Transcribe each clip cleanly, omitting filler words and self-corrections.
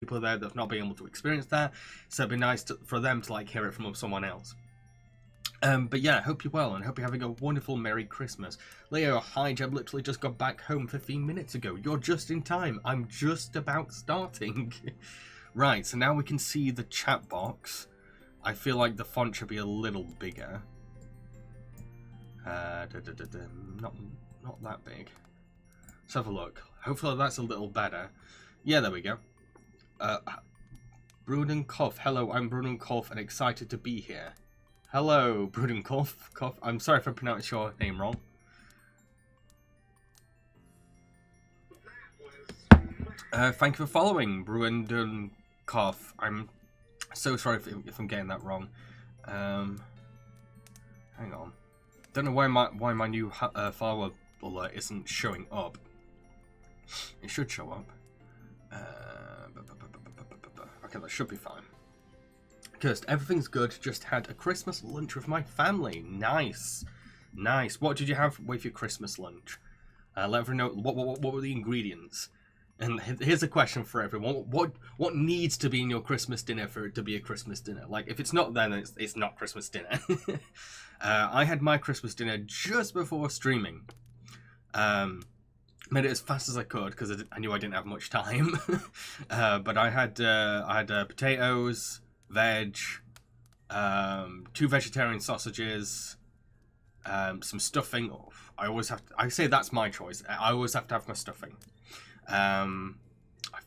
people there that have not been able to experience that, so it'd be nice for them to like hear it from someone else. But yeah, hope you're well and hope you're having a wonderful Merry Christmas. Leo, hi, Jeb literally just got back home 15 minutes ago. You're just in time. I'm just about starting. Right, so now we can see the chat box. I feel like the font should be a little bigger. Not that big. Let's have a look. Hopefully that's a little better. Yeah, there we go. Brudenkoff. Hello, I'm Brudenkoff and excited to be here. Hello, Brudenkoff. I'm sorry if I pronounced your name wrong. Thank you for following, Brudenkoff. I'm so sorry if I'm getting that wrong. Hang on. Don't know why my new follower alert isn't showing up. It should show up. Okay, that should be fine. Cursed, everything's good. Just had a Christmas lunch with my family. Nice. Nice. What did you have with your Christmas lunch? Let everyone know what were the ingredients. And here's a question for everyone. What needs to be in your Christmas dinner for it to be a Christmas dinner? Like, if it's not there, then it's not Christmas dinner. I had my Christmas dinner just before streaming. Made it as fast as I could because I knew I didn't have much time. But I had potatoes, veg, 2 vegetarian sausages, some stuffing. Oh, I say that's my choice. I always have to have my stuffing. I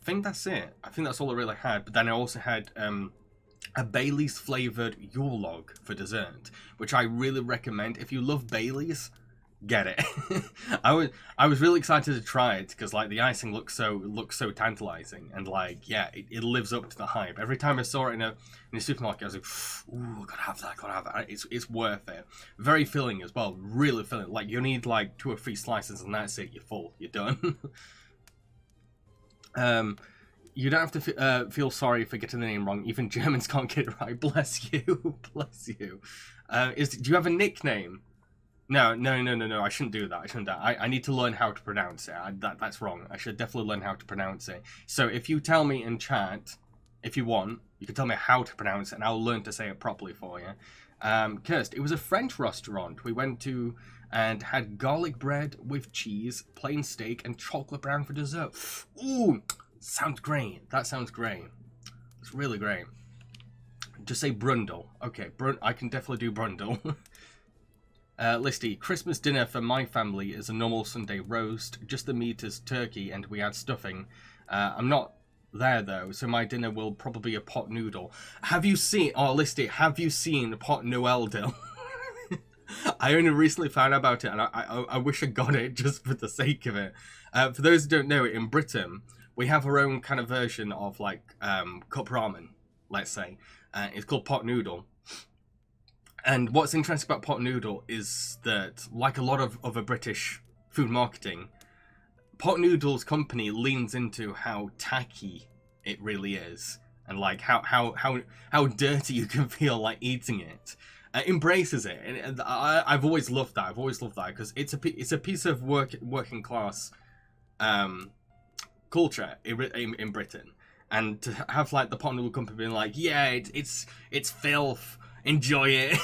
think that's it. I think that's all I really had. But then I also had a Bailey's flavoured Yule log for dessert, which I really recommend. If you love Bailey's, get it. I was really excited to try it because like the icing looks so tantalizing, and like yeah, it lives up to the hype. Every time I saw it in a supermarket, I was like, ooh, gotta have that. It's worth it. Very filling as well, really filling. Like you need like 2 or 3 slices and that's it. You're full. You're done. You don't have to feel sorry for getting the name wrong. Even Germans can't get it right. Bless you. Bless you. Do you have a nickname? No. I shouldn't do that. I need to learn how to pronounce it. That's wrong. I should definitely learn how to pronounce it. So if you tell me in chat, if you want, you can tell me how to pronounce it and I'll learn to say it properly for you. Kirst, it was a French restaurant we went to and had garlic bread with cheese, plain steak, and chocolate brown for dessert. Ooh, sounds great. That sounds great. It's really great. Just say Brundle. Okay, I can definitely do Brundle. Listy, Christmas dinner for my family is a normal Sunday roast. Just the meat is turkey and we add stuffing. I'm not there though, so my dinner will probably be a pot noodle. Have you seen pot Noel dill? I only recently found out about it and I wish I got it just for the sake of it. For those who don't know, in Britain, we have our own kind of version of like cup ramen, let's say. It's called pot noodle. And what's interesting about pot noodle is that, like a lot of other British food marketing, pot noodle's company leans into how tacky it really is, and like how dirty you can feel like eating it. Embraces it, and I've always loved that. Because it's a piece of working class culture in Britain, and to have like the pot noodle company being like, yeah, it's filth. Enjoy it.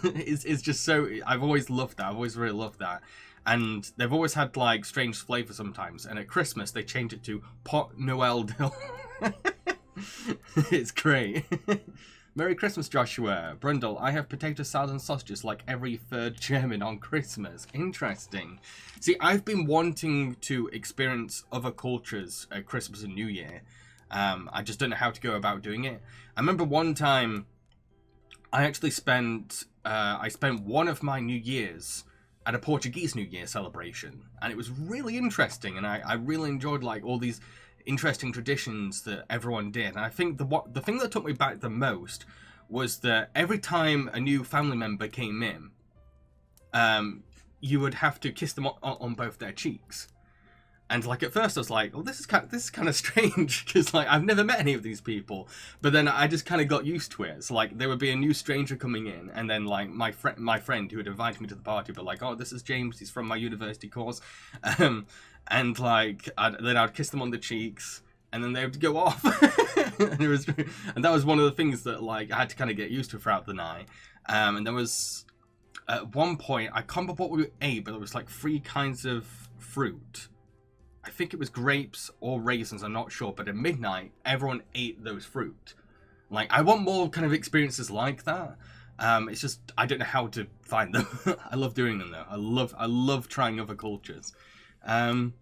It's just so. I've always loved that. I've always really loved that. And they've always had like strange flavor sometimes. And at Christmas they change it to pot Noel dill. It's great. Merry Christmas, Joshua. Brundle, I have potato salad and sausages like every third German on Christmas. Interesting. See, I've been wanting to experience other cultures at Christmas and New Year. I just don't know how to go about doing it. I remember one time I actually spent one of my New Year's at a Portuguese New Year celebration, and it was really interesting, and I really enjoyed like all these interesting traditions that everyone did. And I think the thing that took me back the most was that every time a new family member came in, you would have to kiss them on both their cheeks. And like at first I was like, oh, this is kind of strange because like I've never met any of these people. But then I just kind of got used to it. So like there would be a new stranger coming in, and then like my friend who had invited me to the party, but like, oh, this is James, he's from my university course, and like then I'd kiss them on the cheeks, and then they would go off. And that was one of the things that like I had to kind of get used to throughout the night. And there was at one point, I can't remember what we ate, but there was like 3 kinds of fruit. I think it was grapes or raisins, I'm not sure. But at midnight, everyone ate those fruit. Like, I want more kind of experiences like that. It's just, I don't know how to find them. I love doing them though. I love trying other cultures. Cursed.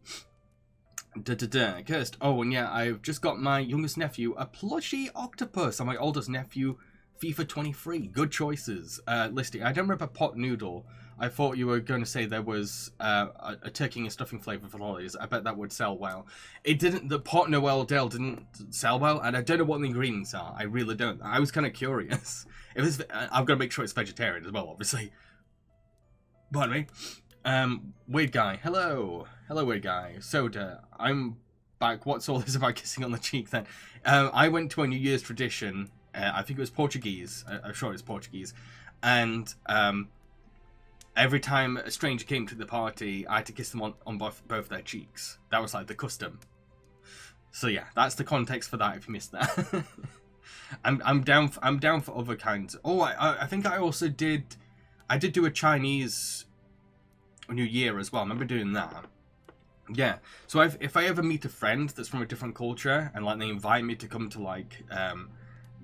Oh, and yeah, I've just got my youngest nephew a plushie octopus, and my oldest nephew FIFA 23. Good choices. Listy. I don't remember pot noodle. I thought you were going to say there was a turkey and stuffing flavour for holidays. I bet that would sell well. It didn't. The pot Noel Dale didn't sell well, and I don't know what the ingredients are. I really don't. I was kind of curious. If it's, I've got to make sure it's vegetarian as well, obviously. Pardon me. Weird guy. Hello, weird guy. Soda. I'm back. What's all this about kissing on the cheek then? I went to a New Year's tradition. I think it was Portuguese. I'm sure it's Portuguese, and every time a stranger came to the party, I had to kiss them on both their cheeks. That was like the custom. So yeah, that's the context for that. If you missed that, I'm down for other kinds. Oh, I think I also did. I did do a Chinese New Year as well. I remember doing that. Yeah. So if I ever meet a friend that's from a different culture and like they invite me to come to like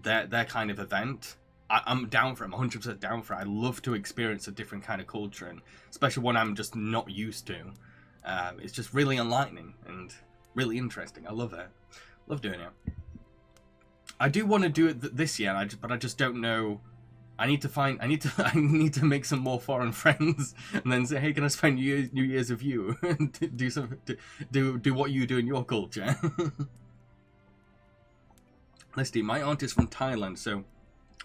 their kind of event, I'm down for it. I'm 100% down for it. I love to experience a different kind of culture, and especially one I'm just not used to. It's just really enlightening and really interesting. I love it. Love doing it. I do want to do it this year, but I just don't know. I need to make some more foreign friends, and then say, hey, can I spend New Year's with you and do what you do in your culture? Let's see. My aunt is from Thailand, so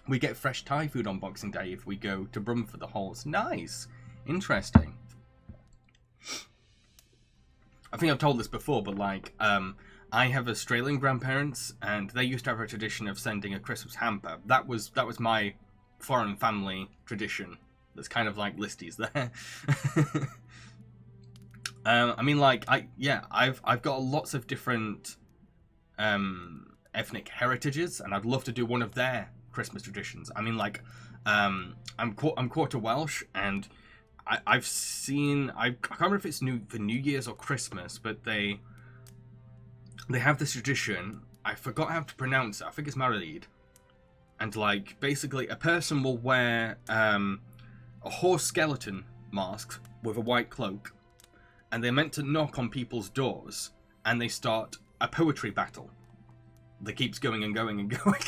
we get fresh Thai food on Boxing Day if we go to Brum for the halls. Nice. Interesting. I think I've told this before, but like, I have Australian grandparents, and they used to have a tradition of sending a Christmas hamper. That was my foreign family tradition. That's kind of like Listy's there. I mean, like, I've got lots of different ethnic heritages, and I'd love to do one of their Christmas traditions. I mean, like, I'm quarter Welsh, and I've seen, I can't remember if it's for New Year's or Christmas, but they have this tradition. I forgot how to pronounce it. I think it's Maralid. And like, basically, a person will wear a horse skeleton mask with a white cloak, and they're meant to knock on people's doors, and they start a poetry battle that keeps going and going and going.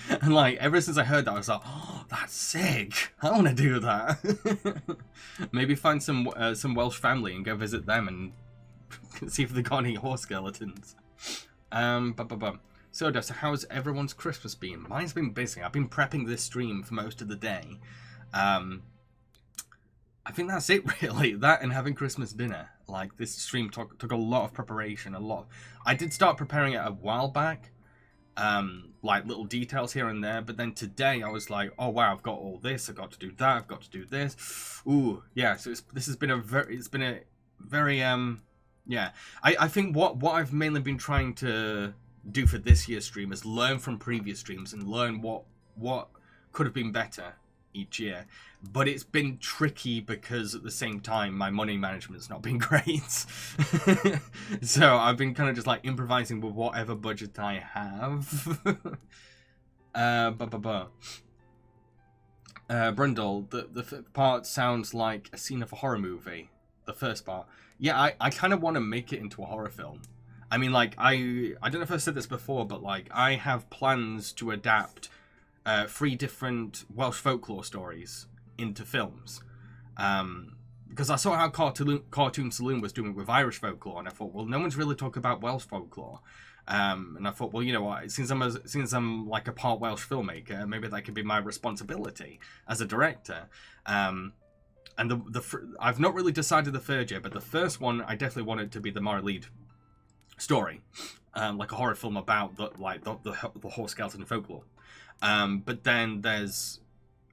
And like, ever since I heard that, I was like, oh, that's sick. I want to do that. Maybe find some Welsh family and go visit them and see if they've got any horse skeletons. So how's everyone's Christmas been? Mine's been busy. I've been prepping this stream for most of the day. I think that's it, really. That and having Christmas dinner. Like, this stream took a lot of preparation. I did start preparing it a while back. Like little details here and there, but then today I was like, oh wow, I've got all this, I've got to do that, I've got to do this. Ooh, yeah, so this has been a very yeah. I think what I've mainly been trying to do for this year's stream is learn from previous streams and learn what could have been better each year. But it's been tricky because at the same time my money management's not been great. So I've been kind of just like improvising with whatever budget I have. Brundle, the part sounds like a scene of a horror movie. The first part. Yeah, I kind of want to make it into a horror film. I mean, like, I don't know if I said this before, but like, I have plans to adapt 3 different Welsh folklore stories into films, because I saw how Cartoon Saloon was doing with Irish folklore, and I thought, well, no one's really talking about Welsh folklore, and I thouought, well, you know what, since I'm like a part Welsh filmmaker, maybe that could be my responsibility as a director. And I've not really decided the third yet, but the first one I definitely want it to be the Maralid story, like a horror film about the horse skeleton folklore. But then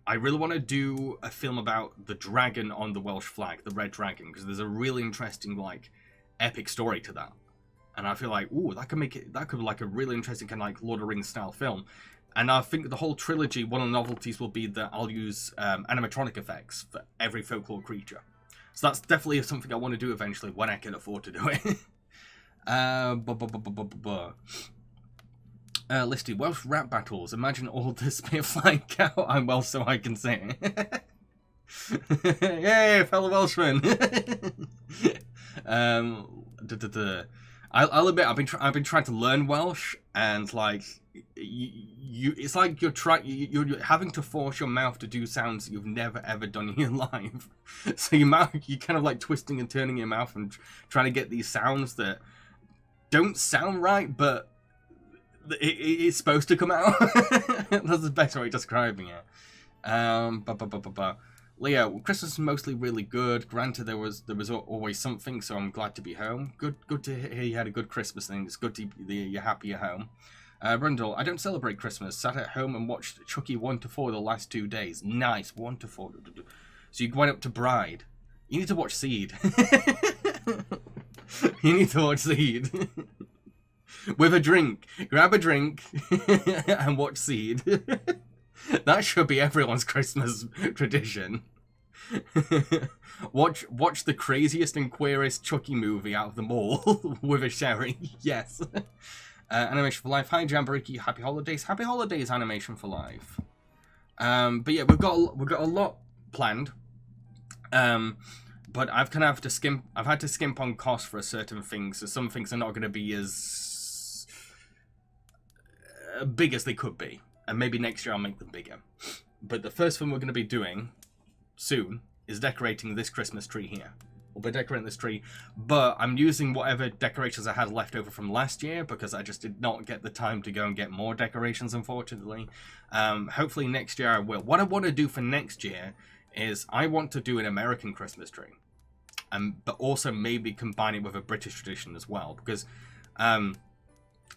I really want to do a film about the dragon on the Welsh flag, the red dragon, because there's a really interesting, like, epic story to that. And I feel like, ooh, that could be like a really interesting kind of like Lord of the Rings style film. And I think the whole trilogy, one of the novelties will be that I'll use animatronic effects for every folklore creature. So that's definitely something I want to do eventually when I can afford to do it. Listy, Welsh rap battles. Imagine all this being flying out. I'm Welsh so I can sing. Yay, fellow Welshman. I'll admit I've been trying to learn Welsh, and like it's like you're having to force your mouth to do sounds you've never ever done in your life. So you kind of like twisting and turning your mouth and trying to get these sounds that don't sound right, but it's supposed to come out. That's the best way of describing it. Leo, Christmas is mostly really good. Granted, there was always something, so I'm glad to be home. Good to hear you had a good Christmas thing. It's good to you're happy at home. Brundle, I don't celebrate Christmas. Sat at home and watched Chucky 1 to 4 the last 2 days. Nice, 1 to 4. So you went up to Bride. You need to watch Seed. You need to watch Seed. With a drink. Grab a drink and watch Seed. That should be everyone's Christmas tradition. Watch the craziest and queerest Chucky movie out of them all with a sherry. Yes. Animation for Life. Hi Jambareeqi. Happy holidays. Happy holidays, Animation for Life. But yeah, we've got a lot planned. But I've kind of I've had to skimp on costs for certain things. So some things are not going to be as big as they could be. And maybe next year I'll make them bigger. But the first thing we're going to be doing soon is decorating this Christmas tree here. We'll be decorating this tree, but I'm using whatever decorations I had left over from last year because I just did not get the time to go and get more decorations, unfortunately. Hopefully next year I will. What I want to do for next year is I want to do an American Christmas tree. But also maybe combine it with a British tradition as well. Because I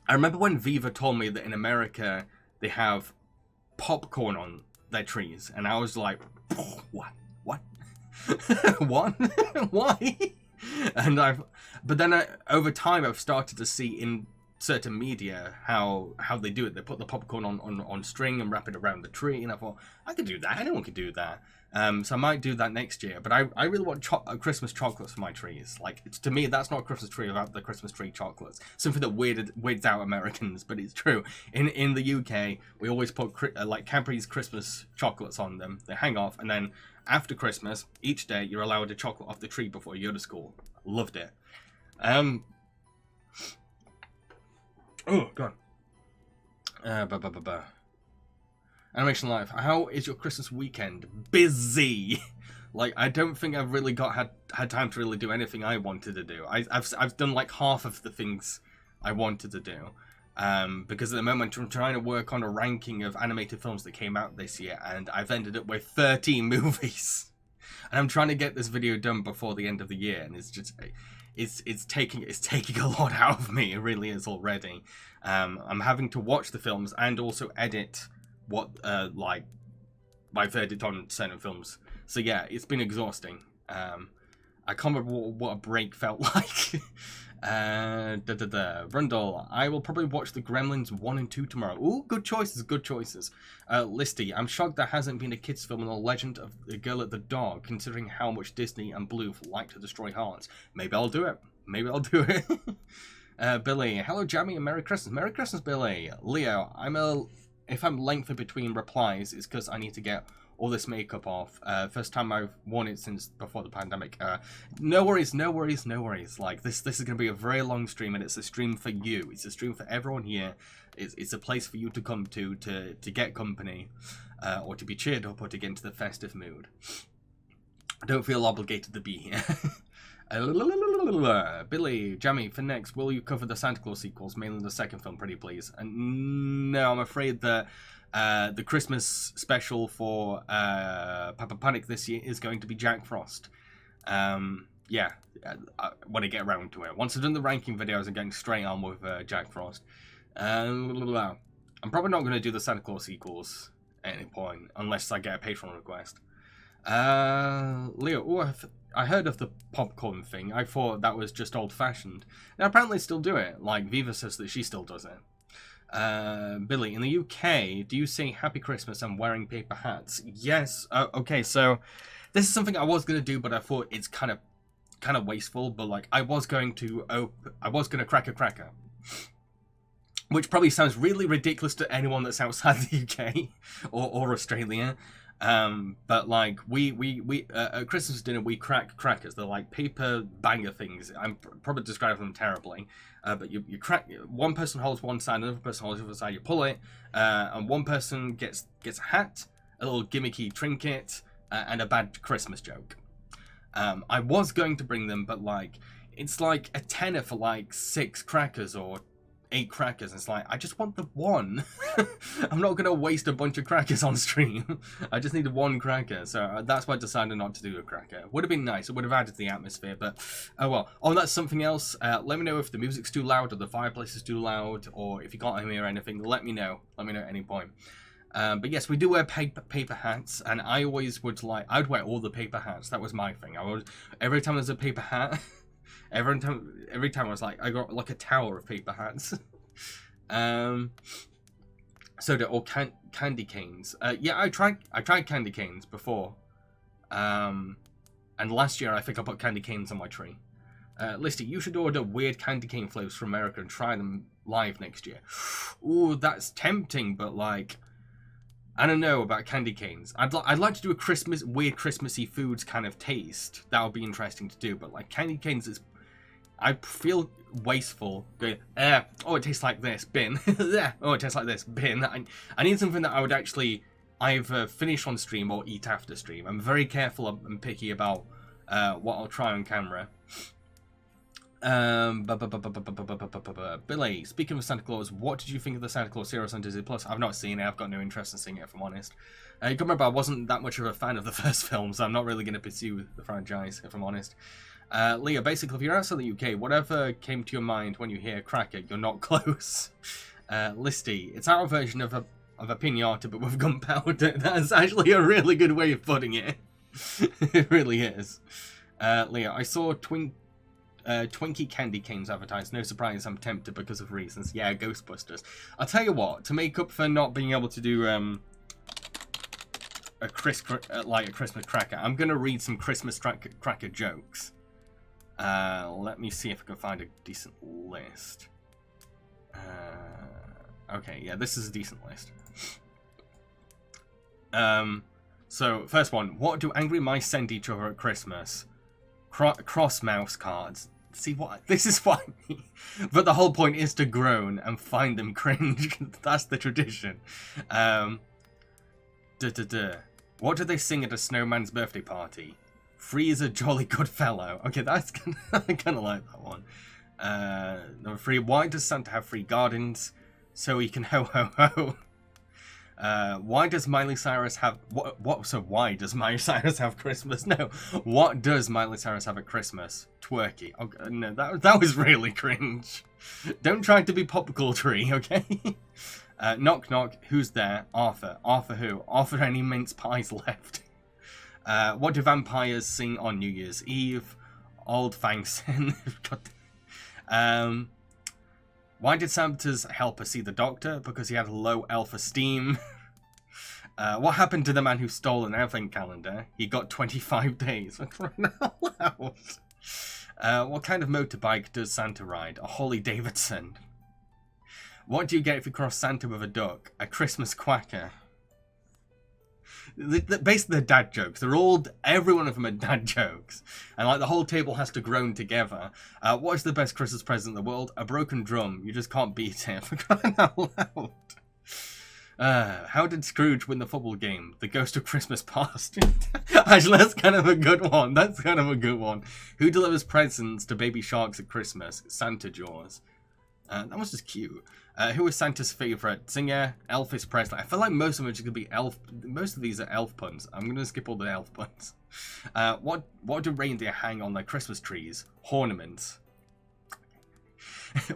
remember when Viva told me that in America they have popcorn on their trees, and I was like, what? What? Why? But then over time I've started to see in certain media how they do it. They put the popcorn on string and wrap it around the tree, and I thought I could do that. Anyone could do that. So I might do that next year. But I really want Christmas chocolates for my trees. Like, to me, that's not a Christmas tree without the Christmas tree chocolates. Something that weirds out Americans, but it's true. In the UK, we always put like Cadbury's Christmas chocolates on them. They hang off, and then after Christmas, each day you're allowed a chocolate off the tree before you go to school. Loved it. Oh god. Animation Life. How is your Christmas weekend? Busy. Like, I don't think I've really had time to really do anything I wanted to do. I've done like half of the things I wanted to do. Because at the moment I'm trying to work on a ranking of animated films that came out this year, and I've ended up with 13 movies. And I'm trying to get this video done before the end of the year, and it's just it's taking a lot out of me. It really is already. I'm having to watch the films and also edit what like my verdict on certain films. So yeah, it's been exhausting. I can't remember what a break felt like. Brundle, I will probably watch the Gremlins 1 and 2 tomorrow. Ooh, good choices. Listy, I'm shocked there hasn't been a kids film on the legend of the girl at the dog, considering how much Disney and Blue like to destroy hearts. Maybe I'll do it. Billy, hello Jammy and Merry Christmas. Merry Christmas, Billy. Leo, if I'm lengthy between replies, it's because I need to get all this makeup off. First time I've worn it since before the pandemic. No worries. Like, this is going to be a very long stream, and it's a stream for you. It's a stream for everyone here. It's a place for you to come to get company, or to be cheered up, or to get into the festive mood. I don't feel obligated to be here. Billy, Jammy, for next, will you cover the Santa Claus sequels, mainly the second film, pretty please? And no, I'm afraid that the Christmas special for Papa Panic this year is going to be Jack Frost. Yeah, when I get around to it. Once I've done the ranking videos, I'm getting straight on with Jack Frost. I'm probably not going to do the Santa Claus sequels at any point, unless I get a Patreon request. Leo, I heard of the popcorn thing. I thought that was just old-fashioned. Now, apparently still do it. Like, Viva says that she still does it. Billy, in the UK, do you say Happy Christmas and wearing paper hats? Yes. Okay, so this is something I was going to do, but I thought it's kind of wasteful. But, like, I was going to crack a cracker. Which probably sounds really ridiculous to anyone that's outside the UK or Australia. But like we at Christmas dinner we crack crackers. They're like paper banger things. I'm probably describing them terribly. But you crack, one person holds one side, another person holds the other side. You pull it, and one person gets a hat, a little gimmicky trinket, and a bad Christmas joke. I was going to bring them, but like it's like a tenner for like 6 crackers or 8 crackers. It's like, I just want the one. I'm not gonna waste a bunch of crackers on stream. I just need 1 cracker, so that's why I decided not to do a cracker. Would have been nice, it would have added to the atmosphere, but oh well. Oh, that's something else. Let me know if the music's too loud or the fireplace is too loud, or if you can't hear anything. Let me know at any point. But yes, we do wear paper hats, and I always would I'd wear all the paper hats. That was my thing. Every time there's a paper hat. Every time I was like, I got like a tower of paper hats. Or candy canes. Yeah, I tried candy canes before. And last year I think I put candy canes on my tree. Listy, you should order weird candy cane flavors from America and try them live next year. Ooh, that's tempting, but like, I don't know about candy canes. I'd like to do a weird Christmassy foods kind of taste. That would be interesting to do, but like candy canes is, I feel wasteful going, oh, it tastes like this, bin. Oh, it tastes like this, bin. I need something that I would actually either finish on stream or eat after stream. I'm very careful and picky about what I'll try on camera. Billy, speaking of Santa Claus, what did you think of the Santa Claus series on Disney Plus? I've not seen it. I've got no interest in seeing it, if I'm honest. You can remember I wasn't that much of a fan of the first film, so I'm not really going to pursue the franchise, if I'm honest. Leah, basically, if you're outside the UK, whatever came to your mind when you hear cracker, you're not close. Listy, it's our version of a pinata, but with gunpowder. That's actually a really good way of putting it. It really is. Leah, I saw Twinkie candy canes advertised. No surprise, I'm tempted because of reasons. Yeah, Ghostbusters. I'll tell you what, to make up for not being able to do a Christmas cracker, I'm gonna read some Christmas cracker jokes. Let me see if I can find a decent list. Okay, yeah, this is a decent list. So, first one. What do angry mice send each other at Christmas? Cross mouse cards. See what? This is funny. But the whole point is to groan and find them cringe. That's the tradition. What do they sing at a snowman's birthday party? Free is a jolly good fellow. Okay, that's I kind of like that one. Number 3. Why does Santa have 3 gardens? So he can ho ho ho. Why does Miley Cyrus have what? So why does Miley Cyrus have Christmas? No, what does Miley Cyrus have at Christmas? Twerky. Oh, no, that was really cringe. Don't try to be pop culture-y, okay? Knock knock. Who's there? Arthur. Arthur who? Arthur any mince pies left? What do vampires sing on New Year's Eve? Old Fangsin. Why did Santa's helper see the doctor? Because he had low elf-esteem. What happened to the man who stole an advent calendar? He got 25 days. What kind of motorbike does Santa ride? A Harley Davidson. What do you get if you cross Santa with a duck? A Christmas quacker. Basically, they're dad jokes. Every one of them are dad jokes. And like the whole table has to groan together. What is the best Christmas present in the world? A broken drum. You just can't beat it. For crying out loud. How did Scrooge win the football game? The ghost of Christmas past. Actually, that's kind of a good one. Who delivers presents to baby sharks at Christmas? Santa Jaws. That was just cute. Who is Santa's favourite singer? Elvis Presley. I feel like most of them are just going to be elf. Most of these are elf puns. I'm going to skip all the elf puns. What do reindeer hang on their Christmas trees? Ornaments.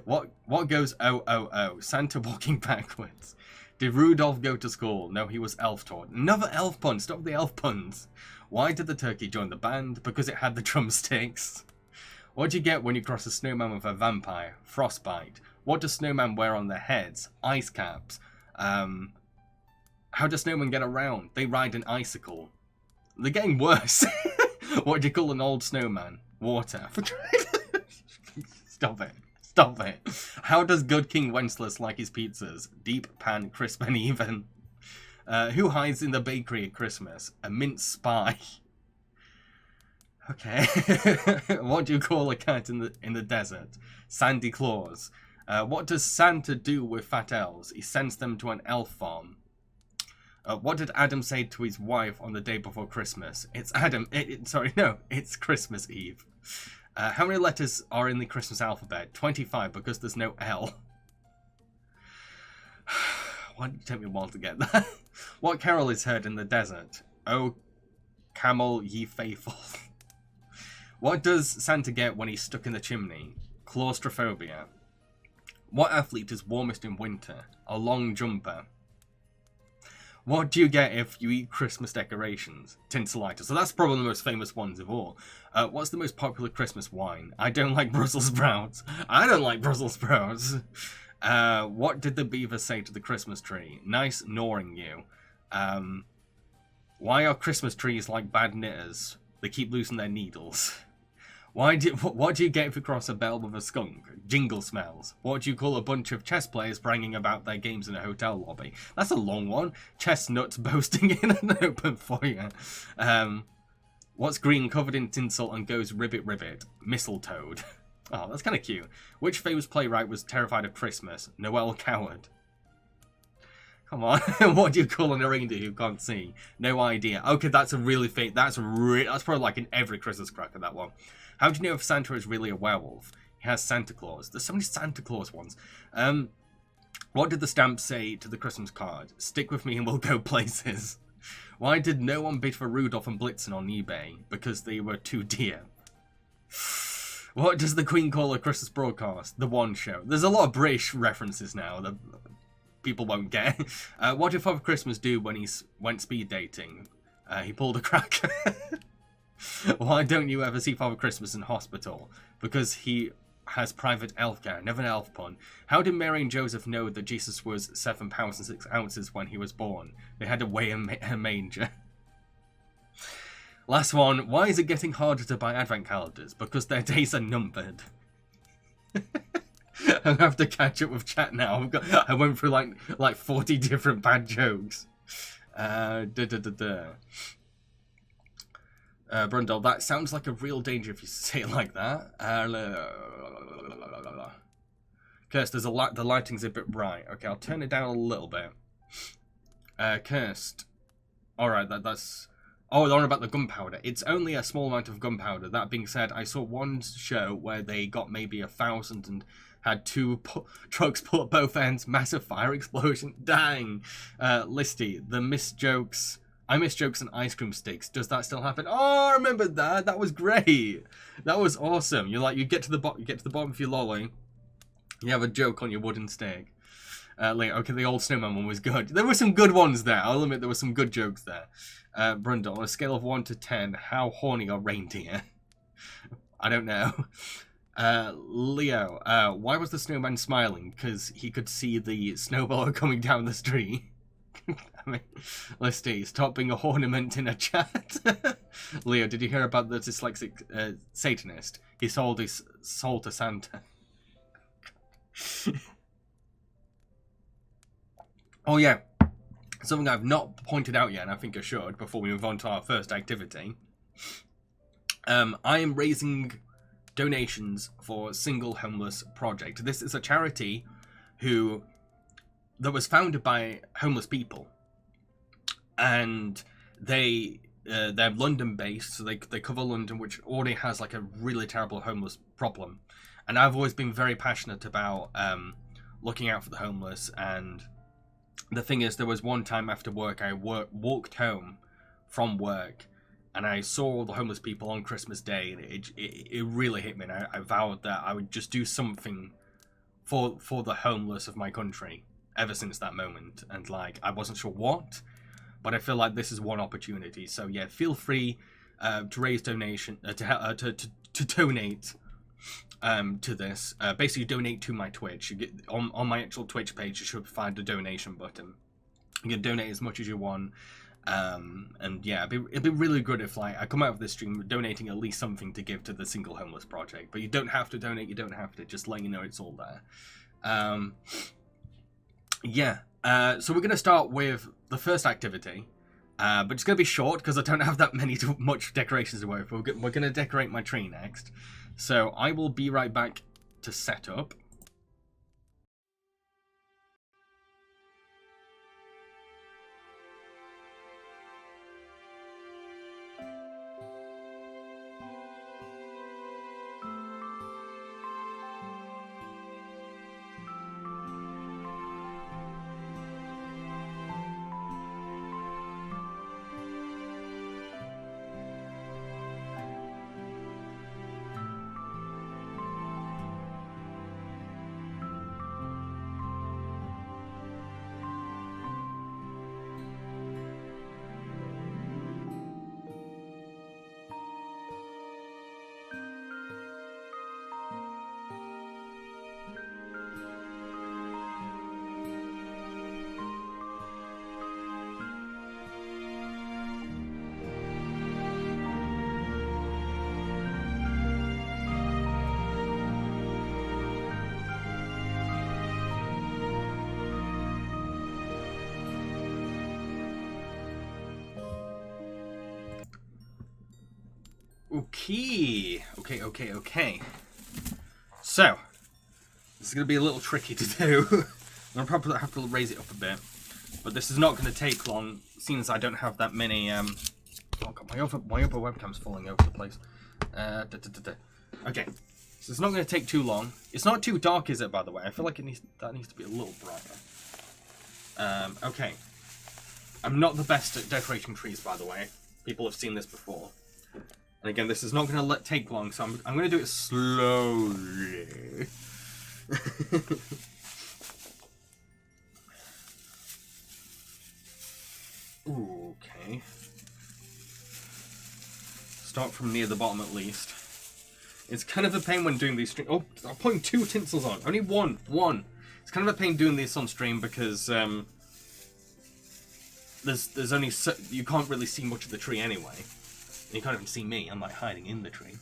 What goes oh oh oh? Santa walking backwards. Did Rudolph go to school? No, he was elf-taught. Another elf pun. Stop the elf puns. Why did the turkey join the band? Because it had the drumsticks. What do you get when you cross a snowman with a vampire? Frostbite. What does snowman wear on their heads? Ice caps. How do snowmen get around? They ride an icicle. They're getting worse. What do you call an old snowman? Water. Stop it. Stop it. How does good King Wenceslas like his pizzas? Deep, pan, crisp, and even. Who hides in the bakery at Christmas? A mince spy. Okay. What do you call a cat in the desert? Sandy Claus. What does Santa do with fat elves? He sends them to an elf farm. What did Adam say to his wife on the day before Christmas? It's Adam. It's Christmas Eve. How many letters are in the Christmas alphabet? 25, because there's no L. Why did it take me a while to get that? What carol is heard in the desert? Oh, camel, ye faithful. What does Santa get when he's stuck in the chimney? Claustrophobia. What athlete is warmest in winter? A long jumper. What do you get if you eat Christmas decorations? Tinselitis. So that's probably the most famous ones of all. What's the most popular Christmas wine? I don't like Brussels sprouts. I don't like Brussels sprouts. What did the beaver say to the Christmas tree? Nice gnawing you. Why are Christmas trees like bad knitters? They keep losing their needles. What do you get if you cross a bell with a skunk? Jingle smells. What do you call a bunch of chess players bragging about their games in a hotel lobby? That's a long one. Chestnuts boasting in an open foyer. What's green, covered in tinsel, and goes ribbit ribbit? Mistletoe. Oh, that's kind of cute. Which famous playwright was terrified of Christmas? Noel Coward. Come on. What do you call a reindeer who can't see? No idea. Okay, that's a really fake. That's probably like in every Christmas cracker, that one. How do you know if Santa is really a werewolf? He has Santa Claus. There's so many Santa Claus ones. What did the stamp say to the Christmas card? Stick with me and we'll go places. Why did no one bid for Rudolph and Blitzen on eBay? Because they were too dear. What does the Queen call a Christmas broadcast? The One Show. There's a lot of British references now that people won't get. What did Father Christmas do when he went speed dating? He pulled a crack. Why don't you ever see Father Christmas in hospital? Because he has private elf care. Never an elf pun. How did Mary and Joseph know that Jesus was 7 pounds and 6 ounces when he was born? They had to weigh a manger. Last one. Why is it getting harder to buy advent calendars? Because their days are numbered. I have to catch up with chat now. I went through like 40 different bad jokes. Brundle, that sounds like a real danger if you say it like that. Kirst, the lighting's a bit bright. Okay, I'll turn it down a little bit. Kirst. Alright, that's... Oh, they're on about the gunpowder. It's only a small amount of gunpowder. That being said, I saw one show where they got maybe 1,000 and had 2 trucks pull at both ends. Massive fire explosion. Dang. Listy, the missed jokes... I miss jokes and ice cream sticks. Does that still happen? Oh, I remember that. That was great. That was awesome. You get to the bottom of your lolly. You have a joke on your wooden stick. Okay, the old snowman one was good. There were some good ones there. I'll admit there were some good jokes there. Brundle, on a scale of 1 to 10, how horny are reindeer? I don't know. Leo, why was the snowman smiling? Because he could see the snowblower coming down the street. I mean, Listy, stop being a ornament in a chat. Leo, did you hear about the dyslexic Satanist? He sold his soul to Santa. Oh yeah, something I've not pointed out yet, and I think I should before we move on to our first activity. I am raising donations for Single Homeless Project. This is a charity that was founded by homeless people, and they're London based, so they cover London, which already has like a really terrible homeless problem. And I've always been very passionate about looking out for the homeless. And the thing is, there was one time after work, I walked home from work and I saw all the homeless people on Christmas Day, and it really hit me, and I vowed that I would just do something for the homeless of my country. ever since that moment, and like I wasn't sure what, but I feel like this is one opportunity. So yeah, feel free to raise donation to donate to this. Basically, donate to my Twitch. You get on my actual Twitch page. You should find a donation button. You can donate as much as you want. And yeah, it'd be really good if like I come out of this stream donating at least something to give to the Single Homeless Project. But you don't have to donate. You don't have to. Just letting you know it's all there. Yeah. So we're gonna start with the first activity. But it's gonna be short because I don't have that much decorations to work with. We're gonna decorate my tree next. So I will be right back to set up. Okay. So, this is going to be a little tricky to do. I'm going to probably have to raise it up a bit. But this is not going to take long, seeing as I don't have that many, oh god, my other webcam's falling over the place. Okay, so it's not going to take too long. It's not too dark, is it, by the way? I feel like that needs to be a little brighter. Okay. I'm not the best at decorating trees, by the way. People have seen this before. And again, this is not going to take long, so I'm going to do it slowly. Okay. Start from near the bottom at least. It's kind of a pain when doing these streams. Oh, I'm putting 2 tinsels on. Only one. It's kind of a pain doing this on stream because there's only you can't really see much of the tree anyway. You can't even see me. I'm like hiding in the tree.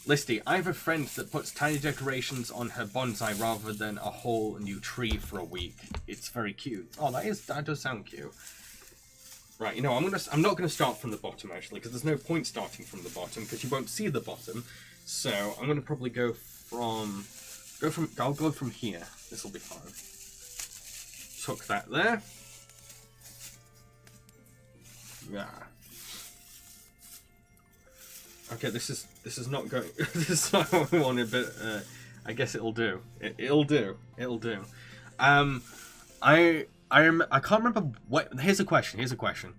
Listy, I have a friend that puts tiny decorations on her bonsai rather than a whole new tree for a week. It's very cute. Oh, that does sound cute. Right, you know, I'm not gonna start from the bottom actually, because there's no point starting from the bottom because you won't see the bottom. So I'm gonna probably I'll go from here. This will be fine. Tuck that there. Yeah. Okay, this is not going. This is not what I wanted, but I guess it'll do. It'll do. I can't remember what. Here's a question.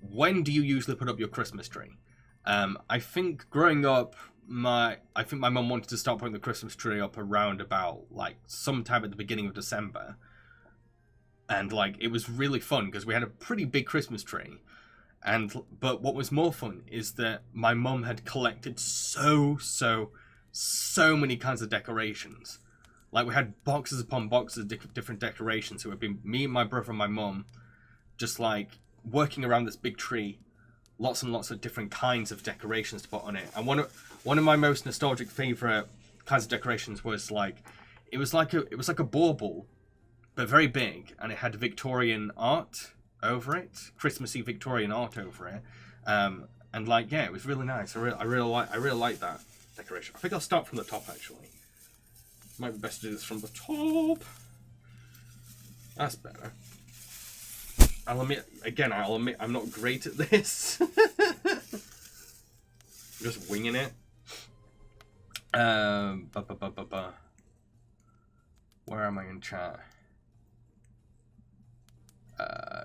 When do you usually put up your Christmas tree? I think growing up, my mum wanted to start putting the Christmas tree up around about like sometime at the beginning of December. And like it was really fun because we had a pretty big Christmas tree, but what was more fun is that my mum had collected so many kinds of decorations. Like we had boxes upon boxes of different decorations. So it would be me, my brother, and my mum, just like working around this big tree, lots and lots of different kinds of decorations to put on it. And one of my most nostalgic favorite kinds of decorations was like it was like a bauble, but very big, and it had Victorian art over it, Christmassy Victorian art over it, and like yeah, it was really nice. I really like that decoration. I think I'll start from the top actually. Might be best to do this from the top. That's better. I'll admit I'm not great at this. I'm just winging it. Where am I in chat?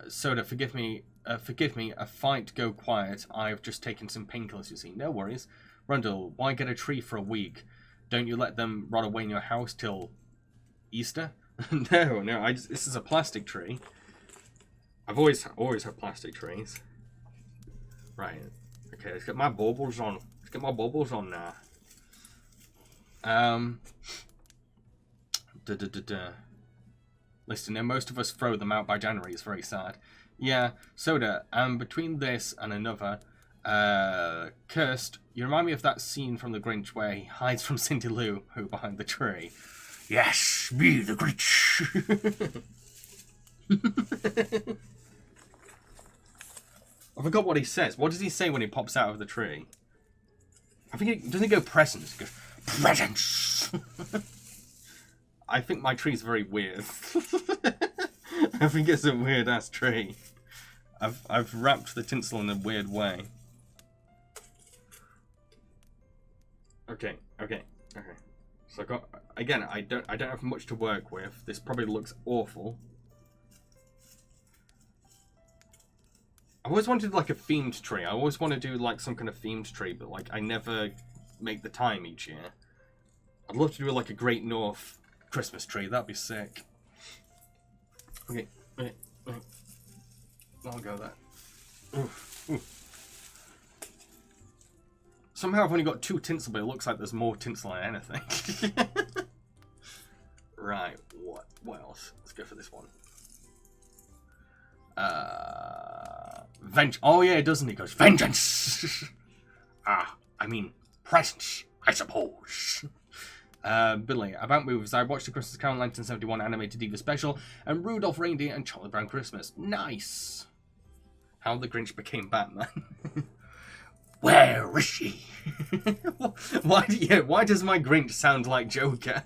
Soda, forgive me, a fight, go quiet. I've just taken some painkillers, you see. No worries. Rundle, why get a tree for a week? Don't you let them rot away in your house till Easter? No, this is a plastic tree. I've always had plastic trees. Right. Okay, let's get my baubles on. Let's get my baubles on now. Listen, most of us throw them out by January. It's very sad. Yeah, Soda, between this and another, Cursed, you remind me of that scene from The Grinch where he hides from Cindy Lou Who behind the tree. Yes, me, the Grinch. I forgot what he says. What does he say when he pops out of the tree? I think doesn't he go presents? He goes, presents. I think my tree's very weird. I think it's a weird ass tree. I've wrapped the tinsel in a weird way. Okay. So I got again. I don't have much to work with. This probably looks awful. I always wanted like a themed tree. I always want to do like some kind of themed tree, but like I never make the time each year. I'd love to do like a Great North Christmas tree. That'd be sick. Okay. I'll go there. Somehow I've only got 2 tinsel, but it looks like there's more tinsel than anything. Right. What else? Let's go for this one. Oh yeah, it doesn't. It goes vengeance. I mean presents, I suppose. Billy, about movies, I watched the Christmas Carol 1971 animated TV special and Rudolph Reindeer and Charlie Brown Christmas. Nice. How the Grinch became Batman. Where is she? Why does my Grinch sound like Joker?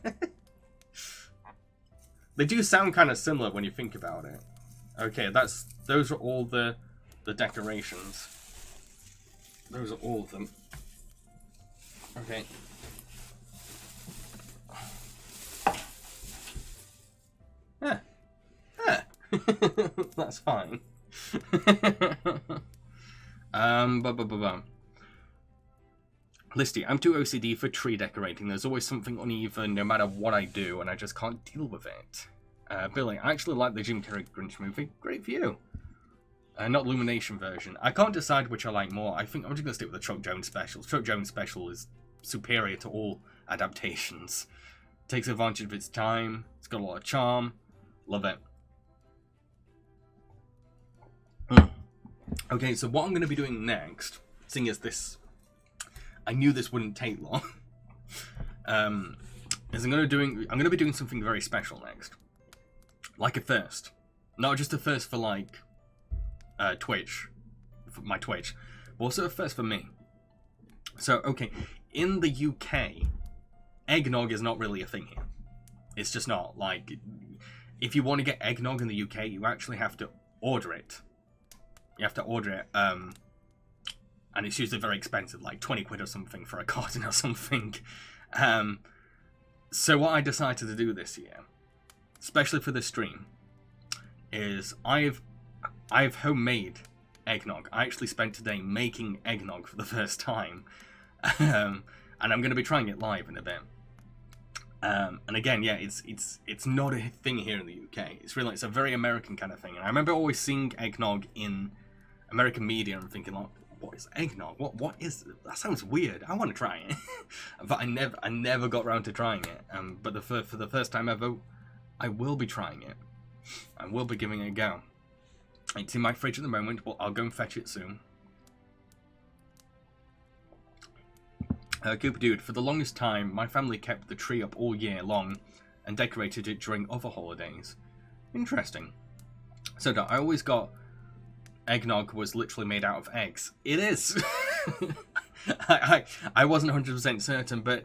They do sound kind of similar when you think about it. Okay, those are all the decorations. Those are all of them. Okay. That's fine. Listy, I'm too OCD for tree decorating. There's always something uneven no matter what I do, and I just can't deal with it. Billy, I actually like the Jim Carrey Grinch movie. Great view. Not Illumination version. I can't decide which I like more. I think I'm just going to stick with the Chuck Jones special. Chuck Jones special is superior to all adaptations. Takes advantage of its time. It's got a lot of charm. Love it. Okay, so what I'm going to be doing next, seeing as this, I knew this wouldn't take long, is I'm going to be doing something very special next, like a first, not just a first for like Twitch, for my Twitch, but also a first for me. So okay, in the UK, eggnog is not really a thing here. It's just not. Like, if you want to get eggnog in the UK, you actually have to order it. You have to order it, and it's usually very expensive, like 20 quid or something for a carton or something. So what I decided to do this year, especially for this stream, is I've homemade eggnog. I actually spent today making eggnog for the first time, and I'm going to be trying it live in a bit. And again, yeah, it's not a thing here in the UK. It's a very American kind of thing. And I remember always seeing eggnog in American media and thinking, like, what is eggnog? What is it? That sounds weird. I want to try it, but I never got around to trying it. But for the first time ever, I will be trying it. I will be giving it a go. It's in my fridge at the moment, but I'll go and fetch it soon. Cooper Dude, for the longest time, my family kept the tree up all year long and decorated it during other holidays. Interesting. So I always got eggnog was literally made out of eggs. It is. I wasn't 100% certain, but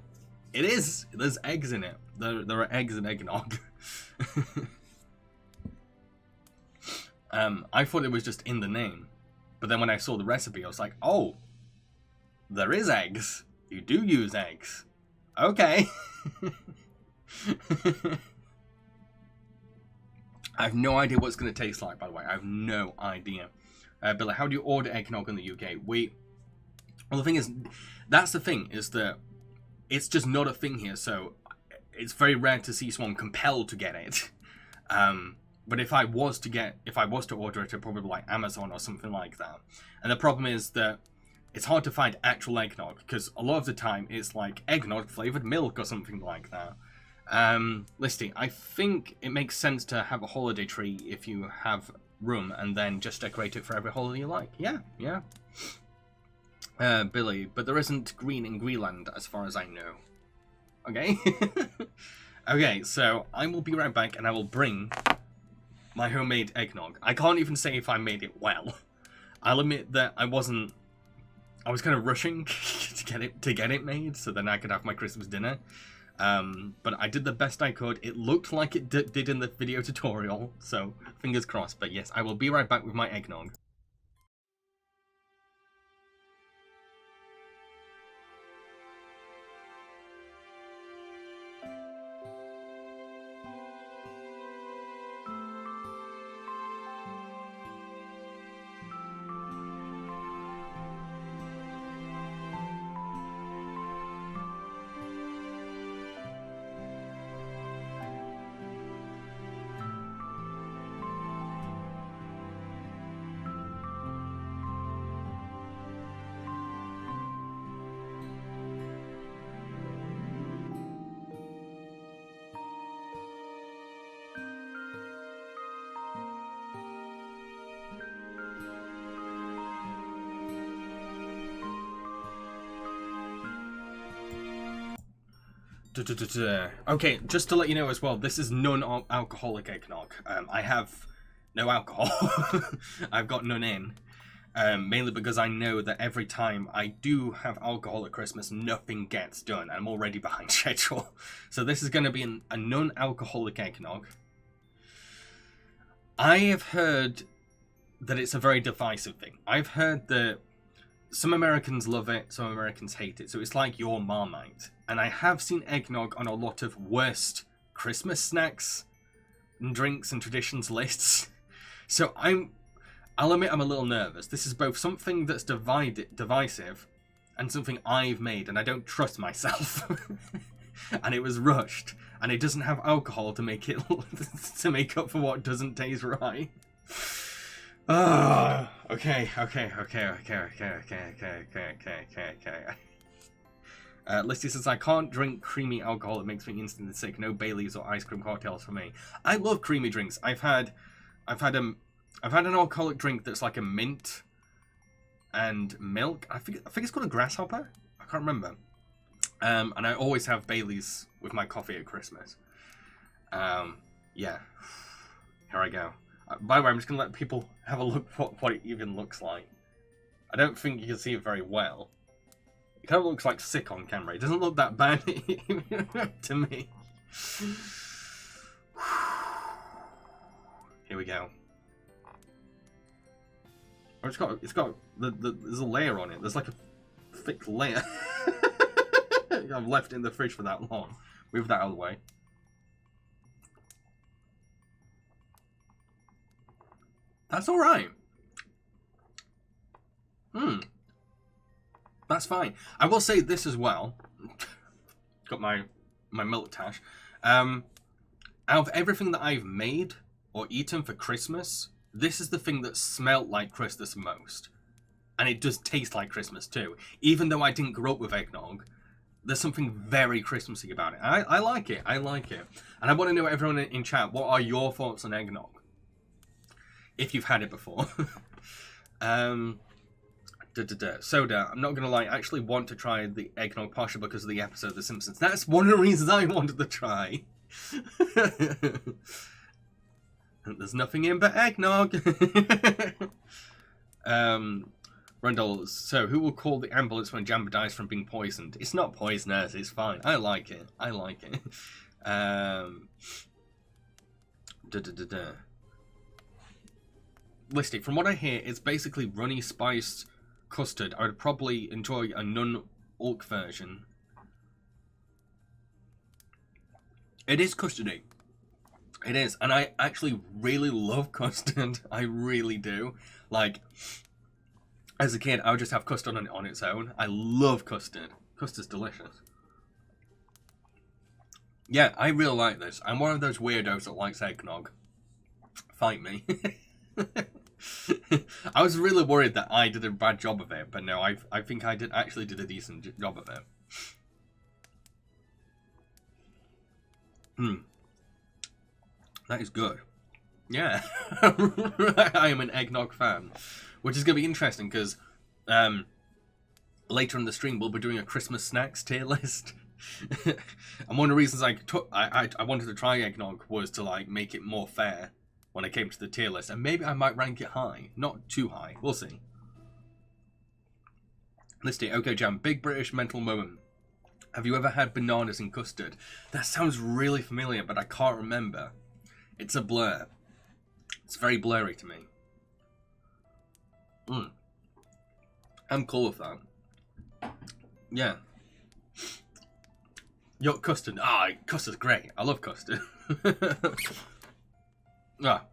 it is. There's eggs in it. There are eggs in eggnog. I thought it was just in the name, but then when I saw the recipe, I was like, oh, there is eggs. You do use eggs. Okay. I have no idea what it's going to taste like, by the way. I have no idea. Billy, how do you order eggnog in the UK? Well, the thing is, that's the thing, is that it's just not a thing here. So it's very rare to see someone compelled to get it. But if I was to order it, it'd probably be like Amazon or something like that. And the problem is that it's hard to find actual eggnog, because a lot of the time it's like eggnog flavored milk or something like that. Listy, I think it makes sense to have a holiday tree if you have room, and then just decorate it for every holiday you like. Yeah. Billy, but there isn't green in Greenland as far as I know. Okay. Okay, so I will be right back, and I will bring my homemade eggnog. I can't even say if I made it well. I'll admit that I was kind of rushing to get it made, so then I could have my Christmas dinner. But I did the best I could. It looked like it did in the video tutorial, so fingers crossed. But yes, I will be right back with my eggnog. Okay, just to let you know as well, this is non-alcoholic eggnog. I have no alcohol. I've got none in. Mainly because I know that every time I do have alcohol at Christmas, nothing gets done. I'm already behind schedule. So this is going to be a non-alcoholic eggnog. I have heard that it's a very divisive thing. I've heard that some Americans love it, some Americans hate it. So it's like your Marmite. And I have seen eggnog on a lot of worst Christmas snacks and drinks and traditions lists. So I'll admit I'm a little nervous. This is both something that's divisive and something I've made, and I don't trust myself. And it was rushed, and it doesn't have alcohol to make it to make up for what doesn't taste right. Okay. Listy says, I can't drink creamy alcohol, it makes me instantly sick. No Baileys or ice cream cocktails for me. I love creamy drinks. I've had an alcoholic drink that's like a mint and milk. I think it's called a grasshopper. I can't remember. And I always have Baileys with my coffee at Christmas. Yeah. Here I go. By the way, I'm just gonna let people have a look what it even looks like. I don't think you can see it very well. It kind of looks like sick on camera. It doesn't look that bad to me. Here we go. Oh, it's got there's a layer on it. There's like a thick layer. I've left it in the fridge for that long. Move that out of the way. That's all right. That's fine. I will say this as well. Got my milk tash. Out of everything that I've made or eaten for Christmas, this is the thing that smelled like Christmas most. And it does taste like Christmas too. Even though I didn't grow up with eggnog, there's something very Christmassy about it. I like it. I like it. And I want to know, everyone in chat, what are your thoughts on eggnog? If you've had it before. Soda, I'm not gonna lie, I actually want to try the eggnog partially because of the episode of The Simpsons. That's one of the reasons I wanted to try. There's nothing in but eggnog. Rundle, so who will call the ambulance when Jamba dies from being poisoned? It's not poisonous, it's fine. I like it. I like it. Listy, from what I hear, it's basically runny spiced custard. I would probably enjoy a non-ulk version. It is custardy. It is, and I actually really love custard. I really do. Like, as a kid, I would just have custard on its own. I love custard. Custard's delicious. Yeah, I really like this. I'm one of those weirdos that likes eggnog. Fight me. I was really worried that I did a bad job of it, but no, I think I actually did a decent job of it. That is good. Yeah. I am an eggnog fan. Which is going to be interesting because later in the stream we'll be doing a Christmas snacks tier list. And one of the reasons I wanted to try eggnog was to like make it more fair when I came to the tier list. And maybe I might rank it high. Not too high. We'll see. Let's see. Okay, Jam. Big British mental moment. Have you ever had bananas in custard? That sounds really familiar, but I can't remember. It's a blur. It's very blurry to me. I'm cool with that. Yeah. Yo, custard. Custard's great. I love custard. Got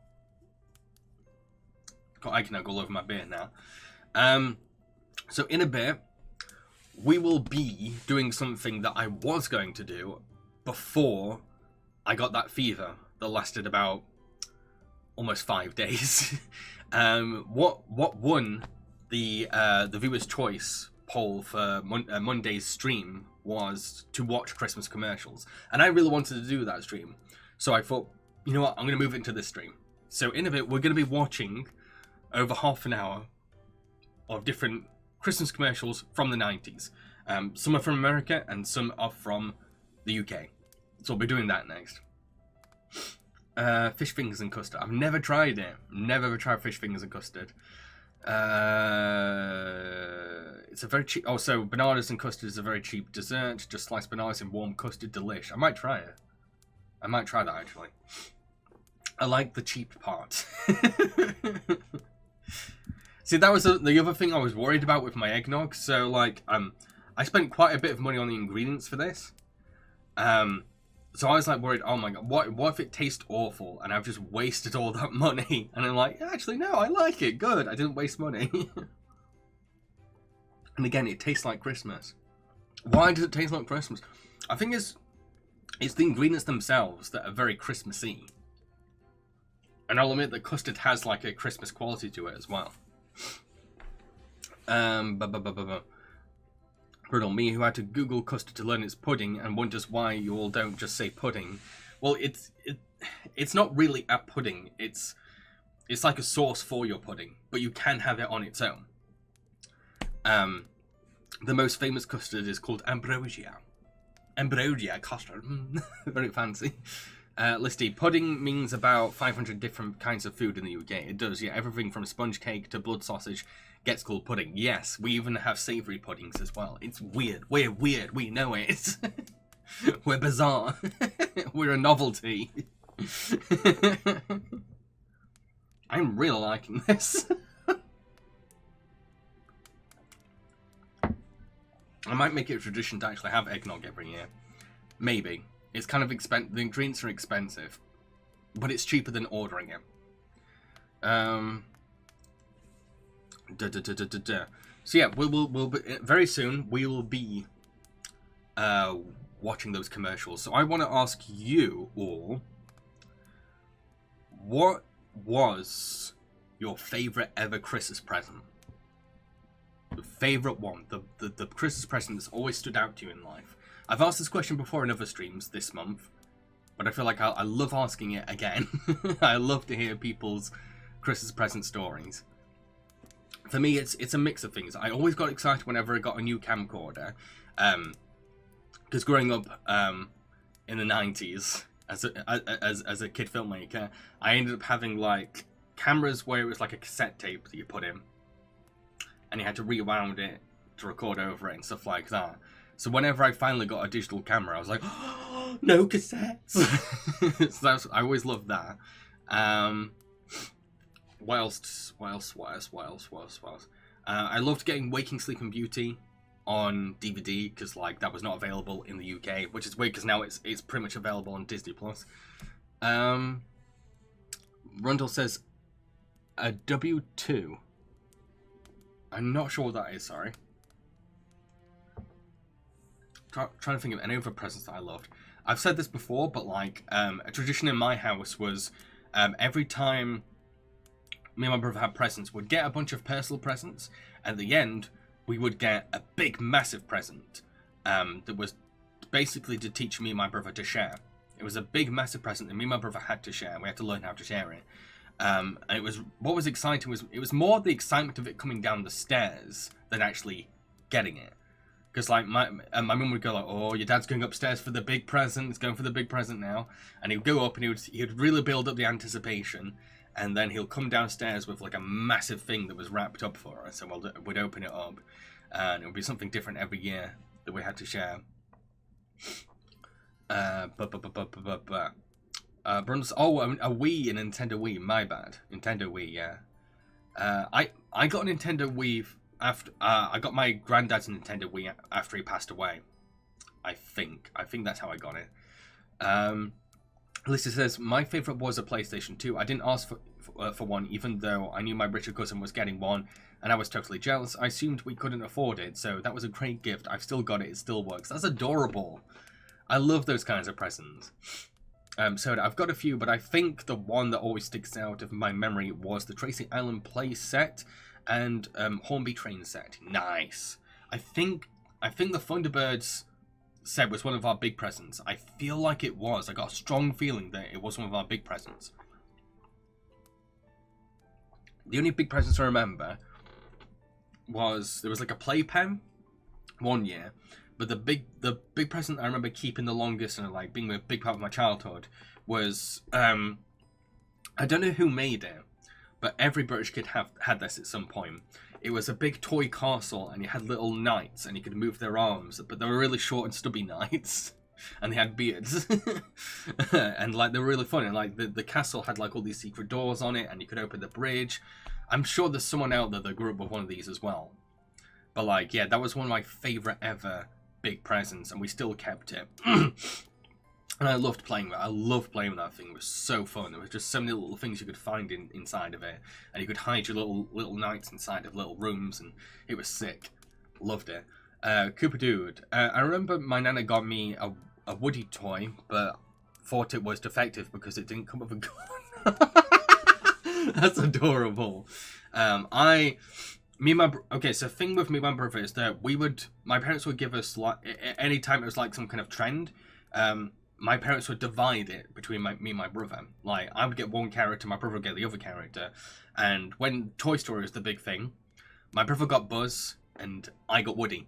eggnog all over my beard now. So in a bit, we will be doing something that I was going to do before I got that fever that lasted about almost 5 days. What won the viewer's choice poll for Monday's stream was to watch Christmas commercials, and I really wanted to do that stream, so I thought, you know what, I'm going to move it into this stream. So in a bit, we're going to be watching over half an hour of different Christmas commercials from the 90s. Some are from America and some are from the UK. So we'll be doing that next. Fish fingers and custard. I've never tried it. Never ever tried fish fingers and custard. It's a very cheap... Oh, so bananas and custard is a very cheap dessert. Just slice bananas in warm custard. Delish. I might try it. I might try that, actually. I like the cheap part. See, that was the other thing I was worried about with my eggnog. So, like, I spent quite a bit of money on the ingredients for this. So I was, like, worried, oh my god, what if it tastes awful and I've just wasted all that money? And I'm like, actually, no, I like it. Good. I didn't waste money. And again, it tastes like Christmas. Why does it taste like Christmas? I think it's the ingredients themselves that are very Christmassy. And I'll admit that custard has, like, a Christmas quality to it as well. Brutal, me who had to Google custard to learn it's pudding and wonders why you all don't just say pudding. Well, it's not really a pudding. It's like a sauce for your pudding, but you can have it on its own. The most famous custard is called ambrosia. Ambrosia custard. Very fancy. Listy, pudding means about 500 different kinds of food in the UK. It does, yeah. Everything from sponge cake to blood sausage gets called pudding. Yes, we even have savoury puddings as well. It's weird. We're weird. We know it. We're bizarre. We're a novelty. I'm really liking this. I might make it a tradition to actually have eggnog every year. Maybe. It's kind of expensive. The ingredients are expensive, but it's cheaper than ordering it. So yeah, we'll be, very soon we will be watching those commercials. So I want to ask you all, what was your favorite ever Christmas present? The favorite one, the Christmas present that's always stood out to you in life. I've asked this question before in other streams this month, but I feel like I love asking it again. I love to hear people's Christmas present stories. For me, it's a mix of things. I always got excited whenever I got a new camcorder, because growing up in the 90s as a kid filmmaker, I ended up having like cameras where it was like a cassette tape that you put in, and you had to rewound it to record over it and stuff like that. So whenever I finally got a digital camera, I was like, oh, no cassettes. So I always loved that. What else? I loved getting Waking Sleep and Beauty on DVD, because like that was not available in the UK, which is weird because now it's pretty much available on Disney Plus. Rundle says a W2. I'm not sure what that is, sorry. Trying to think of any other presents that I loved. I've said this before, but like a tradition in my house was every time me and my brother had presents, we'd get a bunch of personal presents. At the end, we would get a big, massive present that was basically to teach me and my brother to share. It was a big, massive present that me and my brother had to share. We had to learn how to share it. And it was, what was exciting was, it was more the excitement of it coming down the stairs than actually getting it. Because like my mum would go like, oh, your dad's going upstairs for the big present. He's going for the big present now. And he would go up and he would really build up the anticipation. And then he'll come downstairs with like a massive thing that was wrapped up for us. And we'd open it up. And it would be something different every year that we had to share. Bruns, oh, a Wii, a Nintendo Wii, my bad. Nintendo Wii, yeah. I got a Nintendo Wii after, I got my granddad's Nintendo Wii after he passed away. I think that's how I got it. Alyssa says, my favourite was a PlayStation 2. I didn't ask for one, even though I knew my richer cousin was getting one, and I was totally jealous. I assumed we couldn't afford it, so that was a great gift. I've still got it. It still works. That's adorable. I love those kinds of presents. So I've got a few, but I think the one that always sticks out of my memory was the Tracy Island Play set and Hornby Train set. Nice. I think the Thunderbirds set was one of our big presents. I feel like it was. I got a strong feeling that it was one of our big presents. The only big presents I remember was there was like a playpen one year. But the big present I remember keeping the longest and like being a big part of my childhood was I don't know who made it, but every British kid had this at some point. It was a big toy castle, and you had little knights, and you could move their arms, but they were really short and stubby knights, and they had beards, and like they were really fun. And like the castle had like all these secret doors on it, and you could open the bridge. I'm sure there's someone out there that grew up with one of these as well. But like, yeah, that was one of my favorite ever big presents, and we still kept it. And I loved playing with it. I loved playing with that thing. It was so fun. There was just so many little things you could find inside of it, and you could hide your little knights inside of little rooms, and it was sick. Loved it. Cooper Dude, I remember my nana got me a Woody toy, but thought it was defective because it didn't come with a gun. That's adorable. Okay, so the thing with me and my brother is that my parents would give us, like, anytime it was like some kind of trend, my parents would divide it between me and my brother. Like, I would get one character, my brother would get the other character, and when Toy Story was the big thing, my brother got Buzz, and I got Woody.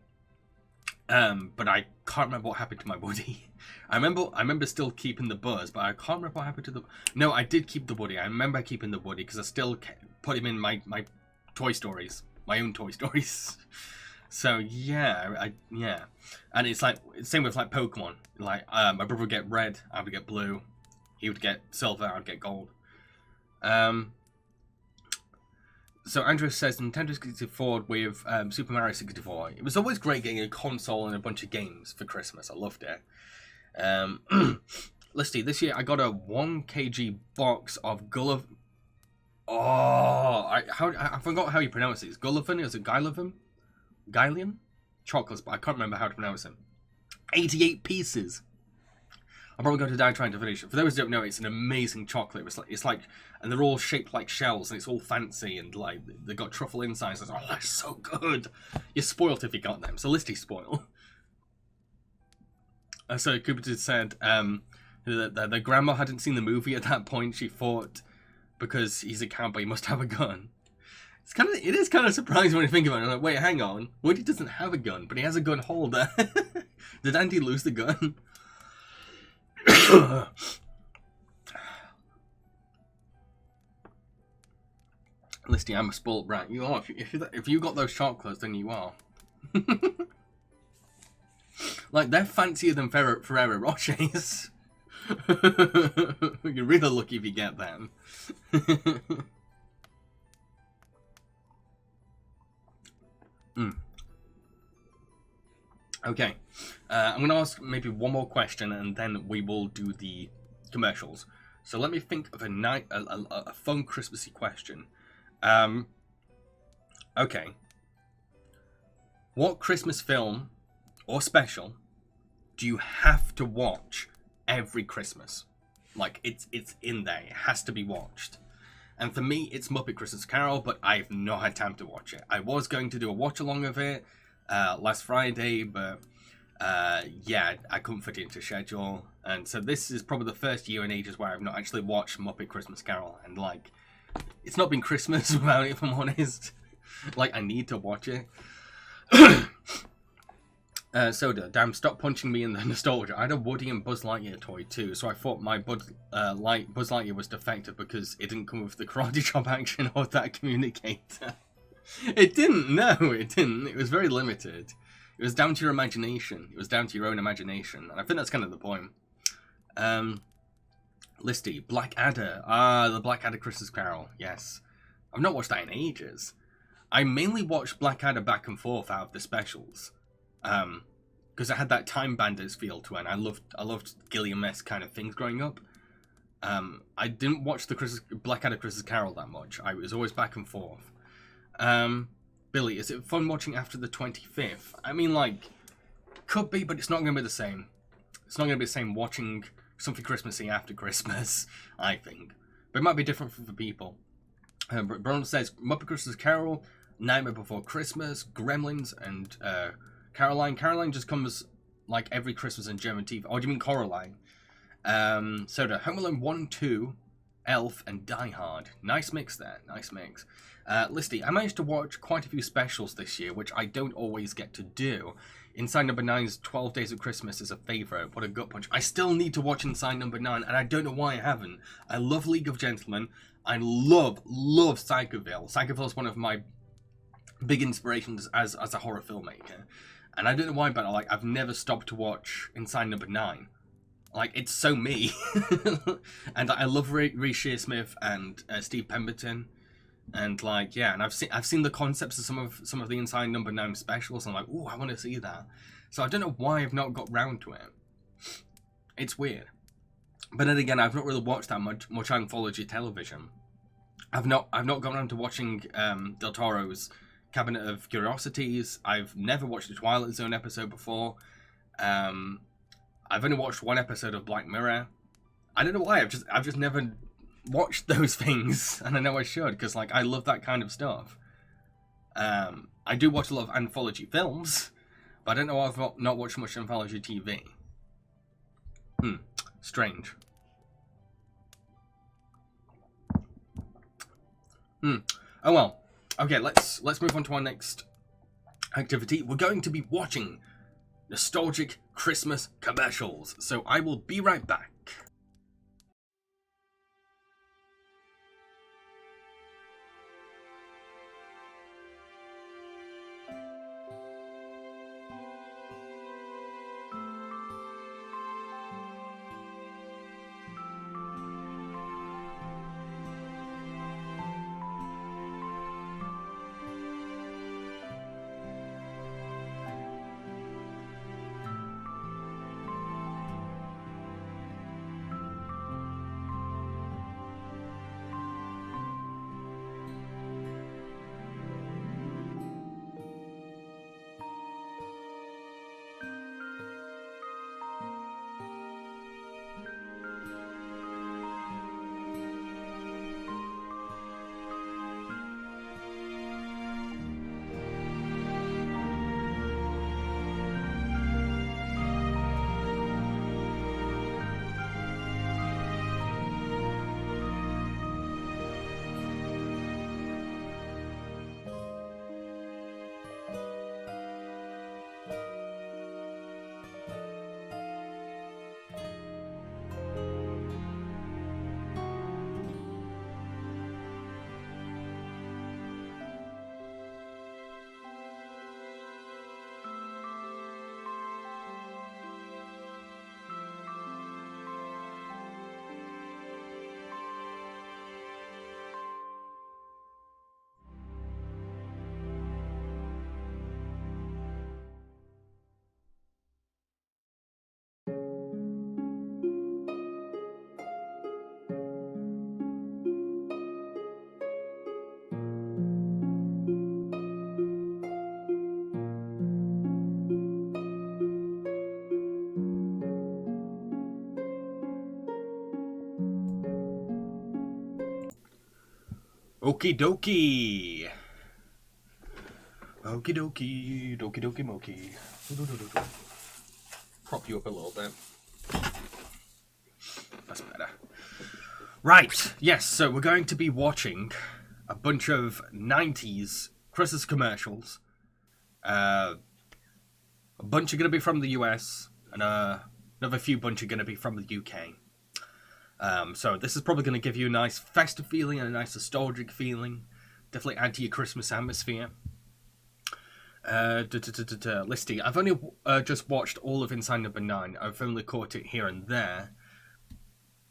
But I can't remember what happened to my Woody. I remember still keeping the Buzz, but I can't remember what happened to the... No, I did keep the Woody. I remember keeping the Woody, because I still put him in my Toy Stories. My own Toy Stories. So yeah, yeah, and it's like same with like Pokemon. Like my brother would get red, I would get blue, he would get silver, I'd get gold. So Andrew says Nintendo 64 with Super Mario 64. It was always great getting a console and a bunch of games for Christmas. I loved it. Let's see. This year I got a 1 kg box of Gulliver. Oh, I forgot how you pronounce these. Gullivan? Is it Guylivan? Guylian? Chocolates, but I can't remember how to pronounce them. 88 pieces. I'm probably going to die trying to finish it. For those who don't know, it's an amazing chocolate. It's like, and they're all shaped like shells, and it's all fancy, and like they got truffle insides. Oh, that's so good. You're spoiled if you got them. So Listy spoil. So Cooper said the grandma hadn't seen the movie at that point. She thought, because he's a cowboy, he must have a gun. It is kind of surprising when you think about it. I'm like, wait, hang on. Woody doesn't have a gun, but he has a gun holder. Did Andy lose the gun? Listy, I'm a spoiled brat. You are. If you got those chocolates, then you are. Like, they're fancier than Ferrero Rochers. You're really lucky if you get them. Okay, I'm going to ask maybe one more question, and then we will do the commercials. So let me think of a fun Christmassy question. Okay. What Christmas film or special do you have to watch every Christmas. Like, it's in there. It has to be watched. And for me, it's Muppet Christmas Carol, but I've not had time to watch it. I was going to do a watch-along of it last Friday, but yeah, I couldn't fit it into schedule. And so this is probably the first year in ages where I've not actually watched Muppet Christmas Carol. And, like, it's not been Christmas without it, if I'm honest. Like, I need to watch it. Soda, damn, stop punching me in the nostalgia. I had a Woody and Buzz Lightyear toy too, so I thought my Buzz Lightyear was defective because it didn't come with the karate chop action or that communicator. It didn't, no, it didn't. It was very limited. It was down to your imagination. It was down to your own imagination, and I think that's kind of the point. Listy, Blackadder. Ah, the Blackadder Christmas Carol, yes. I've not watched that in ages. I mainly watched Blackadder back and forth out of the specials. Because it had that Time Bandits feel to it, and I loved Gilliam-esque kind of things growing up. I didn't watch the Blackadder Christmas Carol that much. I was always back and forth. Billy, is it fun watching after the 25th? I mean, like, could be, but it's not going to be the same. It's not going to be the same watching something Christmassy after Christmas, I think. But it might be different for people. Brown says, Muppet Christmas Carol, Nightmare Before Christmas, Gremlins, and Caroline. Caroline just comes like every Christmas in German TV. Oh, do you mean Coraline? Soda, Home Alone 1, 2, Elf, and Die Hard. Nice mix there. Nice mix. Listy, I managed to watch quite a few specials this year, which I don't always get to do. Inside Number 9's 12 Days of Christmas is a favourite. What a gut punch. I still need to watch Inside Number 9, and I don't know why I haven't. I love League of Gentlemen. I love Psychoville. Psychoville is one of my big inspirations as a horror filmmaker. And I don't know why, but like I've never stopped to watch Inside Number 9. Like, it's so me. And I love Rhys Shearsmith and Steve Pemberton. And like, yeah, and I've seen the concepts of some of the Inside Number 9 specials, and I'm like, ooh, I want to see that. So I don't know why I've not got round to it. It's weird. But then again, I've not really watched that much anthology television. I've not gone around to watching Del Toro's Cabinet of Curiosities. I've never watched a Twilight Zone episode before. I've only watched one episode of Black Mirror. I don't know why. I've just never watched those things, and I know I should, because like I love that kind of stuff. I do watch a lot of anthology films, but I don't know why I've not watched much anthology TV. Strange. Oh well. Okay, let's move on to our next activity. We're going to be watching nostalgic Christmas commercials. So I will be right back. Okie dokie. Okie dokie. Dokie dokie mokie. Prop you up a little bit. That's better. Right, yes, so we're going to be watching a bunch of 90s Christmas commercials. A bunch are going to be from the US, and another few bunch are going to be from the UK. So this is probably going to give you a nice festive feeling and a nice nostalgic feeling. Definitely add to your Christmas atmosphere. Listy. I've only just watched all of Inside Number 9. I've only caught it here and there.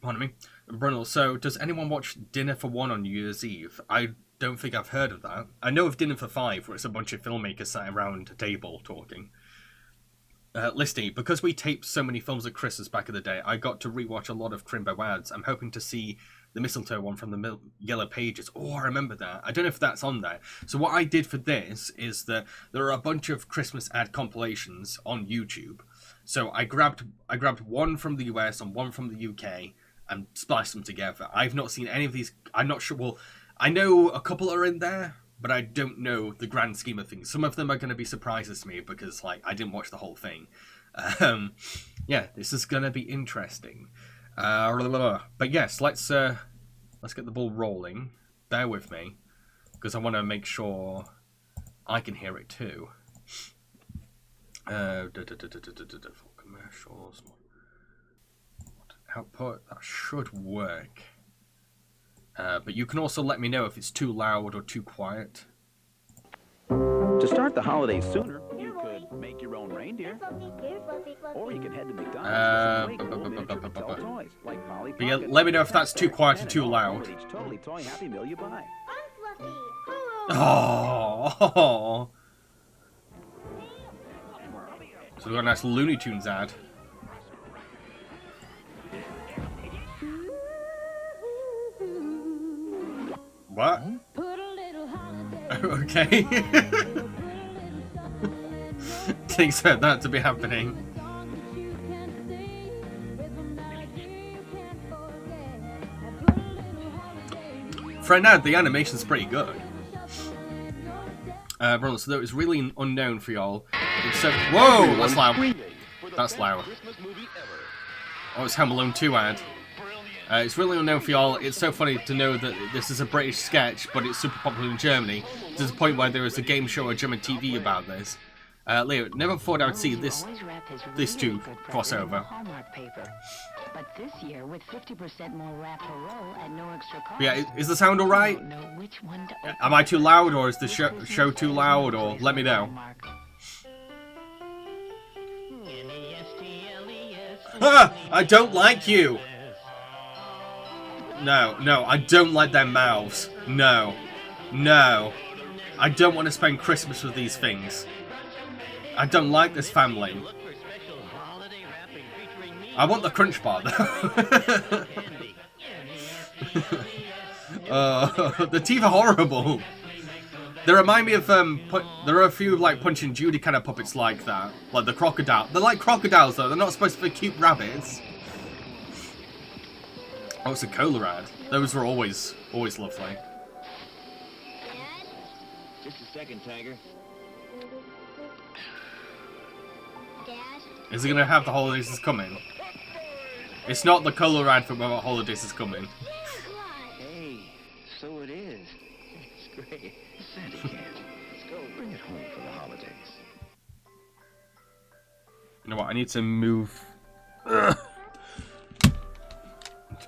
Pardon me. Brunel, so does anyone watch Dinner for One on New Year's Eve? I don't think I've heard of that. I know of Dinner for Five, where it's a bunch of filmmakers sat around a table talking. Listy, because we taped so many films at Christmas back in the day, I got to rewatch a lot of Crimbo ads. I'm hoping to see the mistletoe one from the Yellow Pages. Oh, I remember that. I don't know if that's on there. So what I did for this is that there are a bunch of Christmas ad compilations on YouTube. So I grabbed one from the US and one from the UK and spliced them together. I've not seen any of these. I'm not sure. Well, I know a couple are in there, but I don't know the grand scheme of things. Some of them are going to be surprises to me because, like, I didn't watch the whole thing. Yeah, this is going to be interesting. But yes, let's get the ball rolling. Bear with me, because I want to make sure I can hear it too. Commercials. Output. That should work. But you can also let me know if it's too loud or too quiet. To start the holidays sooner, you could make your own reindeer. Or you can head to McDonald's for some toys, like Polly But yeah, let me know if that's too quiet or too loud. each totally toy Happy Meal you buy. Oh. So we've got a nice Looney Tunes ad. What? Okay. Didn't expect that to be happening. For now, the animation's pretty good. So though it's really unknown for y'all. Except, whoa, that's loud. That's loud. Oh, it's Home Alone 2 ad. It's really unknown for y'all. It's so funny to know that this is a British sketch, but it's super popular in Germany. To the point where there was a game show on German TV about this. Leo, never thought I would see this two crossover. But this year, with 50% more wrap per roll at no extra cost. Yeah, is the sound alright? Am I too loud, or is the show too loud, or let me know. Ah, I don't like you! No, I don't like their mouths. No. I don't want to spend Christmas with these things. I don't like this family. I want the crunch bar, though. The teeth are horrible. They remind me of, there are a few, like, Punch and Judy kind of puppets like that. Like the crocodile. They're like crocodiles, though. They're not supposed to be cute rabbits. Oh, it's a cola ad. Those were always lovely. Just a second, Tiger. Is it going to have the holidays is coming? It's not the cola ad for when holidays is coming. Hey, so it is. It's great. Santa can. Let's go bring it home for the holidays. You know what? I need to move. To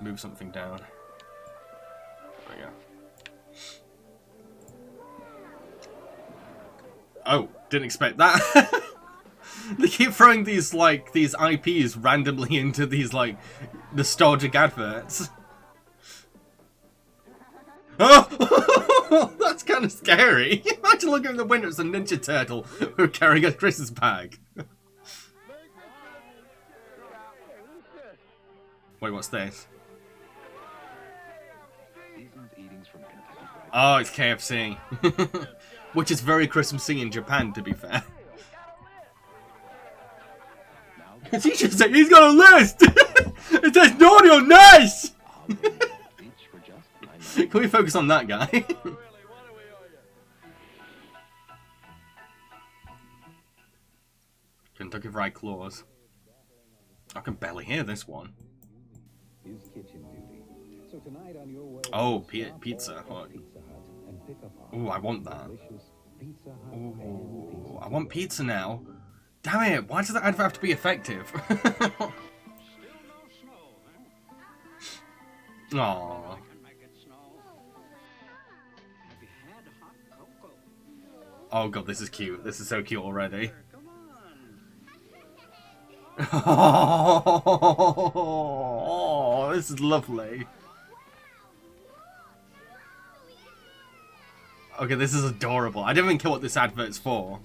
move something down. There we go. Oh, didn't expect that. They keep throwing these IPs randomly into these like nostalgic adverts. Oh, that's kind of scary. Imagine looking in the window as a Ninja Turtle who carrying a Christmas bag. Wait, what's this? Oh, it's KFC. Which is very Christmassy in Japan, to be fair. The teacher said he's got a list! It says naughty or nice! Can we focus on that guy? Kentucky Fried Claws. I can barely hear this one. Oh, pizza Hut. Ooh, I want that. Ooh, I want pizza now. Damn it, why does that advert have to be effective? Aww. Oh god, this is cute. This is so cute already. Oh, this is lovely. Okay, this is adorable. I don't even care what this advert's for.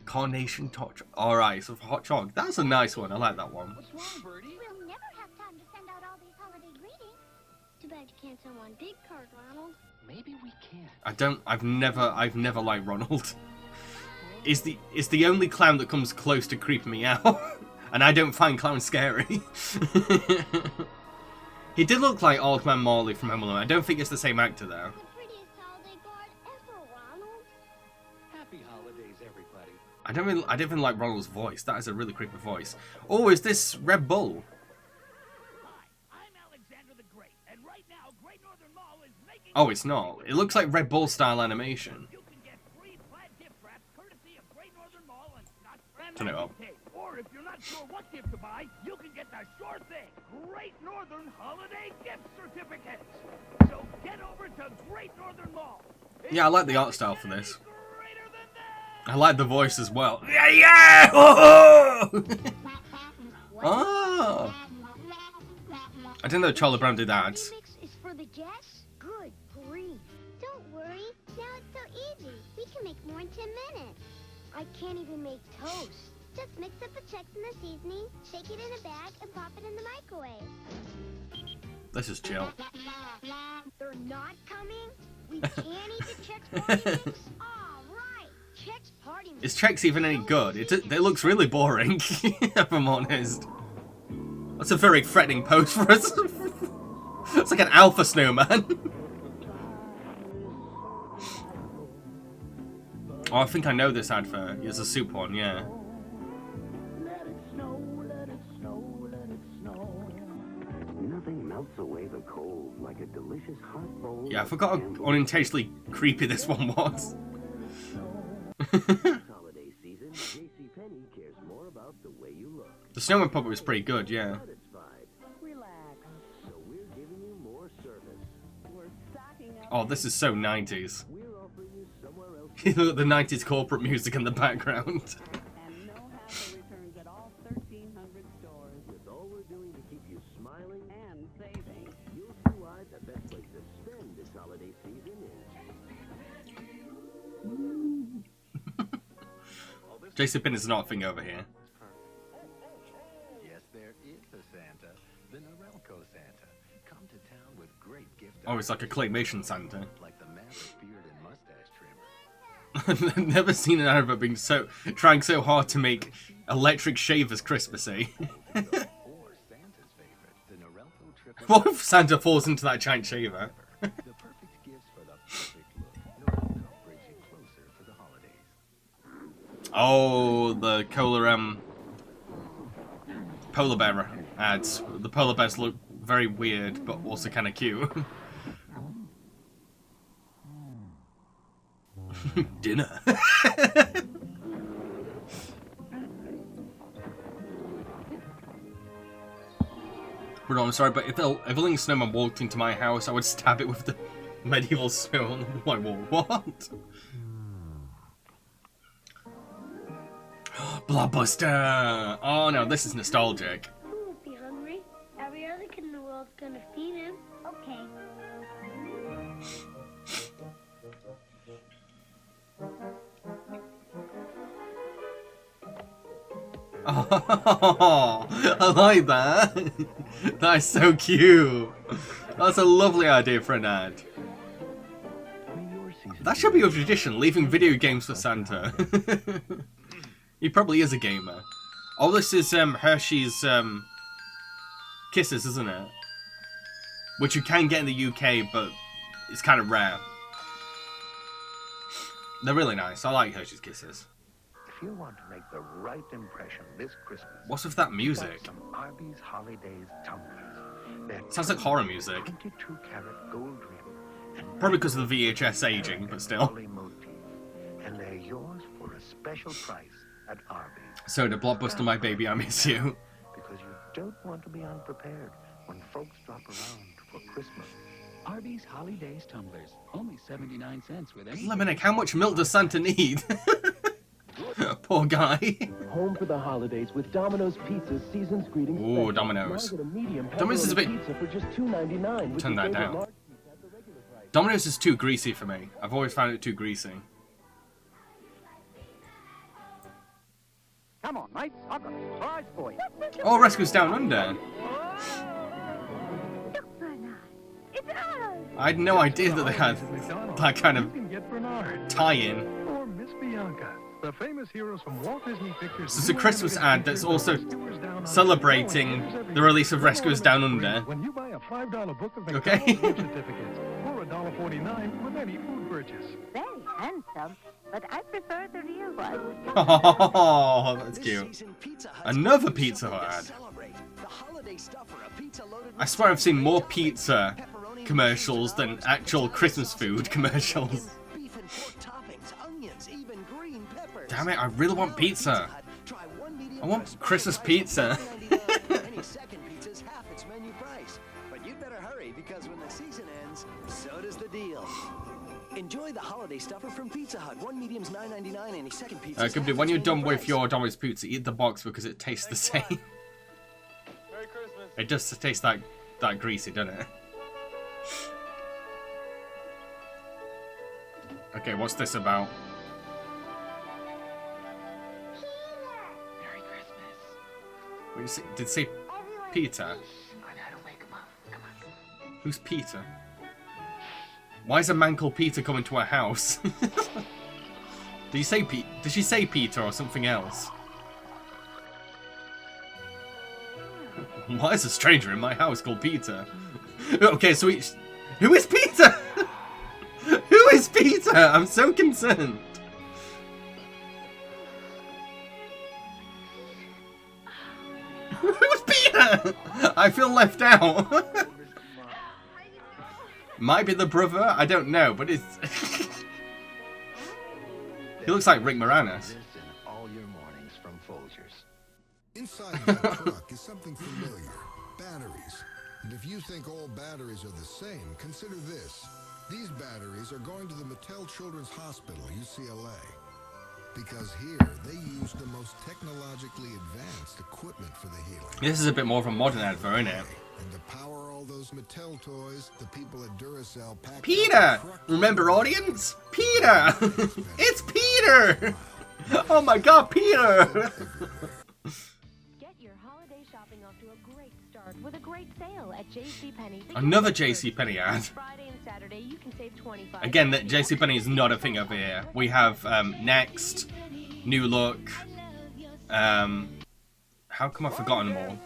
Carnation Hot Chocolate. Alright, so for hot chocolate. That's a nice one. I like that one. What's wrong, Birdie? We'll never have time to send out all these holiday greetings. Too bad you can't send one big card, Ronald. Maybe we can. I've never liked Ronald. Is the only clown that comes close to creeping me out. And I don't find clowns scary. He did look like Old Man Marley from Home Alone. I don't think it's the same actor though. The prettiest holiday card ever, Ronald. Happy holidays, everybody. I don't even like Ronald's voice. That is a really creepy voice. Oh, is this Red Bull? Oh, it's not. It looks like Red Bull style animation. Turn it up. Or if you're not sure what gift to buy, you can get the sure thing. Great Northern Holiday Gift Certificates. So get over to Great Northern Mall. Yeah, I like the art style for this. I like the voice as well. Yeah, yeah! Oh! Oh! I didn't know Charlie Brown did ads. Mix is for the guests? Good grief. Don't worry. Now it's so easy. We can make more in 10 minutes. I can't even make toast. Just mix up the Chex and the seasoning, shake it in a bag, and pop it in the microwave. This is chill. They're not coming? We can't eat the Chex party mix? All right. Chex party mix. Is Chex even any good? It looks really boring, if I'm honest. That's a very threatening pose for us. It's like an alpha snowman. Oh, I think I know this advert. It's a soup one, yeah. Nothing melts away the cold like a delicious hot bowl. Yeah, I forgot how unintentionally creepy this one was. Holiday season, JCPenney cares more about the way you look. The snowman puppet was pretty good, yeah. Relax. So we're giving you more service. We're stocking up. Oh, this is so 90s. We're offering you somewhere else. The 90s corporate music in the background. And no hassle returns at all 1,300 stores. With all we're doing to keep you smiling, And saving. you'll see why the best place to spend this holiday season is. JCPenney is not a thing over here. Yes, there is a Santa. The Norelco Santa. Come to town with great gift. Oh, it's like a claymation Santa. Like the Maverick beard and mustache trimmer. I've never seen an advert being trying so hard to make electric shavers Christmassy. Or Santa's favorite, the Norelco triple. What if Santa falls into that giant shaver? The perfect gifts for the perfect look. Norelco brings you closer to the holidays. Oh, the polar bear ads. The polar bears look very weird, but also kind of cute. Dinner. Bro, I'm sorry, but if a living snowman walked into my house, I would stab it with the medieval stone. Like, what? Blockbuster! Oh no, this is nostalgic. Who won't be hungry? Every other kid in the world's gonna feed him. Okay. Oh, I like that. That is so cute. That's a lovely idea for an ad. That should be a tradition, leaving video games for Santa. He probably is a gamer. Oh, this is Hershey's Kisses, isn't it? Which you can get in the UK, but it's kind of rare. They're really nice. I like Hershey's Kisses. If you want to make the right impression this Christmas, What's with that music? some Arby's Holidays tumblers. They're Sounds like horror music. 22-karat gold rim. And Probably because of the VHS aging, but still. holly motif. And they're yours for a special price at Arby's. So the Blockbuster, my baby, I miss you. Because you don't want to be unprepared when folks drop around for Christmas. Arby's Holidays tumblers, only 79 cents with any. Lemonade, how much milk does Santa need? Poor guy. Home for the holidays with Domino's Pizza's Season's Greetings Ooh, Special. Domino's. Now get a medium Domino's is a bit- pizza for just $2.99 with Turn your that favorite down. large pizza at the regular price. Domino's is too greasy for me. I've always found it too greasy. Come on, mates. I've got a surprise for you. Oh, Rescue's Down Under. Look, Bernard. It's us. I had no idea that they had that kind of can get Bernard tie-in. or Miss Bianca, the famous heroes from Walt Disney Pictures. So it's a Christmas ad that's also celebrating the release of Rescuers Down Under. When you buy a $5 book of Okay. McDonald's gift certificates or $1.49 with any food purchase. Very handsome, but I prefer the real one. Oh, that's cute. Another Pizza Hut ad. I swear I've seen more pizza commercials than actual Christmas food commercials. Damn it, I really want pizza. I want Christmas pizza. Enjoy the holiday stuffer from Pizza Hut. One medium's $9.99 and a second pizza. Gumby, when you're done with your Domino's pizza, eat the box because it tastes the same. Merry Christmas. It does taste that greasy, doesn't it? Okay, what's this about? Merry Christmas. Did it say Peter? I know how to wake him up. Come on. Who's Peter? Why is a man called Peter coming to our house? Did she say Peter or something else? Why is a stranger in my house called Peter? Okay, so who is Peter? Who is Peter? I'm so concerned. Who's Peter? I feel left out. Might be the brother, I don't know, but it's... He looks like Rick Moranis. All your mornings from Folgers. Inside that truck is something familiar. Batteries. And if you think all batteries are the same, consider this. These batteries are going to the Mattel Children's Hospital, UCLA. Because here, they use the most technologically advanced equipment for the healing. This is a bit more of a modern advert, isn't it? And to power all those Mattel toys, the people at Duracell packed Peter! Remember, audience? Peter! It's Peter! Oh my god, Peter! Get your holiday shopping off to a great start with a great sale at JCPenney. Another JCPenney ad. Friday and Saturday, you can save 25. Again, that JCPenney is not a thing over here. We have Next, New Look. How come I've forgotten them all?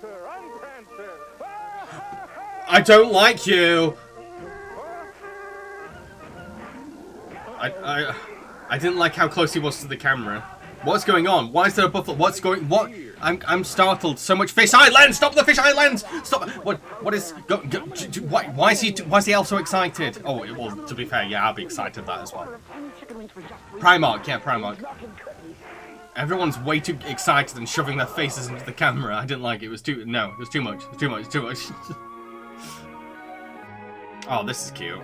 I don't like you. I didn't like how close he was to the camera. What's going on? Why is there a buffalo? What? I'm startled. So much fisheye lens. Stop the fisheye lens. Stop. What is? Why is the elf so excited? Oh, well, to be fair, yeah, I'll be excited at that as well. Primark, yeah, Primark. Everyone's way too excited and shoving their faces into the camera. I didn't like it. It was too much. Too much. Oh, this is cute.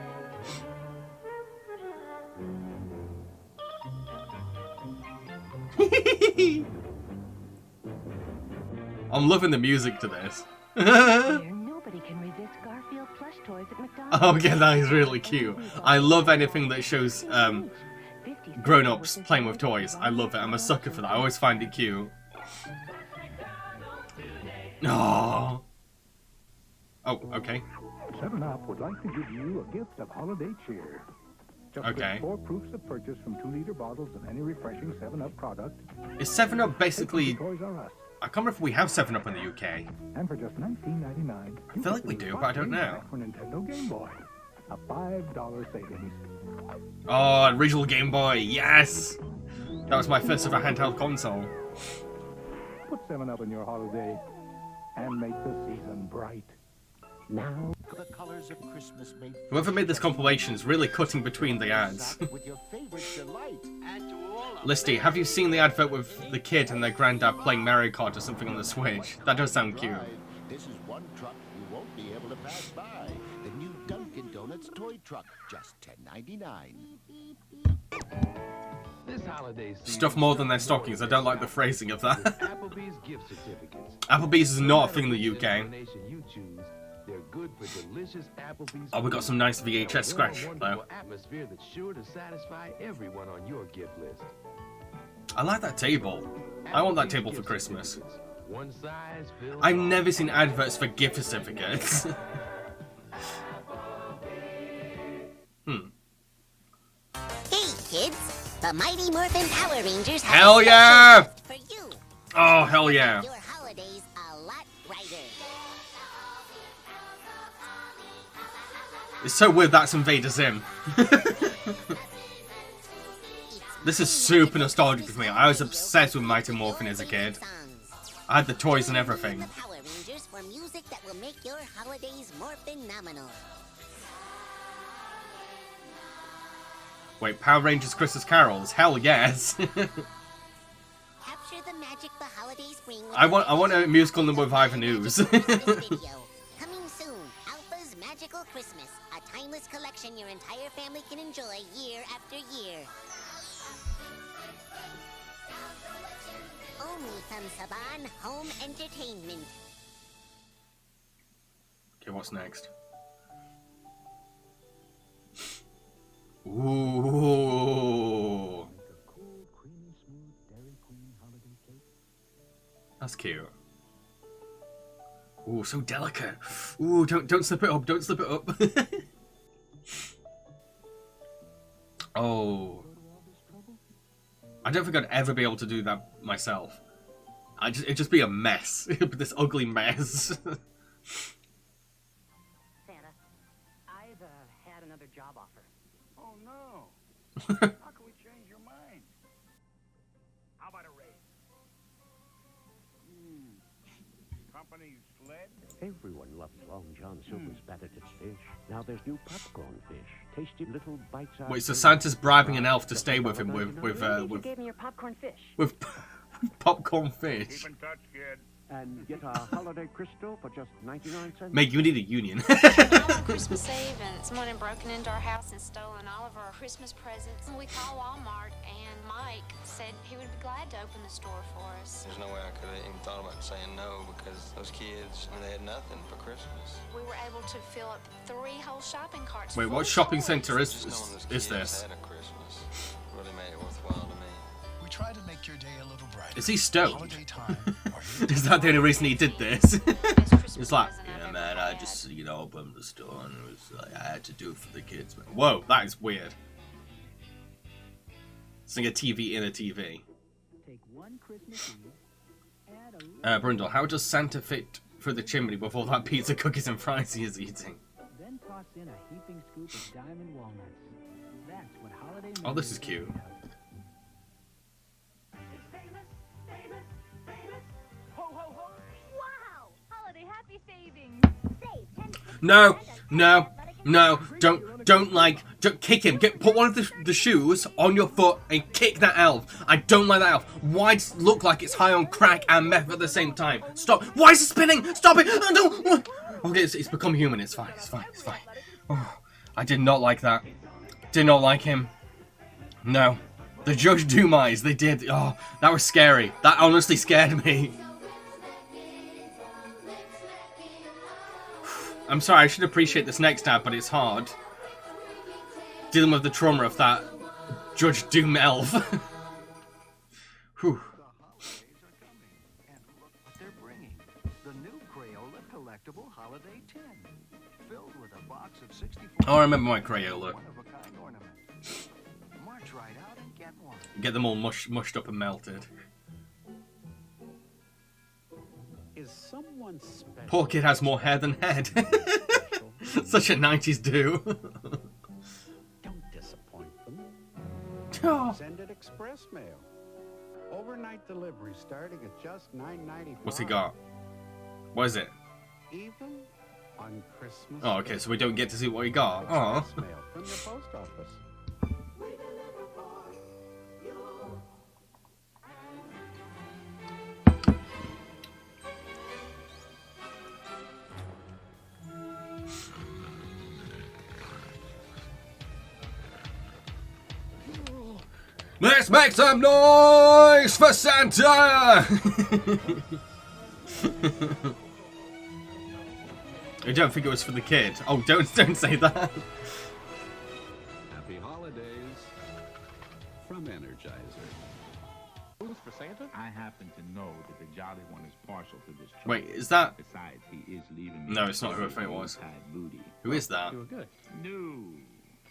I'm loving the music to this. Nobody can resist Garfield plush toys at McDonald's. Oh yeah, that is really cute. I love anything that shows grown-ups playing with toys. I love it. I'm a sucker for that. I always find it cute. Oh. Oh, okay. 7-Up would like to give you a gift of holiday cheer. Just Okay. get 4 proofs of purchase from 2-liter bottles of any refreshing 7-Up product. Is 7-Up basically... Toys R Us. I can't remember if we have 7-Up in the UK. And for just $19.99, I feel like we do, but I don't know. for Nintendo Game Boy. a $5 savings. Oh, original Game Boy, yes! That was my first ever handheld console. Put 7-Up in your holiday and make the season bright. Now, the colors of Christmas may Whoever made this compilation is really cutting between the ads. with your favorite delight. And to all of Listy, have you seen the advert with the kid and their granddad playing Mario Kart or something on the Switch? That does sound cute. This is one truck you won't be able to pass by. The new Dunkin' Donuts toy truck, just $10.99. This holiday season, Stuff more than their stockings. I don't like the phrasing of that. Applebee's gift certificates. Applebee's is not a thing in the UK. Denomination you choose, they're good for delicious Applebee's. Oh, we got some nice VHS scratch though. Wonderful atmosphere that's sure to satisfy everyone on your gift list. I like that table. I want that table for Christmas. One size fits I've never seen adverts for gift certificates. Hey kids, the Mighty Morphin Power Rangers have Hell a yeah! special gift for you. Oh, hell yeah. Your holidays a lot brighter. It's so weird that's Invader Zim. This is super nostalgic for me. I was obsessed with Mighty Morphin as a kid. I had the toys and everything. Power Rangers for music that will make your holidays more phenomenal. Wait, Power Rangers Christmas Carols? Hell yes. Capture the magic the holidays bring. I want a musical number with Ivan Ooze. Coming soon, Alpha's Magical Christmas, a timeless collection your entire family can enjoy year after year. Only from Saban Home Entertainment. Okay, what's next? Ooh. That's cute. Ooh, so delicate. Ooh, don't slip it up, don't slip it up. Oh. I don't think I'd ever be able to do that myself. It'd just be a mess. It'd be this ugly mess. Santa, I've had another job offer. Oh, no. How can we change your mind? How about a raise? Company sled? Everyone loves Long John Silver's battered fish. Now there's new popcorn fish. Tasty little bite-sized... Wait, so Santa's bribing an elf to stay with him with You gave me your popcorn fish. with popcorn fish. Keep in touch, kid. And get a holiday crystal for just 99 cents. Meg, you need a union. Christmas Eve, and someone had broken into our house and stolen all of our Christmas presents. We called Walmart, and Mike said he would be glad to open the store for us. There's no way I could have even thought about saying no because those kids, they had nothing for Christmas. We were able to fill up 3 whole shopping carts. Wait, full what of shopping toys. centre is Just knowing those this? kids had a Christmas really made it worthwhile to me. We try to make your day a little brighter. Is he stoned? Holiday time, Is that the only reason he did this? It's like, yeah, man, I just, opened the store and it was like, I had to do it for the kids. Man. Whoa, that is weird. Sing a TV in a TV. Take one Christmas Eve, add a Brundle, how does Santa fit through the chimney with all that pizza, cookies, and fries he is eating? then toss in a heaping scoop of diamond walnuts. That's what holiday Oh, this is cute. Wow! Holiday happy savings! No, don't kick him. Put one of the shoes on your foot and kick that elf. I don't like that elf. Why does it look like it's high on crack and meth at the same time? Stop. Why is it spinning? Stop it. No. Okay, it's become human. It's fine. Oh, I did not like that. Did not like him. No. The Judge Doom eyes, they did. Oh, that was scary. That honestly scared me. I'm sorry, I should appreciate this next ad, but it's hard. Dealing with the trauma of that Judge Doom elf. Whew. They're bringing the new Crayola collectible holiday tin, filled with a box of 64. Oh, I remember my Crayola. One-of-a-kind ornaments. March right out and get one. Get them all mushed up and melted. Is someone special? Poor kid has more hair than head. Such a 90s do. Don't disappoint them. Oh. Send it express mail. Overnight delivery starting at just $9.95. What's he got? What is it? Even on Christmas. Oh, okay, so we don't get to see what he got. Oh. Express mail from the post office. Let's make some noise for Santa! I don't think it was for the kid. Oh, don't say that. Happy holidays from Energizer. For Santa? I happen to know that the Jolly One is partial to this chocolate. Wait, is that? Besides, he is leaving. No, it's not who I think it was. Booty. Who is that? You were good. No,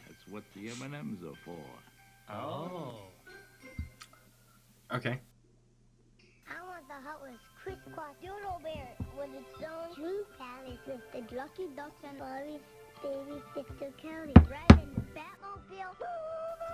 that's what the M&Ms are for. Oh. Okay. I want the Hot Wheels crisscross doodle bear with its own true palace with the lucky ducks and Bobby's baby sister Kelly. Riding the Batmobile.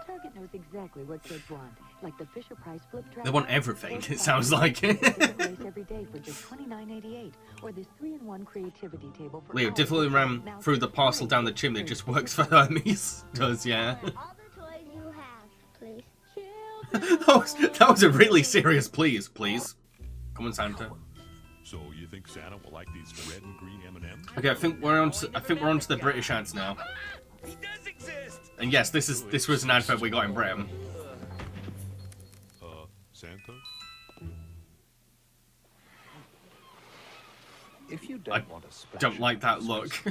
Target knows exactly what kids want, like the Fisher Price flip track. They want everything, it sounds like. Every day for just $29.88, or this 3-in-1 creativity table for Leo definitely ran through the parcel down the chimney, just works for Hermes. Does, yeah. All the toys you have, please. that was a really serious please. Come on, Santa. So you think Santa will like these red and green M&Ms? Okay, I think we're on to the British ads now. He does exist. And yes, this was an advert we got in Britain. Santa? If you don't want a splash, Don't like that look.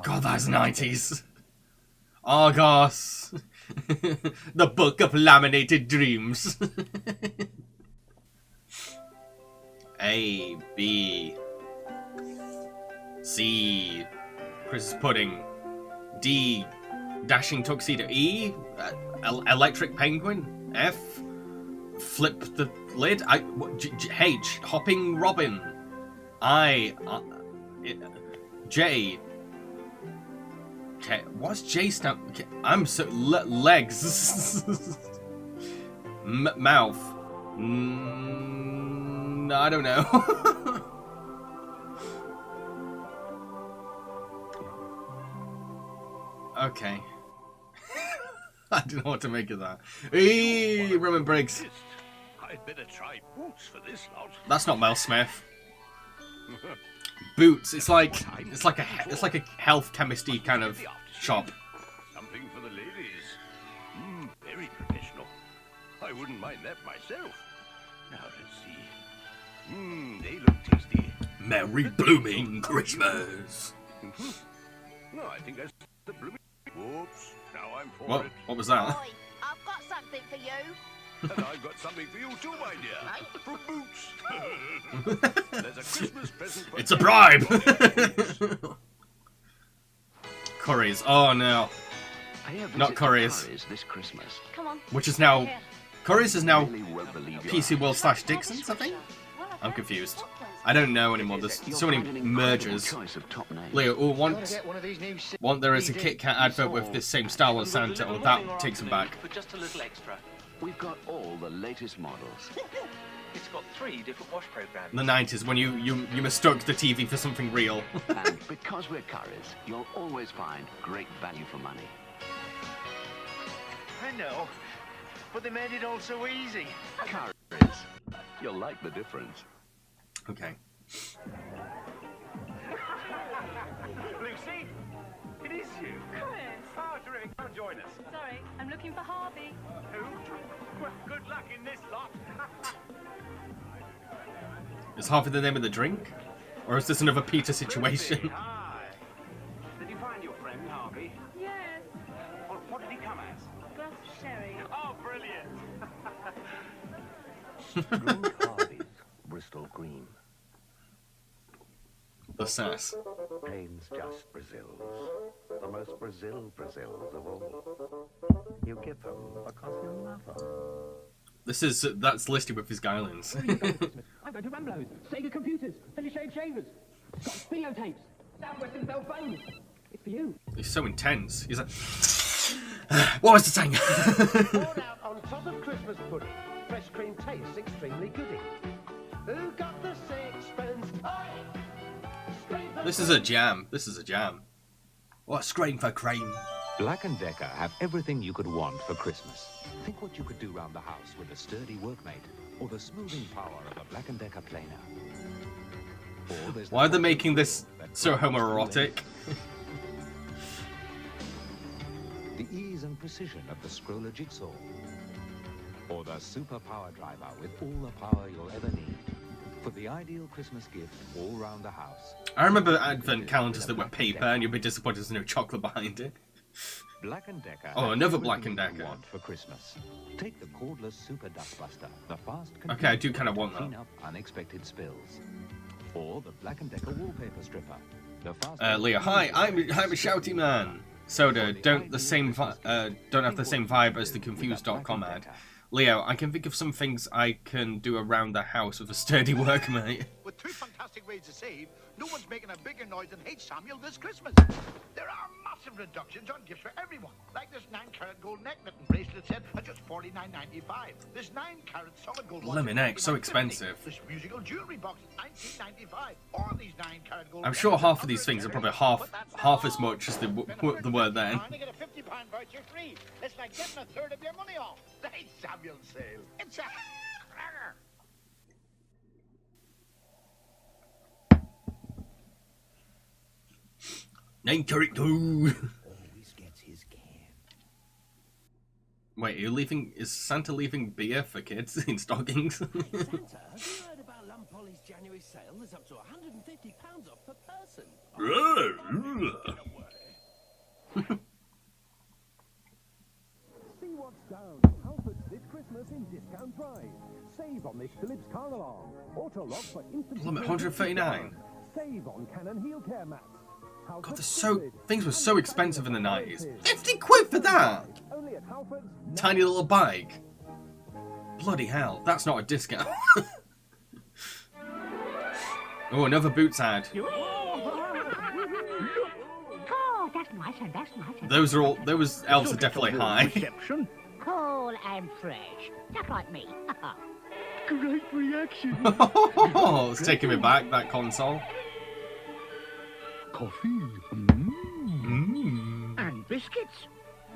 God, that's 90s. Argos. The Book of Laminated Dreams. A, B, C, Christmas pudding. D, dashing tuxedo. E, electric penguin. F, flip the lid. H, hopping robin. I, J. What's J stand? I'm so legs. Mouth. I don't know. Okay. I don't know what to make of that. Hey, Roman Briggs. I'd better try boots for this lot. That's not Mel Smith. Boots. It's like a health chemistry kind of shop. Something for the ladies. Very professional. I wouldn't mind that myself. Now let's see. They look tasty. Merry blooming Christmas. No, I think that's the blooming. Whoops. Now I'm for What? it. What was that? I've got something for you. And I've got something for you too, my dear. From Boots. There's a Christmas present for It's a bribe. Curry's. Oh no. Not Curry's. This Christmas. Come on. Which is now Curry's is now Really won't believe PC World / Dixon's, I think. I'm confused. I don't know anymore. There's so many mergers. Leo, want there is a Kit Kat advert with this same style as Santa, or that takes him back. For just a little extra. We've got all the latest models. It's got 3 different wash programs. The 90s, when you mistook the TV for something real. And because we're Curry's, you'll always find great value for money. I know, but they made it all so easy. Curry's. You'll like the difference. Okay. Lucy, it is you. Oh, terrific. Come join us. Sorry, I'm looking for Harvey. Who? Well, good luck in this lot. Is Harvey the name of the drink? Or is this another Peter situation? Hi. Did you find your friend, Harvey? Yes, Well, what did he come as? glass of sherry. Oh, brilliant. Harvey's Bristol Cream. The sass. Pain's just Brazils. The most Brazils of all. You get them because you love them. That's listed with his guidelines. I'm going to Rambo's, Sega Computers, Finish Shave Shavers, got videotapes, That's why it's so famous. It's for you. He's so intense. He's like, what was the saying? Poured out on top of Christmas pudding. Fresh cream tastes extremely goody. Who got the sixpence? This is a jam. This is a jam. What scream for cream? Black & Decker have everything you could want for Christmas. Think what you could do round the house with a sturdy workmate or the smoothing power of a Black & Decker planer. Why are they making this so homoerotic? The ease and precision of the scroller jigsaw. Or the super power driver with all the power you'll ever need. For the ideal Christmas gift all round the house. I remember advent calendars that were paper and you'd be disappointed there's no chocolate behind it. Black & Decker. Oh, another Black & Decker. Want for Christmas. Take the cordless super dustbuster. The fast. Okay, I do kind of want that. Clean up unexpected spills. Or the Black & Decker wallpaper stripper. The fast. Leah, hi, I'm a shouty man. Soda, don't have the same vibe as the Confused.com ad. Leo, I can think of some things I can do around the house with a sturdy workmate. With two fantastic ways to save, no one's making a bigger noise than H. Samuel this Christmas. There are massive reductions on gifts for everyone. Like this 9-carat gold necklet and bracelet set at just $49.95. This 9-carat solid gold watch. Blimmin' heck, so expensive. This musical jewelry box at $19.95. All these 9-carat gold. I'm sure half of these things are probably half as much as they were then. I get a £50 voucher free. It's like getting a third of your money off. The H. Samuel sale. It's a... 9-carat gold. Wait, are you leaving? Is Santa leaving beer for kids in stockings? Santa, have you heard about Lampolly's January sale? There's up to £150 off per person. See what's down. Halfords this Christmas in discount price. Save on this Philips car alarm. Auto lock for instant. Limit 139. Save on Canon heel care mats. God, things were so expensive in the 90s. 50 quid for that! Only at Halfords. Tiny little bike. Bloody hell, that's not a discount. Oh, another Boots ad. Oh, that's nice and that's nice. Those elves are definitely high. Cool and fresh, just like me. Great reaction. Oh, it's taking me back, that console. Coffee. And biscuits.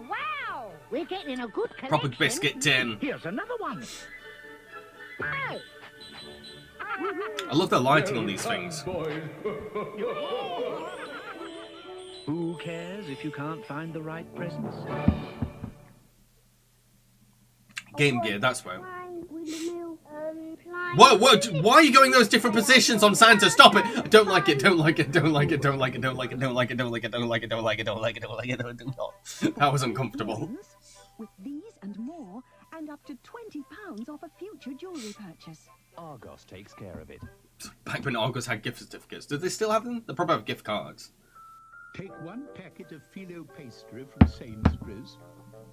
Wow, we're getting a good collection. Proper biscuit tin. Here's another one. Oh. I love the lighting on these things. Who cares if you can't find the right presents? Game Gear, that's where. Whoa, why are you going those different positions on Santa? Stop it! I don't like it, don't like it, don't like it, don't like it, don't like it, don't like it, don't like it, don't like it, don't like it, don't like it, don't like it, don't like it. That was uncomfortable. With these and more, and up to £20 off a future jewellery purchase. Argos takes care of it. Back when Argos had gift certificates. Do they still have them? They probably have gift cards. Take 1 packet of phyllo pastry from Sainsbury's.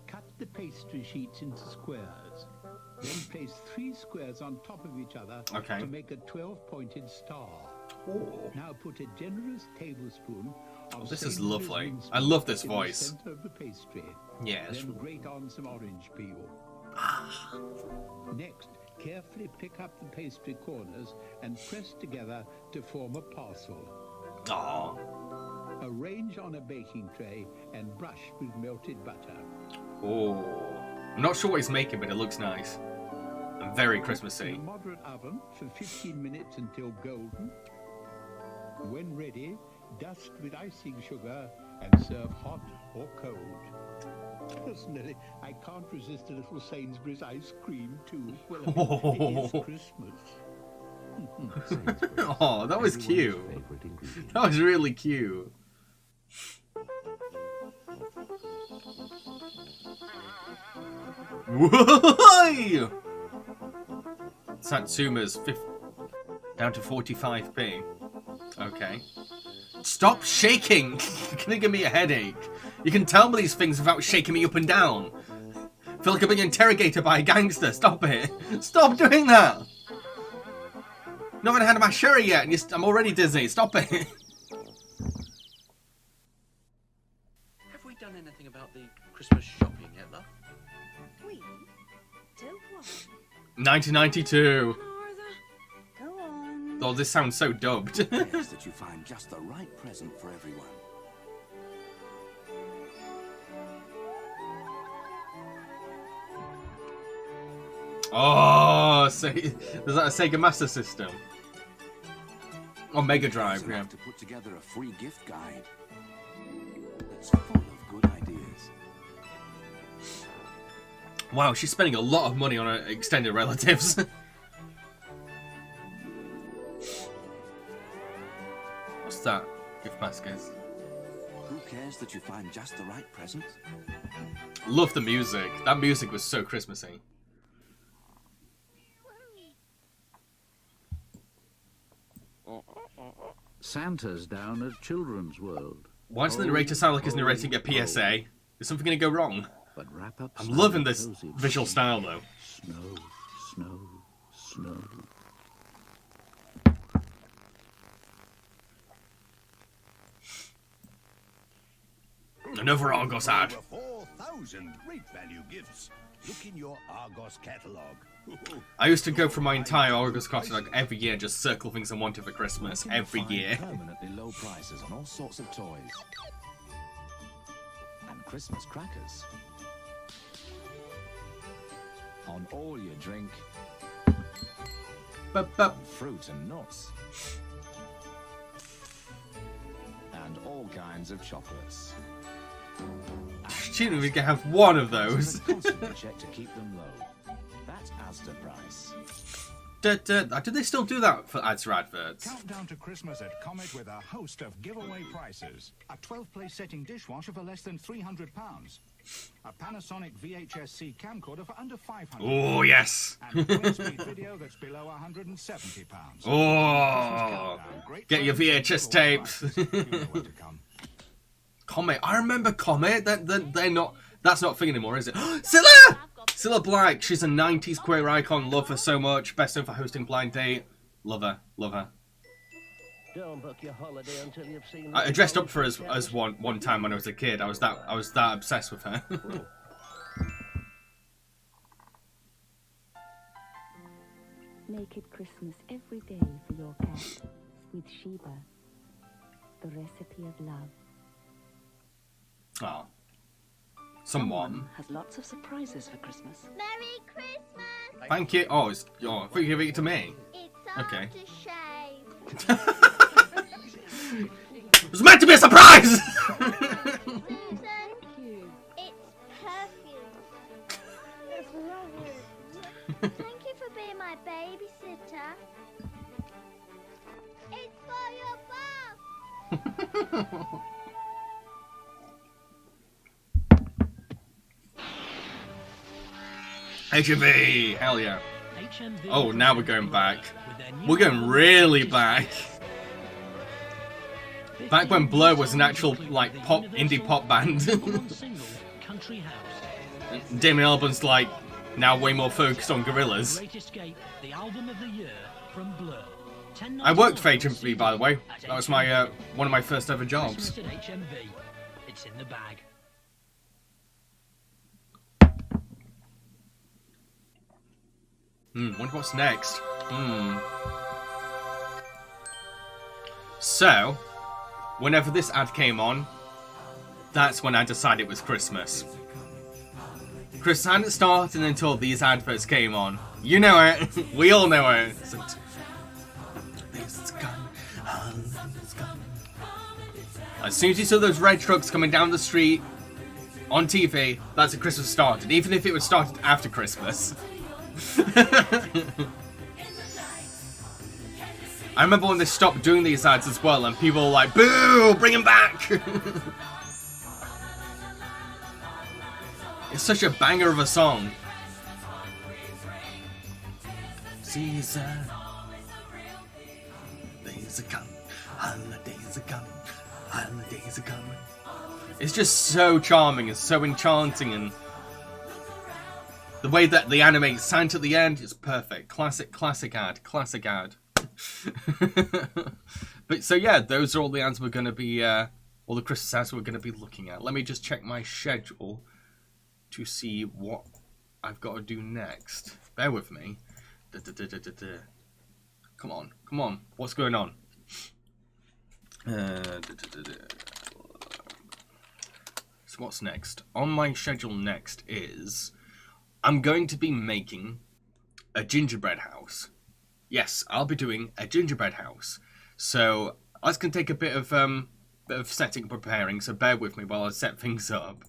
Cut the pastry sheets into squares. Then place 3 squares on top of each other to make a 12-pointed star. Oh. Now put a generous tablespoon of This is Sainsbury's lovely. mince I love this in voice. the center of the pastry. Yes. Then grate on some orange peel. Next, carefully pick up the pastry corners and press together to form a parcel. Aww. Arrange on a baking tray and brush with melted butter. Oh. I'm not sure what he's making, but it looks nice. And very Christmassy. In a moderate oven for 15 minutes until golden. When ready, dust with icing sugar and serve hot or cold. Personally, I can't resist a little Sainsbury's ice cream too. Well, I mean, it is Christmas. Oh, that was cute. That was really cute. Whoa! Satsuma's down to 45p. Okay. Stop shaking! You're gonna give me a headache. You can tell me these things without shaking me up and down. I feel like I'm being interrogated by a gangster. Stop it! Stop doing that! Not even had my sherry yet, and I'm already dizzy. Stop it! anything about the Christmas shopping yet, love? We do what? 1992. Go on. Oh, this sounds so dubbed. Yes, that you find just the right present for everyone. Oh, is that a Sega Master System? Or Mega Drive, yeah. To put together a free gift guide. It's full of good ideas. Wow, she's spending a lot of money on her extended relatives. What's that? Gift baskets. Who cares that you find just the right present? Love the music. That music was so Christmassy. Santa's down at Children's World. Why does the narrator sound like he's narrating a PSA? Is something going to go wrong? But wrap up. I'm loving this visual style, though. Snow, snow, snow. Another Argos ad. Over 4,000 great value gifts. Look in your Argos catalogue. I used to go through my entire Argos catalogue every year, just circle things I wanted for Christmas every year. Permanently low prices on all sorts of toys. And Christmas crackers. On all your drink. And fruit and nuts. And all kinds of chocolates. Shouldn't we can have one of those? Constantly check to keep them low. That's Asda price. Do they still do that for ads or adverts? Countdown to Christmas at Comet with a host of giveaway prices. A 12-place setting dishwasher for less than £300. A Panasonic VHS-C camcorder for under £500. Oh, yes. And a clear-speed video that's below £170. Oh, get your VHS tapes. Comet. I remember Comet. They're not. That's not a thing anymore, is it? Cilla! Cilla Black. She's a 90s queer icon. Love her so much. Best known for hosting Blind Date. Love her. Love her. Don't book your holiday until you've seen. I dressed up for her as one time when I was a kid. I was that obsessed with her. Naked Christmas every day for your cat with Sheba, the recipe of love. Oh. Someone has lots of surprises for Christmas. Merry Christmas! Thank you. Oh, I thought you were giving it to me. It's okay. aftershave. It was meant to be a surprise! Susan, it's perfume. It's lovely. Thank you for being my babysitter. It's for your bath. HMV! Hell yeah. Oh, now we're going back. We're going really back. Back when Blur was an actual, like, indie pop band. Damien Albarn's, like, now way more focused on Gorillaz. I worked for HMV, by the way. That was my, one of my first ever jobs. It's in the bag. Wonder what's next. So, whenever this ad came on, that's when I decided it was Christmas. Christmas hadn't started until these adverts came on. You know it. We all know it. As soon as you saw those red trucks coming down the street on TV, that's when Christmas started. Even if it was started after Christmas. I remember when they stopped doing these ads as well, and people were like, "Boo! Bring him back!" It's such a banger of a song. Season, days are coming, holidays are coming, holidays are coming. It's just so charming and so enchanting, and the way that they animate Santa at the end is perfect. Classic ad. But so yeah, those are all the ads we're going to be all the Christmas houses we're going to be looking at. Let me just check my schedule to see what I've got to do next. Bear with me. Come on, come on. What's going on? So what's next? On my schedule next is I'm going to be making a gingerbread house. Yes, I'll be doing a gingerbread house. So that's going to take a bit of setting and preparing, so bear with me while I set things up.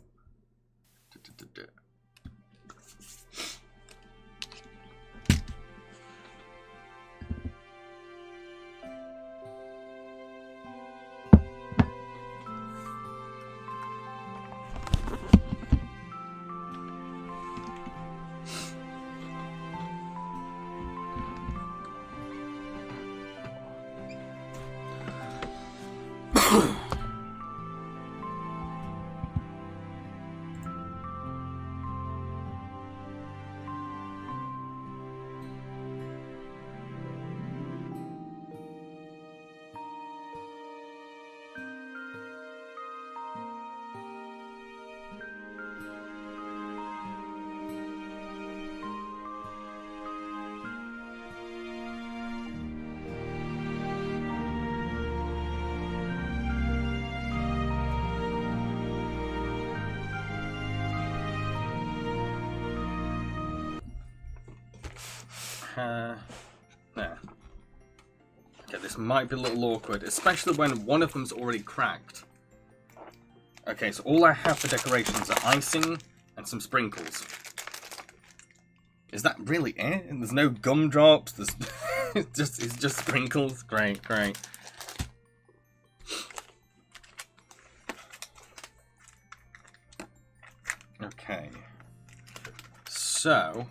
There. Okay, this might be a little awkward, especially when one of them's already cracked. Okay, so all I have for decorations are icing and some sprinkles. Is that really it? And there's no gumdrops. There's it's just sprinkles. Great, great. Okay. So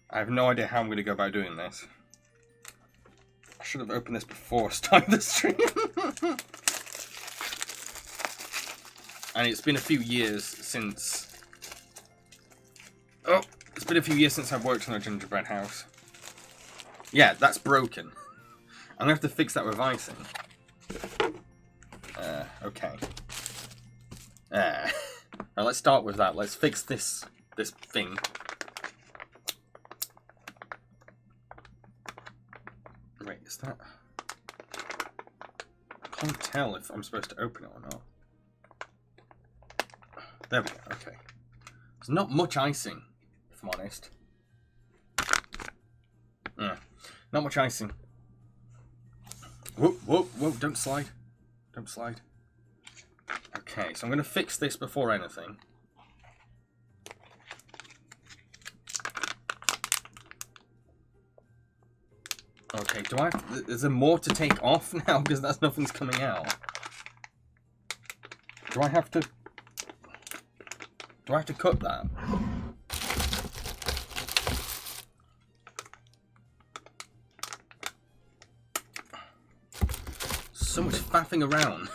I have no idea how I'm going to go about doing this. I should have opened this before starting the stream. And it's been a few years since... Oh! It's been a few years since I've worked on a gingerbread house. Yeah, that's broken. I'm going to have to fix that with icing. Okay. Right, let's start with that. Let's fix this thing. Wait, is that... I can't tell if I'm supposed to open it or not. There we go, okay. There's not much icing, if I'm honest. Yeah, not much icing. Whoa, whoa, whoa, don't slide. Don't slide. Okay, so I'm going to fix this before anything. Okay, do I have to, is there more to take off now? Because that's nothing's coming out. Do I have to cut that? So much faffing around.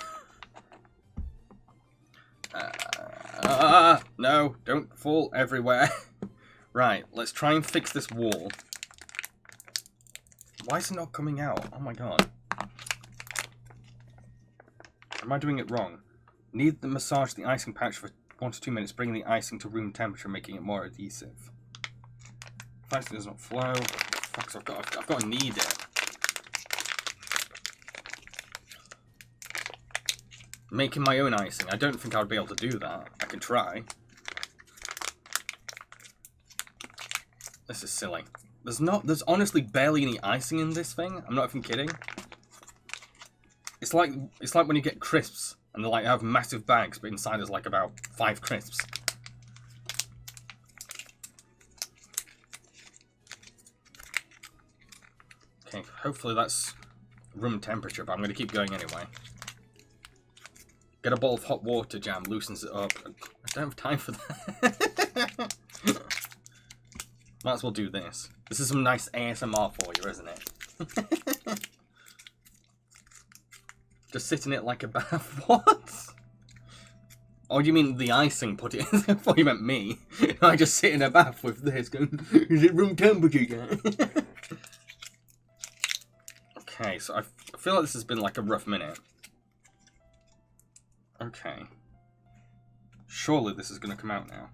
No, don't fall everywhere. Right, let's try and fix this wall. Why is it not coming out? Oh my god. Am I doing it wrong? Need to massage the icing pouch for 1 to 2 minutes, bringing the icing to room temperature, making it more adhesive. If icing does not flow, fuck, I've got to knead it. Making my own icing. I don't think I would be able to do that. I can try. This is silly. There's honestly barely any icing in this thing. I'm not even kidding. It's like when you get crisps and they like have massive bags, but inside there's like about 5 crisps. Okay, hopefully that's room temperature, but I'm going to keep going anyway. Get a bowl of hot water, Jam, loosens it up. I don't have time for that. Might as well do this. This is some nice ASMR for you, isn't it? Just sit in it like a bath. What? Oh, do you mean the icing put it in? I thought you meant me. I just sit in a bath with this going, is it room temperature yet? Okay, so I feel like this has been like a rough minute. Okay. Surely this is going to come out now.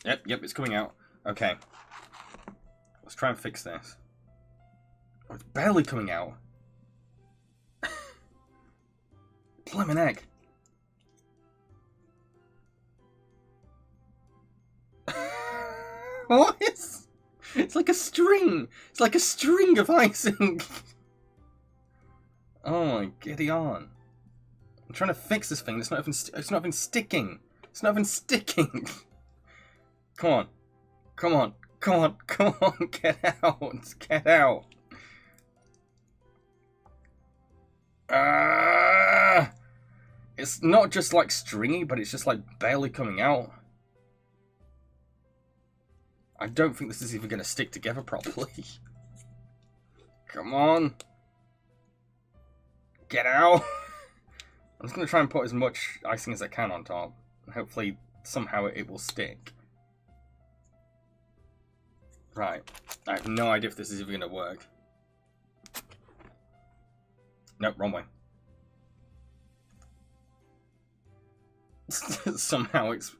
Yep, it's coming out. Okay. Let's try and fix this. Oh, it's barely coming out. Lemon egg. What is... It's like a string. It's like a string of icing. Oh my, giddy on. I'm trying to fix this thing. It's not even sticking. It's not even sticking. Come on. Come on. Come on. Come on. Get out. Get out. It's not just like stringy, but it's just like barely coming out. I don't think this is even going to stick together properly. Come on. Get out. I'm just going to try and put as much icing as I can on top. And hopefully, somehow it will stick. Right. I have no idea if this is even going to work. Nope, wrong way. Somehow it's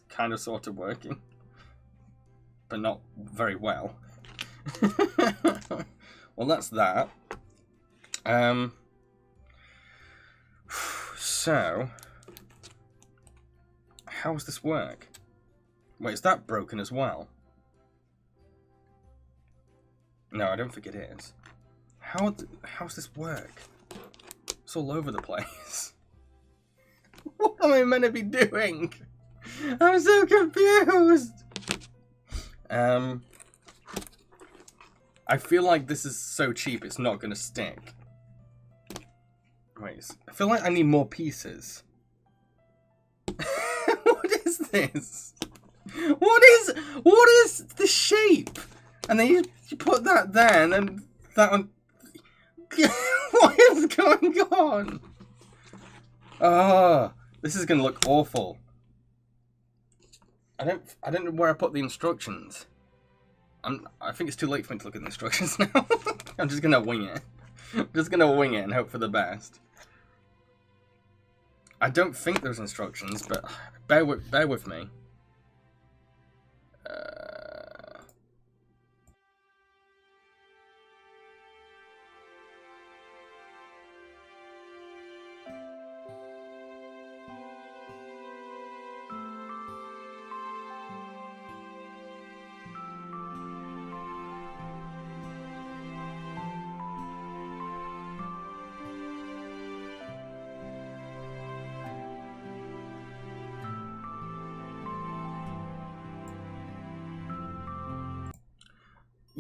kind of sort of working. But not very well. Well, that's that. So, how does this work? Wait, is that broken as well? No, I don't think it is. How's this work? It's all over the place. What am I meant to be doing? I'm so confused. I feel like this is so cheap it's not gonna stick. Wait, I feel like I need more pieces. What is this? What is the shape? And then you put that there and then that one. What is going on? Oh, this is gonna look awful. I don't know where I put the instructions. I think it's too late for me to look at the instructions now. I'm just gonna wing it. I'm just gonna wing it and hope for the best. I don't think there's instructions, but bear with me.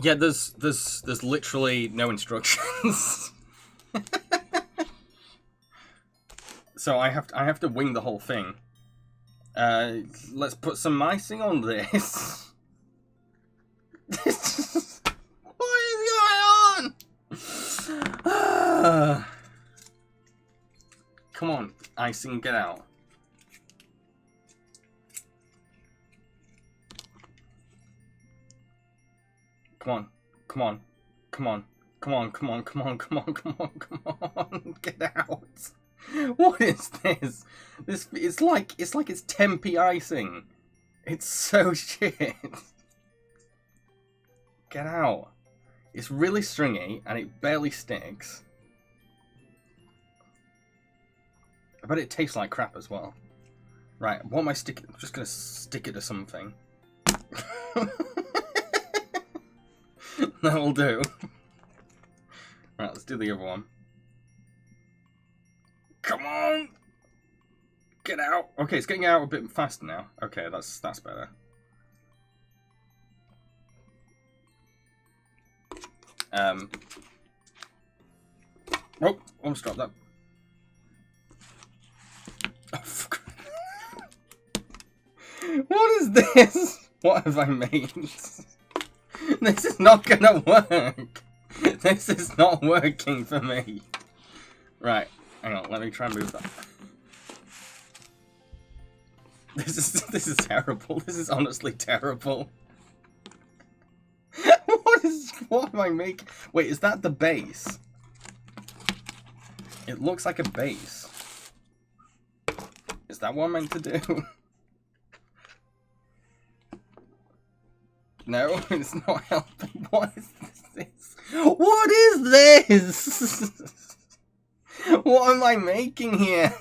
Yeah, there's literally no instructions. So I have to wing the whole thing. Let's put some icing on this. What is going on? Come on, icing, get out. Come on, come on, come on, come on, come on, come on, come on, come on, come on, get out. What is this? It's like it's 10p icing. It's so shit. Get out. It's really stringy and it barely sticks. I bet it tastes like crap as well. Right, what am I sticking? I'm just gonna stick it to something. That'll do. Right, let's do the other one. Come on! Get out! Okay, it's getting out a bit faster now. Okay, that's better. Oh, almost dropped that. Oh, fuck. What is this? What have I made? This is not gonna work. This is not working for me. Right, hang on, let me try and move that. This is terrible. This is honestly terrible. What am I making? Wait, is that the base? It looks like a base. Is that what I'm meant to do? No, it's not helping. What is this? What is this? What am I making here?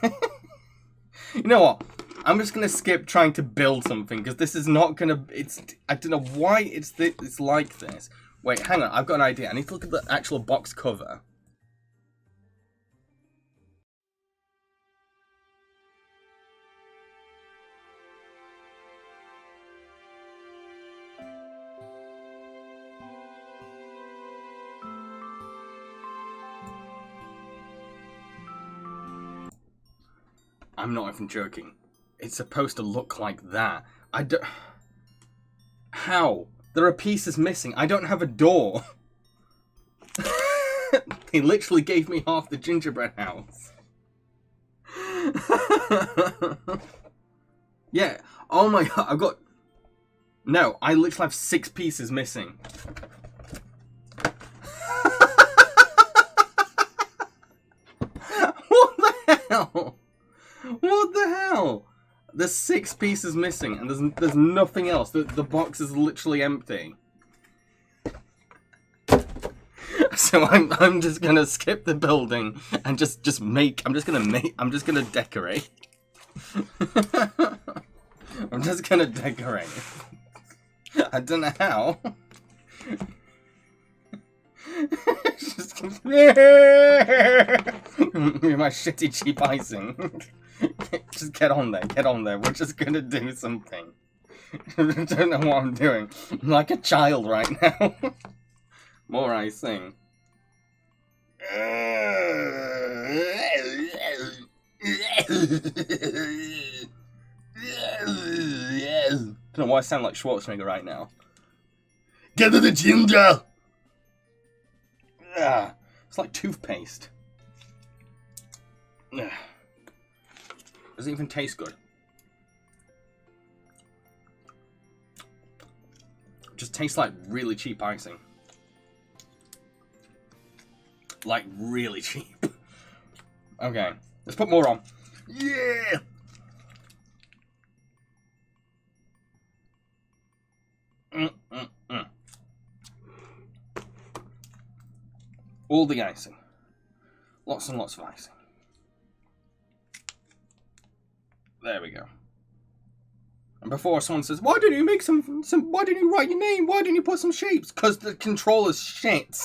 You know what? I'm just gonna skip trying to build something because this is not gonna. I don't know why it's like this. Wait, hang on. I've got an idea. I need to look at the actual box cover. I'm not even joking. It's supposed to look like that. I don't... How? There are pieces missing. I don't have a door. They literally gave me half the gingerbread house. Yeah. Oh my god. I've got... No, I literally have 6 pieces missing. What the hell? What the hell? There's 6 pieces missing, and there's nothing else. The box is literally empty. So I'm just gonna skip the building and just make. I'm just gonna decorate. I'm just gonna decorate. I don't know how. Just with my shitty cheap icing. Just get on there. We're just gonna do something. I don't know what I'm doing. I'm like a child right now. More icing. I don't know why I sound like Schwarzenegger right now. Get to the ginger! It's like toothpaste. Does it even taste good? It just tastes like really cheap icing. Like really cheap. Okay, let's put more on. Yeah! All the icing. Lots and lots of icing. There we go. And before someone says, why didn't you make why didn't you write your name? Why didn't you put some shapes? Because the controller's shit.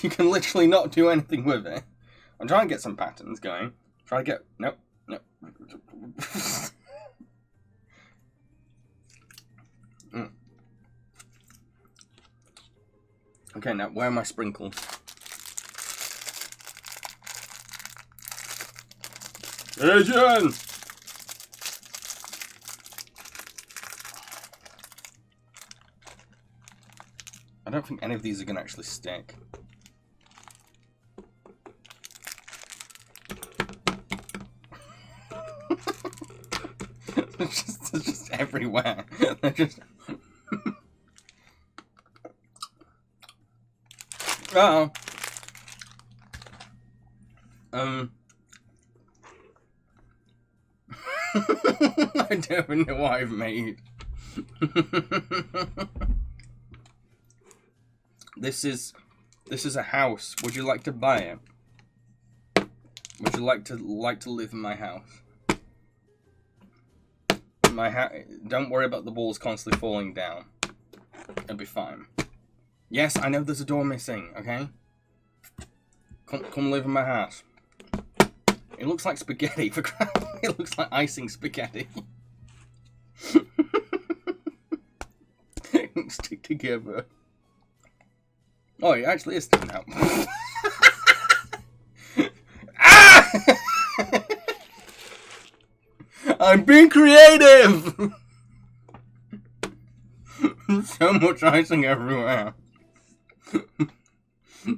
You can literally not do anything with it. I'm trying to get some patterns going. Try to get... Nope. Okay, now where are my sprinkles? Asian! I don't think any of these are going to actually stick. They're just everywhere. They're just... Uh-oh. I don't even know what I've made. This is a house. Would you like to buy it? Would you like to live in my house? Don't worry about the walls constantly falling down. It'll be fine. Yes, I know there's a door missing, okay? Come live in my house. It looks like spaghetti, for crap. It looks like icing spaghetti. Stick together. Oh, it actually is sticking out. Ah! I'm being creative! So much icing everywhere.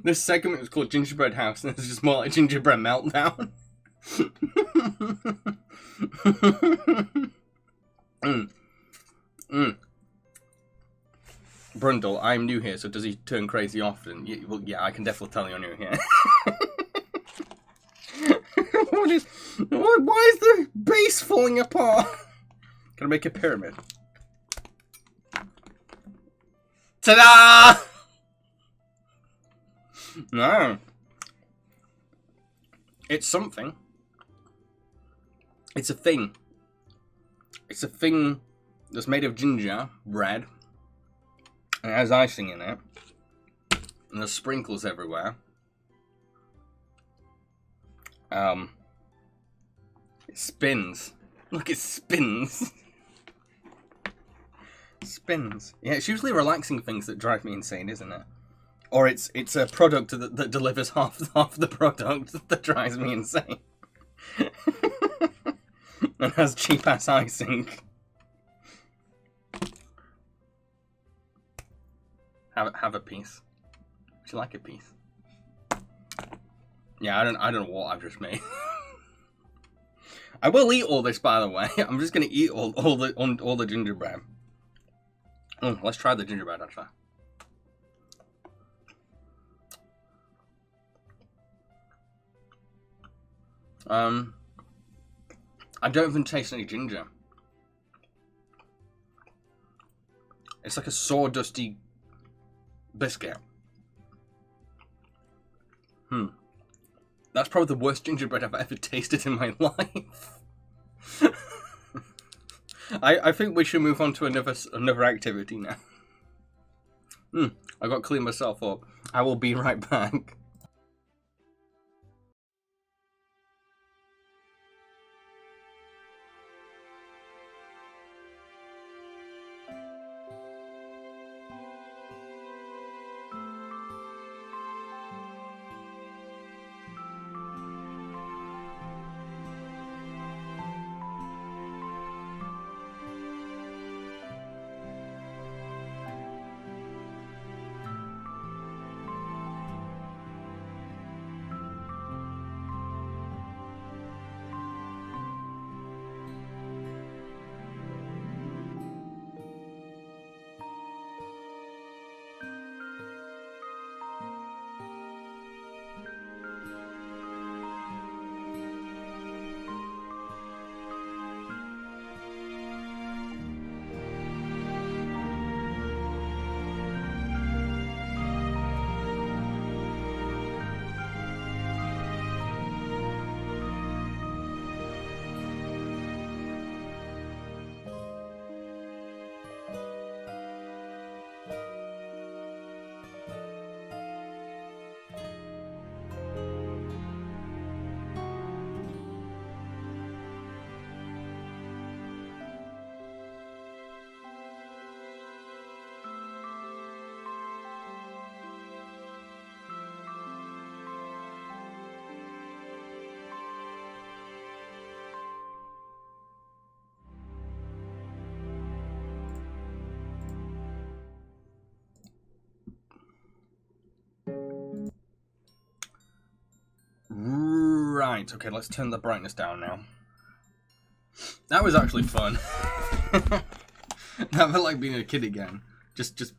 This segment was called Gingerbread House, and it's just more like Gingerbread Meltdown. Brundle, I'm new here, so does he turn crazy often? Well, yeah, I can definitely tell you're new here. is... Why is the base falling apart? Gonna make a pyramid. Ta-da! No. It's something. It's a thing. It's a thing that's made of ginger bread. And it has icing in it. And there's sprinkles everywhere. It spins. Look, it spins. Spins. Yeah, it's usually relaxing things that drive me insane, isn't it? Or it's a product that delivers half the product that drives me insane. And has cheap ass icing. Have a piece. Would you like a piece? Yeah, I don't know what I've just made. I will eat all this, by the way. I'm just gonna eat all the gingerbread. Oh, let's try the gingerbread actually. I don't even taste any ginger. It's like a sawdusty biscuit. That's probably the worst gingerbread I've ever tasted in my life. I think we should move on to another activity now. I got to clean myself up. I will be right back. Right, okay, let's turn the brightness down now. That was actually fun. That felt like being a kid again. Just,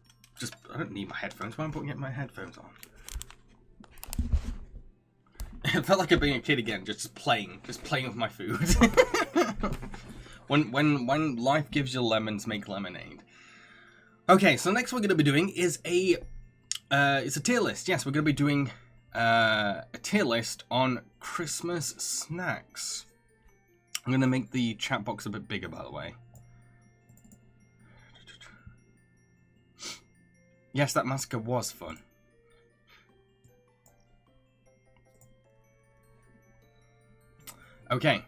I don't need my headphones. Why am I putting my headphones on? It felt like being a kid again, just playing with my food. when life gives you lemons, make lemonade. Okay, so next we're going to be doing is it's a tier list. Yes, we're going to be doing a tier list on Christmas snacks. I'm going to make the chat box a bit bigger, by the way. Yes, that massacre was fun. Okay.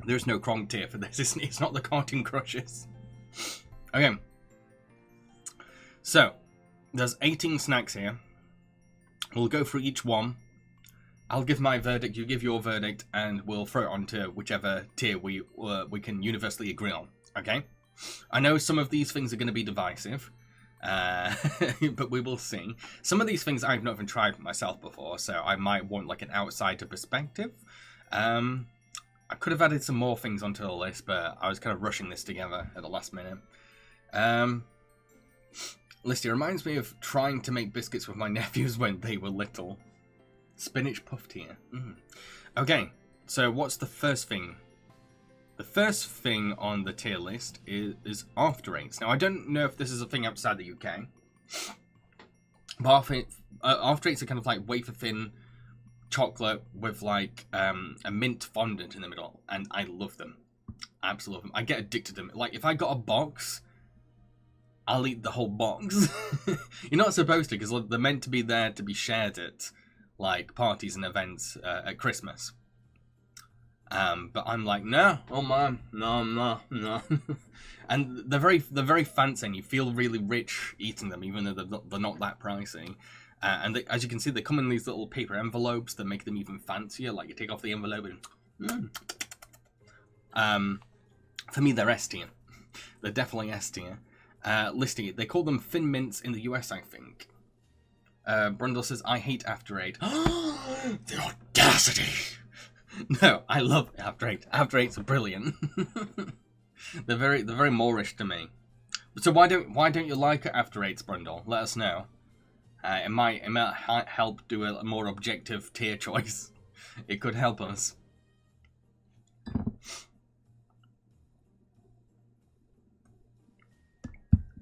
There's no Kronk tier for this, isn't it? It's not the Cartoon Crushers. Okay. So, there's 18 snacks here. We'll go through each one. I'll give my verdict, you give your verdict, and we'll throw it onto whichever tier we can universally agree on. Okay? I know some of these things are going to be divisive, but we will see. Some of these things I've not even tried myself before, so I might want like an outsider perspective. I could have added some more things onto the list, but I was kind of rushing this together at the last minute. Listy reminds me of trying to make biscuits with my nephews when they were little. Spinach puff tier. Okay, so what's the first thing? The first thing on the tier list is After Eights. Now, I don't know if this is a thing outside the UK, but After Eights are kind of like wafer thin chocolate with like a mint fondant in the middle, and I love them. I absolutely love them. I get addicted to them. Like, if I got a box, I'll eat the whole box. You're not supposed to, because they're meant to be there to be shared at like parties and events at Christmas. But I'm like, no, oh man, no. And they're very fancy, and you feel really rich eating them, even though they're not that pricey. And as you can see, they come in these little paper envelopes that make them even fancier. Like, you take off the envelope and for me, they're S tier. They're definitely S tier. Listing it, they call them Thin Mints in the US, I think. Brundle says, I hate After Eight. The audacity! No, I love After Eight. After Eights are brilliant. they're very Moorish to me. So why don't you like After Eights, Brundle? Let us know. It might help do a more objective tier choice. It could help us.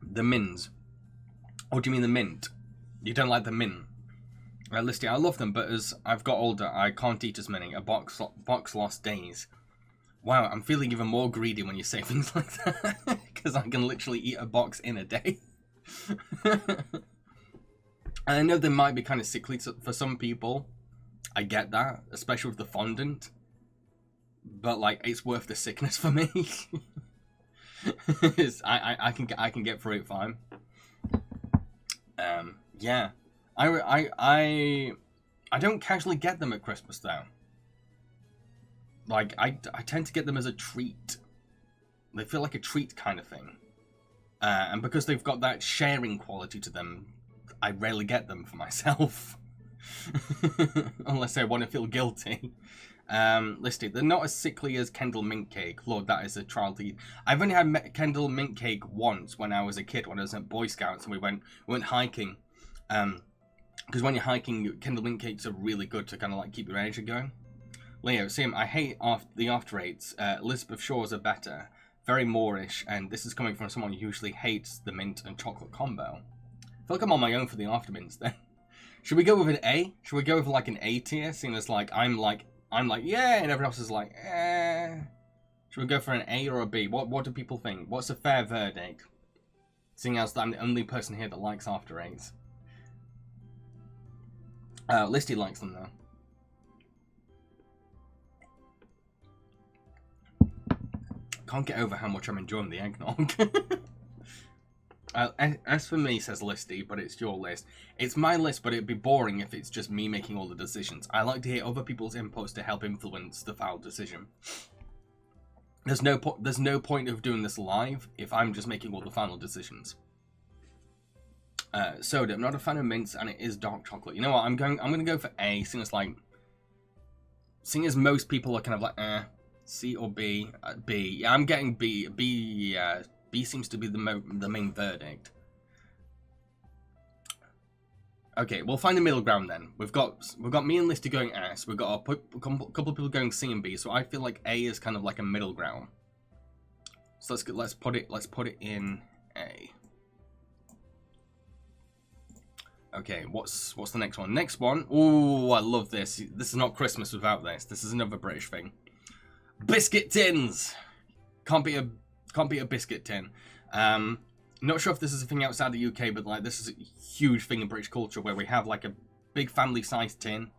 The Mins. What do you mean the mint? You don't like the mint? Listy, I love them, but as I've got older, I can't eat as many. A box lost days. Wow, I'm feeling even more greedy when you say things like that. Because I can literally eat a box in a day. And I know they might be kind of sickly for some people. I get that, especially with the fondant. But, like, it's worth the sickness for me. I can get through it fine. Yeah. I don't casually get them at Christmas, though. Like, I tend to get them as a treat. They feel like a treat kind of thing. And because they've got that sharing quality to them, I rarely get them for myself. Unless I want to feel guilty. Listed, they're not as sickly as Kendall Mint Cake. Lord, that is a trial to eat. I've only had Kendall Mint Cake once when I was a kid, when I was at Boy Scouts, and we went hiking. Because when you're hiking, Kendall Mint Cakes are really good to kind of like keep your energy going. Leo, Sim, I hate the After Eights. Elizabeth Shaw's are better. Very Moorish, and this is coming from someone who usually hates the mint and chocolate combo. I feel like I'm on my own for the After Mints then. Should we go with an A? Should we go with like an A tier? Seeing as like I'm like, yeah, and everyone else is like, eh. Should we go for an A or a B? What do people think? What's a fair verdict? Seeing as I'm the only person here that likes After Eights. Listy likes them though. Can't get over how much I'm enjoying the eggnog. As for me, says Listy, but it's your list. It's my list, but it'd be boring if it's just me making all the decisions. I like to hear other people's inputs to help influence the final decision. There's no point of doing this live if I'm just making all the final decisions. Soda, I'm not a fan of mints, and it is dark chocolate. You know what? I'm gonna go for A, seeing as most people are kind of like C or B. B. Yeah, I'm getting B. B. B seems to be the main verdict. Okay, we'll find the middle ground then. We've got me and Listy going S. We've got a couple of people going C and B. So I feel like A is kind of like a middle ground. So let's put it in A. Okay, what's the next one? Next one. Ooh, I love this. This is not Christmas without this. This is another British thing. Biscuit tins. Can't be a biscuit tin. Not sure if this is a thing outside the UK, but like this is a huge thing in British culture where we have like a big family-sized tin,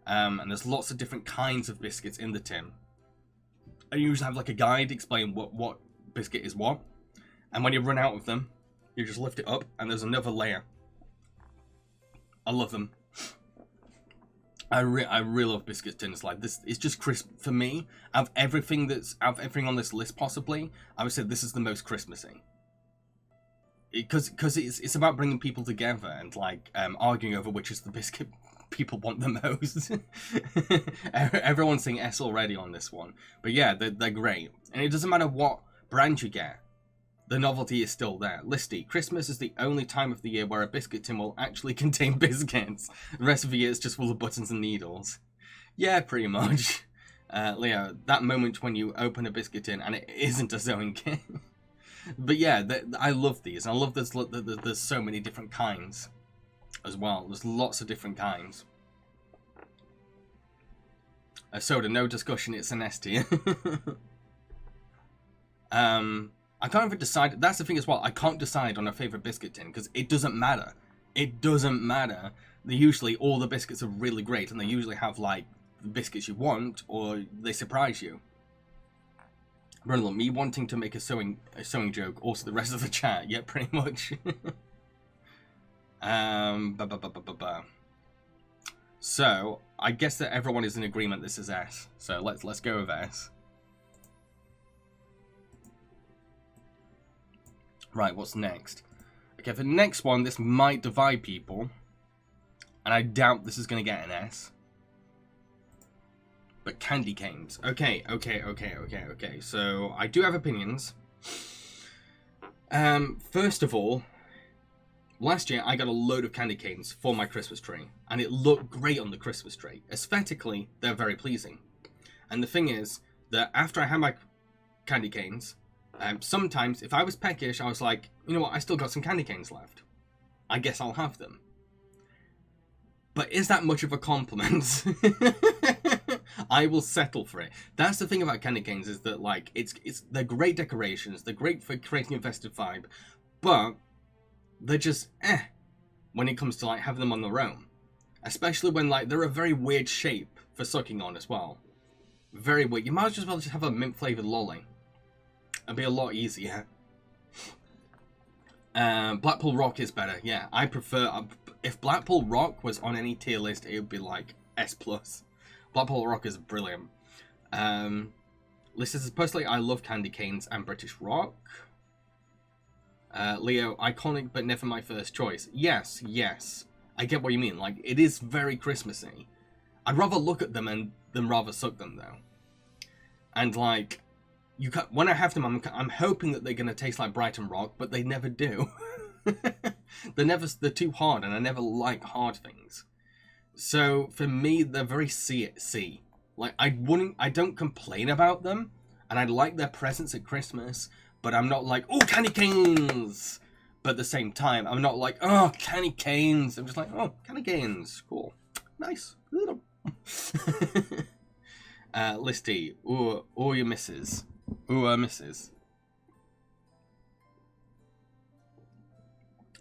and there's lots of different kinds of biscuits in the tin. And you usually have like a guide explaining what biscuit is what, and when you run out of them, you just lift it up and there's another layer. I love them. I really love biscuit tins like this. It's just crisp for me. Out of everything on this list, possibly, I would say this is the most Christmassy. Because it's about bringing people together and like arguing over which is the biscuit people want the most. Everyone's saying S already on this one, but yeah, they're great, and it doesn't matter what brand you get. the novelty is still there. Listy, Christmas is the only time of the year where a biscuit tin will actually contain biscuits. The rest of the year is just full of buttons and needles. Yeah, pretty much. Leo, that moment when you open a biscuit tin and it isn't a sewing kit. But yeah, I love these. I love there's so many different kinds as well. There's lots of different kinds. A soda, no discussion, it's an S tier. I can't even decide. That's the thing as well. I can't decide on a favourite biscuit tin because it doesn't matter. It doesn't matter. Usually all the biscuits are really great and they usually have like the biscuits you want or they surprise you. Brundle, me wanting to make a sewing joke, also the rest of the chat. Yeah, pretty much. So I guess that everyone is in agreement this is S. So let's go with S. Right, what's next? Okay, for the next one, this might divide people. And I doubt this is going to get an S. But candy canes. Okay. So, I do have opinions. First of all, last year I got a load of candy canes for my Christmas tree. And it looked great on the Christmas tree. Aesthetically, they're very pleasing. And the thing is, that after I had my candy canes... sometimes, if I was peckish, I was like, you know what, I still got some candy canes left. I guess I'll have them. But is that much of a compliment? I will settle for it. That's the thing about candy canes, is that, like, they're great decorations, they're great for creating a festive vibe, but they're just, when it comes to, like, having them on their own. Especially when, like, they're a very weird shape for sucking on as well. Very weird. You might as well just have a mint-flavoured lolly. It'd be a lot easier. Blackpool Rock is better. Yeah, I prefer... if Blackpool Rock was on any tier list, it would be like S+. Blackpool Rock is brilliant. Listen, personally, I love candy canes and British Rock. Leo, iconic but never my first choice. Yes. I get what you mean. Like, it is very Christmassy. I'd rather look at them than rather suck them, though. And, like... when I have them, I'm hoping that they're going to taste like Brighton Rock, but they never do. They're too hard, and I never like hard things. So, for me, they're very C. Like, I don't complain about them, and I like their presence at Christmas, but I'm not like, oh, candy canes! But at the same time, I'm not like, oh, candy canes! I'm just like, oh, candy canes, cool. Nice. Listy, ooh, your misses. Ooh, misses.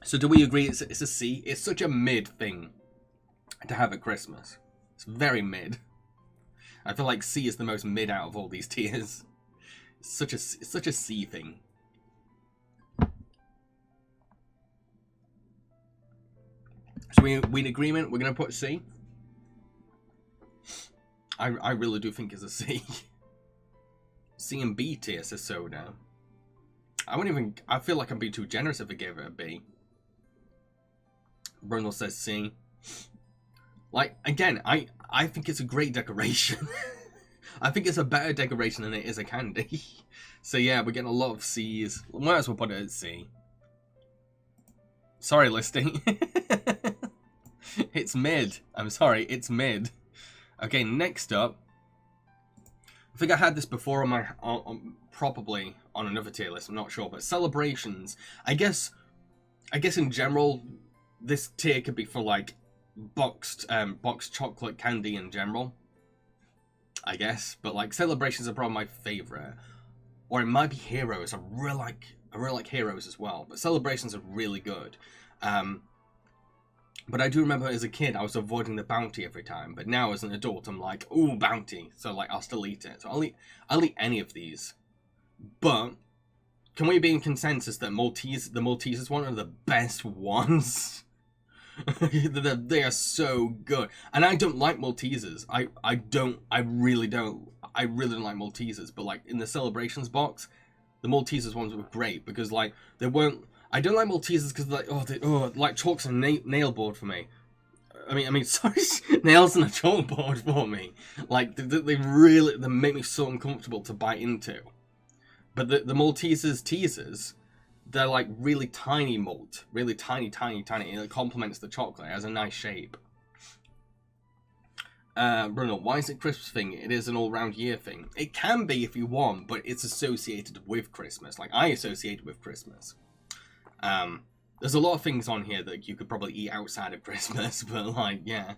So do we agree it's a C? It's such a mid thing to have at Christmas. It's very mid. I feel like C is the most mid out of all these tiers. It's such a C thing. So we in agreement? We're going to put C? I really do think it's a C. C and B tier, says Soda. I feel like I'm being too generous if I gave it a B. Brundle says C. Like, again, I think it's a great decoration. I think it's a better decoration than it is a candy. So yeah, we're getting a lot of C's. Might as well put it at C. Sorry, Listy. It's mid. I'm sorry, it's mid. Okay, next up. I think I had this before on my probably on another tier list. I'm not sure, but celebrations. I guess in general, this tier could be for like boxed chocolate candy in general. I guess, but like celebrations are probably my favorite, or it might be Heroes. I really like Heroes as well, but celebrations are really good. But I do remember as a kid, I was avoiding the bounty every time. But now as an adult, I'm like, ooh, bounty. So like, I'll still eat it. So I'll eat any of these. But can we be in consensus that the Maltesers one are the best ones? They are so good. And I don't like Maltesers. I really don't like Maltesers. But like in the celebrations box, the Maltesers ones were great because like they weren't. I don't like Maltesers because like chalk's a nail board for me. I mean, sorry, nails and a chalkboard for me. Like they make me so uncomfortable to bite into. But the Maltesers teasers, they're like really tiny malt, really tiny, and it complements the chocolate. It has a nice shape. Bruno, why is it Christmas thing? It is an all-round year thing. It can be if you want, but it's associated with Christmas. Like, I associate it with Christmas. There's a lot of things on here that you could probably eat outside of Christmas, but like, yeah.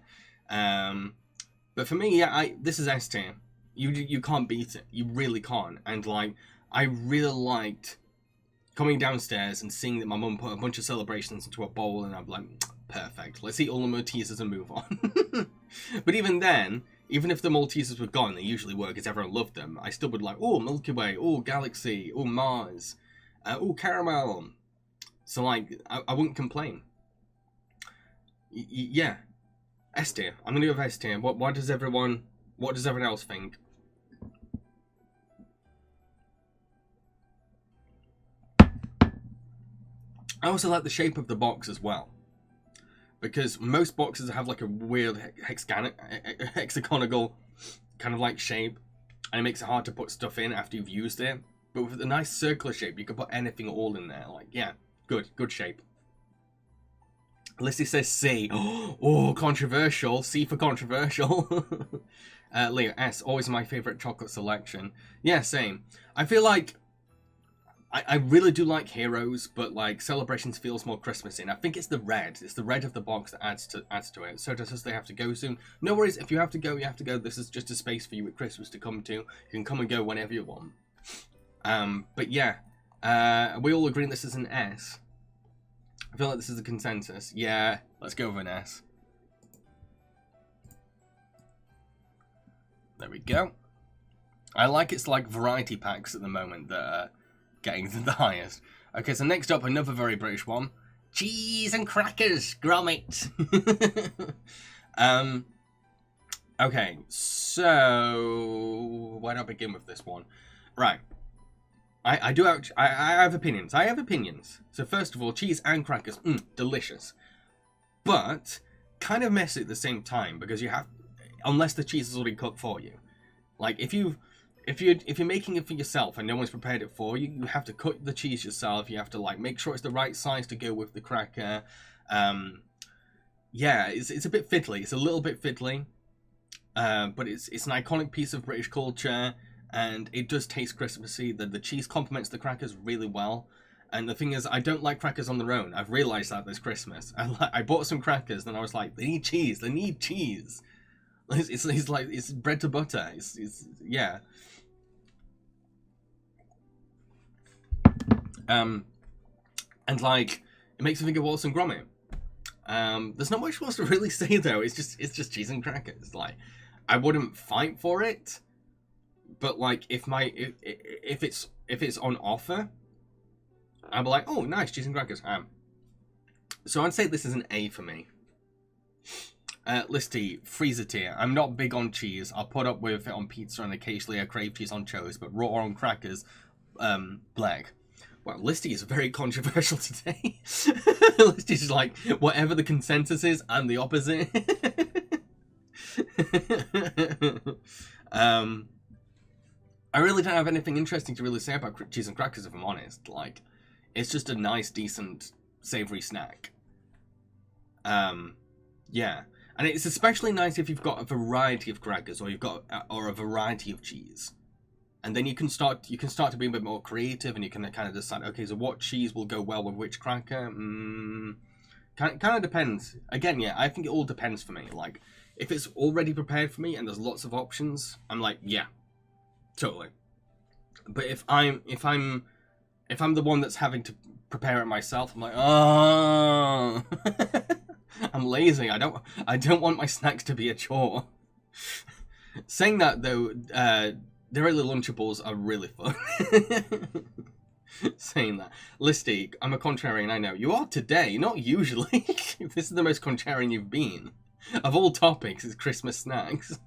But for me, yeah, this is S tier. You can't beat it. You really can't. And like, I really liked coming downstairs and seeing that my mum put a bunch of celebrations into a bowl, and I'm like, perfect. Let's eat all the Maltesers and move on. But even then, even if the Maltesers were gone, they usually were because everyone loved them, I still would like, oh, Milky Way, oh, Galaxy, oh, Mars, oh, Caramel. So like, I wouldn't complain. Yeah, S tier. I'm gonna go with S tier. What does everyone else think? I also like the shape of the box as well, because most boxes have like a weird hexagonal kind of like shape, and it makes it hard to put stuff in after you've used it. But with a nice circular shape, you can put anything all in there. Like, yeah, good shape. Lissy says C. Oh, controversial. C for controversial. Leo, S. Always my favourite chocolate selection. Yeah, same. I feel like I really do like Heroes, but like Celebrations feels more Christmassy. And I think it's the red. It's the red of the box that adds to it. So does they have to go soon? No worries. If you have to go, you have to go. This is just a space for you at Christmas to come to. You can come and go whenever you want. But yeah, we all agree this is an S. I feel like this is a consensus. Yeah, let's go with an S. There we go. I like it's like variety packs at the moment that are getting the highest. Okay, so next up, another very British one. Cheese and crackers, grommet. Okay, so where do I begin with this one? Right. I have opinions. I have opinions. So first of all, cheese and crackers, delicious. But kind of messy at the same time, because you have, unless the cheese is already cooked for you. Like if you're making it for yourself and no one's prepared it for you, you have to cook the cheese yourself. You have to like make sure it's the right size to go with the cracker. Yeah, it's a bit fiddly. It's a little bit fiddly. But it's an iconic piece of British culture. And it does taste Christmassy. The cheese complements the crackers really well. And the thing is, I don't like crackers on their own. I've realised that this Christmas. I bought some crackers, and I was like, they need cheese. They need cheese. It's like, it's bread to butter. Yeah. And like, it makes me think of Wallace and Gromit. There's not much else to really say though. It's just cheese and crackers. Like, I wouldn't fight for it. But like, if it's on offer, I'll be like, oh, nice, cheese and crackers. So I'd say this is an A for me. Listy, freezer tier. I'm not big on cheese. I'll put up with it on pizza and occasionally I crave cheese on toast, but raw on crackers, black. Well, Listy is very controversial today. Listy's like, whatever the consensus is, I'm the opposite. I really don't have anything interesting to really say about cheese and crackers, if I'm honest. Like, it's just a nice, decent, savoury snack. Yeah. And it's especially nice if you've got a variety of crackers, or a variety of cheese. And then you can start to be a bit more creative, and you can kind of decide, okay, so what cheese will go well with which cracker? Kind of depends. Again, yeah, I think it all depends for me. Like, if it's already prepared for me and there's lots of options, I'm like, yeah. Totally. But if I'm the one that's having to prepare it myself, I'm like, oh, I'm lazy. I don't want my snacks to be a chore. Saying that though, Daily Lunchables are really fun. Saying that, Listy, I'm a contrarian. I know you are today, not usually. This is the most contrarian you've been. Of all topics, it's Christmas snacks.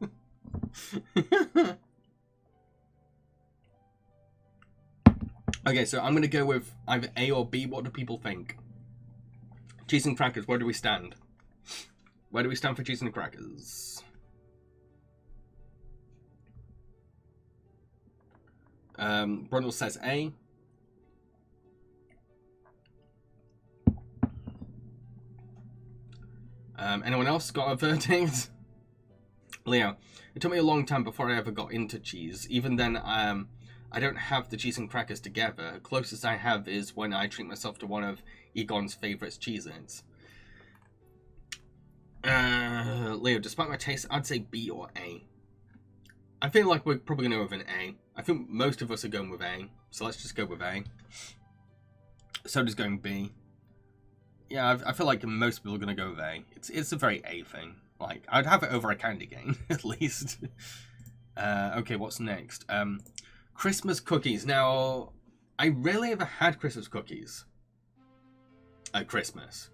Okay, so I'm going to go with either A or B. What do people think? Cheese and crackers, where do we stand? Where do we stand for cheese and crackers? Brundle says A. Anyone else got a verdict? Leo, it took me a long time before I ever got into cheese. Even then, I don't have the cheese and crackers together. The closest I have is when I treat myself to one of Egon's favourite Cheez-Its. Leo, despite my taste, I'd say B or A. I feel like we're probably going to go with an A. I think most of us are going with A, so let's just go with A. Soda's going B. Yeah, I feel like most people are going to go with A. It's a very A thing. Like, I'd have it over a candy cane, at least. Okay, what's next? Christmas cookies. Now, I rarely ever had Christmas cookies at Christmas.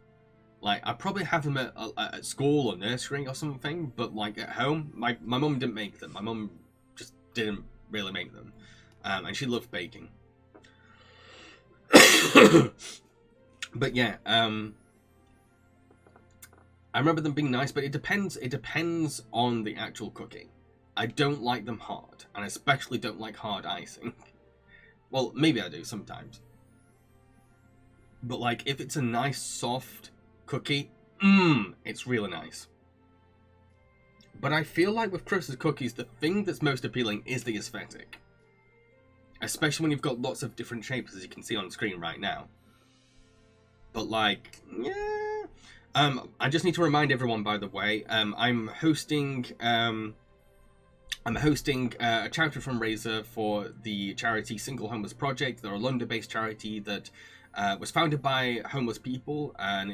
Like, I probably have them at school or nursery or something, but like at home, my mum didn't make them. My mum just didn't really make them. And she loved baking. But yeah, I remember them being nice, but it depends on the actual cookie. I don't like them hard, and I especially don't like hard icing. Well, maybe I do sometimes. But like, if it's a nice, soft cookie, it's really nice. But I feel like with Christmas cookies, the thing that's most appealing is the aesthetic. Especially when you've got lots of different shapes, as you can see on screen right now. But like, yeah. I just need to remind everyone, by the way, I'm hosting a charity fundraiser for the charity Single Homeless Project. They're a London-based charity that was founded by homeless people, and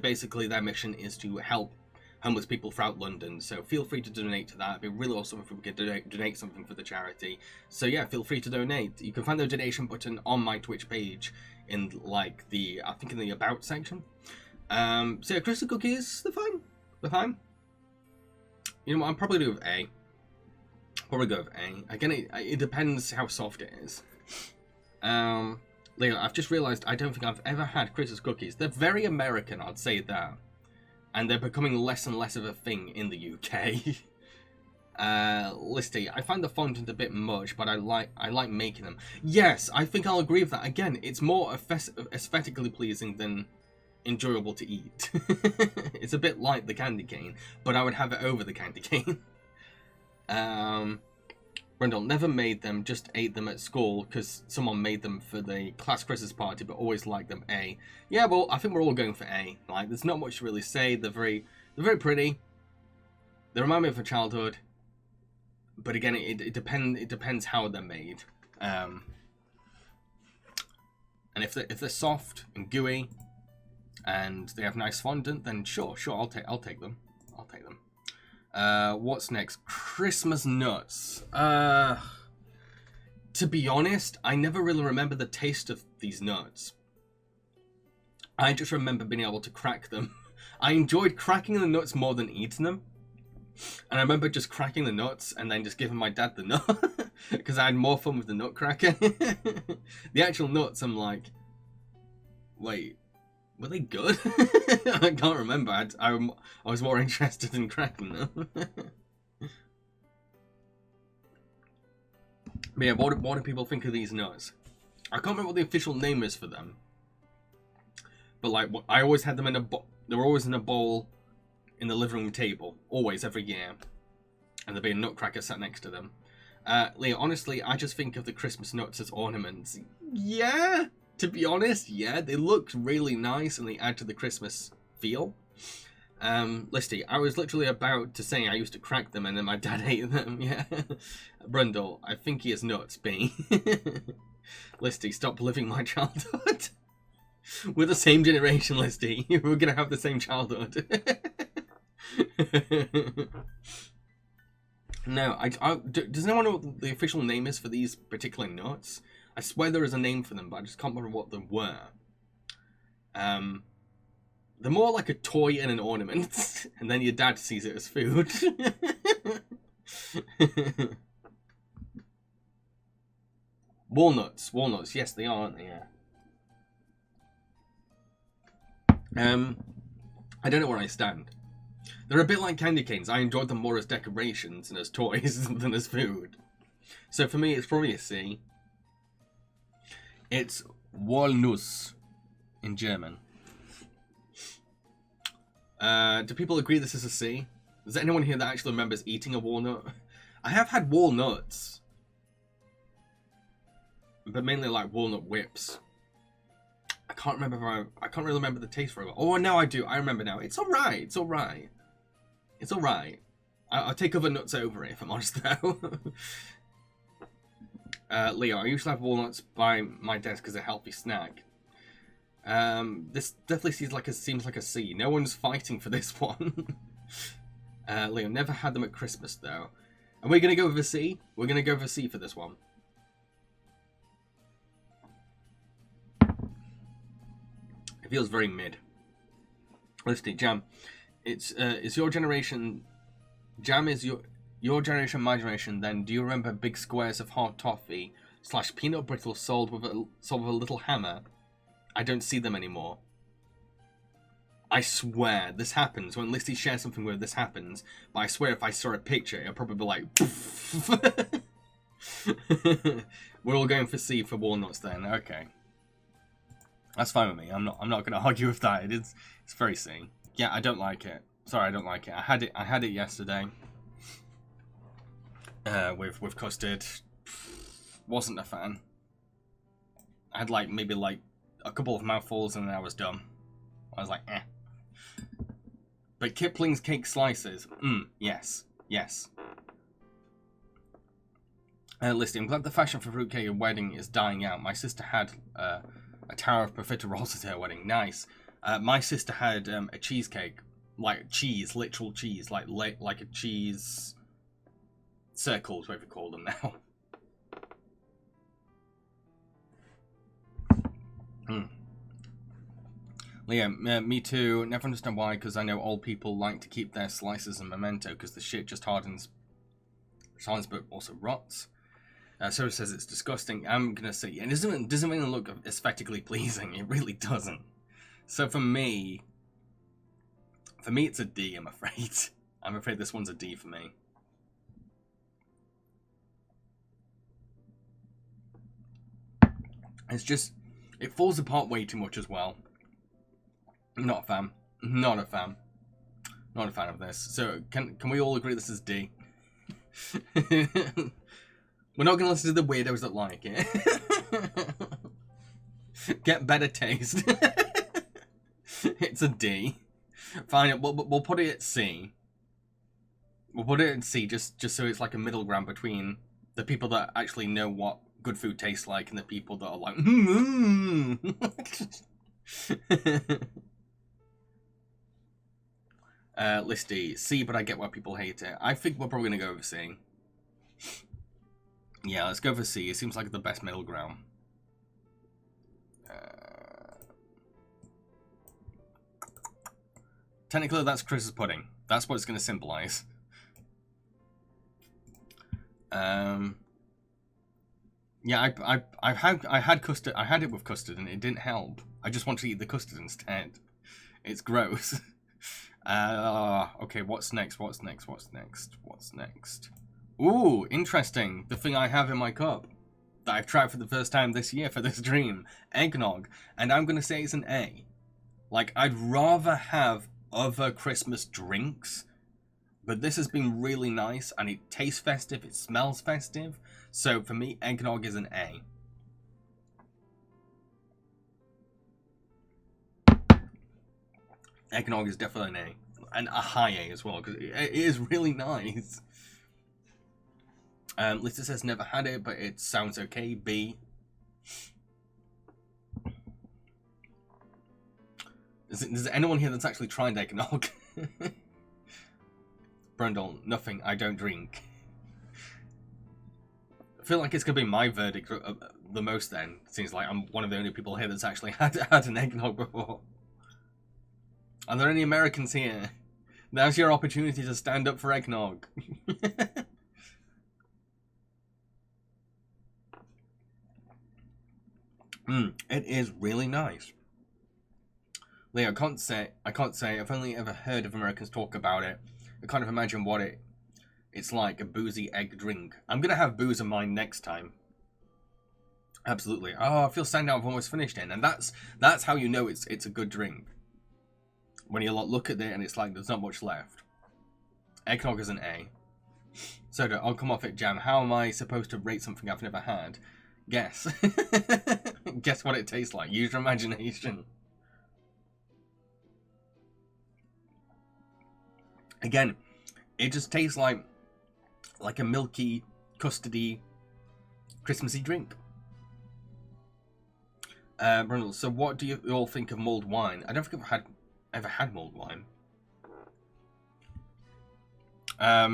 basically their mission is to help homeless people throughout London. So feel free to donate to that. It'd be really awesome if we could donate something for the charity. So yeah, feel free to donate. You can find the donation button on my Twitch page in like I think in the About section. So yeah, Christmas cookies, they're fine. They're fine. You know what, I'm probably going to go with A. Probably go with A. Again, it depends how soft it is. Leo, I've just realised I don't think I've ever had Christmas cookies. They're very American, I'd say that. And they're becoming less and less of a thing in the UK. Listy, I find the fondant a bit much, but I like making them. Yes, I think I'll agree with that. Again, it's more aesthetically pleasing than enjoyable to eat. It's a bit like the candy cane, but I would have it over the candy cane. Brendel, never made them, just ate them at school because someone made them for the class Christmas party, but always liked them. A. Yeah, well, I think we're all going for A. Like, there's not much to really say. They're very pretty. They remind me of my childhood. But again, it depends how they're made. And if they're soft and gooey, and they have nice fondant, then sure, I'll take them. I'll take them. What's next? Christmas nuts. To be honest, I never really remember the taste of these nuts. I just remember being able to crack them. I enjoyed cracking the nuts more than eating them. And I remember just cracking the nuts and then just giving my dad the nut. Because I had more fun with the nut cracker. The actual nuts, I'm like, wait, were they good? I can't remember. I was more interested in cracking them. But yeah, what do people think of these nuts? I can't remember what the official name is for them. But like, I always had them in a bowl. They were always in a bowl in the living room table. Always, every year. And there'd be a nutcracker sat next to them. Leo, honestly, I just think of the Christmas nuts as ornaments. Yeah, to be honest, yeah, they look really nice and they add to the Christmas feel. Listy, I was literally about to say I used to crack them and then my dad ate them, yeah. Brundle, I think he is nuts, B. Listy, stop living my childhood. We're the same generation, Listy. We're gonna have the same childhood. No, does anyone know what the official name is for these particular nuts? I swear there is a name for them, but I just can't remember what they were. They're more like a toy and an ornament, and then your dad sees it as food. Walnuts, yes they are, aren't they? Yeah. I don't know where I stand. They're a bit like candy canes. I enjoyed them more as decorations and as toys than as food. So for me, it's probably a C. It's Walnuss in German. Do people agree this is a C? Is there anyone here that actually remembers eating a walnut? I have had walnuts, but mainly like walnut whips. I can't remember if I can't really remember the taste very well. Oh no, I do. I remember now. It's alright. It's alright. It's alright. I'll take other nuts over it if I'm honest though. Leo, I usually have walnuts by my desk as a healthy snack. This definitely seems like a C. No one's fighting for this one. Leo, never had them at Christmas though. Are we gonna go with a C? We're gonna go with a C for this one. It feels very mid. Listen, Jam, it's your generation. Jam is your generation, my generation. Then, do you remember big squares of hard toffee / peanut brittle sold with a little hammer? I don't see them anymore. I swear this happens when Listy shares something where this happens. But I swear if I saw a picture, it'll probably be like. Poof. We're all going for C for walnuts then. Okay, that's fine with me. I'm not going to argue with that. It's very C. Yeah, I don't like it. Sorry, I don't like it. I had it yesterday. With custard. Wasn't a fan. I had maybe a couple of mouthfuls and then I was done. I was like, eh. But Kipling's cake slices. Yes. Yes. Listy, I'm glad the fashion for fruitcake at wedding is dying out. My sister had a tower of profiteroles at her wedding. Nice. My sister had a cheesecake. Like cheese, literal cheese. Like a cheese circles, whatever you call them now. Liam, me too. Never understand why, because I know old people like to keep their slices and memento, because the shit just hardens but also rots. So it says it's disgusting. I'm gonna say it doesn't even look aesthetically pleasing. It really doesn't. So for me it's a D. I'm afraid. I'm afraid this one's a D for me. It's just it falls apart way too much as well. Not a fan. Not a fan. Not a fan of this. So can we all agree this is D? We're not going to listen to the weirdos that like it. Get better taste. It's a D. Fine, we'll put it at C. We'll put it at C just so it's like a middle ground between the people that actually know what good food tastes like and the people that are like, Listy, C, but I get why people hate it. I think we're probably going to go with C. Yeah, let's go for C. It seems like the best middle ground. Technically, that's Chris's pudding. That's what it's going to symbolize. Yeah, I had custard. I had it with custard, and it didn't help. I just want to eat the custard instead. It's gross. Okay, what's next? What's next? What's next? What's next? Ooh, interesting. The thing I have in my cup that I've tried for the first time this year for this dream. Eggnog. And I'm going to say it's an A. Like, I'd rather have other Christmas drinks, but this has been really nice, and it tastes festive, it smells festive. So, for me, eggnog is an A. Eggnog is definitely an A. And a high A as well, because it is really nice. Lisa says never had it, but it sounds okay. B. Is there anyone here that's actually tried eggnog? Brundle, nothing. I don't drink. I feel like it's going to be my verdict the most then. It seems like I'm one of the only people here that's actually had an eggnog before. Are there any Americans here? Now's your opportunity to stand up for eggnog. It is really nice. Leo, I can't say. I've only ever heard of Americans talk about it. I can't imagine what it's like, a boozy egg drink. I'm gonna have booze in mine next time. Absolutely. Oh, I feel sad now. I've almost finished it, and that's how you know it's a good drink. when you look at it and it's like there's not much left. Eggnog is an A. Soda, I'll come off it, Jam. How am I supposed to rate something I've never had? Guess. Guess what it tastes like. Use your imagination. Again, it just tastes like a milky, custardy, Christmassy drink. Brundle, so what do you all think of mulled wine? I don't think I've ever had mulled wine.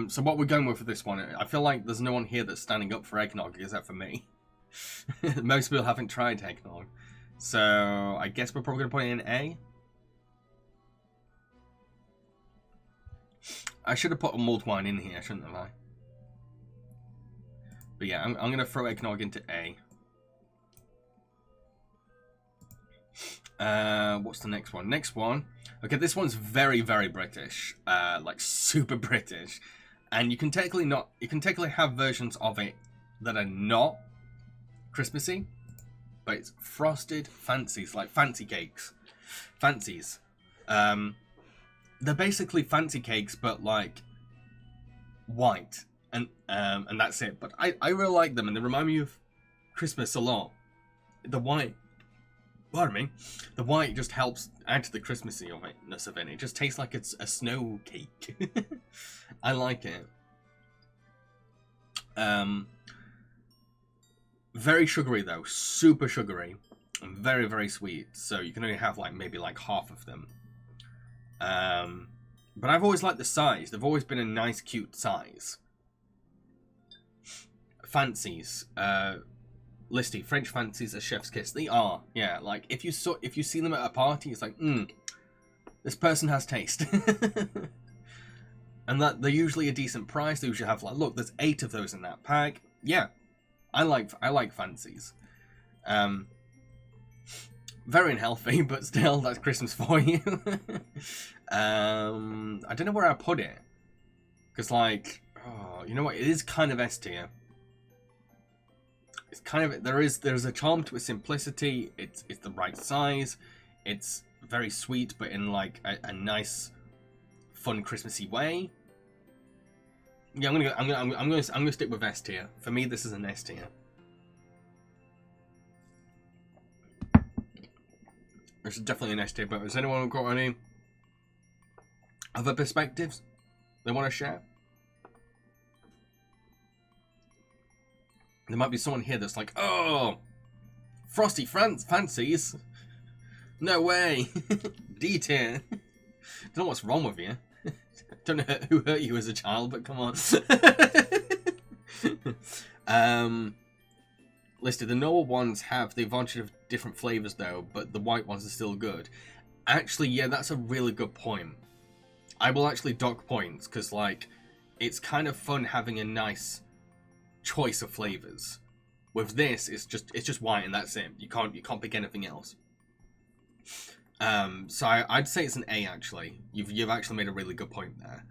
So what we're going with for this one, I feel like there's no one here that's standing up for eggnog except for me. Most people haven't tried eggnog. So I guess we're probably going to put it in A. I should have put a mulled wine in here, shouldn't have I? But yeah, I'm going to throw eggnog into A. What's the next one? Next one. Okay, this one's very, very British. Like super British. And you can technically have versions of it that are not Christmassy. But it's frosted fancies, like fancy cakes. Fancies. They're basically fancy cakes, but like white. And that's it. But I really like them, and they remind me of Christmas a lot. The white, pardon me, the white just helps add to the Christmassy-ness of it. It just tastes like it's a snow cake. I like it. Very sugary though, super sugary, and very, very sweet. So you can only have like maybe like half of them. But I've always liked the size. They've always been a nice, cute size. Fancies, Listy, French fancies are chef's kiss. They are, yeah. Like if you see them at a party, it's like, this person has taste. And that they're usually a decent price. They usually have like, look, there's 8 of those in that pack. Yeah, I like fancies. Very unhealthy, but still, that's Christmas for you. I don't know where I put it, because like, oh, you know what? It is kind of S tier. It's kind of, there's a charm to its simplicity. It's the right size. It's very sweet, but in like a nice, fun Christmassy way. Yeah, I'm gonna stick with S tier. For me, this is an S tier. This is definitely an S tier. But has anyone got any other perspectives they want to share? There might be someone here that's like, oh, frosty fancies. No way. D tier. Don't know what's wrong with you. Don't know who hurt you as a child, but come on. Listed, the normal ones have the advantage of different flavors though, but the white ones are still good. Actually, yeah, that's a really good point. I will actually dock points, because like, it's kind of fun having a nice choice of flavors. With this, it's just white and that's it. You can't pick anything else. So I'd say it's an A actually. You've actually made a really good point there.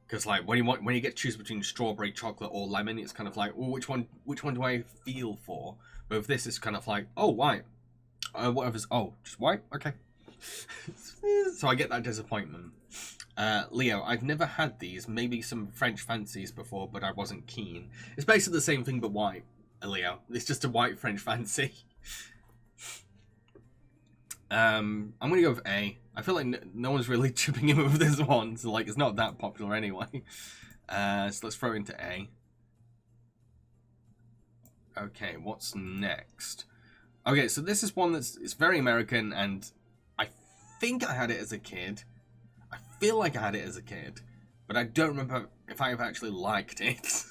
Because like when you get to choose between strawberry, chocolate, or lemon, it's kind of like, oh, which one do I feel for? But with this, it's kind of like, oh, white. Whatever's, oh, just white, okay. So I get that disappointment. Leo, I've never had these. Maybe some French fancies before, but I wasn't keen. It's basically the same thing but white, Leo. It's just a white French fancy. I'm gonna go with A. I feel like no one's really chipping in with this one, so like it's not that popular anyway. So let's throw it into A. Okay, what's next? Okay, so this is one it's very American, and I think I had it as a kid. I feel like I had it as a kid, but I don't remember if I've actually liked it.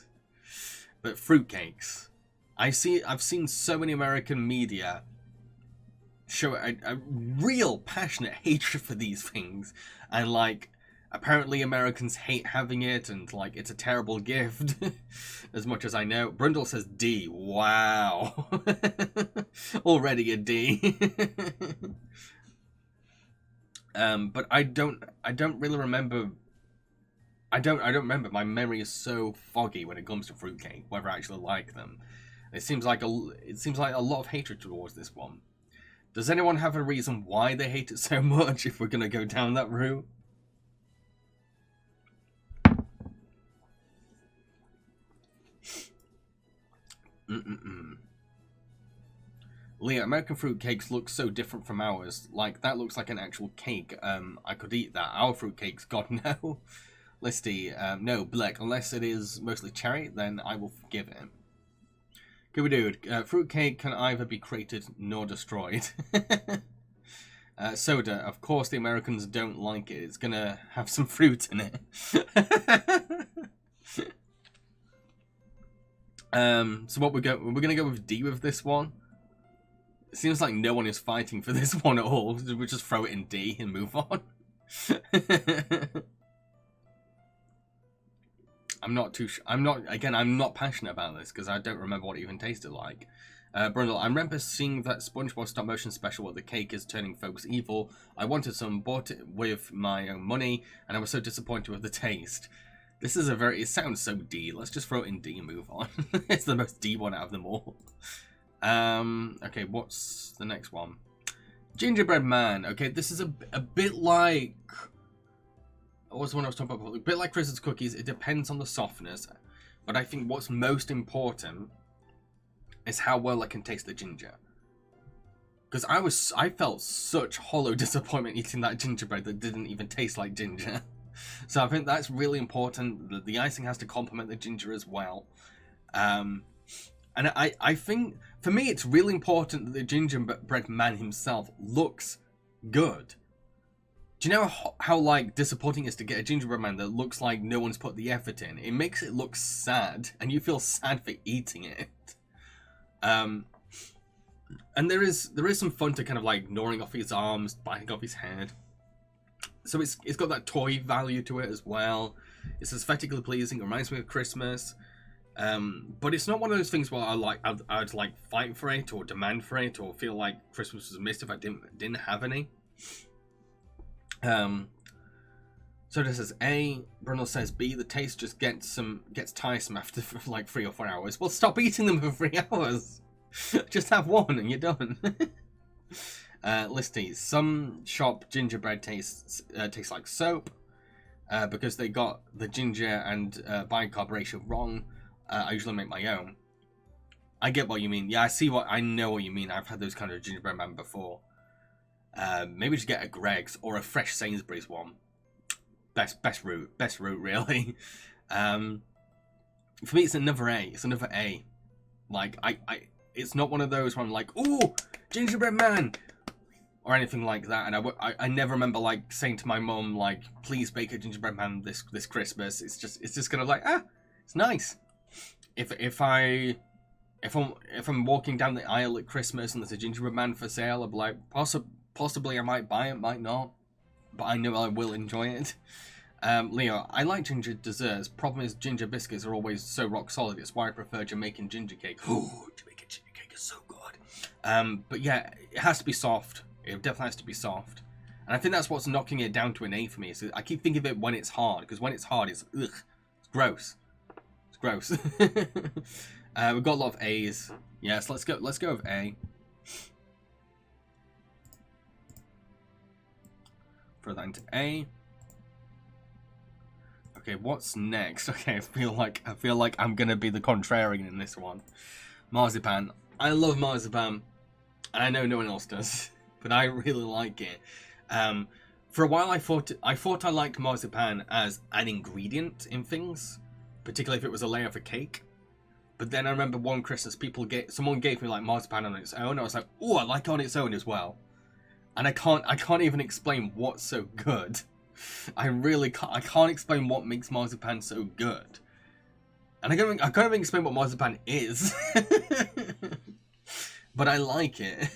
But fruitcakes. I've seen so many American media show a real passionate hatred for these things, and like apparently Americans hate having it, and like it's a terrible gift. As much as I know. Brundle says D. Wow. Already a D. But I don't really remember. I don't remember. My memory is so foggy when it comes to fruitcake, whether I actually like them. It seems like a lot of hatred towards this one. Does anyone have a reason why they hate it so much if we're going to go down that route? Leah, American fruit cakes look so different from ours. Like, that looks like an actual cake. I could eat that. Our fruit cakes, God, no. Listy, no, Black. Unless it is mostly cherry, then I will forgive it. Good dude. Fruit cake can either be created nor destroyed. Soda, of course the Americans don't like it. It's gonna have some fruit in it. So what we're gonna go with D with this one. It seems like no one is fighting for this one at all. We'll just throw it in D and move on. I'm not passionate about this because I don't remember what it even tasted like. Brundle, I remember seeing that SpongeBob stop motion special where the cake is turning folks evil. I wanted some, bought it with my own money, and I was so disappointed with the taste. This is it sounds so D. Let's just throw it in D and move on. It's the most D one out of them all. Okay, what's the next one? Gingerbread Man. Okay, this is a bit like... What was the one I was talking about? A bit like Christmas cookies. It depends on the softness. But I think what's most important is how well I can taste the ginger. Because I felt such hollow disappointment eating that gingerbread that didn't even taste like ginger. So I think that's really important. The icing has to complement the ginger as well. And I think, for me, it's really important that the gingerbread man himself looks good. Do you know how like disappointing it is to get a gingerbread man that looks like no one's put the effort in? It makes it look sad, and you feel sad for eating it. And there is some fun to kind of like gnawing off his arms, biting off his head. So it's got that toy value to it as well. It's aesthetically pleasing. It reminds me of Christmas. But it's not one of those things where I'd like fight for it or demand for it or feel like Christmas was missed if I didn't have any. So this is A. Brunel says B. The taste just gets tiresome after like 3 or 4 hours. Well, stop eating them for 3 hours. Just have one and you're done. Listy. Some shop gingerbread tastes like soap because they got the ginger and bicarb ratio wrong. I usually make my own. I get what you mean. Yeah, I know what you mean. I've had those kind of gingerbread man before. Maybe just get a Greg's or a fresh Sainsbury's one. Best route really. For me, it's another A. It's another A. Like it's not one of those where I'm like, ooh, gingerbread man, or anything like that. And I never remember like saying to my mum like, please bake a gingerbread man this Christmas. It's just kind of like, it's nice. If I'm walking down the aisle at Christmas and there's a gingerbread man for sale, I'll be like, possibly I might buy it, might not, but I know I will enjoy it. Leo, I like ginger desserts. Problem is ginger biscuits are always so rock solid. It's why I prefer Jamaican ginger cake. Oh, Jamaican ginger cake is so good. But yeah, it has to be soft. It definitely has to be soft. And I think that's what's knocking it down to an A for me. So I keep thinking of it when it's hard, because when it's hard, it's ugh, it's gross. It's gross. We've got a lot of A's. Yes, let's go with A. Throw that into A. Okay, what's next? Okay, I feel like I'm gonna be the contrarian in this one. Marzipan. I love marzipan, and I know no one else does, but I really like it. For a while, I thought I liked marzipan as an ingredient in things, particularly if it was a layer of a cake. But then I remember one Christmas, someone gave me like marzipan on its own. I was like, oh, I like it on its own as well. And I can't even explain what's so good. I can't explain what makes marzipan so good. And I can't even explain what marzipan is. But I like it.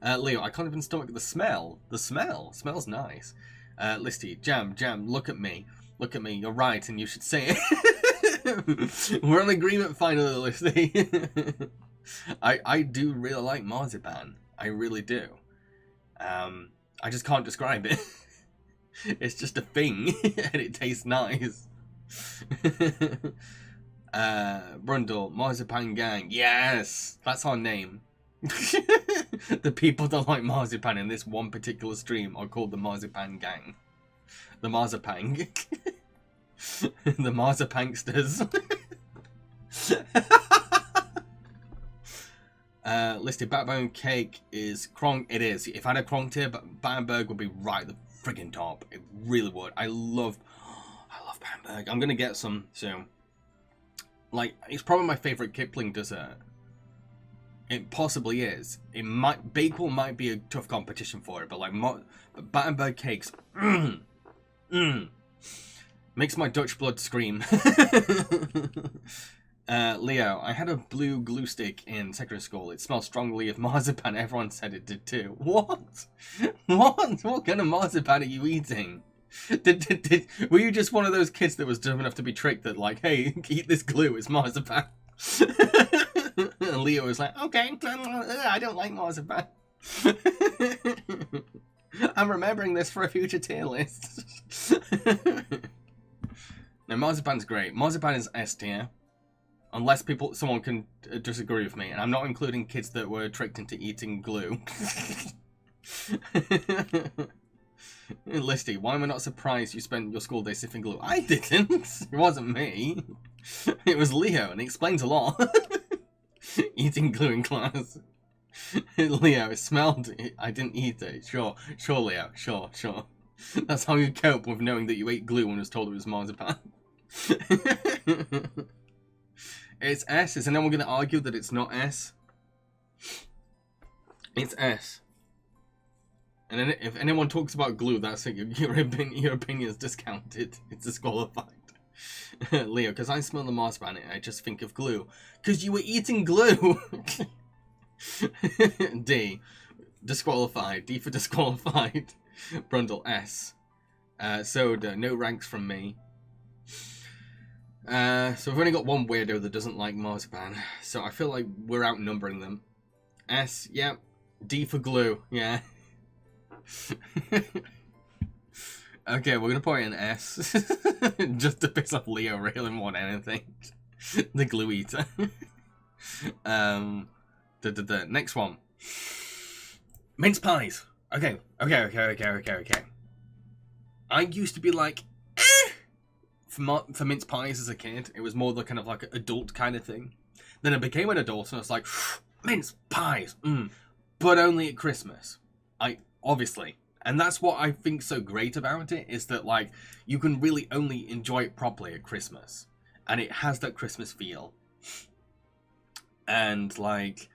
Leo, I can't even stomach the smell. The smell smells nice. Listy, Jam, look at me. Look at me, you're right, and you should say it. We're on agreement finally, Listy. I do really like marzipan. I really do. I just can't describe it. It's just a thing, and it tastes nice. Brundle, Marzipan Gang. Yes! That's our name. The people that like marzipan in this one particular stream are called the Marzipan Gang. The Marzipang. The Marzipanksters. Listed Backbone Cake is Kronk. It is. If I had a Kronk tier, but Battenberg would be right at the friggin' top. It really would. I love Battenberg. I'm gonna get some soon. Like, it's probably my favorite Kipling dessert. It possibly is. It might, Bakewell might be a tough competition for it, but like Battenberg cakes, makes my Dutch blood scream. Leo, I had a blue glue stick in secondary school. It smelled strongly of marzipan. Everyone said it did too. What? What kind of marzipan are you eating? Were you just one of those kids that was dumb enough to be tricked that like, hey, eat this glue, it's marzipan? And Leo was like, okay, I don't like marzipan. I'm remembering this for a future tier list. No, marzipan's great. Marzipan is S tier. Unless someone can disagree with me. And I'm not including kids that were tricked into eating glue. Listy, why am I not surprised you spent your school day sniffing glue? I didn't. It wasn't me. It was Leo, and it explains a lot. Eating glue in class. Leo, it smelled. I didn't eat it. Sure, Leo. Sure. That's how you cope with knowing that you ate glue when was told it was marzipan. It's S. Is anyone going to argue that it's not S? It's S. And then if anyone talks about glue, that's it. Your opinion is discounted. It's disqualified. Leo, because I smell the marzipan, I just think of glue. Because you were eating glue! D. Disqualified. D for disqualified. Brundle, S. Soda, no ranks from me. So we've only got one weirdo that doesn't like marzipan. So I feel like we're outnumbering them. S, yeah. D for glue, yeah. Okay, we're gonna put it in S. Just to piss off Leo really more than anything. The glue eater. Next one. Mince pies. Okay. I used to be like, for mince pies as a kid. It was more the kind of like adult kind of thing. Then I became an adult and I was like, mince pies, but only at Christmas. Obviously. And that's what I think so great about it, is that like you can really only enjoy it properly at Christmas. And it has that Christmas feel. And like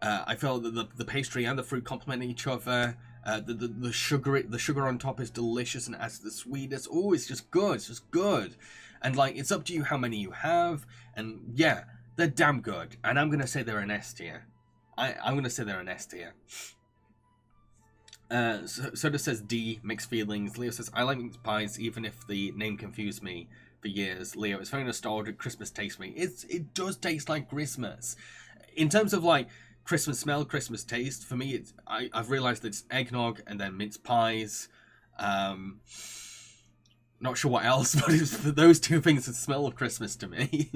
I feel that the pastry and the fruit complement each other. The sugar on top is delicious and adds the sweetness. Oh, it's just good. It's just good. And like it's up to you how many you have. And yeah, they're damn good. And I'm gonna say they're an S tier. I'm gonna say they're an S tier. Soda says D, mixed feelings. Leo says, I like mince pies even if the name confused me for years. Leo, it's very nostalgic. Christmas tastes me. It does taste like Christmas. In terms of like Christmas smell, Christmas taste, for me, I've realised that it's eggnog and then mince pies. Not sure what else, but it's for those two things that smell of Christmas to me.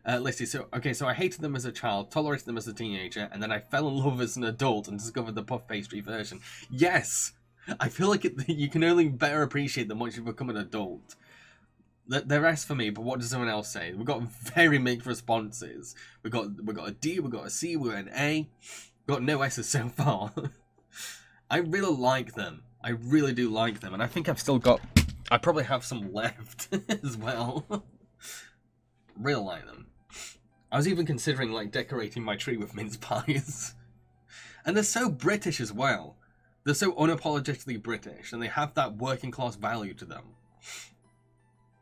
Let's see. So I hated them as a child, tolerated them as a teenager, and then I fell in love as an adult and discovered the puff pastry version. Yes! I feel like you can only better appreciate them once you become an adult. They're S for me, but what does everyone else say? We've got very mixed responses. We've got a D, we've got a C, we've got an A. We've got no S's so far. I really like them. I really do like them, and I think I probably have some left as well. Really like them. I was even considering like decorating my tree with mince pies. And they're so British as well. They're so unapologetically British, and they have that working class value to them.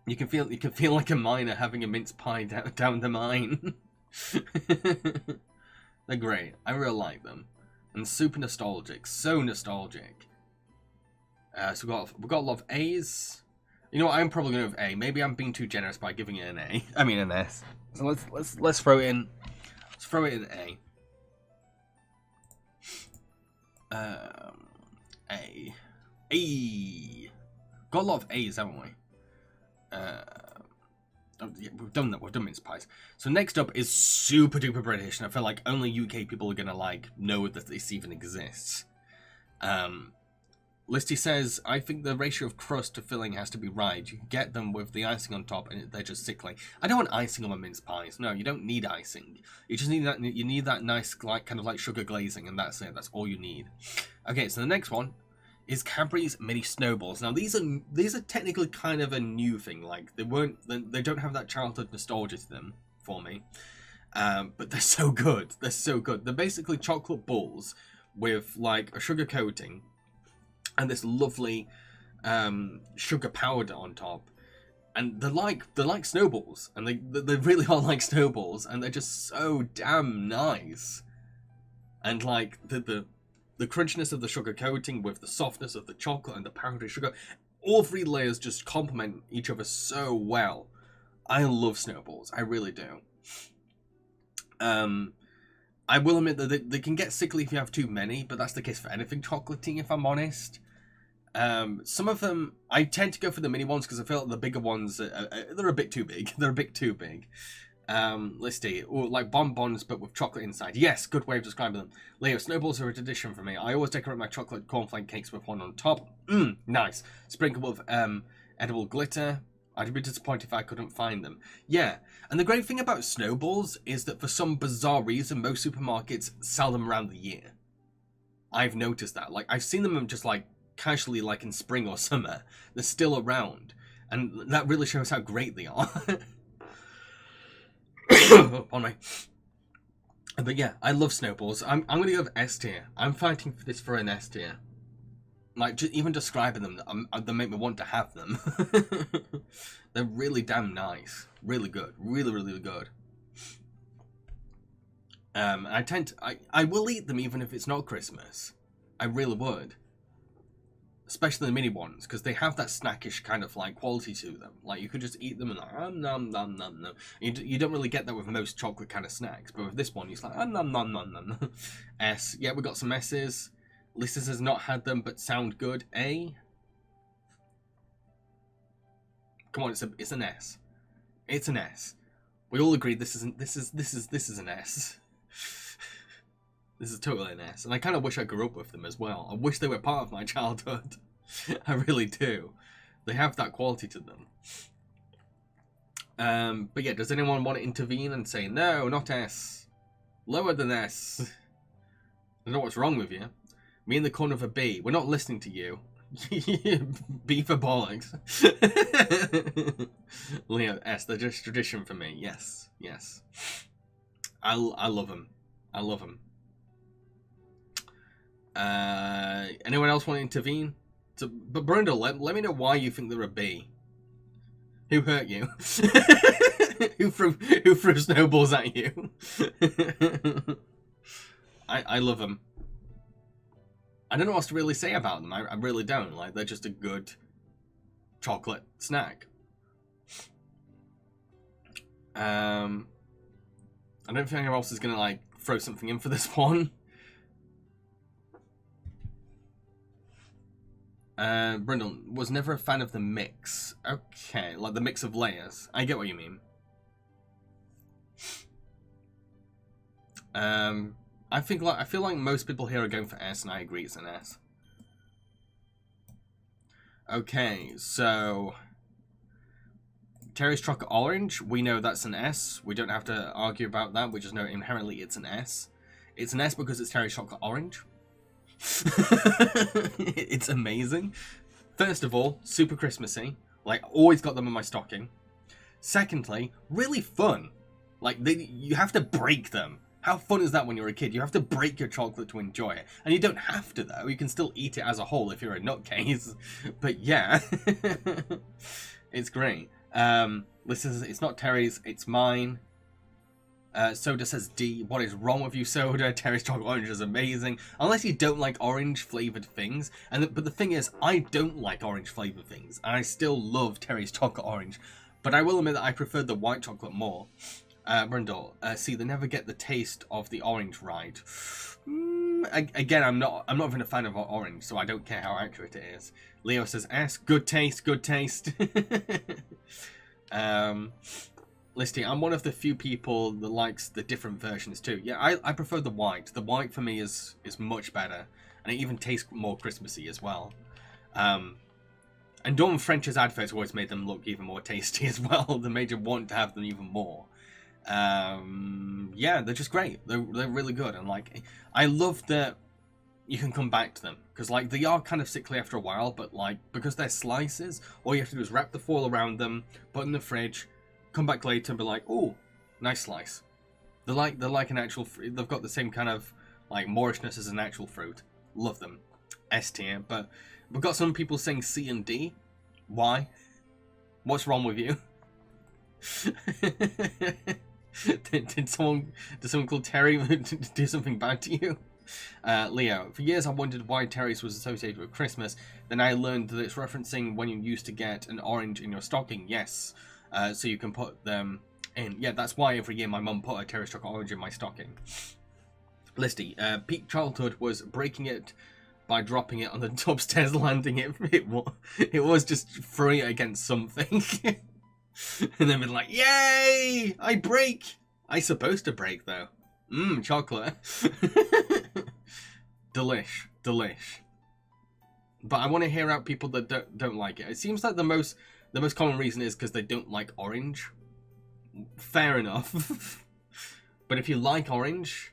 You can feel like a miner having a mince pie down the mine. They're great. I really like them. And super nostalgic. So nostalgic. So we've got a lot of A's. You know what, I'm probably going to have A. Maybe I'm being too generous by giving it an A. I mean an S. So let's throw it in. Let's throw it in A. A. Got a lot of A's, haven't we? yeah, we've done that. We've done mince pies. So next up is super duper British, and I feel like only UK people are gonna like know that this even exists. Listy says, I think the ratio of crust to filling has to be right. You can get them with the icing on top, and they're just sickly. I don't want icing on my mince pies. No, you don't need icing. You just need that. You need that nice, like, kind of like sugar glazing, and that's it. That's all you need. Okay, so the next one is Cadbury's mini snowballs. Now these are technically kind of a new thing. Like they don't have that childhood nostalgia to them for me, but they're so good. They're so good. They're basically chocolate balls with like a sugar coating and this lovely sugar powder on top, and they're like snowballs, and they really are like snowballs, and they're just so damn nice. And like the crunchiness of the sugar coating with the softness of the chocolate and the powdery sugar, all three layers just complement each other so well. I love snowballs, I really do. I will admit that they can get sickly if you have too many, but that's the case for anything chocolatey, if I'm honest. Some of them, I tend to go for the mini ones because I feel like the bigger ones, they're a bit too big. They're a bit too big. Let's see. Or like bonbons, but with chocolate inside. Yes, good way of describing them. Leo, snowballs are a tradition for me. I always decorate my chocolate cornflake cakes with one on top. Nice. Sprinkle with edible glitter. I'd be disappointed if I couldn't find them. Yeah, and the great thing about snowballs is that for some bizarre reason, most supermarkets sell them around the year. I've noticed that. Like, I've seen them just like casually, like in spring or summer. They're still around, and that really shows how great they are. On my, but yeah, I love snowballs. I'm gonna go with S tier. I'm fighting for this for an S tier. Like, even describing them, they make me want to have them. They're really damn nice, really good, really good. I will eat them even if it's not Christmas. I really would. Especially the mini ones, because they have that snackish kind of like quality to them. Like, you could just eat them and like, nom nom nom nom. You don't really get that with most chocolate kind of snacks, but with this one, it's like, nom nom nom nom. S. Yeah, we got some S's. Listeners has not had them, but sound good. A. Come on, it's an S. It's an S. We all agree this is an S. This is totally an S, and I kind of wish I grew up with them as well. I wish they were part of my childhood. I really do. They have that quality to them. But yeah, does anyone want to intervene and say, no, not S. Lower than S. I don't know what's wrong with you. Me in the corner of a B. We're not listening to you. B for bollocks. Leo, S. They're just tradition for me. Yes. Yes. I love them. I love them. Anyone else want to intervene? But Brundle, let me know why you think they're a B. Who hurt you? who threw snowballs at you? I love them. I don't know what else to really say about them. I really don't. Like, they're just a good chocolate snack. I don't think anyone else is gonna like throw something in for this one. Brindle was never a fan of the mix. Okay, like the mix of layers. I get what you mean. I feel like most people here are going for S, and I agree it's an S. Okay, so Terry's Chocolate Orange, we know that's an S. We don't have to argue about that. We just know inherently it's an S. It's an S because it's Terry's Chocolate Orange. It's amazing. First of all, super Christmassy. Like, always got them in my stocking. Secondly, really fun. Like, you have to break them. How fun is that when you're a kid? You have to break your chocolate to enjoy it. And you don't have to, though. You can still eat it as a whole if you're a nutcase. But yeah. It's great. It's not Terry's, it's mine. Soda says D. What is wrong with you, Soda? Terry's Chocolate Orange is amazing. Unless you don't like orange-flavoured things. But the thing is, I don't like orange-flavoured things. And I still love Terry's Chocolate Orange. But I will admit that I prefer the white chocolate more. Brundle, see, they never get the taste of the orange right. Again, I'm not even a fan of orange, so I don't care how accurate it is. Leo says S. Good taste, good taste. Listy, I'm one of the few people that likes the different versions too. Yeah, I prefer the white. The white for me is much better, and it even tastes more Christmassy as well. And Dawn French's adverts always made them look even more tasty as well. They made you want to have them even more. Yeah, they're just great. They're really good, and like I love that you can come back to them because like they are kind of sickly after a while, but like because they're slices, all you have to do is wrap the foil around them, put in the fridge, come back later and be like, oh, nice slice. They're like an actual fruit. They've got the same kind of like moorishness as an actual fruit. Love them. S tier, but we've got some people saying C and D. Why? What's wrong with you? did someone called Terry do something bad to you? Leo, for years I wondered why Terry's was associated with Christmas. Then I learned that it's referencing when you used to get an orange in your stocking. Yes, so you can put them in. Yeah, that's why every year my mum put a Terry's chocolate orange in my stocking. Listy, peak childhood was breaking it by dropping it on the upstairs landing. It was just throwing it against something. And then been like, yay! I break! I supposed to break though. Chocolate. Delish. But I want to hear out people that don't like it. It seems like the most common reason is because they don't like orange. Fair enough. But if you like orange,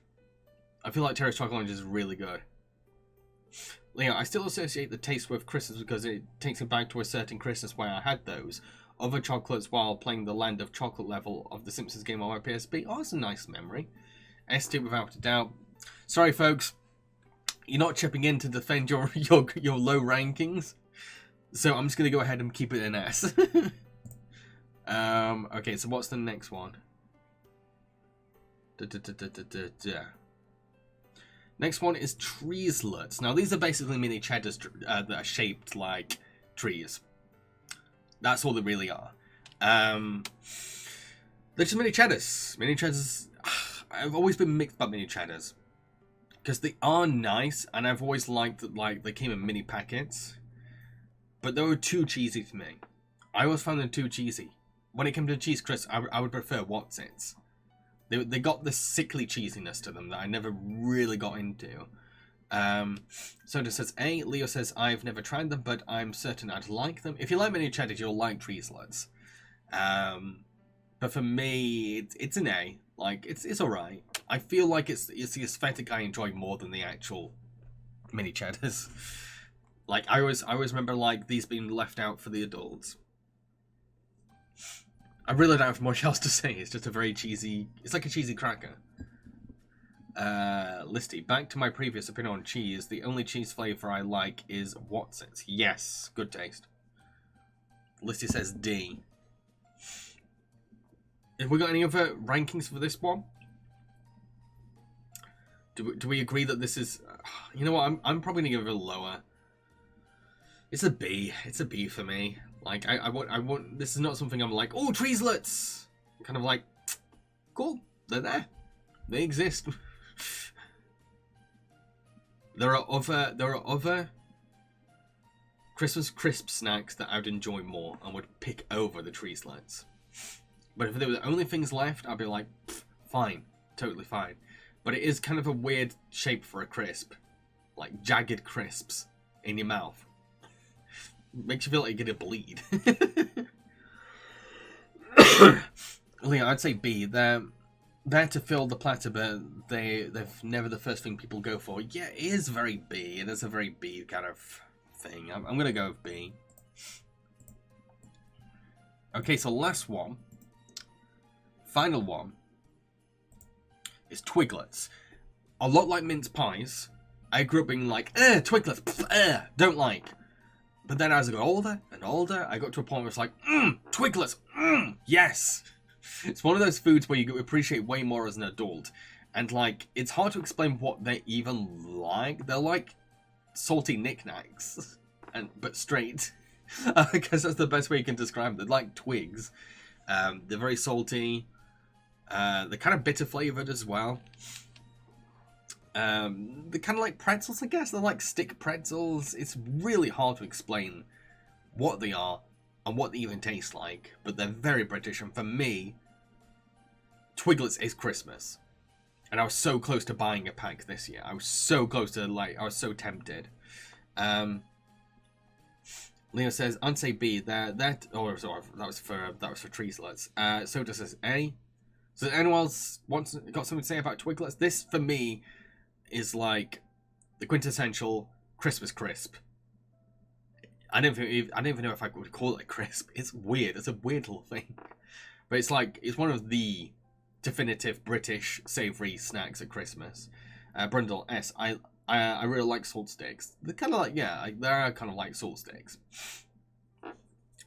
I feel like Terry's chocolate orange is really good. Leo, I still associate the taste with Christmas because it takes me back to a certain Christmas where I had those other chocolates while playing the Land of Chocolate level of the Simpsons game on my PSP. Oh, that's a nice memory. S2 without a doubt. Sorry, folks. You're not chipping in to defend your low rankings. So I'm just going to go ahead and keep it in S. Okay, so what's the next one? Next one is treeslets. Now, these are basically mini cheddars that are shaped like trees. That's all they really are. They're just mini cheddars. Mini cheddars... I've always been mixed about mini cheddars. Because they are nice, and I've always liked that like they came in mini packets. But they were too cheesy for me. I always found them too cheesy. When it came to cheese crisps, I would prefer Watsits. They got this sickly cheesiness to them that I never really got into. Soda says A. Leo says, I've never tried them, but I'm certain I'd like them. If you like mini cheddars, you'll like treeslets. But for me, it's an A. Like, it's alright. I feel like it's the aesthetic I enjoy more than the actual mini cheddars. Like, I always remember, like, these being left out for the adults. I really don't have much else to say. It's just a very cheesy... It's like a cheesy cracker. Listy, back to my previous opinion on cheese. The only cheese flavour I like is Watsits. Yes, good taste. Listy says D. Have we got any other rankings for this one? Do we agree that this is... You know what, I'm probably going to give it a lower. It's a B. It's a B for me. Like, I want... This is not something I'm like, oh, treeslets! I'm kind of like, cool, they're there. They exist. There are other Christmas crisp snacks that I would enjoy more and would pick over the treeslets. But if they were the only things left, I'd be like, fine, totally fine. But it is kind of a weird shape for a crisp. Like jagged crisps in your mouth. Makes you feel like you're gonna bleed. Leo, I'd say B. They're there to fill the platter, but they're never the first thing people go for. Yeah, it is very B. It is a very B kind of thing. I'm gonna go with B. Okay, so last one. Final one is Twiglets. A lot like mince pies, I grew up being like, Twiglets, don't like. But then as I got older and older, I got to a point where it's like, Twiglets, yes. It's one of those foods where you appreciate way more as an adult. And like, it's hard to explain what they're even like. They're like salty knickknacks, but straight. Because that's the best way you can describe them. They're like twigs. They're very salty. They're kind of bitter flavored as well. They're kind of like pretzels, I guess. They're like stick pretzels. It's really hard to explain what they are and what they even taste like. But they're very British, and for me, Twiglets is Christmas. And I was so close to buying a pack this year. I was so close to, like, I was so tempted. Leo says, "Answer B. That oh, sorry, that was for Treeslets." Soda says A. So anyone else got something to say about Twiglets? This for me is like the quintessential Christmas crisp. I don't even know if I would call it a crisp. It's weird. It's a weird little thing, but it's like it's one of the definitive British savoury snacks at Christmas. Brundle S. I really like salt sticks. They're kind of like, yeah, they're kind of like salt sticks.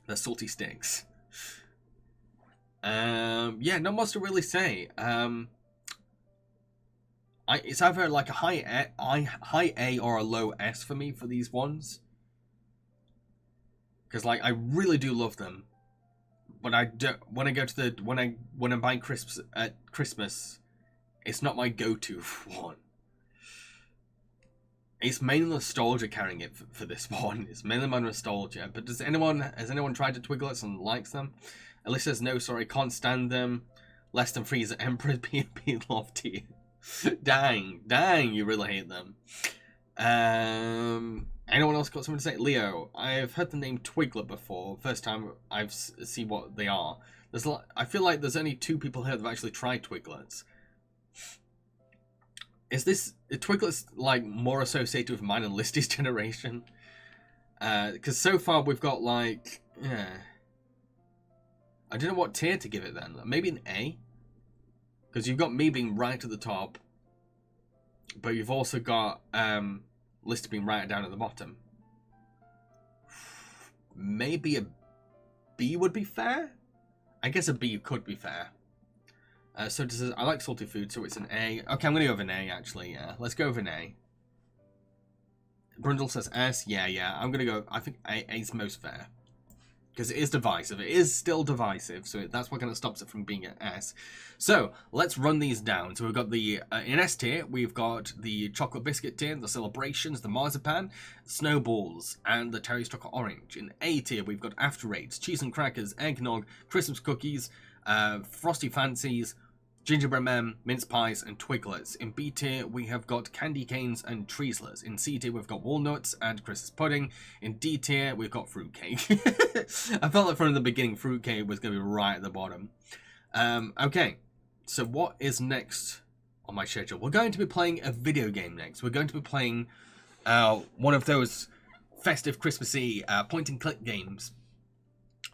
They're salty sticks. Yeah, not much to really say. It's either like a high A or a low S for me for these ones. Because like I really do love them, but I don't. When I go to the when I'm buying crisps at Christmas, it's not my go-to one. It's mainly nostalgia carrying it for this one. It's mainly my nostalgia. But has anyone tried the Twiglets and likes them? Alicia says no, sorry, can't stand them. Less than freeze Emperor being lofty. dang, you really hate them. Anyone else got something to say? Leo, I've heard the name Twiglet before. First time I've seen what they are. I feel like there's only 2 people here that have actually tried Twiglets. Is this Twiglets like more associated with mine and Listy's generation? Because so far we've got like, yeah, I don't know what tier to give it then. Maybe an A, because you've got me being right at the top, but you've also got Listy being right down at the bottom. Maybe a B would be fair. I guess a B could be fair. So it says, I like salty food, so it's an A. Okay, I'm going to go with an A, actually, yeah. Let's go with an A. Brundle says S. Yeah. I'm going to go, I think A's most fair. Because it is divisive. It is still divisive, so that's what kind of stops it from being an S. So, let's run these down. So we've got the, in S tier, we've got the chocolate biscuit tin, the celebrations, the marzipan, snowballs, and the Terry's chocolate orange. In A tier, we've got after eights, cheese and crackers, eggnog, Christmas cookies, frosty fancies, gingerbread men, mince pies, and Twiglets. In B tier, we have got candy canes and Treeslers. In C tier, we've got walnuts and Christmas pudding. In D tier, we've got fruitcake. I felt like from the beginning, fruitcake was going to be right at the bottom. Okay, so what is next on my schedule? We're going to be playing a video game next. We're going to be playing one of those festive Christmassy point-and-click games.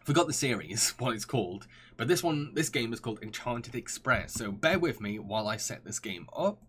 Forgot the series, what it's called, but this game is called Enchanted Express, so bear with me while I set this game up.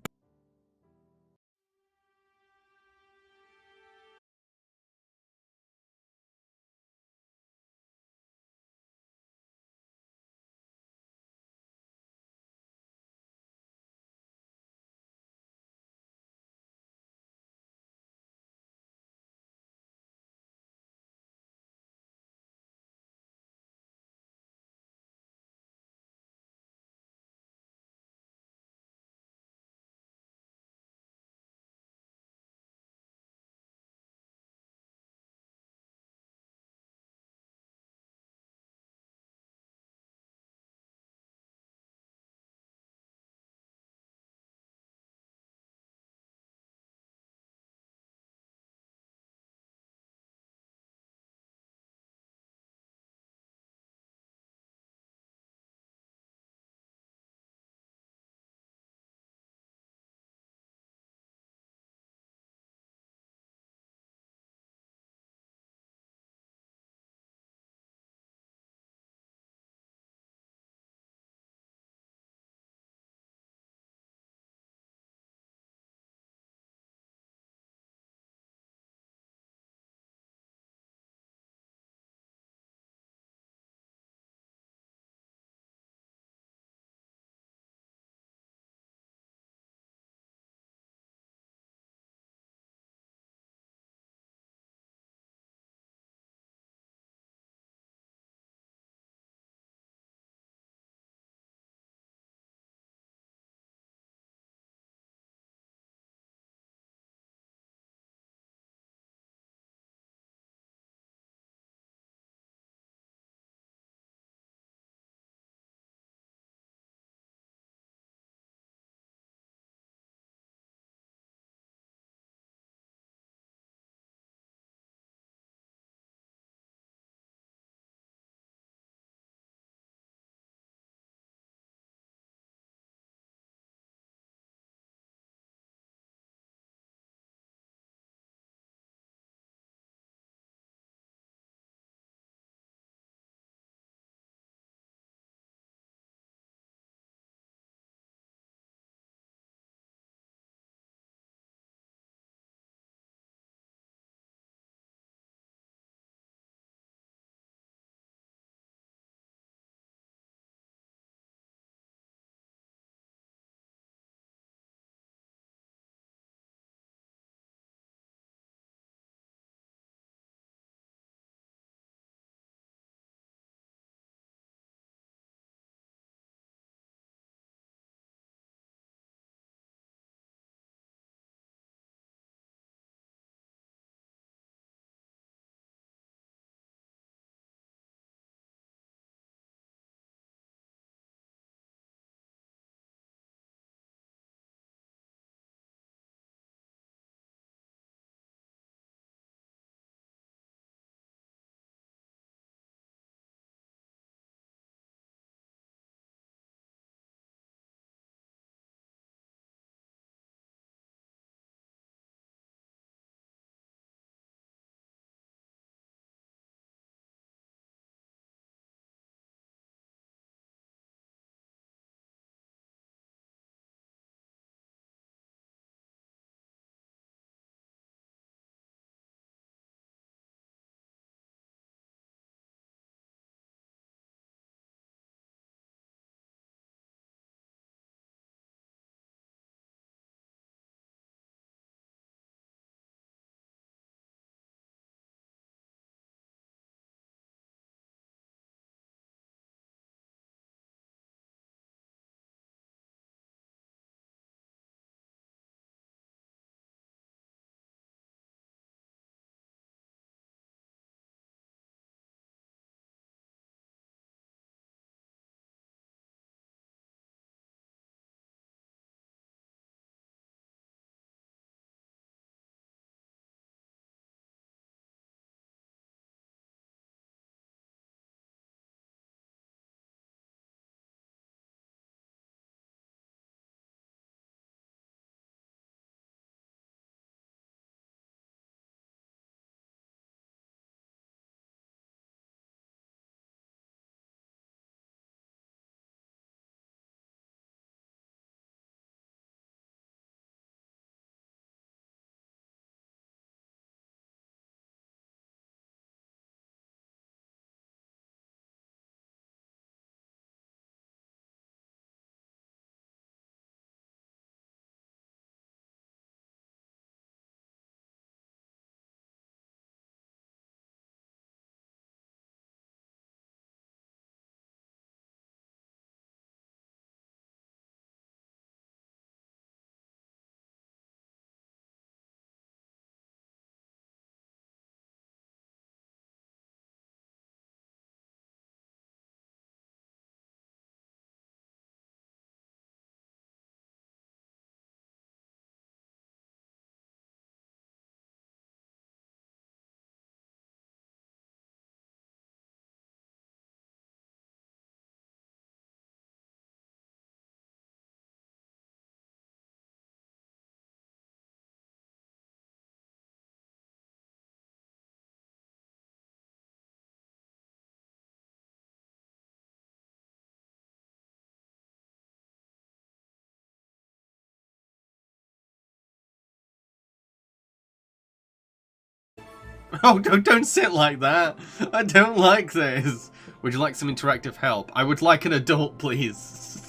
Oh, don't sit like that. I don't like this. Would you like some interactive help? I would like an adult, please.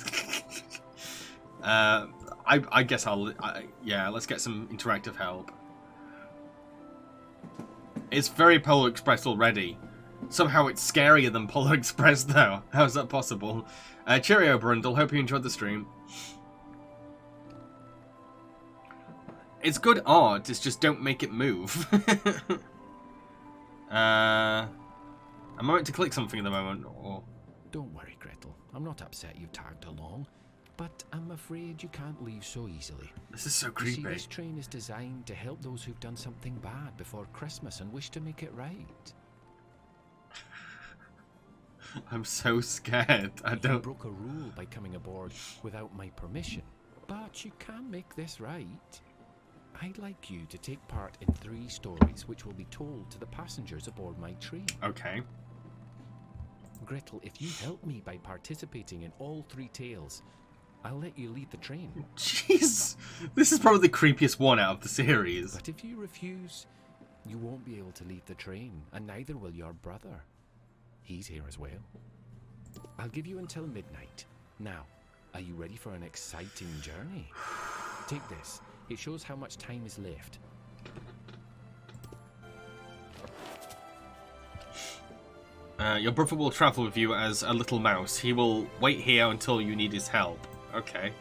I guess yeah, let's get some interactive help. It's very Polar Express already. Somehow it's scarier than Polar Express, though. How is that possible? Cheerio, Brundle. Hope you enjoyed the stream. It's good art, it's just don't make it move. Am I meant to click something at the moment? Or... Don't worry, Gretel. I'm not upset you tagged along. But I'm afraid you can't leave so easily. This is so creepy. You see, this train is designed to help those who've done something bad before Christmas and wish to make it right. I'm so scared. I don't... You broke a rule by coming aboard without my permission. But you can make this right. I'd like you to take part in 3 stories which will be told to the passengers aboard my train. Okay. Gretel, if you help me by participating in all 3 tales, I'll let you lead the train. Jeez! This is probably the creepiest one out of the series. But if you refuse, you won't be able to leave the train, and neither will your brother. He's here as well. I'll give you until midnight. Now, are you ready for an exciting journey? Take this. It shows how much time is left. Your brother will travel with you as a little mouse. He will wait here until you need his help. Okay.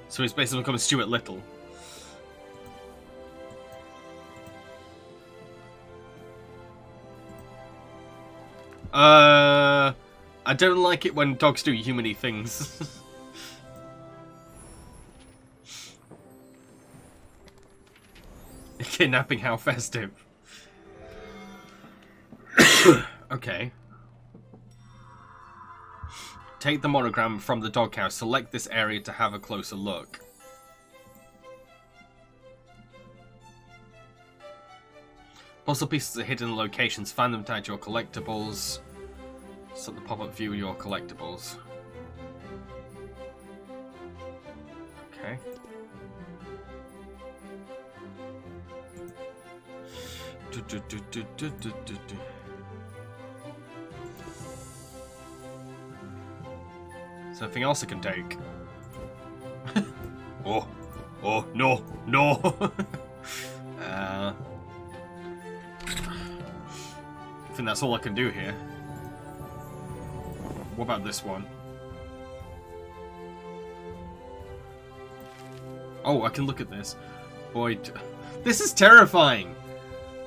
So he's basically become Stuart Little. I don't like it when dogs do human-y things. Kidnapping, how festive. Okay. Take the monogram from the doghouse. Select this area to have a closer look. Puzzle pieces are hidden in locations. Find them to add your collectibles. Set the pop-up view of your collectibles. Okay. Something else I can take. Oh, no, no. I think that's all I can do here. What about this one? Oh, I can look at this. Boy, this is terrifying.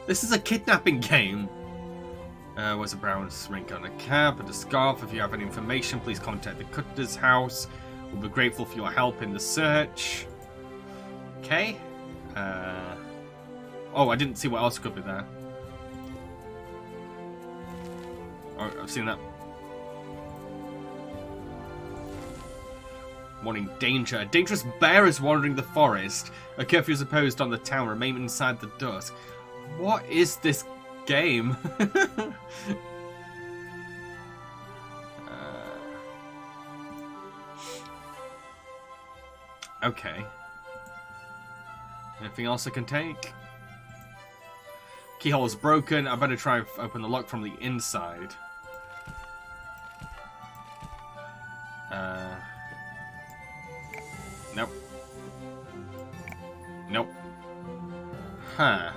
This is a kidnapping game. Where's a brown rink on a cap and a scarf? If you have any information, please contact the Cutter's house. We'll be grateful for your help in the search. Okay. Oh, I didn't see what else could be there. Oh, I've seen that. Warning, danger. A dangerous bear is wandering the forest. A curfew is imposed on the town. Remain inside the dusk. What is this game? Okay. Anything else I can take? Keyhole is broken. I better try and open the lock from the inside. Nope. Nope. Huh.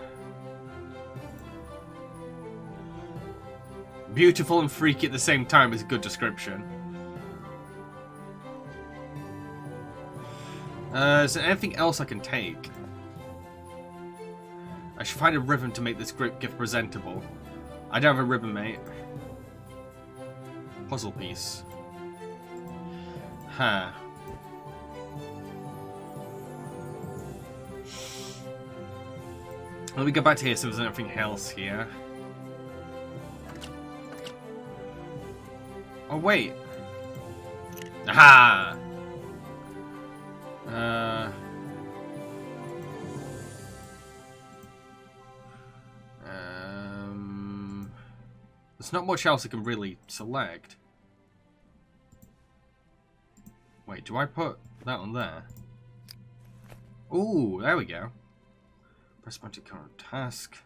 Beautiful and freaky at the same time is a good description. Is there anything else I can take? I should find a ribbon to make this gift presentable. I don't have a ribbon, mate. Puzzle piece. Huh. Let me go back to here so there's anything else here. Oh, wait. Aha! There's not much else I can really select. Wait, do I put that on there? Ooh, there we go. Press button to current task.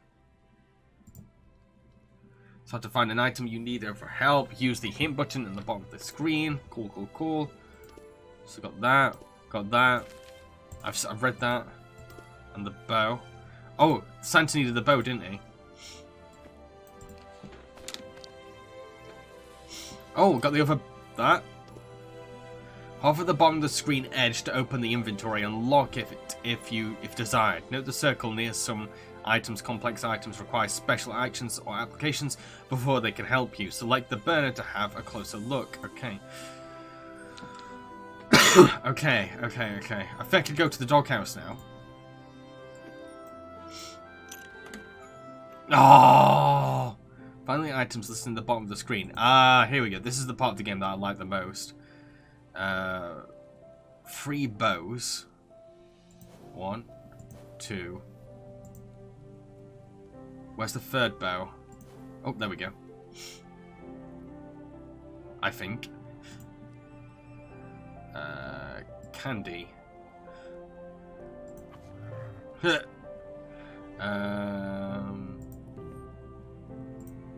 So to find an item you need for help, use the hint button in the bottom of the screen. Cool, cool, cool. So got that. Got that. I've read that. And the bow. Oh, Santa needed the bow, didn't he? Oh, got the other... That. Hover the bottom of the screen edge to open the inventory and lock if desired. Note the circle near some items. Complex items require special actions or applications before they can help you. Select the burner to have a closer look. Okay. okay. I think I could go to the doghouse now. Oh! Finally, items listed in the bottom of the screen. Ah, here we go. This is the part of the game that I like the most. 3 bows. 1, 2. Where's the 3rd bow? Oh, there we go. I think. Candy.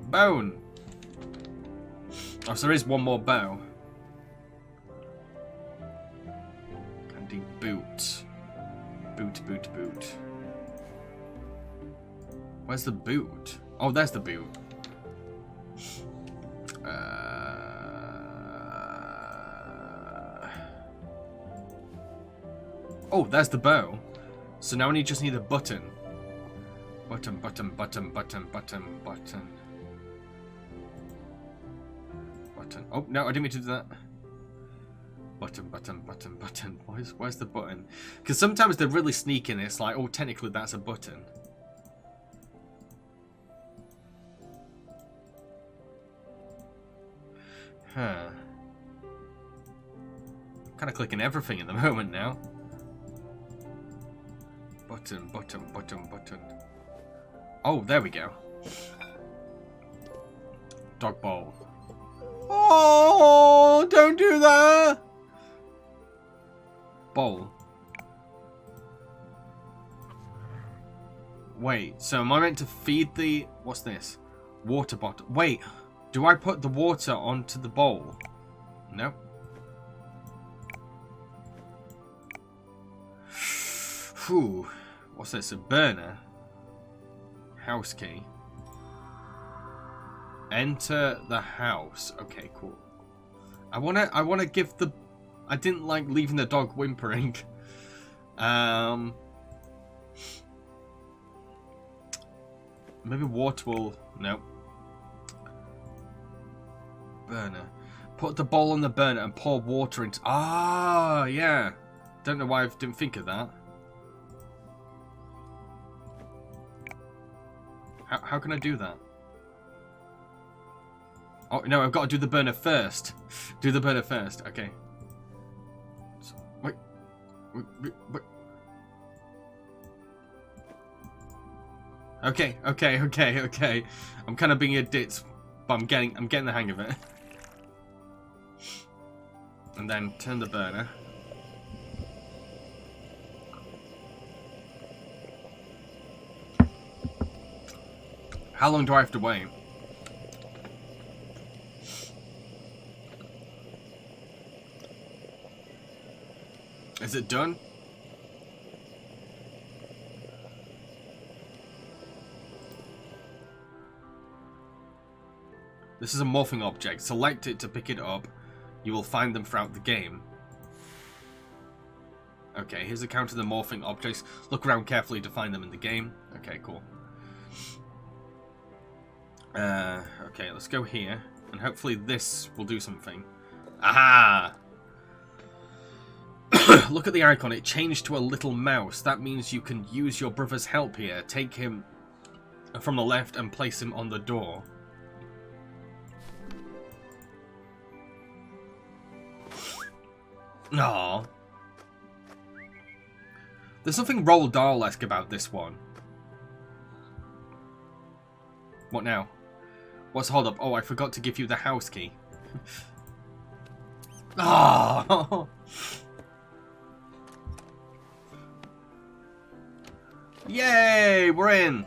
Bone. Oh, so there is one more bow. Candy boot. Boot. Where's the boot? Oh, there's the boot. Oh, there's the bow. So now we just need a button. Button. Oh, no, I didn't mean to do that. Button. Where's the button? Because sometimes they're really sneaky and it's like, oh, technically that's a button. Huh. I'm kind of clicking everything at the moment now. Button. Oh, there we go. Dog bowl. Oh, don't do that! Bowl. Wait, so am I meant to feed the... What's this? Water bottle. Wait, do I put the water onto the bowl? No. Whew. What's this? A burner? House key. Enter the house. Okay, cool. I wanna give the... I didn't like leaving the dog whimpering. Maybe water will... No. Burner. Put the bowl on the burner and pour water into... Ah, yeah. Don't know why I didn't think of that. How can I do that? Oh, no, I've got to do the burner first. Do the burner first. Okay. So, wait. Okay. I'm kind of being a ditz, but I'm getting the hang of it. And then turn the burner. How long do I have to wait? Is it done? This is a morphing object. Select it to pick it up. You will find them throughout the game. Okay, here's a count of the morphing objects. Look around carefully to find them in the game. Okay, cool. Okay, let's go here. And hopefully this will do something. Aha! Look at the icon. It changed to a little mouse. That means you can use your brother's help here. Take him from the left and place him on the door. Aww. There's something Roald Dahl-esque about this one. What now? What's hold up? Oh, I forgot to give you the house key. Oh. Yay, we're in.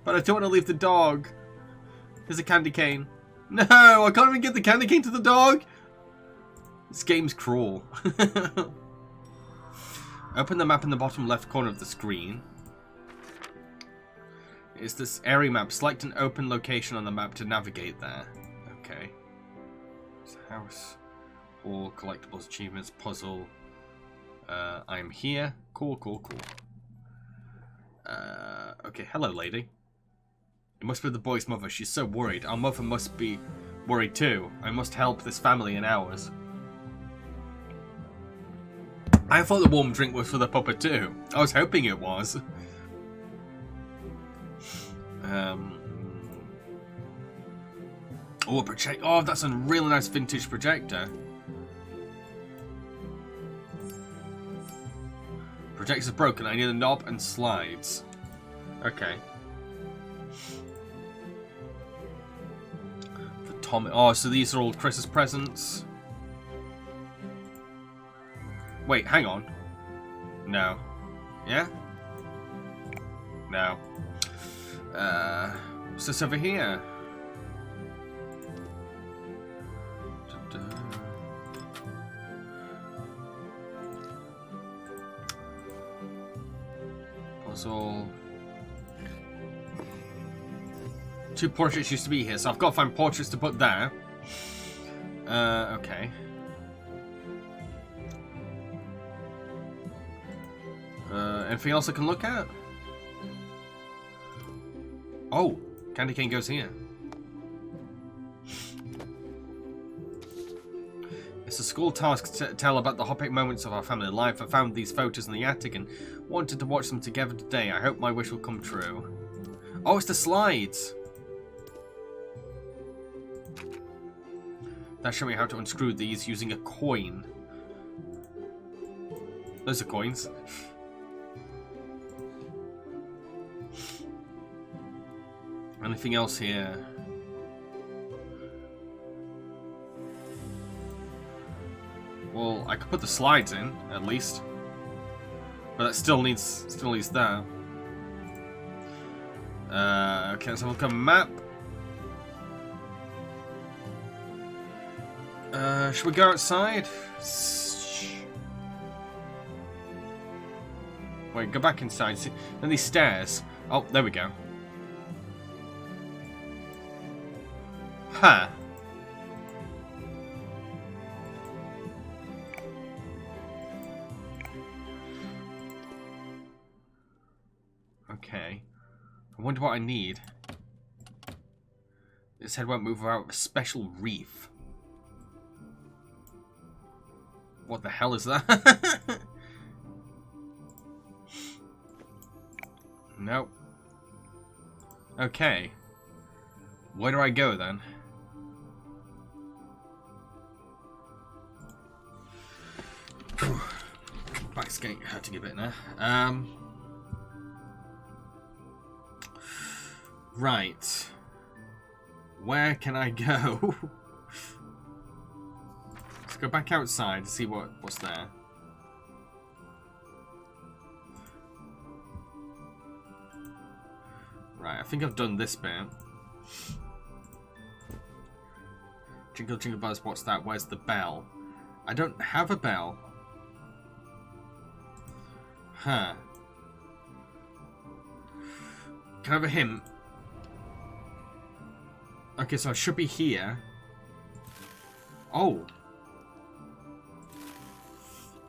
But I don't want to leave the dog. There's a candy cane. No, I can't even get the candy cane to the dog. This game's cruel. Open the map in the bottom left corner of the screen. It's this area map. Select an open location on the map to navigate there. Okay. It's a house. Hall, collectibles, achievements, puzzle. I'm here. Cool. Okay, hello lady. It must be the boy's mother. She's so worried. Our mother must be worried too. I must help this family in ours. I thought the warm drink was for the puppet too. I was hoping it was. Oh, a projector. Oh, that's a really nice vintage projector. Projector's broken. I need a knob and slides. Okay. For Tom. Oh, so these are all Chris's presents. Wait, hang on. No. Yeah? No. What's this over here? Puzzle. 2 portraits used to be here, so I've got to find portraits to put there. Okay. Anything else I can look at? Oh, candy cane goes here. It's a school task to tell about the epic moments of our family life. I found these photos in the attic and wanted to watch them together today. I hope my wish will come true. Oh, it's the slides. That's showing me how to unscrew these using a coin. Those are coins. Anything else here? Well, I could put the slides in, at least. But that still needs that. Okay, let's have a look at a map. Should we go outside? Wait, go back inside. See, then these stairs. Oh, there we go. Huh. Okay. I wonder what I need. This head won't move without a special reef. What the hell is that? Nope. Okay. Where do I go then? Back's getting hurting a bit now. Right. Where can I go? Let's go back outside to see what's there. Right, I think I've done this bit. Jingle, jingle bells, what's that? Where's the bell? I don't have a bell. Huh. Can I have a hint? Okay, so I should be here. Oh.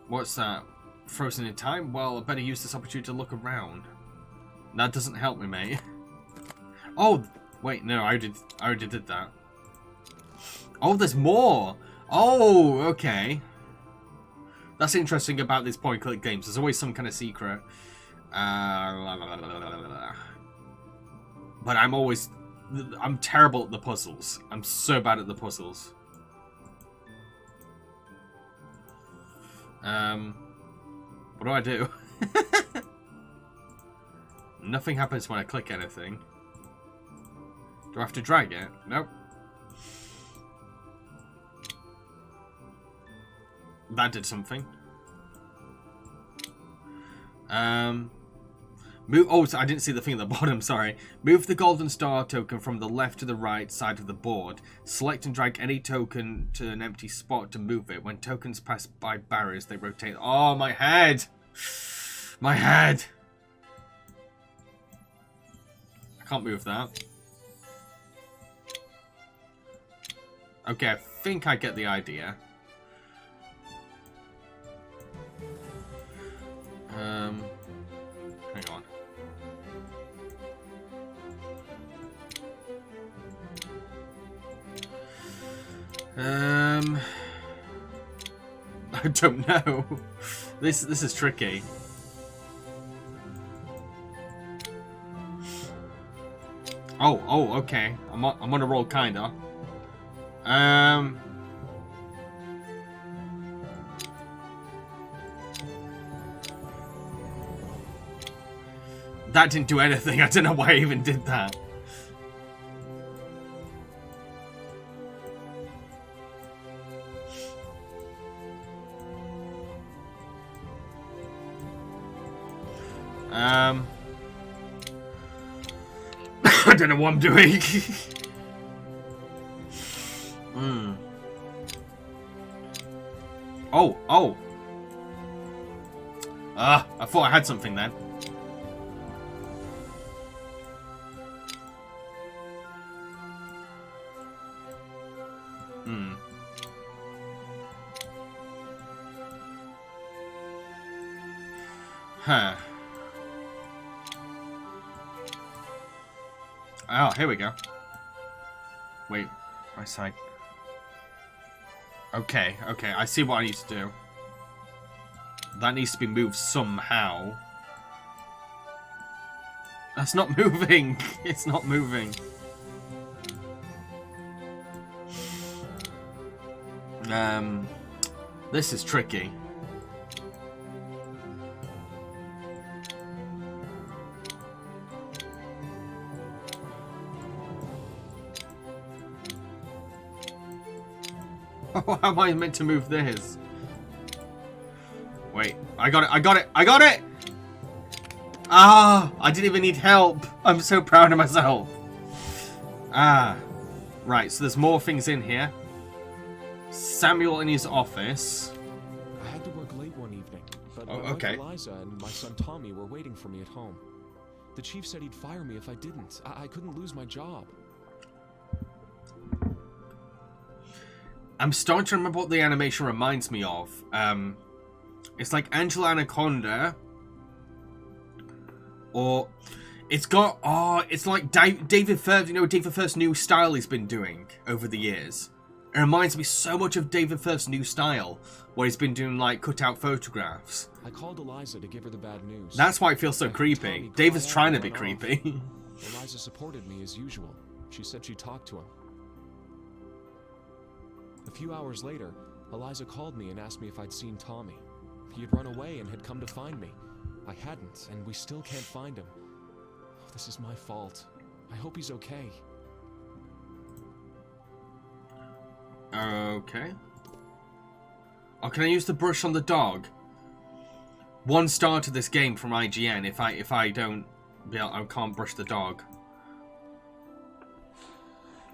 What's that? Frozen in time? Well, I better use this opportunity to look around. That doesn't help me, mate. Oh, wait, no, I already did that. Oh, there's more. Oh, okay. That's interesting about these point-and-click games. There's always some kind of secret. But I'm terrible at the puzzles. I'm so bad at the puzzles. What do I do? Nothing happens when I click anything. Do I have to drag it? Nope. That did something. Move. Oh, I didn't see the thing at the bottom. Sorry. Move the golden star token from the left to the right side of the board. Select and drag any token to an empty spot to move it. When tokens pass by barriers, they rotate. Oh, my head! My head! I can't move that. Okay, I think I get the idea. Hang on. I don't know. This is tricky. Oh, okay. I'm on a roll, kinda. That didn't do anything. I don't know why I even did that. I don't know what I'm doing. Oh. I thought I had something then. Huh. Oh, here we go. Wait, my side. Okay, I see what I need to do. That needs to be moved somehow. That's not moving. It's not moving. This is tricky. How am I meant to move this? Wait, I got it! Ah, I didn't even need help. I'm so proud of myself. Right, so there's more things in here. Samuel in his office. I had to work late one evening, but Oh, my okay. wife Eliza and my son Tommy were waiting for me at home. The chief said he'd fire me if I didn't. I couldn't lose my job. I'm starting to remember what the animation reminds me of. It's like Angela Anaconda. Or it's got it's like David Firth's, you know, David Firth's new style he's been doing over the years. It reminds me so much of David Firth's new style, where he's been doing like cutout photographs. I called Eliza to give her the bad news. That's why it feels so creepy. David's trying to be creepy. Eliza supported me as usual. She said she talked to him. A few hours later, Eliza called me and asked me if I'd seen Tommy. He had run away and had come to find me. I hadn't, and we still can't find him. Oh, this is my fault. I hope he's okay. Okay. Oh, can I use the brush on the dog? 1 star to this game from IGN if I don't, I can't brush the dog.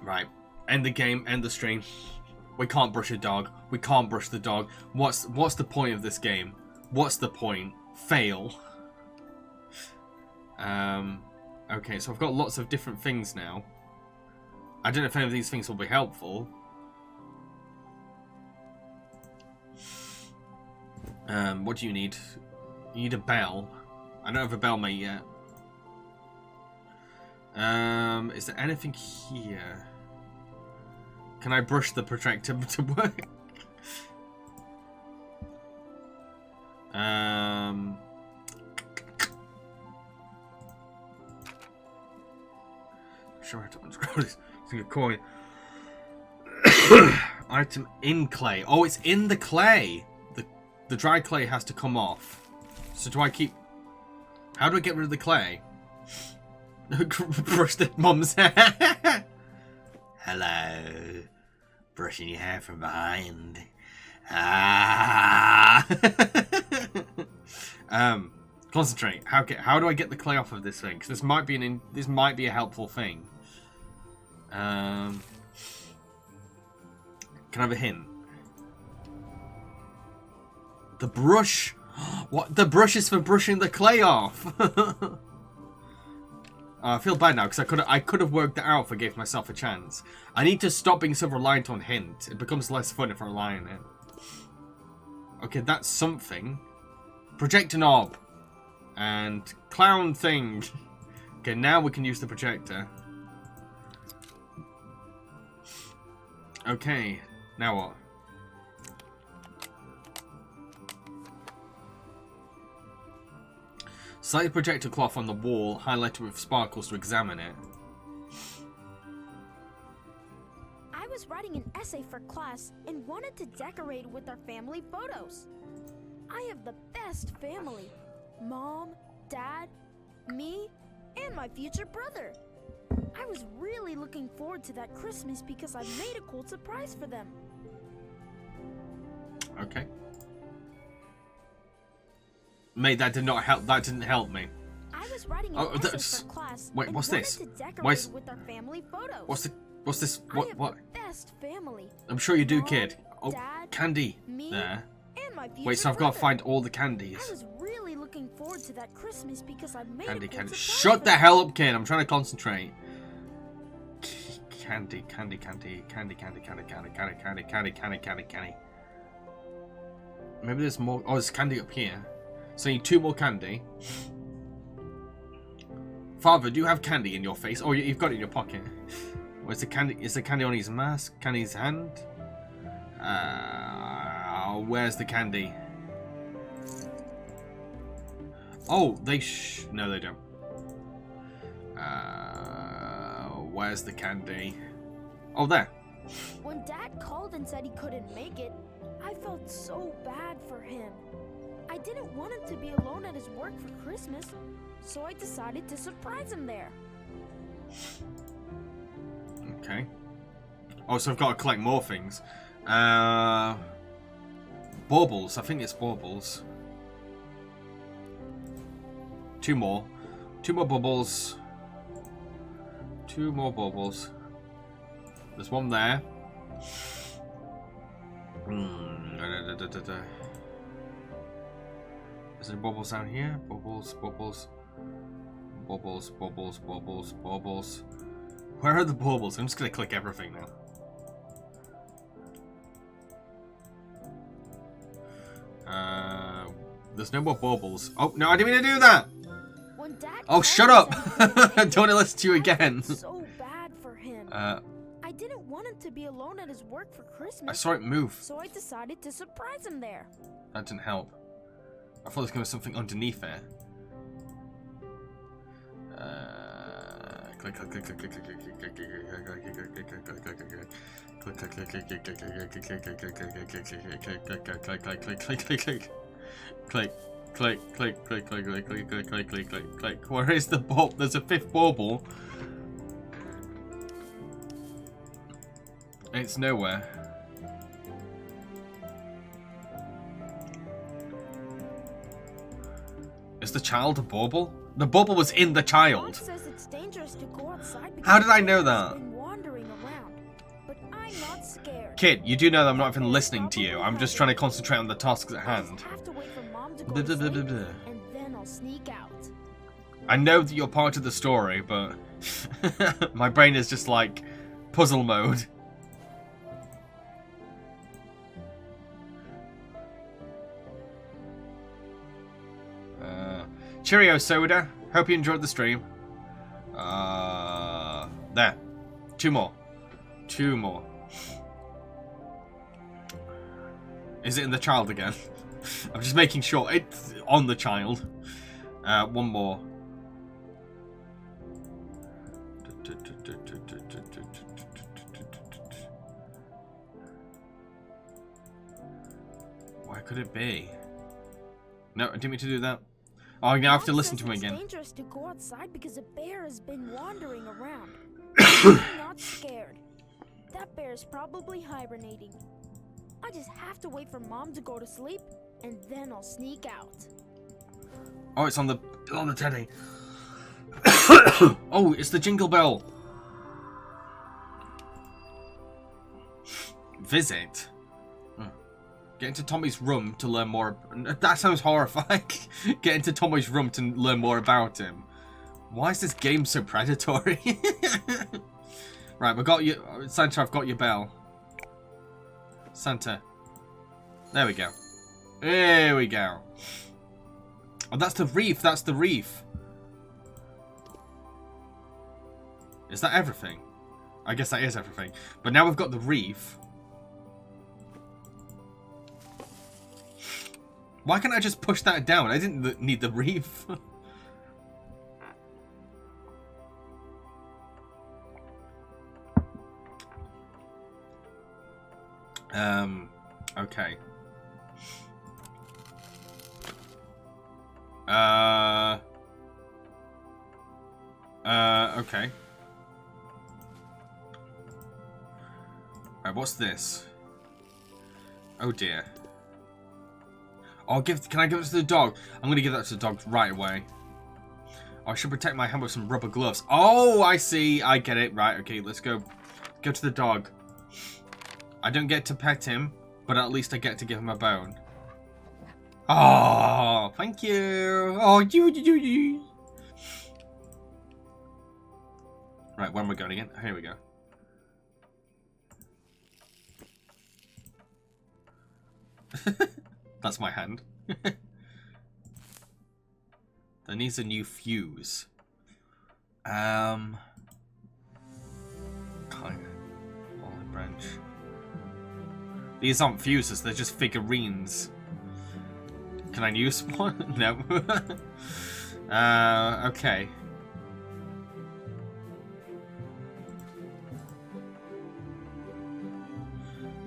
Right. End the game, end the stream. We can't brush a dog. We can't brush the dog. What's the point of this game? What's the point? Fail. Okay, so I've got lots of different things now. I don't know if any of these things will be helpful. What do you need? You need a bell. I don't have a bell mate yet. Is there anything here? Can I brush the protractor to work? Sure, I don't scroll this. It's a coin. Item in clay. Oh, it's in the clay. The dry clay has to come off. So do I keep... How do I get rid of the clay? Brush the mum's hair. Hello. Brushing your hair from behind. Ah. Concentrate. How do I get the clay off of this thing? Because this might be a helpful thing. Can I have a hint? The brush. What? The brush is for brushing the clay off. I feel bad now because I could have worked that out if I gave myself a chance. I need to stop being so reliant on hint. It becomes less fun if I rely on it. Okay, that's something. Projector knob. And clown thing. Okay, now we can use the projector. Okay, now what? Select the projector cloth on the wall, highlighted with sparkles to examine it. I was writing an essay for class and wanted to decorate with our family photos. I have the best family. Mom, Dad, me, and my future brother. I was really looking forward to that Christmas because I made a cool surprise for them. Okay. Mate, that did not help. That didn't help me. I was writing an essay for class. Wait, what's this? What's with our family photos? What's this? What? The best family. I'm sure you do, kid. Oh, Dad, candy. Me, there. And my future Wait, so I've got to find all the candies. I was really looking forward to that Christmas because I made Candy, a cool candy. surprise Shut for the them. hell up, kid. I'm trying to concentrate. Candy. Maybe there's more. Oh, there's candy up here. So you need 2 more candy. Father, do you have candy in your face? Oh, you've got it in your pocket. Where's the candy? Is the candy on his mask? Candy in his hand? Where's the candy? Oh, no, they don't. Where's the candy? Oh, there. When Dad called and said he couldn't make it, I felt so bad for him. I didn't want him to be alone at his work for Christmas, so I decided to surprise him there. Okay. Oh, so I've got to collect more things. Baubles. I think it's baubles. 2 more. 2 more bubbles. 2 more baubles. There's one there. Is there bubbles down here? Bubbles. Where are the baubles? I'm just going to click everything now. There's no more baubles. Oh, no, I didn't mean to do that! Oh, shut up! I don't want to listen to you again. So bad for him. I didn't want him to be alone at his work for Christmas. I saw it move. So I decided to surprise him there. That didn't help. I thought there was going to be something underneath there. Click. Where is the bauble? There's a 5th bauble. It's nowhere. Is the child a bauble? The bauble was in the child. Says it's dangerous to go outside How did I know that? been wandering around, but I'm not scared. Kid, you do know that I'm not even listening to you. I'm just trying to concentrate on the tasks at hand. I have to wait for Mom to go to sleep, and then I'll sneak out. I know that you're part of the story, but my brain is just like puzzle mode. Cheerio, soda. Hope you enjoyed the stream. There. 2 more. 2 more. Is it in the child again? I'm just making sure it's on the child. 1 more. Where could it be? No, I didn't mean to do that. Oh, now I have to listen to him again. It's dangerous to go outside because a bear has been wandering around. I'm not scared. That bear is probably hibernating. I just have to wait for Mom to go to sleep, and then I'll sneak out. Oh, it's on the teddy. Oh, it's the Jingle Bell. Visit. Get into Tommy's room to learn more. That sounds horrifying. Get into Tommy's room to learn more about him. Why is this game so predatory? Right, we got you, Santa. I've got your bell. Santa. There we go. There we go. Oh, that's the reef. That's the reef. Is that everything? I guess that is everything. But now we've got the reef. Why can't I just push that down? I didn't need the reef. Okay. Okay. Right, what's this? Oh dear. Oh, can I give it to the dog? I'm gonna give that to the dog right away. Oh, I should protect my hand with some rubber gloves. Oh, I see. I get it. Right, okay, let's go. Go to the dog. I don't get to pet him, but at least I get to give him a bone. Oh, thank you. Oh, you. Right, where am I going again? Here we go. That's my hand. That needs a new fuse. Kind of. Olive branch. These aren't fuses, they're just figurines. Can I use one? No. Okay.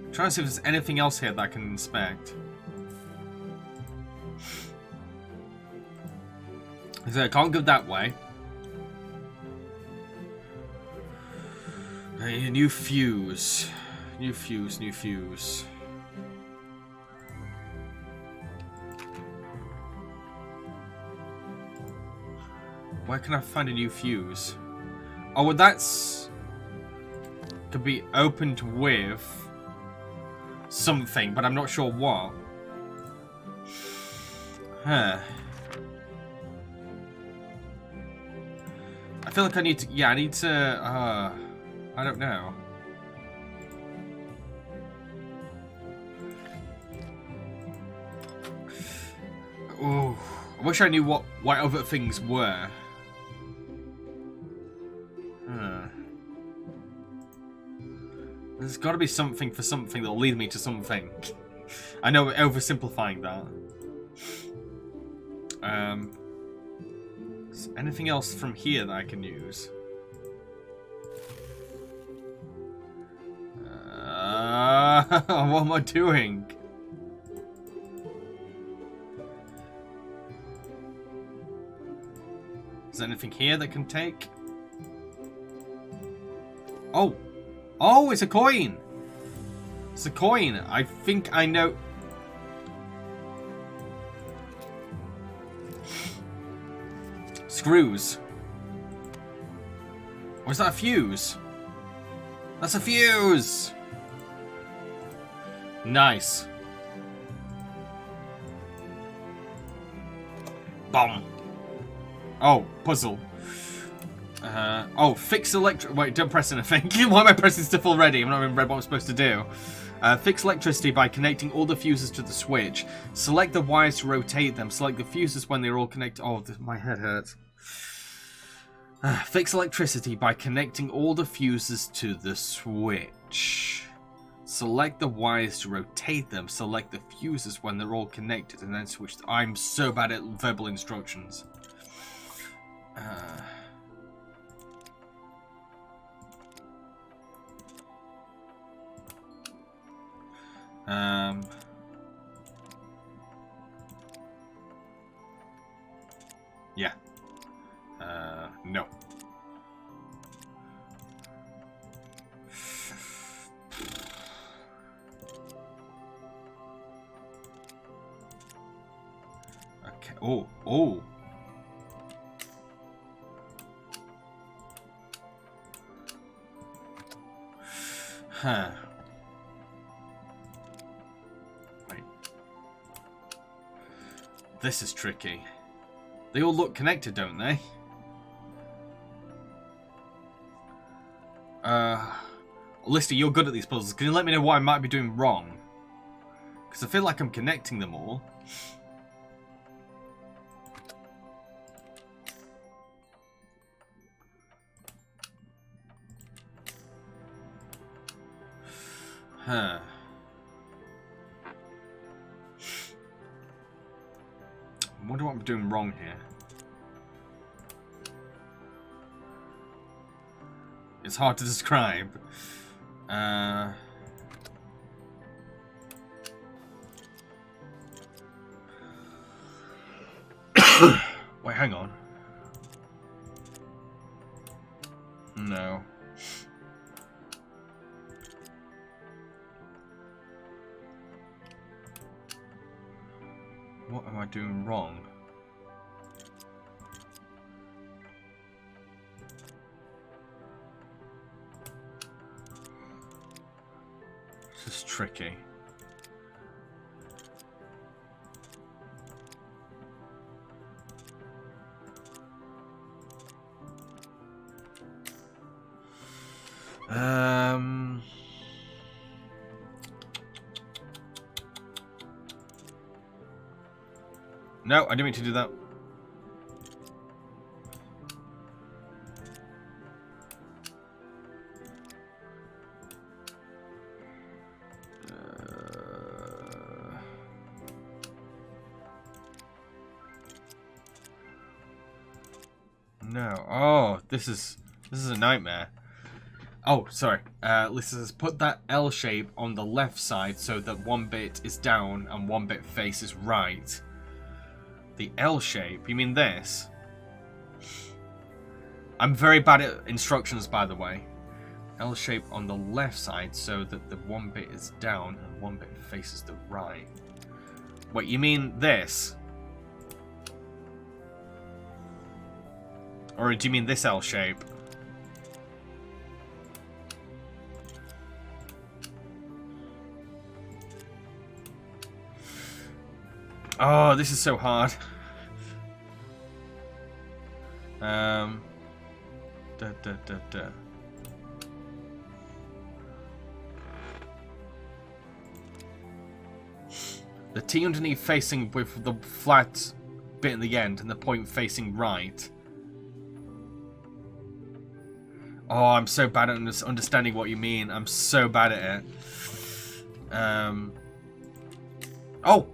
I'm trying to see if there's anything else here that I can inspect. So I can't go that way. A new fuse. New fuse, new fuse. Where can I find a new fuse? Oh, well that's... could be opened with something, but I'm not sure what. Huh. I feel like I need to... yeah, I need to... I don't know. Oh, I wish I knew what other things were. There's got to be something for something that'll lead me to something. I know we're oversimplifying that. Is anything else from here that I can use? What am I doing? Is there anything here that can take? Oh! Oh, it's a coin! It's a coin. I think I know... Screws. Or is that a fuse? That's a fuse! Nice. Bomb. Oh, puzzle. Oh, fix electric... wait, don't press anything. Why am I pressing stuff already? I'm not even read what I'm supposed to do. Fix electricity by connecting all the fuses to the switch. Select the wires to rotate them. Select the fuses when they're all connected. Oh, my head hurts. Fix electricity by connecting all the fuses to the switch. Select the wires to rotate them. Select the fuses when they're all connected and then switch. I'm so bad at verbal instructions. Yeah. No. Okay. Oh. Huh. Wait. This is tricky. They all look connected, don't they? Lister, you're good at these puzzles. Can you let me know what I might be doing wrong? Because I feel like I'm connecting them all. Huh. I wonder what I'm doing wrong here. It's hard to describe. Wait, hang on. No. What am I doing wrong? This is tricky. No, I didn't mean to do that. No. Oh, this is a nightmare. Oh, sorry. Lisa says, put that L shape on the left side so that one bit is down and one bit faces right. The L shape? You mean this? I'm very bad at instructions, by the way. L shape on the left side so that the one bit is down and one bit faces the right. Wait, you mean this? Or do you mean this L shape? Oh, this is so hard. The T underneath facing with the flat bit at the end and the point facing right. Oh, I'm so bad at understanding what you mean. I'm so bad at it. Oh!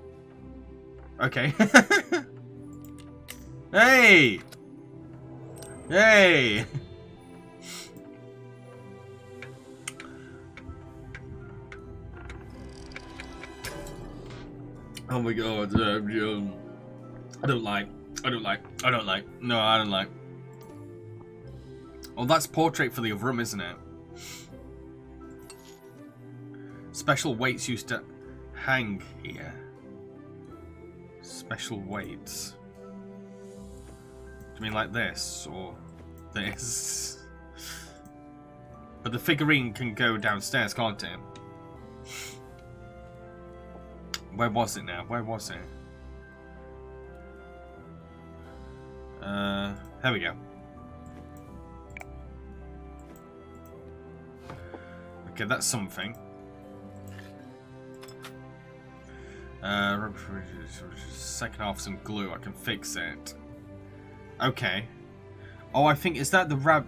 Okay. Hey! Hey! Oh my god. I don't like. No, I don't like. Oh, that's portrait for the other room, isn't it? Special weights used to hang here. Special weights. Do you mean like this or this? But the figurine can go downstairs, can't it? Where was it now? Where was it? There we go. Okay, that's something. Second half some glue. I can fix it. Okay. Oh, I think, is that the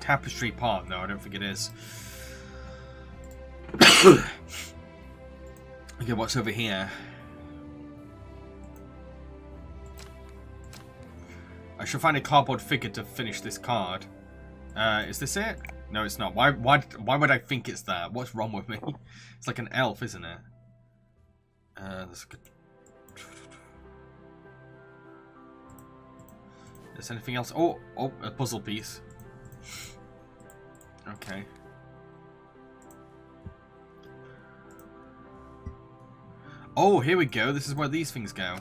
tapestry part? No, I don't think it is. Okay, what's over here? I should find a cardboard figure to finish this card. Is this it? No, it's not. Why would I think it's that? What's wrong with me? It's like an elf, isn't it? That's good. Is there anything else? Oh, a puzzle piece. Okay. Oh, here we go. This is where these things go.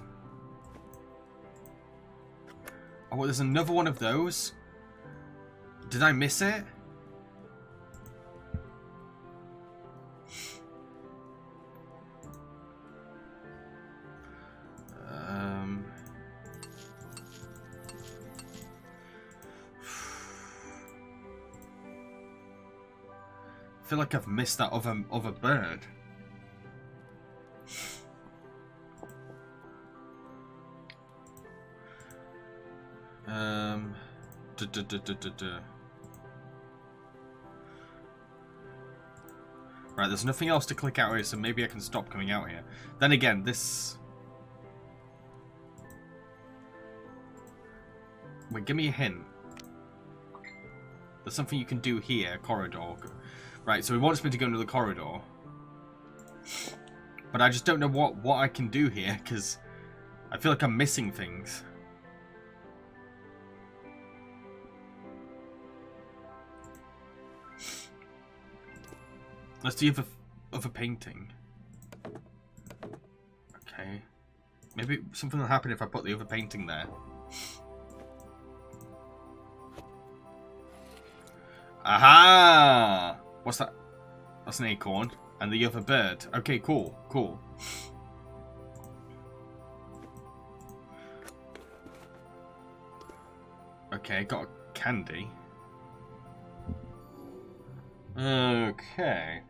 Oh, well, there's another one of those. Did I miss it? I feel like I've missed that other bird. Right, there's nothing else to click out here, so maybe I can stop coming out here. Then again, this... Wait, give me a hint. There's something you can do here, corridor. Right, so he wants me to go into the corridor. But I just don't know what I can do here, because I feel like I'm missing things. Let's do the other painting. Okay. Maybe something will happen if I put the other painting there. Aha! What's that? That's an acorn. And the other bird. Okay, cool. Cool. Okay, got a candy. Okay.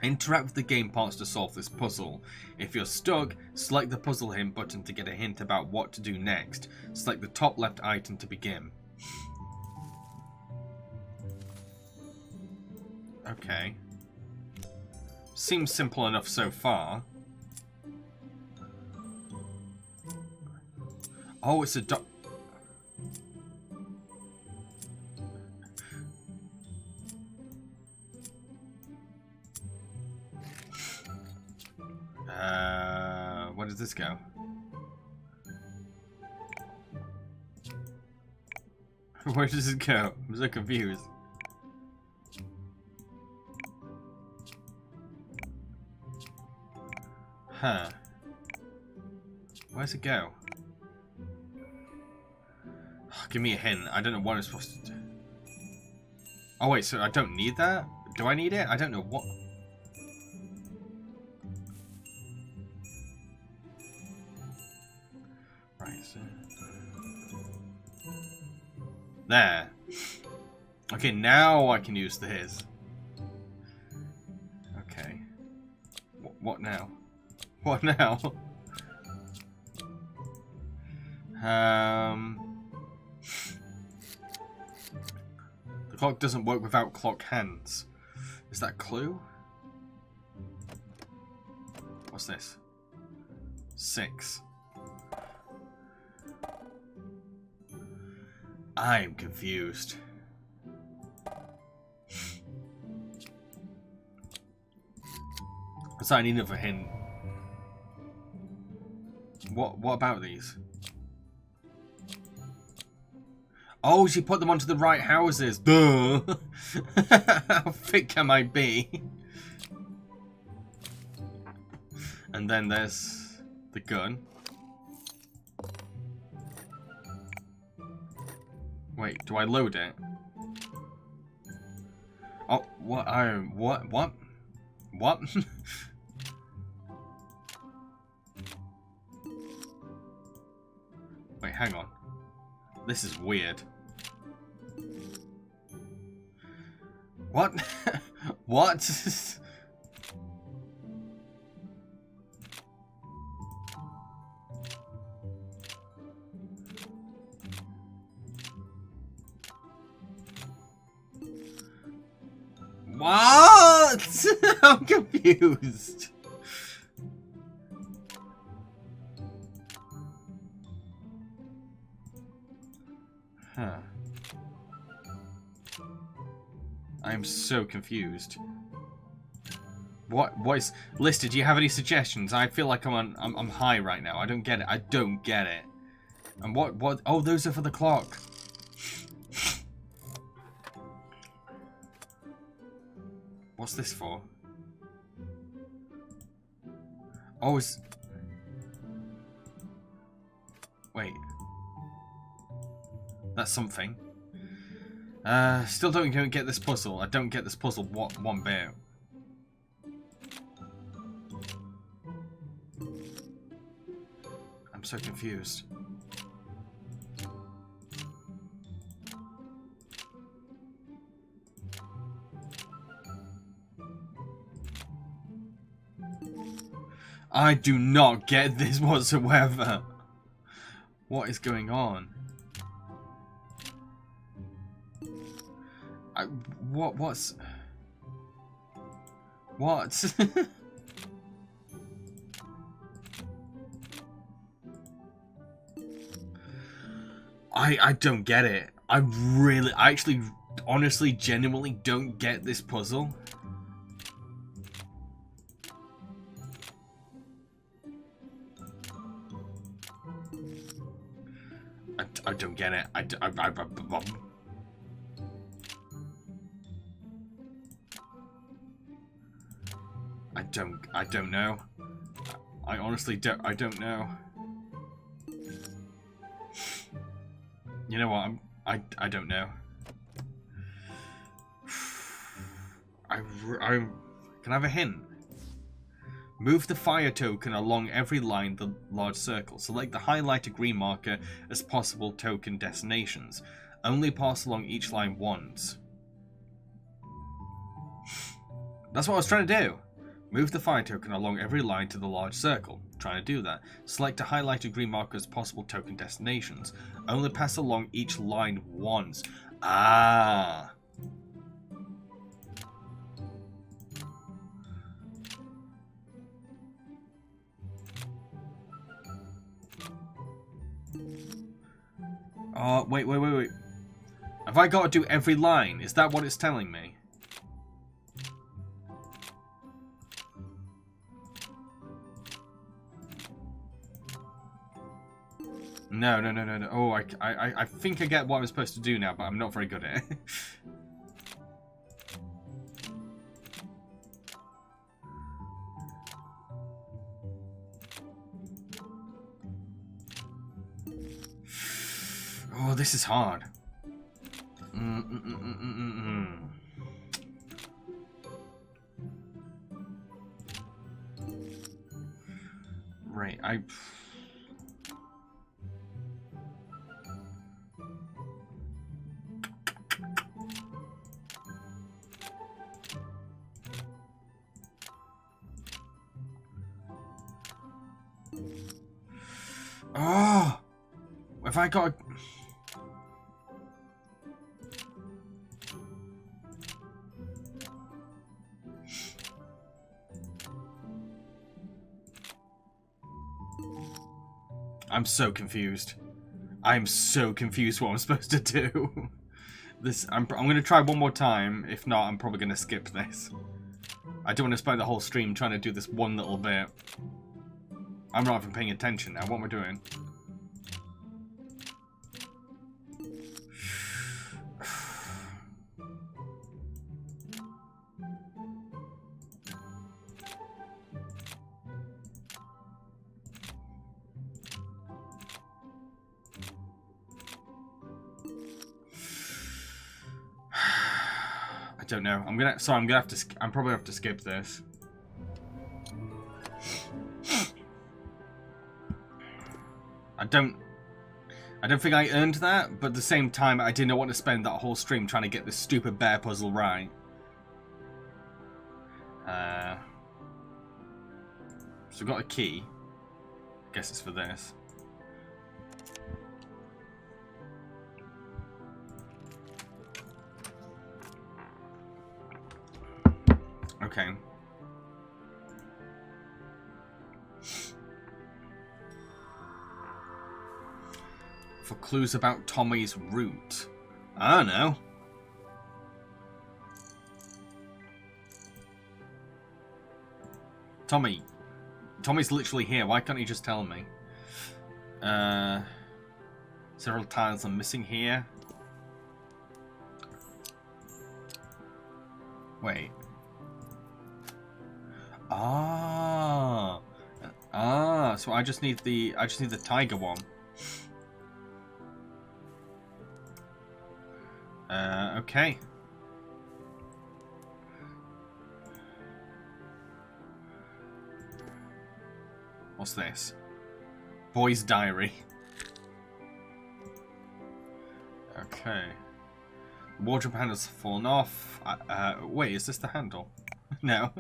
Interact with the game parts to solve this puzzle. If you're stuck, select the puzzle hint button to get a hint about what to do next. Select the top left item to begin. Okay. Seems simple enough so far. Oh, it's a dot. Where does this go? Where does it go? I'm so confused. Huh. Where's it go? Give me a hint. I don't know what I'm supposed to do. Oh wait, so I don't need that? Do I need it? I don't know what... Right, so... There. Okay, now I can use his. Okay. What now? What now? The clock doesn't work without clock hands. Is that a clue? What's this? 6. I'm confused. So I need another hint. What about these? Oh, she put them onto the right houses. Duh. How thick can I be? And then there's the gun. Wait, do I load it? Oh, what? What? What? Wait, hang on. This is weird. What? What? What? I'm confused. Huh. I'm so confused. What is listed? Do you have any suggestions? I feel like I'm high right now. I don't get it. I don't get it. And what? Oh, those are for the clock. What's this for? Oh, wait. That's something. Still don't get this puzzle. I don't get this puzzle one bit. I'm so confused. I do not get this whatsoever. What is going on? What's... What? I don't get it. I actually, honestly, genuinely don't get this puzzle. I don't get it. I don't know. I honestly don't know. You know what? I don't know. I can I have a hint? Move the fire token along every line the large circle. Select the highlighted green marker as possible token destinations. Only pass along each line once. That's what I was trying to do. Move the fire token along every line to the large circle. Trying to do that. Select a highlighted green marker as possible token destinations. Only pass along each line once. Ah. Oh, wait. Have I got to do every line? Is that what it's telling me? No. Oh, I think I get what I'm supposed to do now, but I'm not very good at it. Oh, this is hard. Right, Oh! Have I got... I'm so confused. I'm so confused what I'm supposed to do. I'm going to try one more time. If not, I'm probably going to skip this. I don't want to spend the whole stream trying to do this one little bit. I'm not even paying attention now. What am I doing? I don't know. I'm probably have to skip this. I don't think I earned that, but at the same time, I did not want to spend that whole stream trying to get this stupid bear puzzle right. So I've got a key. I guess it's for this. Okay. For clues about Tommy's route. I don't know. Tommy's literally here. Why can't he just tell me? Several tiles are missing here. Wait. So I just need the tiger one. Okay. What's this? Boy's diary. Okay. The wardrobe handle's fallen off. Wait, is this the handle? No.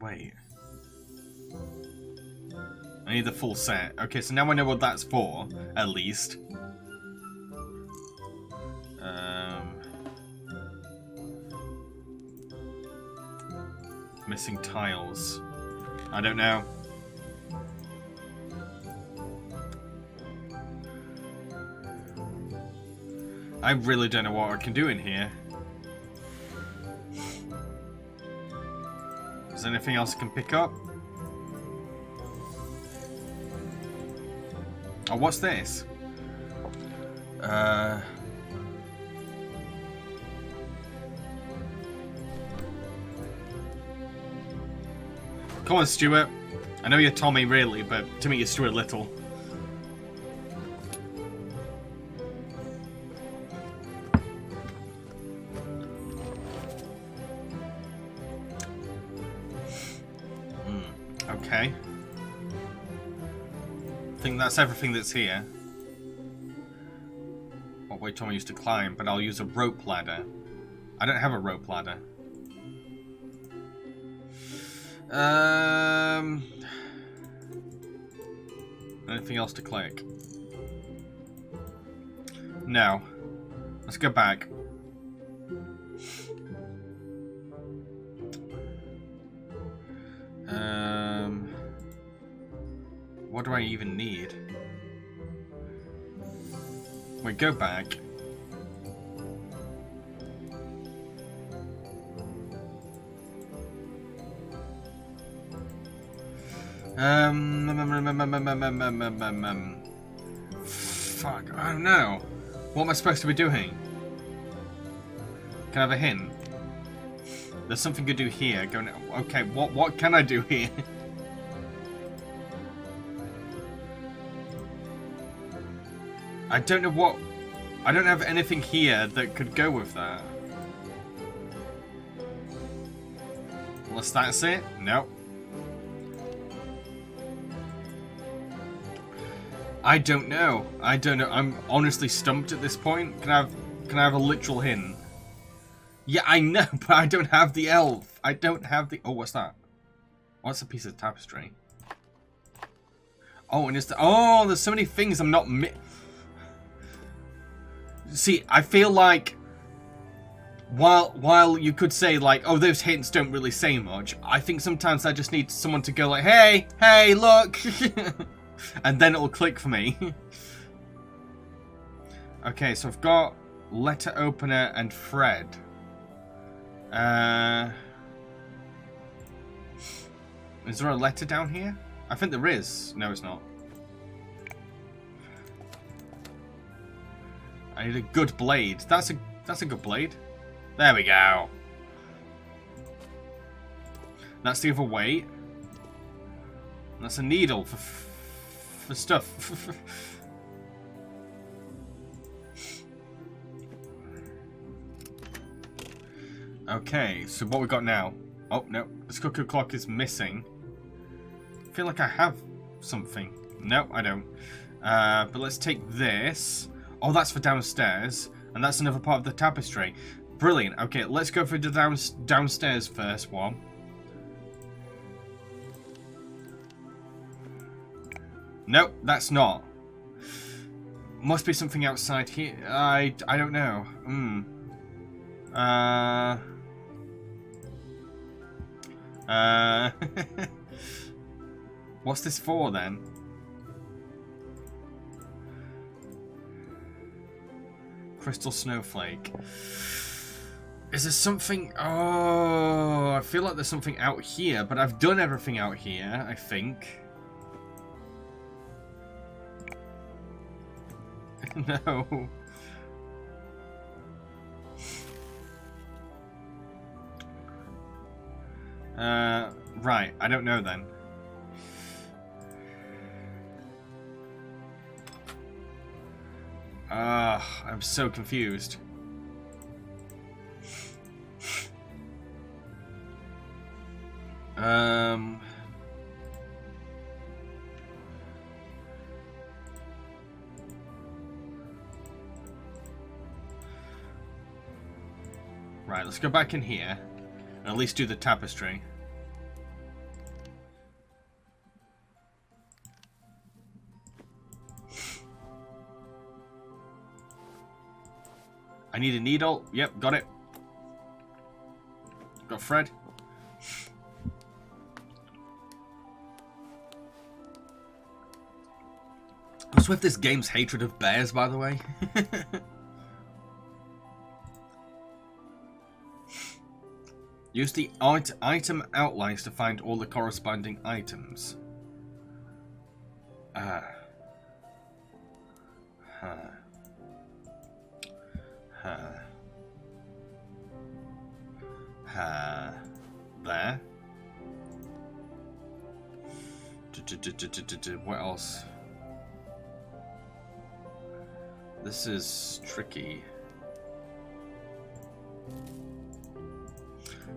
Wait. I need the full set. Okay, so now I know what that's for, at least. Missing tiles. I don't know. I really don't know what I can do in here. Is there anything else I can pick up? Oh, what's this? Come on, Stuart. I know you're Tommy, really, but to me you're Stuart Little. Okay. I think that's everything that's here. What way Tommy used to climb, but I'll use a rope ladder. I don't have a rope ladder. Anything else to click? No. Let's go back. What do I even need? Wait, go back. Fuck, I don't know. What am I supposed to be doing? Can I have a hint? There's something to do here. Go now. Okay, what can I do here? I don't know what... I don't have anything here that could go with that. Unless that's it? Nope. I don't know. I don't know. I'm honestly stumped at this point. Can I have a literal hint? Yeah, I know, but I don't have the elf. I don't have the... Oh, what's that? What's a piece of tapestry? Oh, and it's the... Oh, there's so many things I'm not... See, I feel like... While you could say, like, oh, those hints don't really say much, I think sometimes I just need someone to go like, hey, look! And then it'll click for me. Okay, so I've got letter opener and Fred. Is there a letter down here? I think there is. No, it's not. I need a good blade. That's a good blade. There we go. That's the other weight. That's a needle for stuff. Okay, so what we got now? Oh, no. This cuckoo clock is missing. I feel like I have something. No, I don't. But let's take this. Oh, that's for downstairs. And that's another part of the tapestry. Brilliant. Okay, let's go for the downstairs first one. Nope, that's not. Must be something outside here. I don't know. What's this for then? Crystal snowflake. Is there something? Oh, I feel like there's something out here, but I've done everything out here, I think. No. Right, I don't know then. I'm so confused. Right, let's go back in here and at least do the tapestry. I need a needle. Yep, got it. Got Fred. What's with this game's hatred of bears, by the way? Use the item outlines to find all the corresponding items. There. What else? This is tricky.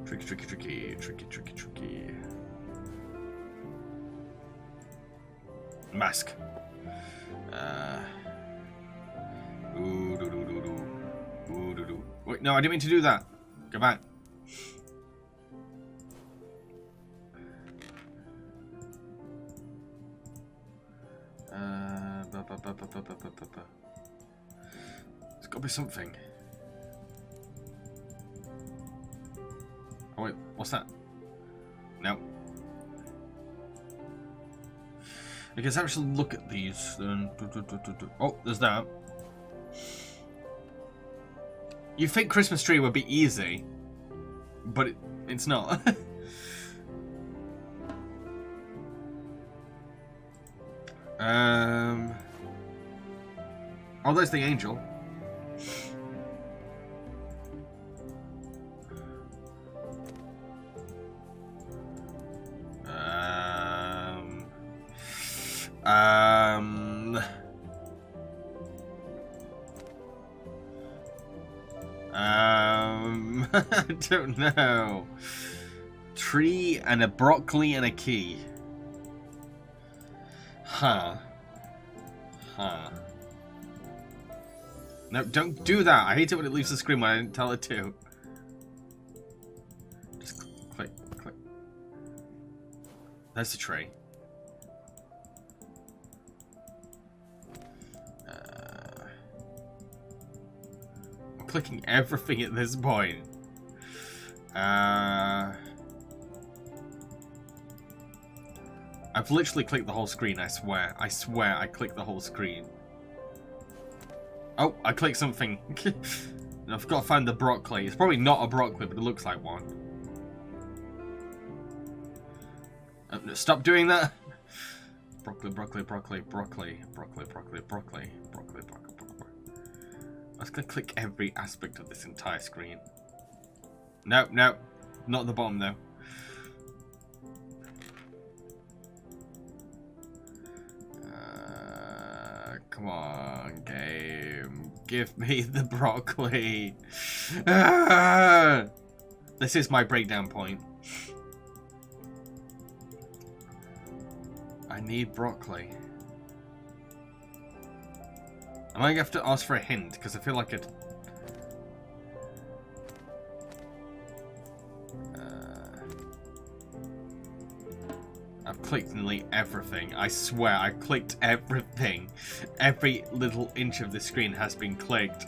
Tricky. Mask. Wait, no, I didn't mean to do that. Go back. There's got to be something. Oh wait, what's that? No. I guess actually look at these. Oh, there's that. You think Christmas tree would be easy, but it's not. Oh, there's the angel. I don't know. Tree and a broccoli and a key. Huh. No, don't do that. I hate it when it leaves the screen when I didn't tell it to. Just click. There's the tree. I'm clicking everything at this point. I've literally clicked the whole screen, I swear. I swear I clicked the whole screen. Oh, I clicked something. I've got to find the broccoli. It's probably not a broccoli, but it looks like one. Stop doing that. Broccoli. I was going to click every aspect of this entire screen. No, not at the bottom though. Come on, game. Give me the broccoli. This is my breakdown point. I need broccoli. I might have to ask for a hint, because I feel like it... I've clicked nearly everything. I swear, I clicked everything. Every little inch of the screen has been clicked.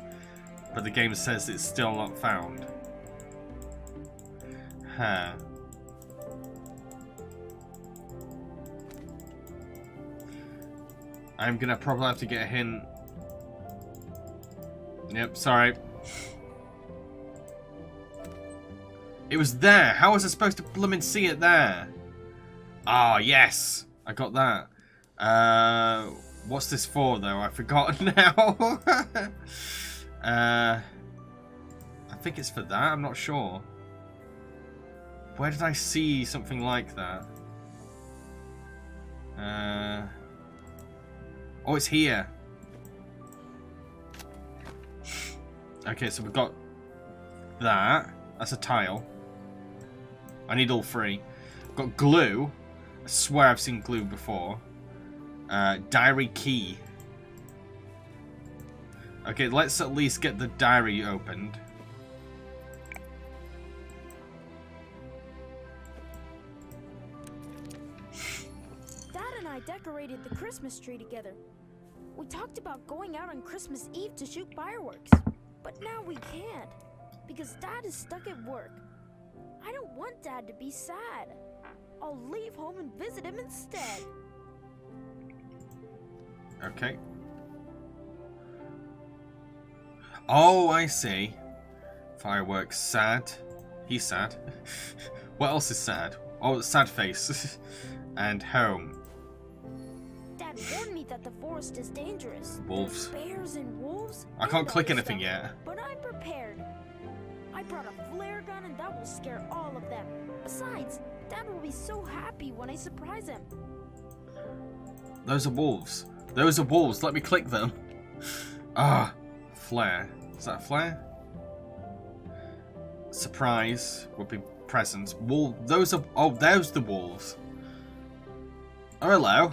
But the game says it's still not found. Huh. I'm gonna probably have to get a hint. Yep, sorry. It was there. How was I supposed to bloomin' see it there? Ah, yes. I got that. What's this for, though? I forgot now. I think it's for that. I'm not sure. Where did I see something like that? Oh, it's here. Okay, so we've got that. That's a tile. I need all three. I've got glue. I swear I've seen glue before. Diary key. Okay, let's at least get the diary opened. Dad and I decorated the Christmas tree together. We talked about going out on Christmas Eve to shoot fireworks. But now we can't, because Dad is stuck at work. I don't want Dad to be sad. I'll leave home and visit him instead. Okay. Oh, I see. Fireworks, sad. He's sad. What else is sad? Oh, sad face. And home. Dad warned me that the forest is dangerous. Wolves. Bears and wolves. I can't and click other anything stuff. yet. But I'm prepared. I brought a flare gun and that will scare all of them. Besides, Dad will be so happy when I surprise him. Those are wolves. Those are wolves. Let me click them. Ah, flare. Is that a flare? Surprise would be presents. Those are. Oh, there's the wolves. Oh, hello.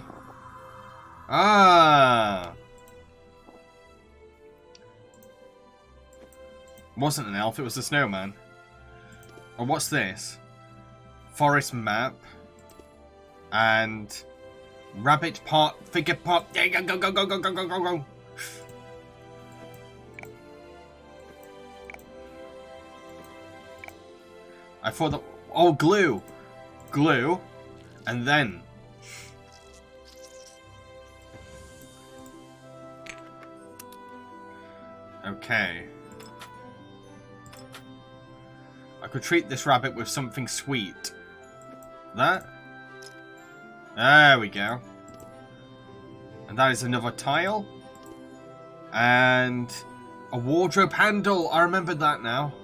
Ah. Wasn't an elf. It was a snowman. Oh, what's this? Forest map. And rabbit pot, figure pot. Yeah, go, go, go, go, go, go, go, go. I thought that. Oh, glue. Glue. And then. Okay. I could treat this rabbit with something sweet. That? There we go. And that is another tile. And a wardrobe handle. I remember that now.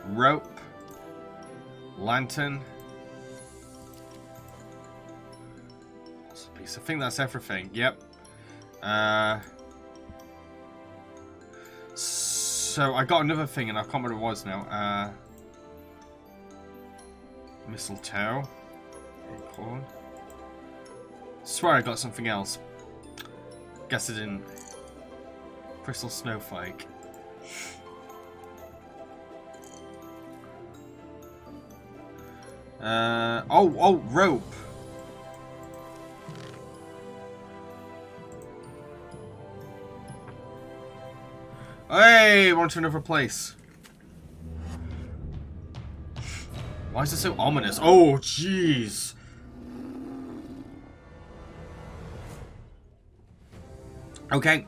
Rope. Lantern. That's a piece. I think that's everything. Yep. So I got another thing and I can't remember what it was now. Mistletoe. Acorn. Swear I got something else. Guess I didn't. Crystal snowflake. Oh, rope. Hey, we're on to another place. Why is it so ominous? Oh, jeez. Okay.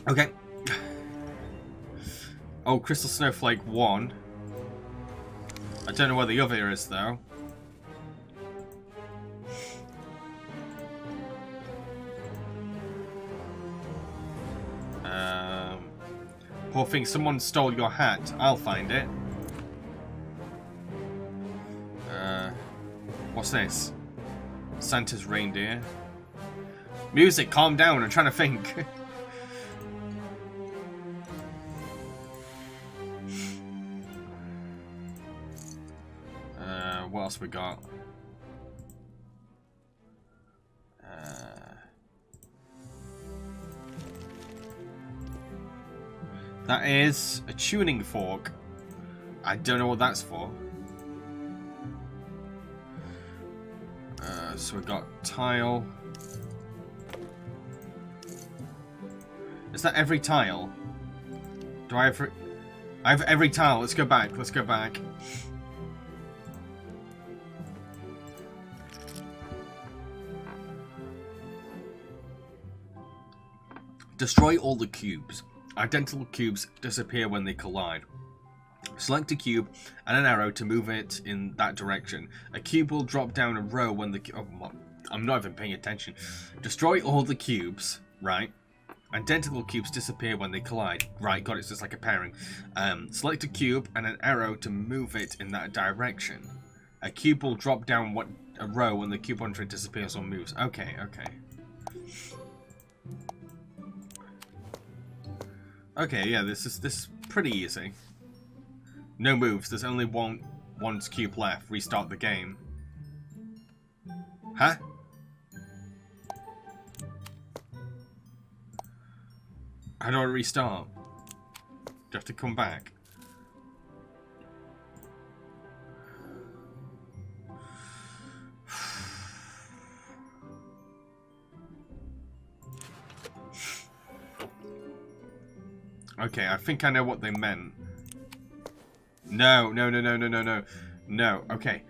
Okay. Oh, Crystal Snowflake 1. I don't know where the other is, though. Poor thing, someone stole your hat. I'll find it. What's this? Santa's reindeer. Music, calm down, I'm trying to think. What else we got? That is a tuning fork. I don't know what that's for. So we got tile. Is that every tile? Do I have? I have every tile. Let's go back. Let's go back. Destroy all the cubes. Identical cubes disappear when they collide. Select a cube and an arrow to move it in that direction. A cube will drop down a row when the... Oh, I'm not even paying attention. Destroy all the cubes, right? Identical cubes disappear when they collide. Right, got it, it's just like a pairing. Select a cube and an arrow to move it in that direction. A cube will drop down a row when the cube under it disappears or moves. Okay, okay. Okay, yeah, this is pretty easy. No moves, there's only one's cube left. Restart the game. Huh? How do I restart? Do I have to come back? Okay, I think I know what they meant. No. No, okay.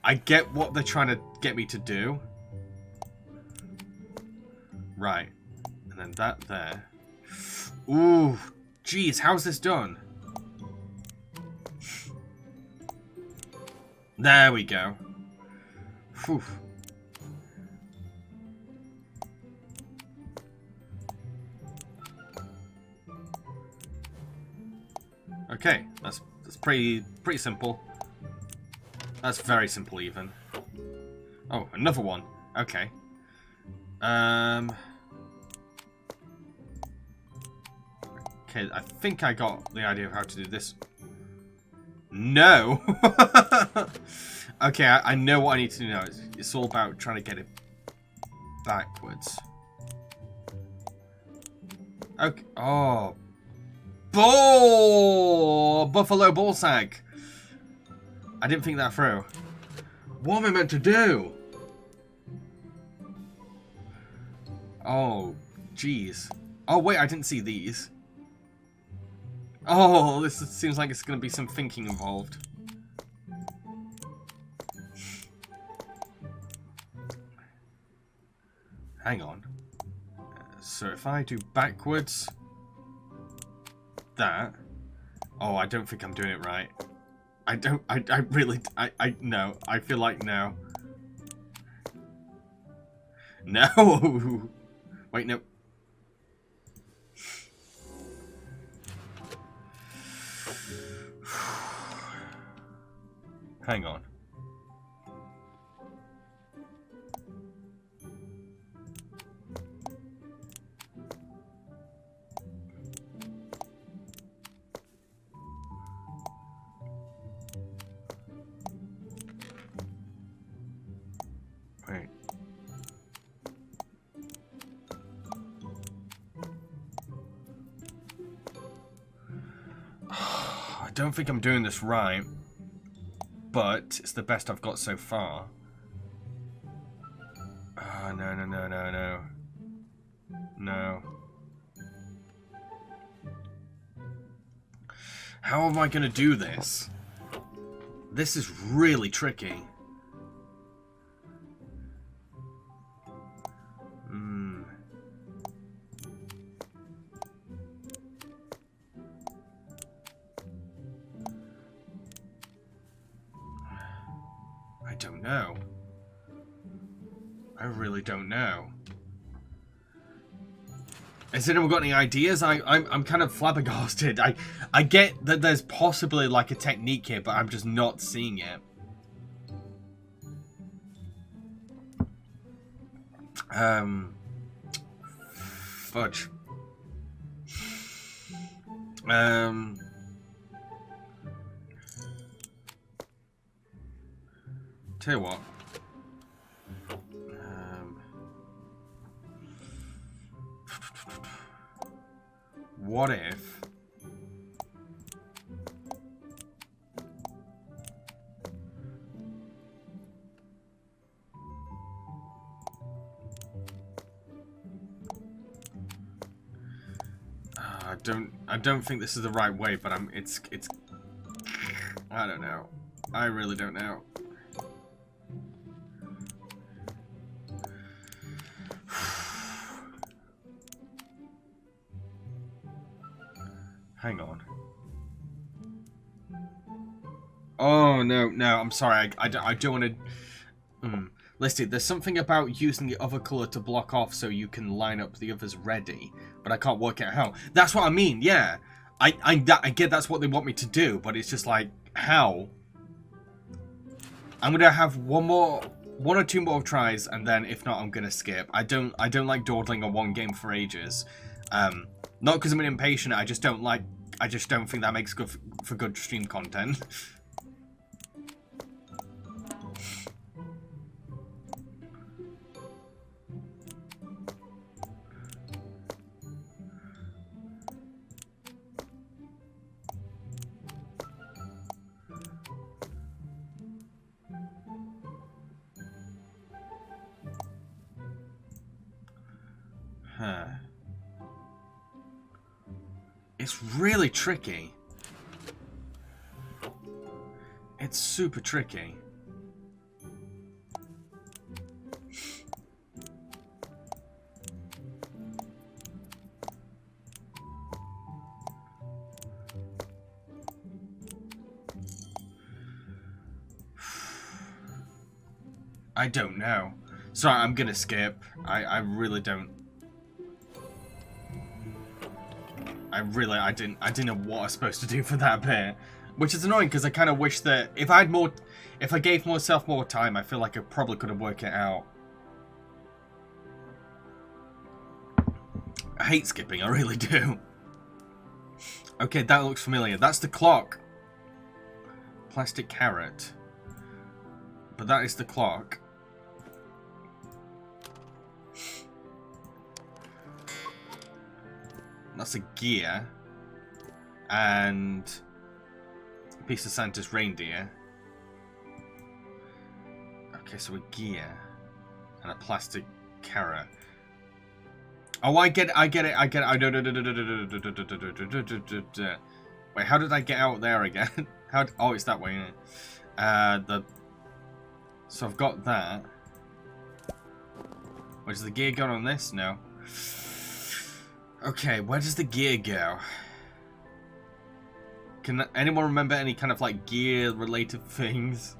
I get what they're trying to get me to do. Right. And then that there. Ooh. Jeez, how's this done? There we go. Whew. Okay, that's pretty simple. That's very simple even. Oh, another one. Okay. Okay, I think I got the idea of how to do this. No! Okay, I know what I need to do now. It's all about trying to get it backwards. Okay. Oh. Buffalo ballsack. I didn't think that through. What am I meant to do? Oh, jeez. Oh, wait, I didn't see these. Oh, this seems like it's going to be some thinking involved. Hang on. So if I do backwards... that... Oh, I don't think I'm doing it right. No. I feel like no. No! Wait, no. Hang on. Wait. I don't think I'm doing this right, but it's the best I've got so far. Oh, no. No. How am I going to do this? This is really tricky. I don't know. I really don't know. Has anyone got any ideas? I'm kind of flabbergasted. I get that there's possibly like a technique here, but I'm just not seeing it. Fudge. Tell you what. What if... I don't think this is the right way, but it's I don't know. I really don't know. Hang on. Oh, no, I'm sorry. I don't want to... Listen, there's something about using the other colour to block off so you can line up the others ready, but I can't work out how. That's what I mean, yeah. I get that's what they want me to do, but it's just like, how? I'm going to have one or two more tries, and then if not, I'm going to skip. I don't like dawdling on one game for ages. Not because I'm an impatient, I just don't think that makes good for good stream content. It's really tricky. It's super tricky. I don't know. Sorry, I'm gonna skip. I really don't. I didn't know what I was supposed to do for that bit. Which is annoying because I kind of wish that if I gave myself more time, I feel like I probably could have worked it out. I hate skipping, I really do. Okay, that looks familiar. That's the clock. Plastic carrot. But that is the clock. That's a gear. And a piece of Santa's reindeer. Okay, so a gear. And a plastic carrot. Oh, I get it. I no. Wait, how did I get out there again? Oh, it's that way, isn't it? So I've got that. Wait, does the gear go on this? No. Okay, where does the gear go? Can anyone remember any kind of like gear related things?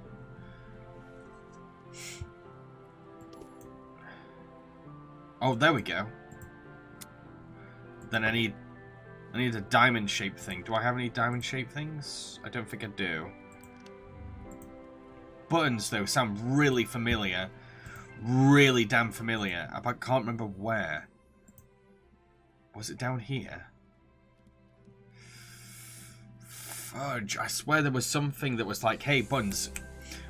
Oh, there we go. Then I need a diamond shaped thing. Do I have any diamond shaped things? I don't think I do. Buttons though sound really familiar. Really damn familiar. I can't remember where. Was it down here? Fudge. I swear there was something that was like, hey, buttons.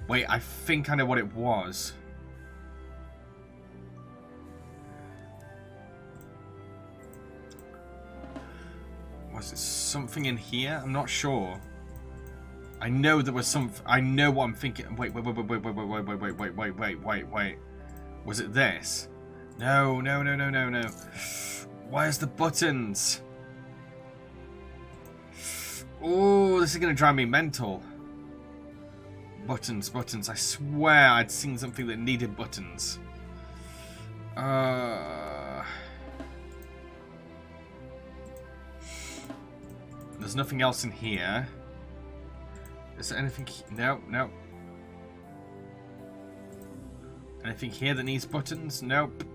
Wait, I think I know what it was. Was it something in here? I'm not sure. I know there was some. I know what I'm thinking. Wait. Was it this? No. Where's the buttons? Oh, this is gonna drive me mental. Buttons. I swear I'd seen something that needed buttons. There's nothing else in here. Is there anything? No. Anything here that needs buttons? Nope.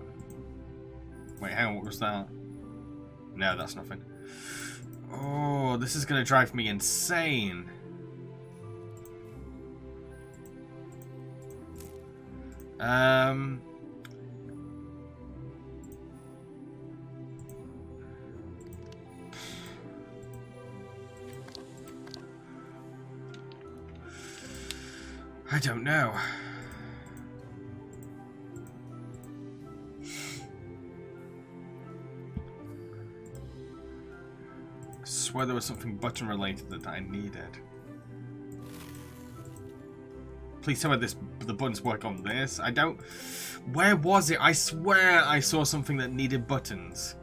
Wait, hang on, what was that? No, that's nothing. Oh, this is gonna drive me insane. I don't know. I swear there was something button related that I needed. Please tell me the buttons work on this. I don't. Where was it? I swear I saw something that needed buttons.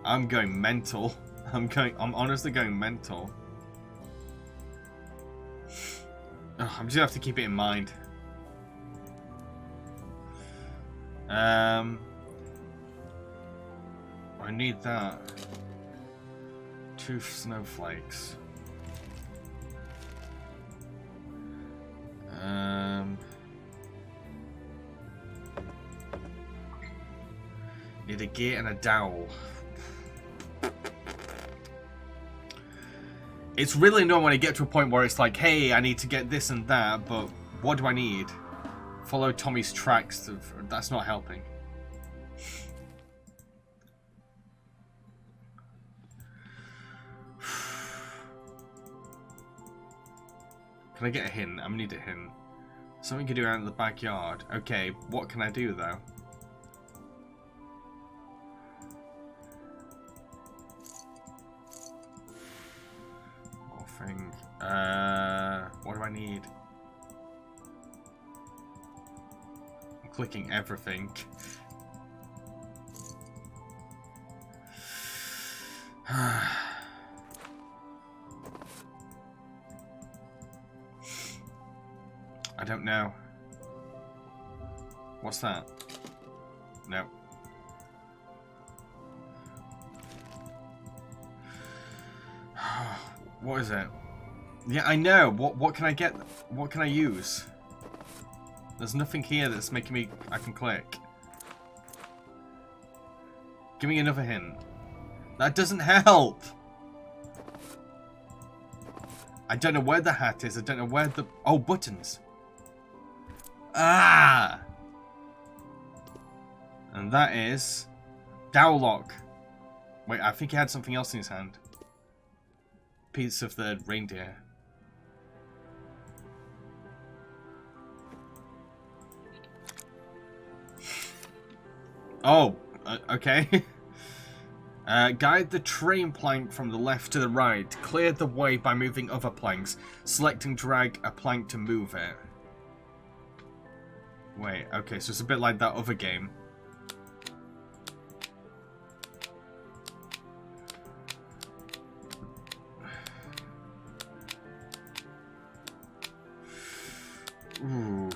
I'm going mental. I'm honestly going mental. Ugh, I'm just gonna have to keep it in mind. I need that. 2 snowflakes. Need a gear and a dowel. It's really annoying when I get to a point where it's like, hey, I need to get this and that, but what do I need? Follow Tommy's tracks. That's not helping. Can I get a hint? I need a hint. Something you can do out in the backyard. Okay, what can I do though? What do I need? I'm clicking everything. I don't know. What's that? No. What is it? Yeah, I know. What can I get? What can I use? There's nothing here that's making me... I can click. Give me another hint. That doesn't help. I don't know where the hat is. I don't know where the... Oh, buttons. Ah! And that is... Dowlock. Wait, I think he had something else in his hand. Piece of the reindeer. Oh, okay. Guide the train plank from the left to the right. Clear the way by moving other planks. Select and drag a plank to move it. Wait, okay, so it's a bit like that other game. Ooh.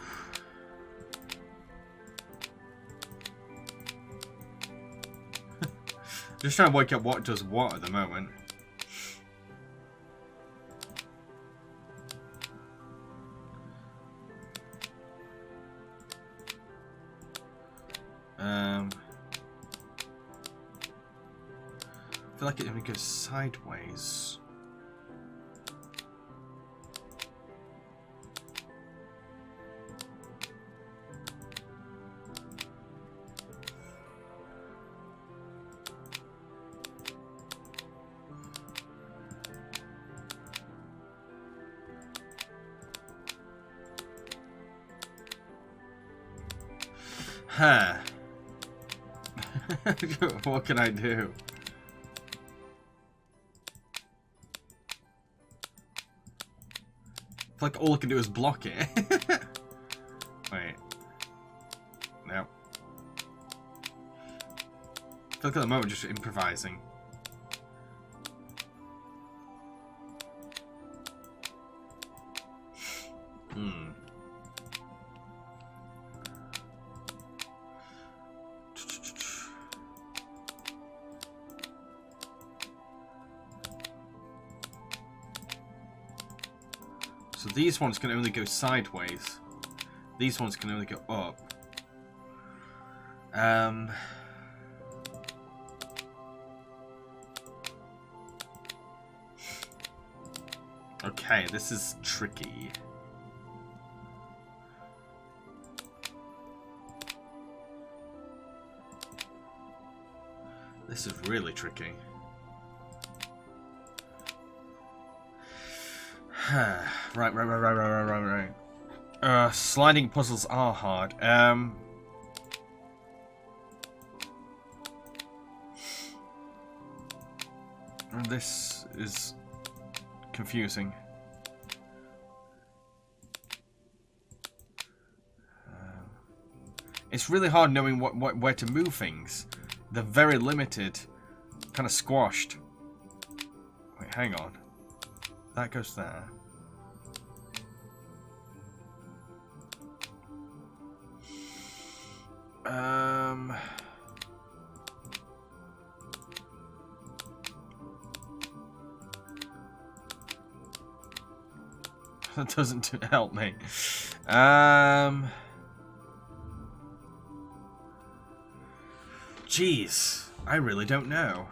Just trying to work out what does what at the moment. I feel like it only goes sideways. Huh. What can I do? I feel like all I can do is block it. Wait. No. I feel like at the moment just improvising. So these ones can only go sideways. These ones can only go up. Okay, this is tricky. This is really tricky. Right. Sliding puzzles are hard. This is confusing. It's really hard knowing where to move things. They're very limited, kind of squashed. Wait, hang on. That goes there. That doesn't help me. Jeez, I really don't know.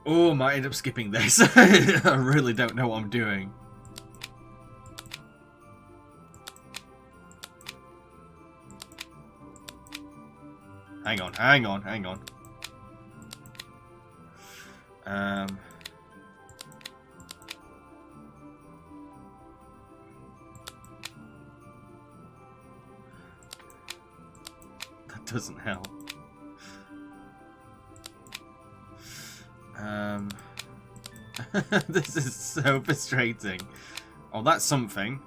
Oh, I might end up skipping this. I really don't know what I'm doing. Hang on. That doesn't help. This is so frustrating. Oh, that's something.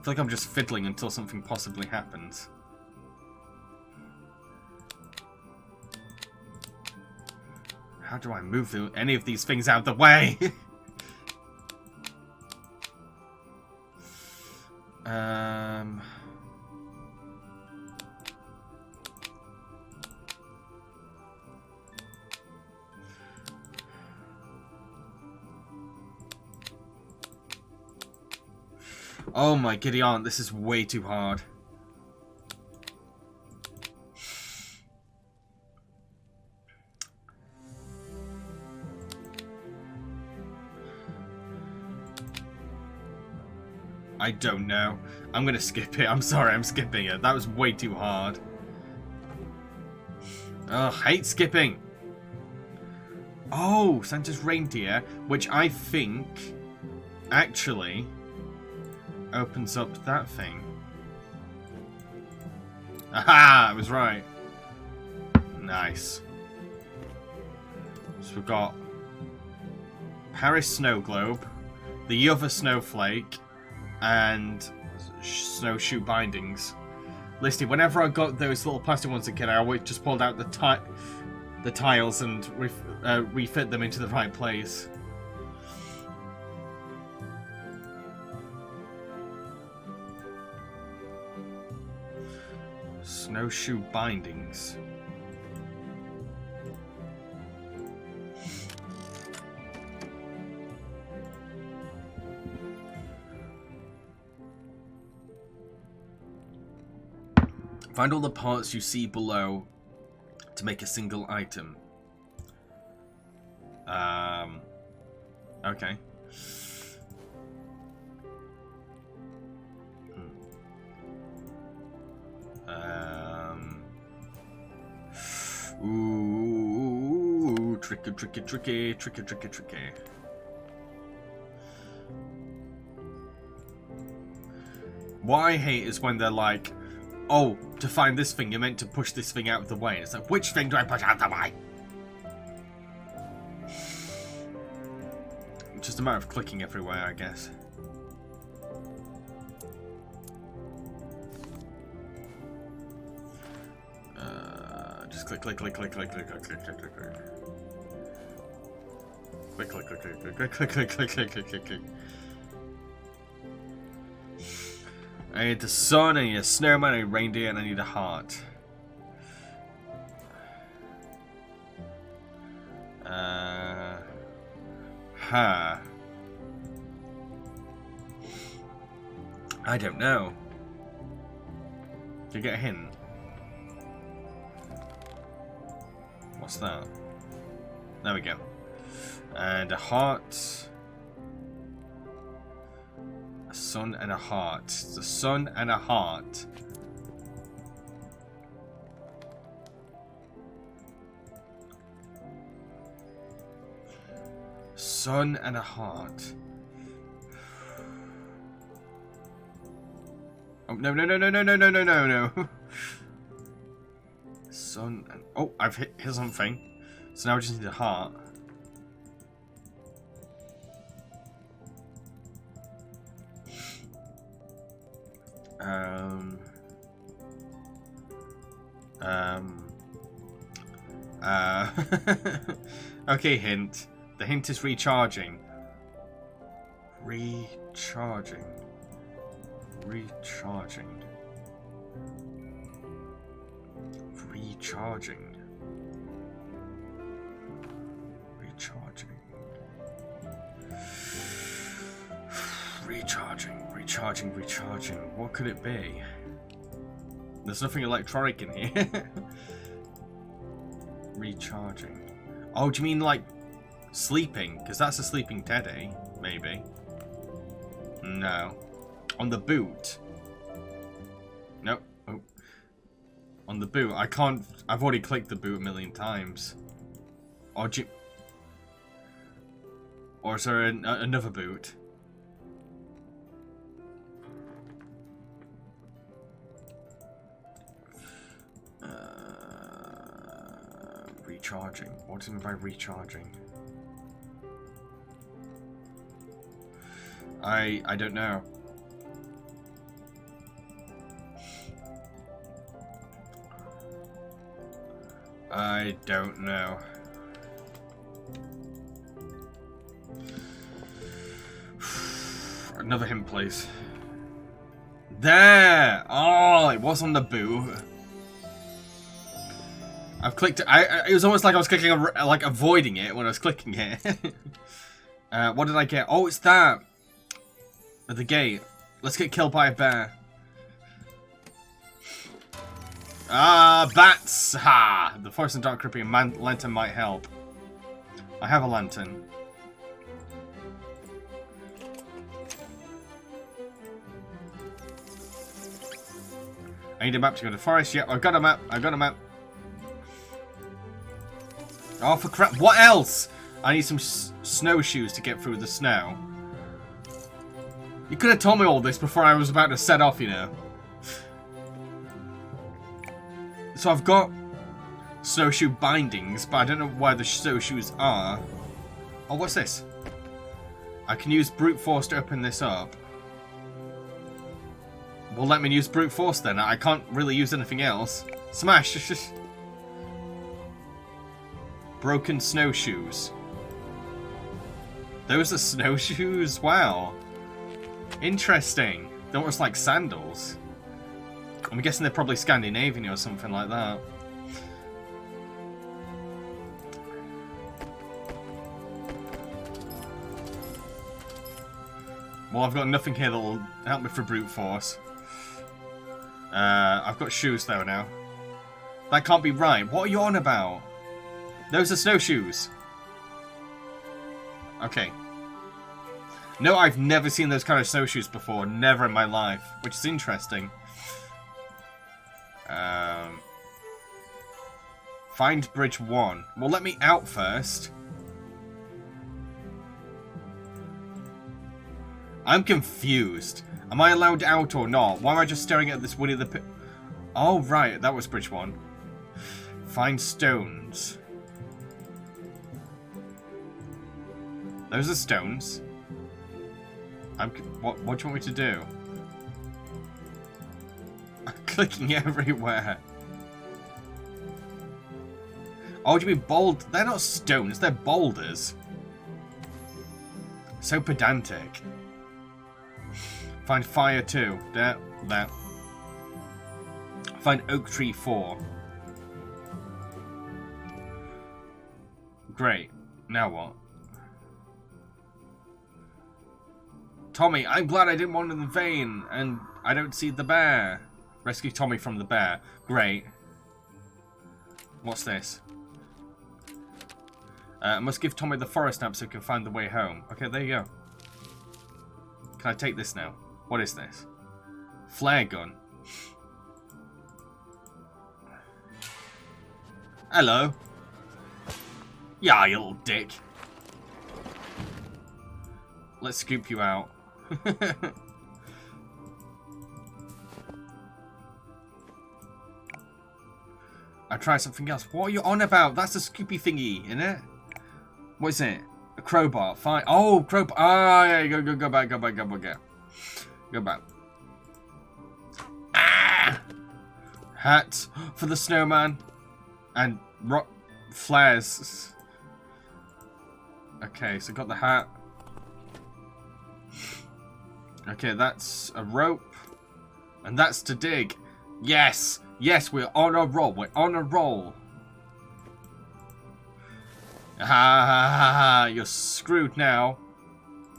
feel like I'm just fiddling until something possibly happens. How do I move any of these things out of the way? Oh my giddy aunt, this is way too hard. I don't know. I'm gonna skip it. I'm sorry, I'm skipping it. That was way too hard. Ugh, hate skipping. Oh, Santa's reindeer, which I think actually opens up that thing. Aha! I was right. Nice. So we've got Paris Snow Globe, the other snowflake, and snowshoe bindings. Listed. Whenever I got those little plastic ones again, I always just pulled out the tiles and refit them into the right place. Snowshoe bindings. Find all the parts you see below to make a single item. Okay. Ooh, tricky. What I hate is when they're like, oh, to find this thing, you're meant to push this thing out of the way. And it's like, which thing do I push out of the way? Just a matter of clicking everywhere, I guess. Just click. Click. I need the sun, I need a snowman, I need a reindeer, and I need a heart. I don't know. Do you get a hint? What's that? There we go. And a heart. A sun and a heart. It's a sun and a heart. Sun and a heart. Oh, no. Sun and... Oh, I've hit something. So now I just need a heart. Okay, hint. The hint is recharging. Recharging. Recharging. What could it be? There's nothing electronic in here. Recharging. Oh, do you mean like sleeping? Because that's a sleeping teddy, maybe. No. On the boot. Nope. Oh. On the boot. I can't... I've already clicked the boot a million times. Or do you... Or is there another boot? Recharging. What do you mean by recharging? I don't know. I don't know. Another hint, please. There! Oh, it was on the boot. I've clicked. It was almost like I was clicking, like avoiding it when I was clicking it. What did I get? Oh, it's that. At the gate. Let's get killed by a bear. Ah, bats! Ha! The forest and dark creeping lantern might help. I have a lantern. I need a map to go to the forest. Yep, I've got a map. I've got a map. Oh, for crap. What else? I need some snowshoes to get through the snow. You could have told me all this before I was about to set off, you know. So I've got snowshoe bindings, but I don't know where the snowshoes are. Oh, what's this? I can use brute force to open this up. Well, let me use brute force then. I can't really use anything else. Smash! Broken snowshoes. Those are snowshoes? Wow. Interesting. They're almost like sandals. I'm guessing they're probably Scandinavian or something like that. Well, I've got nothing here that will help me for brute force. I've got shoes though now. That can't be right. What are you on about? Those are snowshoes. Okay. No, I've never seen those kind of snowshoes before. Never in my life. Which is interesting. Find bridge 1. Well, let me out first. I'm confused. Am I allowed out or not? Why am I just staring at this Woody the Pit? Oh, right. That was bridge 1. Find stones. Those are stones. What do you want me to do? I'm clicking everywhere. Oh, do you mean bold? They're not stones, they're boulders. So pedantic. Find fire 2. There. Find oak tree 4. Great. Now what? Tommy, I'm glad I didn't wander in the vein, and I don't see the bear. Rescue Tommy from the bear. Great. What's this? I must give Tommy the forest nap so he can find the way home. Okay, there you go. Can I take this now? What is this? Flare gun. Hello. Yeah, you little dick. Let's scoop you out. I try something else. What are you on about? That's a scoopy thingy, isn't it? What is it? A crowbar. Fine. Oh, crowbar. Ah, yeah. Go back. Go back. Ah! Hat for the snowman and rock flares. Okay, so got the hat. Okay, that's a rope. And that's to dig. Yes! Yes, we're on a roll. We're on a roll. Ah, you're screwed now.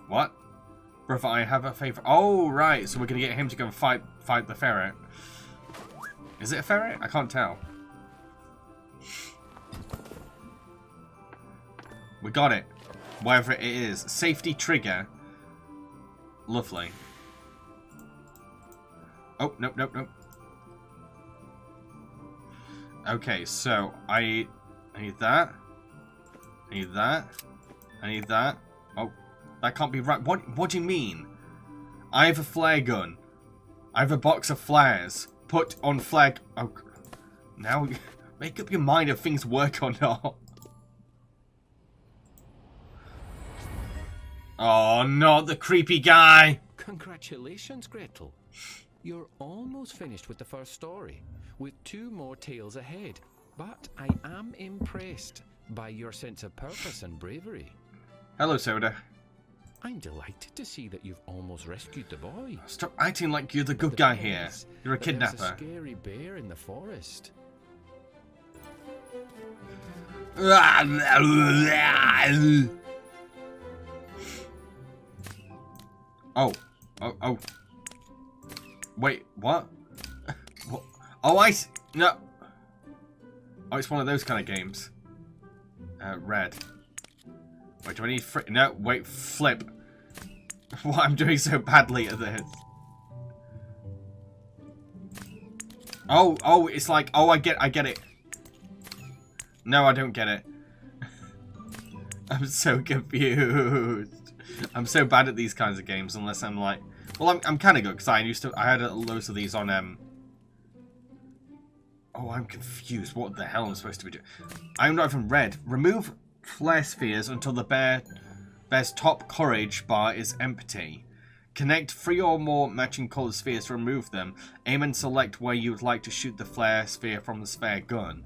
What? Brother, I have a favor. Oh, right. So we're going to get him to go and fight the ferret. Is it a ferret? I can't tell. We got it. Whatever it is. Safety trigger. Lovely. Oh, nope. Okay, so I need that. I need that. I need that. Oh, that can't be right. What do you mean? I have a flare gun. I have a box of flares. Put on flare... Oh, now make up your mind if things work or not. Oh, not the creepy guy. Congratulations, Gretel. You're almost finished with the first story, with 2 more tales ahead. but I am impressed by your sense of purpose and bravery. Hello, Soda. I'm delighted to see that you've almost rescued the boy. Stop acting like you're the good guy here. You're a kidnapper. There's a scary bear in the forest. Oh. Wait, what? What? Oh, no. Oh, it's one of those kind of games. Red. Wait, do I need no, wait, flip. What, I'm doing so badly at this. Oh, it's like, oh, I get it. No, I don't get it. I'm so confused. I'm so bad at these kinds of games unless I'm like, well, I'm kind of good because I had loads of these on Oh, I'm confused. What the hell am I supposed to be doing? I'm not even red. Remove flare spheres until the bear's top courage bar is empty. Connect 3 or more matching colored spheres to remove them. Aim and select where you would like to shoot the flare sphere from the spare gun.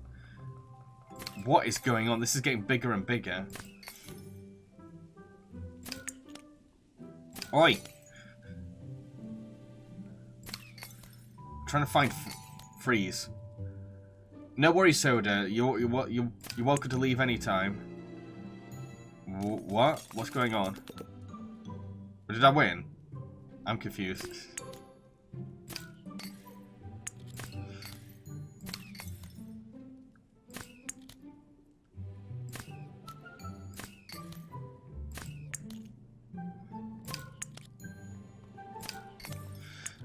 What is going on? This is getting bigger and bigger. Oi! I'm trying to find freeze. No worries, Soda. You're welcome to leave anytime. What? What's going on? Did I win? I'm confused.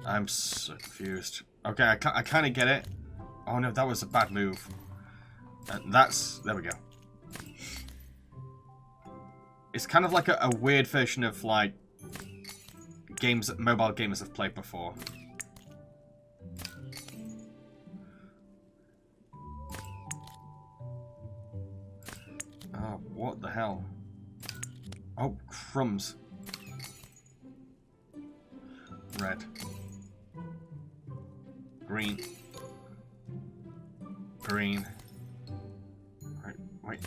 I'm so confused. Okay, I kind of get it. Oh no, that was a bad move. There we go. It's kind of like a weird version of like games that mobile gamers have played before. Oh, what the hell? Oh, crumbs. Red. Green. Green. Wait.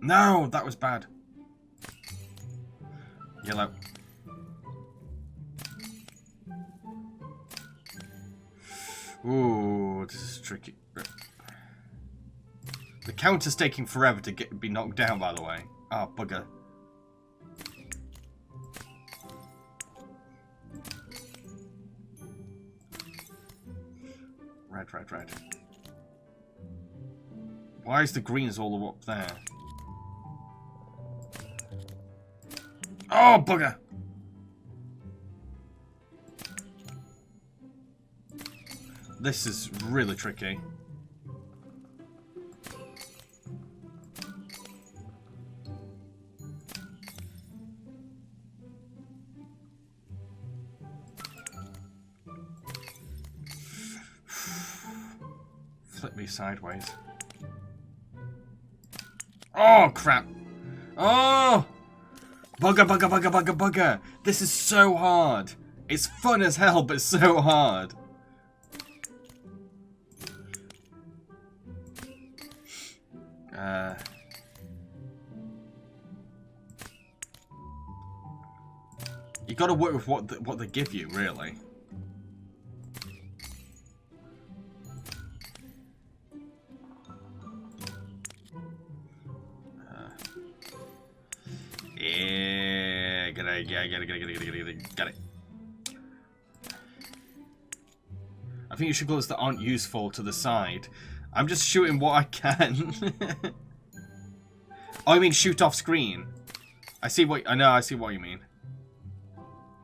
No, that was bad. Yellow. Ooh, this is tricky. The counter's taking forever to be knocked down, by the way. Oh, bugger. Red. Why is the greens all up there? Oh, bugger! This is really tricky. Flip me sideways. Oh, crap. Oh! Bugger. This is so hard. It's fun as hell, but so hard. You gotta work with what they give you, really. Yeah, got it. I think you should close that aren't useful to the side. I'm just shooting what I can. Oh, I mean shoot off screen. I see what you mean.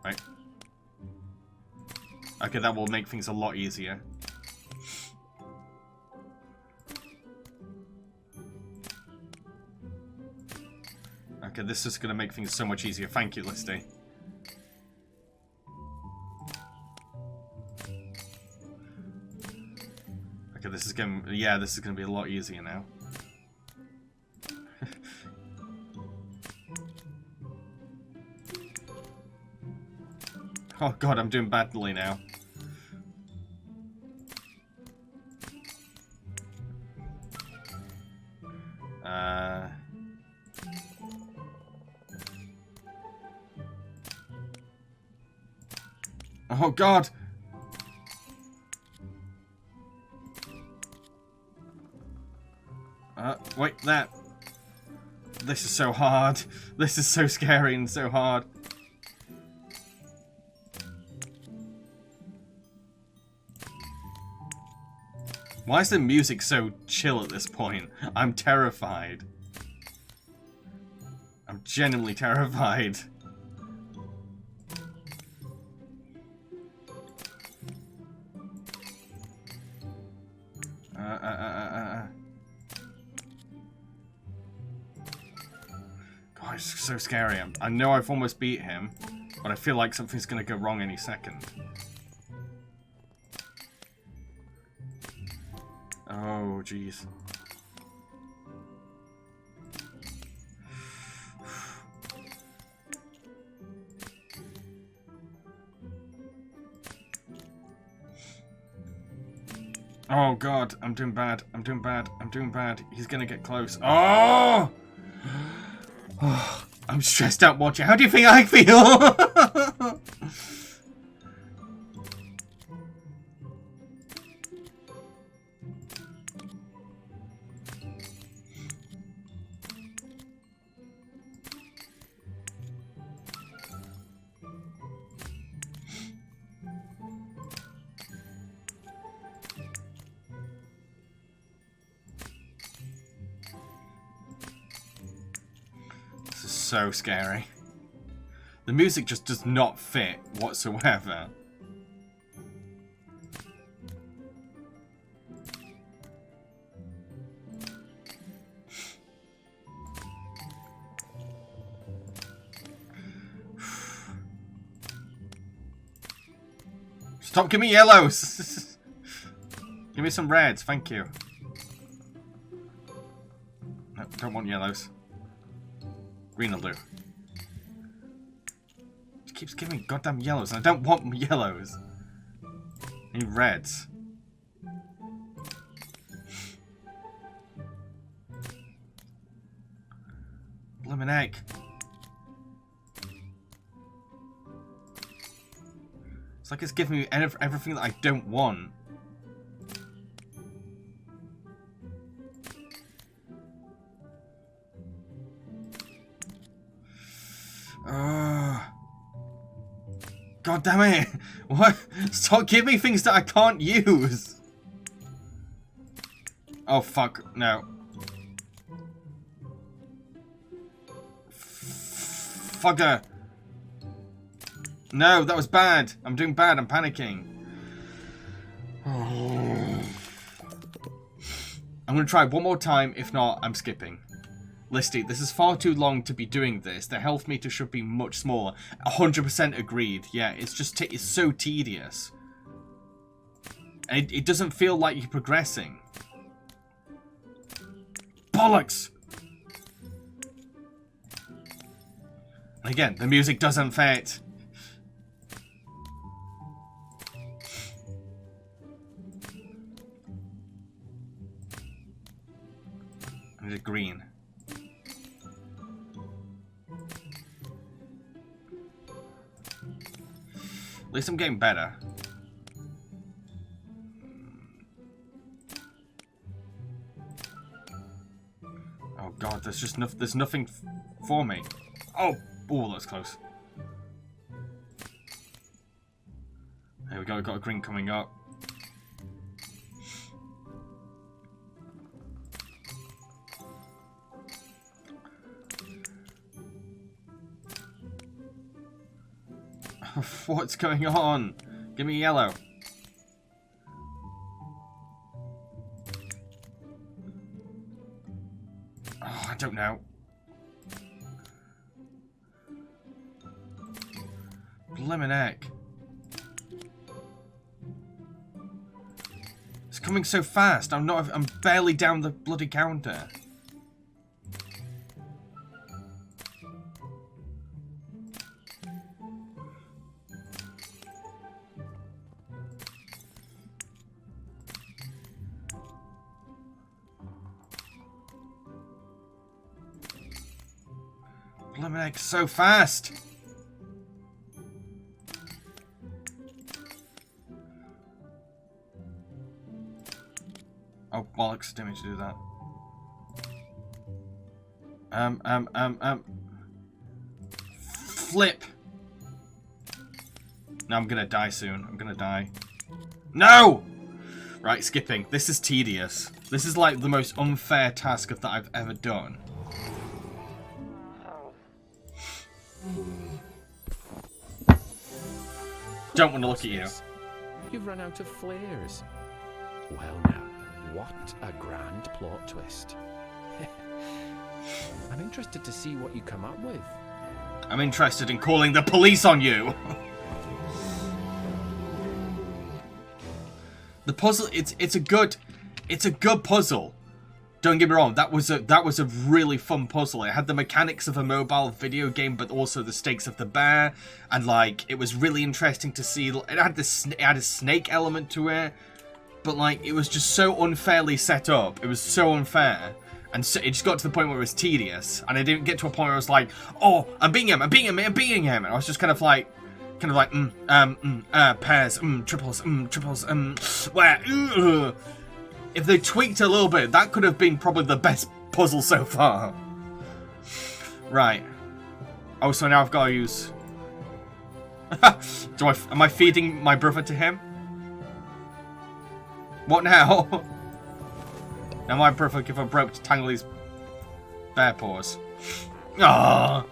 Right. Okay, that will make things a lot easier. Okay, this is going to make things so much easier. Thank you, Listy. Okay, this is going to be a lot easier now. Oh god, I'm doing badly now. Oh God! Wait, that. This is so hard. This is so scary and so hard. Why is the music so chill at this point? I'm terrified. I'm genuinely terrified. God, it's so scary. I know I've almost beat him, but I feel like something's gonna go wrong any second. Oh, jeez. Oh God, I'm doing bad. I'm doing bad. I'm doing bad. He's gonna get close. Oh! I'm stressed out watching. How do you think I feel? So scary. The music just does not fit whatsoever. Stop giving me yellows! Give me some reds, thank you. No, don't want yellows. Green will do. It keeps giving me goddamn yellows, and I don't want yellows. I need reds. Blimmin' egg. It's like it's giving me everything that I don't want. God damn it! What? Stop giving me things that I can't use! Oh fuck, no. Fucker! No, that was bad! I'm doing bad, I'm panicking. I'm gonna try one more time, if not, I'm skipping. Listy, this is far too long to be doing this. The health meter should be much smaller. 100% agreed. Yeah, it's just it's so tedious. And it doesn't feel like you're progressing. Bollocks! And again, the music doesn't fit. I need a green. At least I'm getting better. Oh God, there's just there's nothing for me. Oh, that's close. There we go. We've got a green coming up. What's going on? Give me yellow. Oh, I don't know. Blimmin' heck. It's coming so fast. I'm barely down the bloody counter. Eliminate so fast. Oh, bollocks, didn't mean to do that. Flip. No, I'm gonna die soon. I'm gonna die. No! Right, skipping. This is tedious. This is like the most unfair task that I've ever done. Don't want to look at you. You've run out of flares. Well now, what a grand plot twist. I'm interested to see what you come up with. I'm interested in calling the police on you. The puzzle, it's a good puzzle. Don't get me wrong, that was a really fun puzzle. It had the mechanics of a mobile video game, but also the stakes of the bear, and like it was really interesting to see. It had a snake element to it, but like it was just so unfairly set up. It was so unfair, and so it just got to the point where it was tedious, and I didn't get to a point where I was like, oh, I'm beating him, and I was just kind of like, pairs, triples, where. If they tweaked a little bit, that could have been probably the best puzzle so far. Right. Oh, so now I've got to use... Am I feeding my brother to him? What now? Now my brother give a rope to tangle his bear paws. Aww.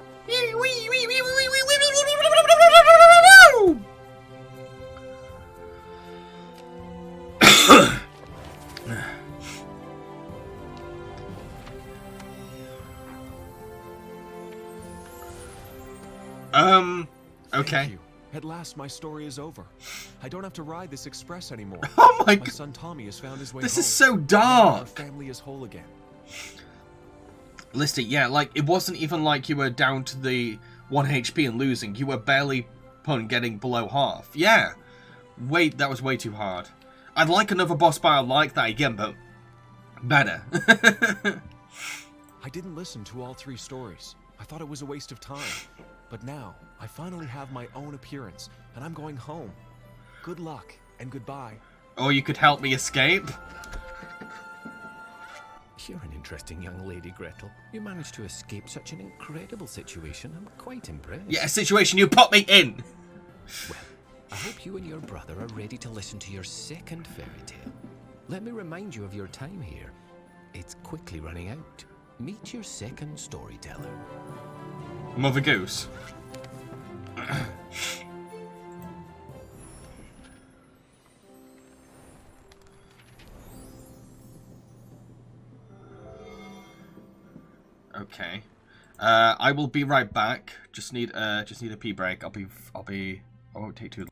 Okay. Thank you. At last, my story is over. I don't have to ride this express anymore. Oh my God. My son Tommy has found his way This home. is so dark. Our family is whole again. Listy, yeah, like, it wasn't even like you were down to the 1 HP and losing. You were barely getting below half. Yeah. Wait, that was way too hard. I'd like another boss battle like that again, but better. I didn't listen to all 3 stories. I thought it was a waste of time. But now, I finally have my own appearance, and I'm going home. Good luck, and goodbye. Or you could help me escape. You're an interesting young lady, Gretel. You managed to escape such an incredible situation. I'm quite impressed. Yeah, a situation you put me in. Well, I hope you and your brother are ready to listen to your second fairy tale. Let me remind you of your time here. It's quickly running out. Meet your second storyteller. Mother Goose. Okay. I will be right back. Just need a pee break. I won't take too long.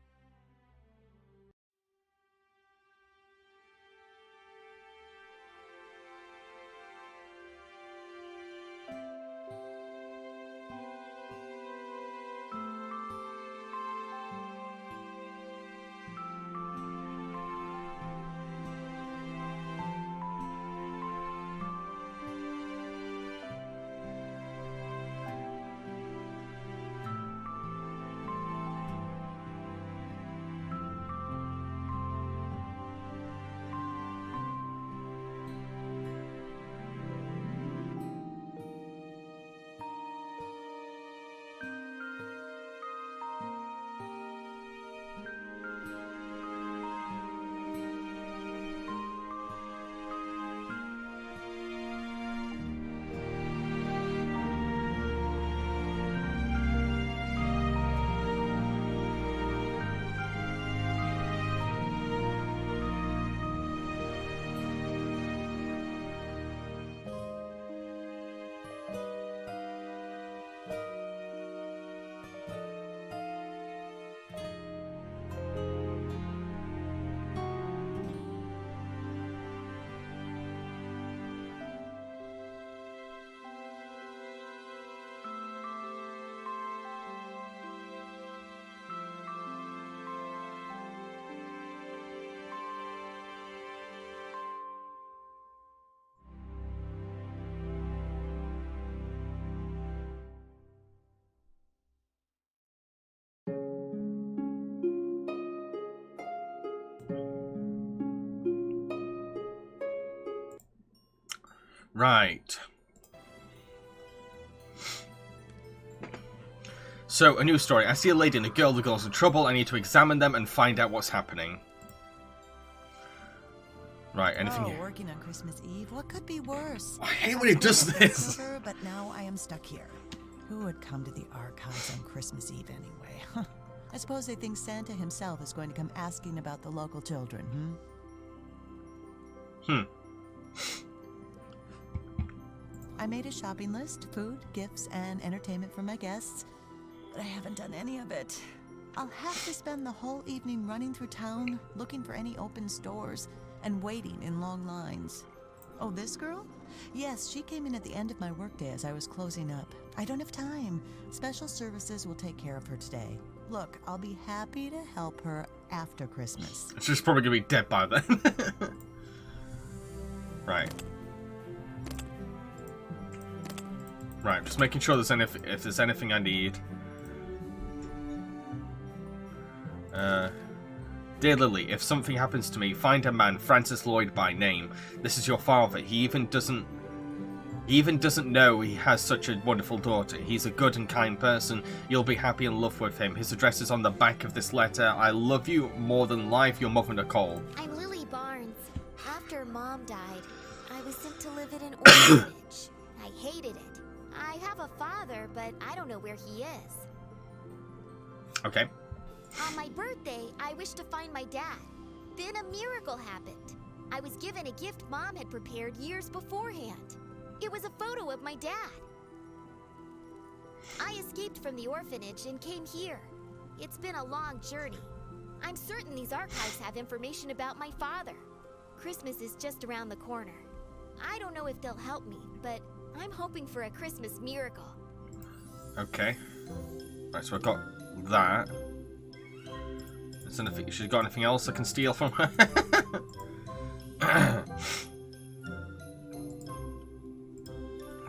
Right. So, a news story. I see a lady and a girl. The girl's in trouble. I need to examine them and find out what's happening. Right, anything here? Working on Christmas Eve. What could be worse? I hate when it does this. But now I am stuck here. Who would come to the archives on Christmas Eve anyway? I suppose they think Santa himself is going to come asking about the local children, I made a shopping list, food, gifts, and entertainment for my guests, but I haven't done any of it. I'll have to spend the whole evening running through town, looking for any open stores, and waiting in long lines. Oh, this girl? Yes, she came in at the end of my workday as I was closing up. I don't have time. Special services will take care of her today. Look, I'll be happy to help her after Christmas. She's probably gonna be dead by then. Right. Right, just making sure there's if there's anything I need. Dear Lily, if something happens to me, find a man, Francis Lloyd by name. This is your father. He even doesn't know he has such a wonderful daughter. He's a good and kind person. You'll be happy and love with him. His address is on the back of this letter. I love you more than life. Your mother, Nicole. I'm Lily Barnes. After Mom died, I was sent to live at an orphanage. I hated it. I have a father, but I don't know where he is. Okay. On my birthday, I wished to find my dad. Then a miracle happened. I was given a gift Mom had prepared years beforehand. It was a photo of my dad. I escaped from the orphanage and came here. It's been a long journey. I'm certain these archives have information about my father. Christmas is just around the corner. I don't know if they'll help me, but I'm hoping for a Christmas miracle. Okay. Right, so I've got that. She's got anything else I can steal from her?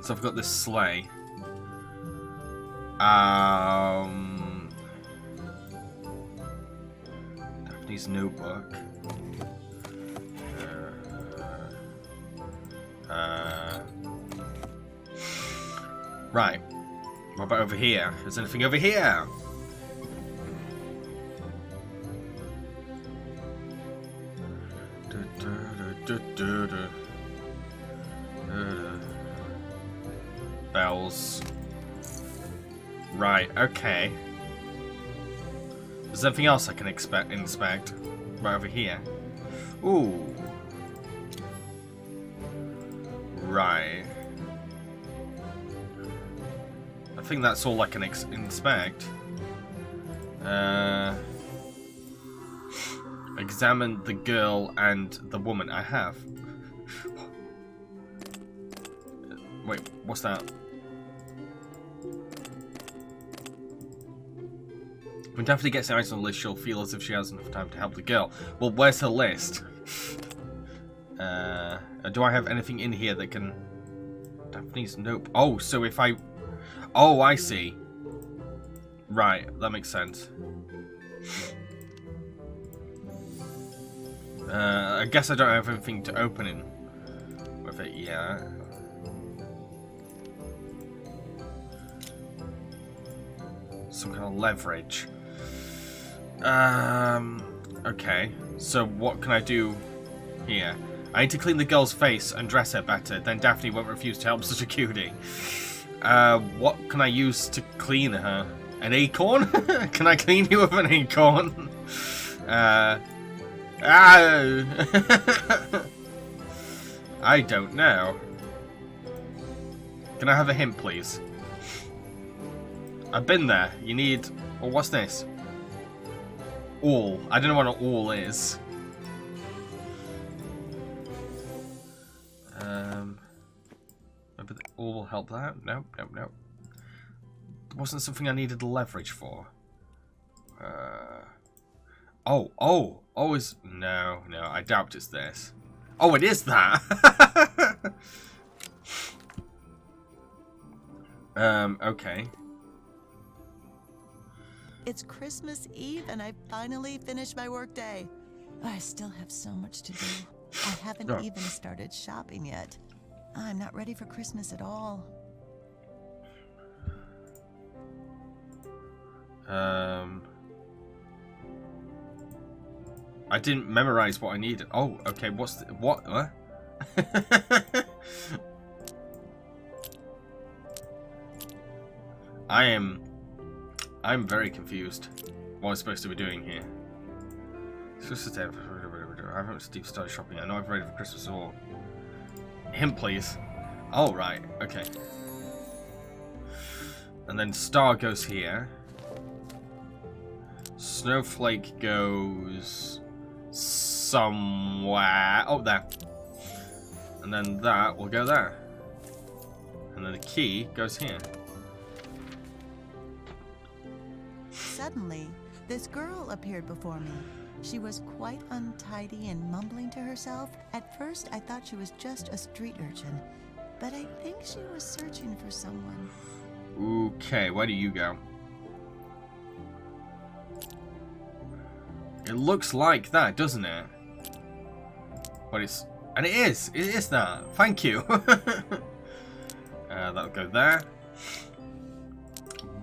So I've got this sleigh. Daphne's notebook. Right. What about over here? Is there anything over here? Bells. Right, okay. There's anything else I can inspect? Right over here. Ooh. Right. I think that's all I can inspect. Examine the girl and the woman. I have. Wait, what's that? When Daphne gets the item on the list, she'll feel as if she has enough time to help the girl. Well, where's her list? Do I have anything in here that can... Daphne's nope. Oh, so if I... Oh, I see. Right, that makes sense. I guess I don't have anything to open in with it yet. Some kind of leverage. Okay. So what can I do here? I need to clean the girl's face and dress her better. Then Daphne won't refuse to help such a cutie. What can I use to clean her? An acorn? Can I clean you with an acorn? I don't know. Can I have a hint, please? I've been there. You need... Well, what's this? Awl. I don't know what an awl is. Maybe the awl will help that? Nope, nope, nope. It wasn't something I needed leverage for. Oh, is... No, I doubt it's this. Oh, it is that! Okay. It's Christmas Eve and I finally finished my workday. I still have so much to do. I haven't even started shopping yet. I'm not ready for Christmas at all. I didn't memorize what I needed. Oh, okay. What's the, what? Huh? I'm very confused. What I'm supposed to be doing here. It's just a day. I haven't deep started shopping. I know I'm ready for Christmas at all. Hint, please. Oh, right. Okay. And then Star goes here. Snowflake goes somewhere. Oh, there. And then that will go there. And then the key goes here. Suddenly, this girl appeared before me. She was quite untidy and mumbling to herself. At first, I thought she was just a street urchin, but I think she was searching for someone. Okay, where do you go? It looks like that, doesn't it? But it's... And it is that. Thank you. That'll go there.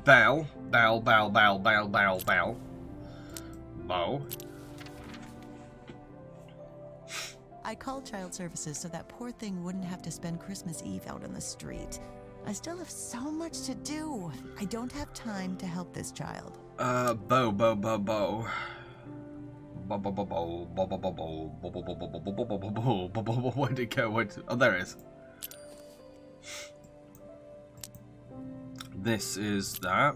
Bell. Bell, bell, bell, bell, bell, bell. Bow. I called child services so that poor thing wouldn't have to spend Christmas Eve out on the street. I still have so much to do. I don't have time to help this child. Bow, bow, bow, bow. Where'd it go? Oh, there it is. This is that.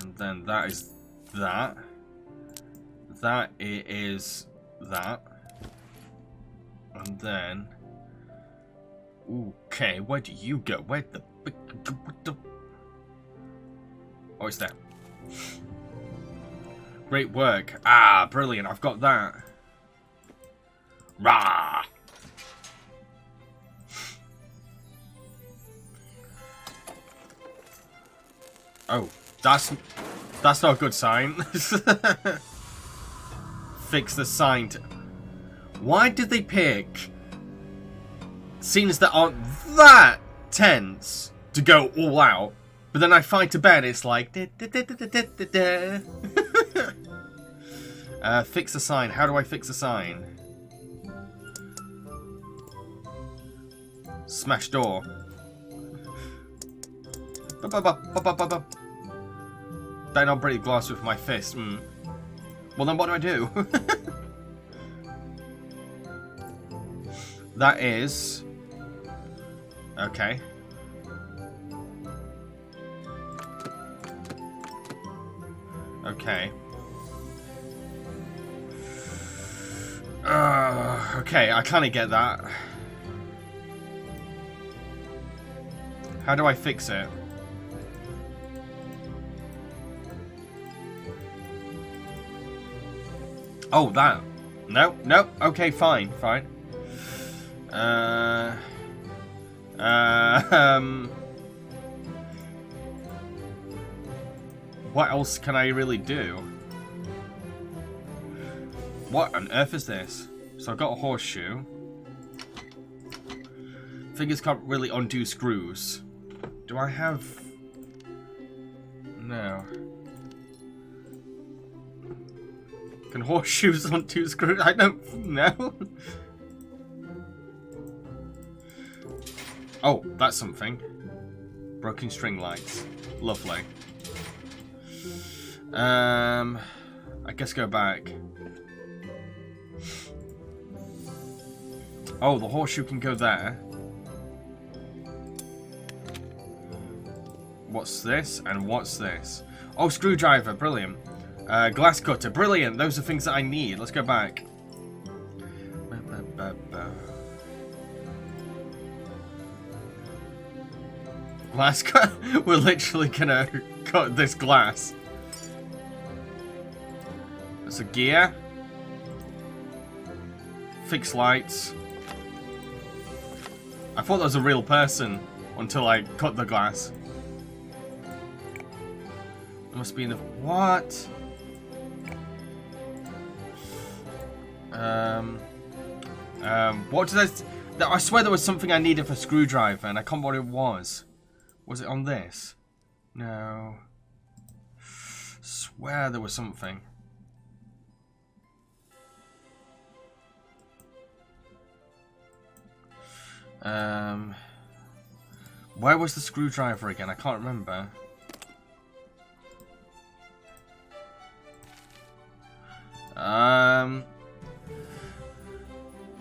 And then that is that. That is that. And then... Okay, where do you go? Where the... Oh, it's there. Great work. Ah, brilliant. I've got that. Rah! Oh, that's not a good sign. Fix the sign. Why did they pick scenes that aren't that tense to go all out? But then I find to bed, it's like... fix a sign. How do I fix a sign? Smash door. Better not break glass with my fist. Well, then what do I do? That is... Okay. Okay. Okay, I kind of get that. How do I fix it? Oh, that. No, no. Okay, fine, fine. What else can I really do? What on earth is this? So I've got a horseshoe. Fingers can't really undo screws. Do I have... No. Can horseshoes undo screws? I don't know. Oh, that's something. Broken string lights. Lovely. I guess go back. Oh, the horseshoe can go there. What's this? And what's this? Oh, screwdriver. Brilliant. Glass cutter. Brilliant. Those are things that I need. Let's go back. Glass cut. We're literally gonna cut this glass. There's a gear. Fix lights. I thought that was a real person until I cut the glass. There must be in the... What? What did I swear there was something I needed for a screwdriver, and I can't remember what it was. Was it on this? No. Swear there was something. Where was the screwdriver again? I can't remember.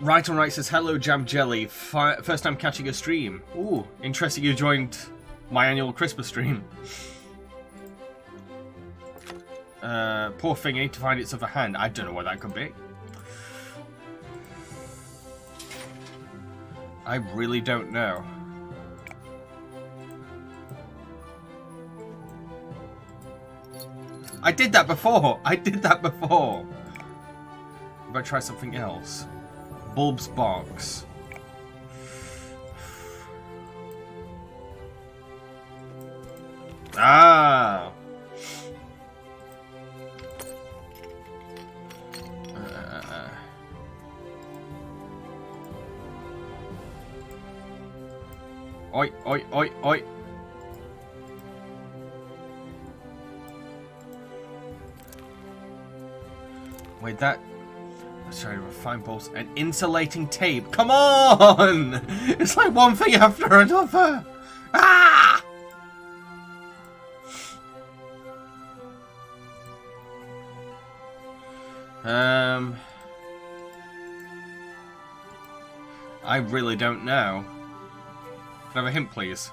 Right on Right says, hello Jam Jelly, first time catching a stream. Ooh, interesting you joined my annual Christmas stream. Poor thing, I need to find its other hand. I don't know what that could be. I really don't know. I did that before! I did that before! I'm gonna try something else. Bulb's box. Ah! Oi, oi, oi, oi. Wait, that... Sorry, refined bolts and insulating tape. Come on! It's like one thing after another. Ah! I really don't know. Can I have a hint, please?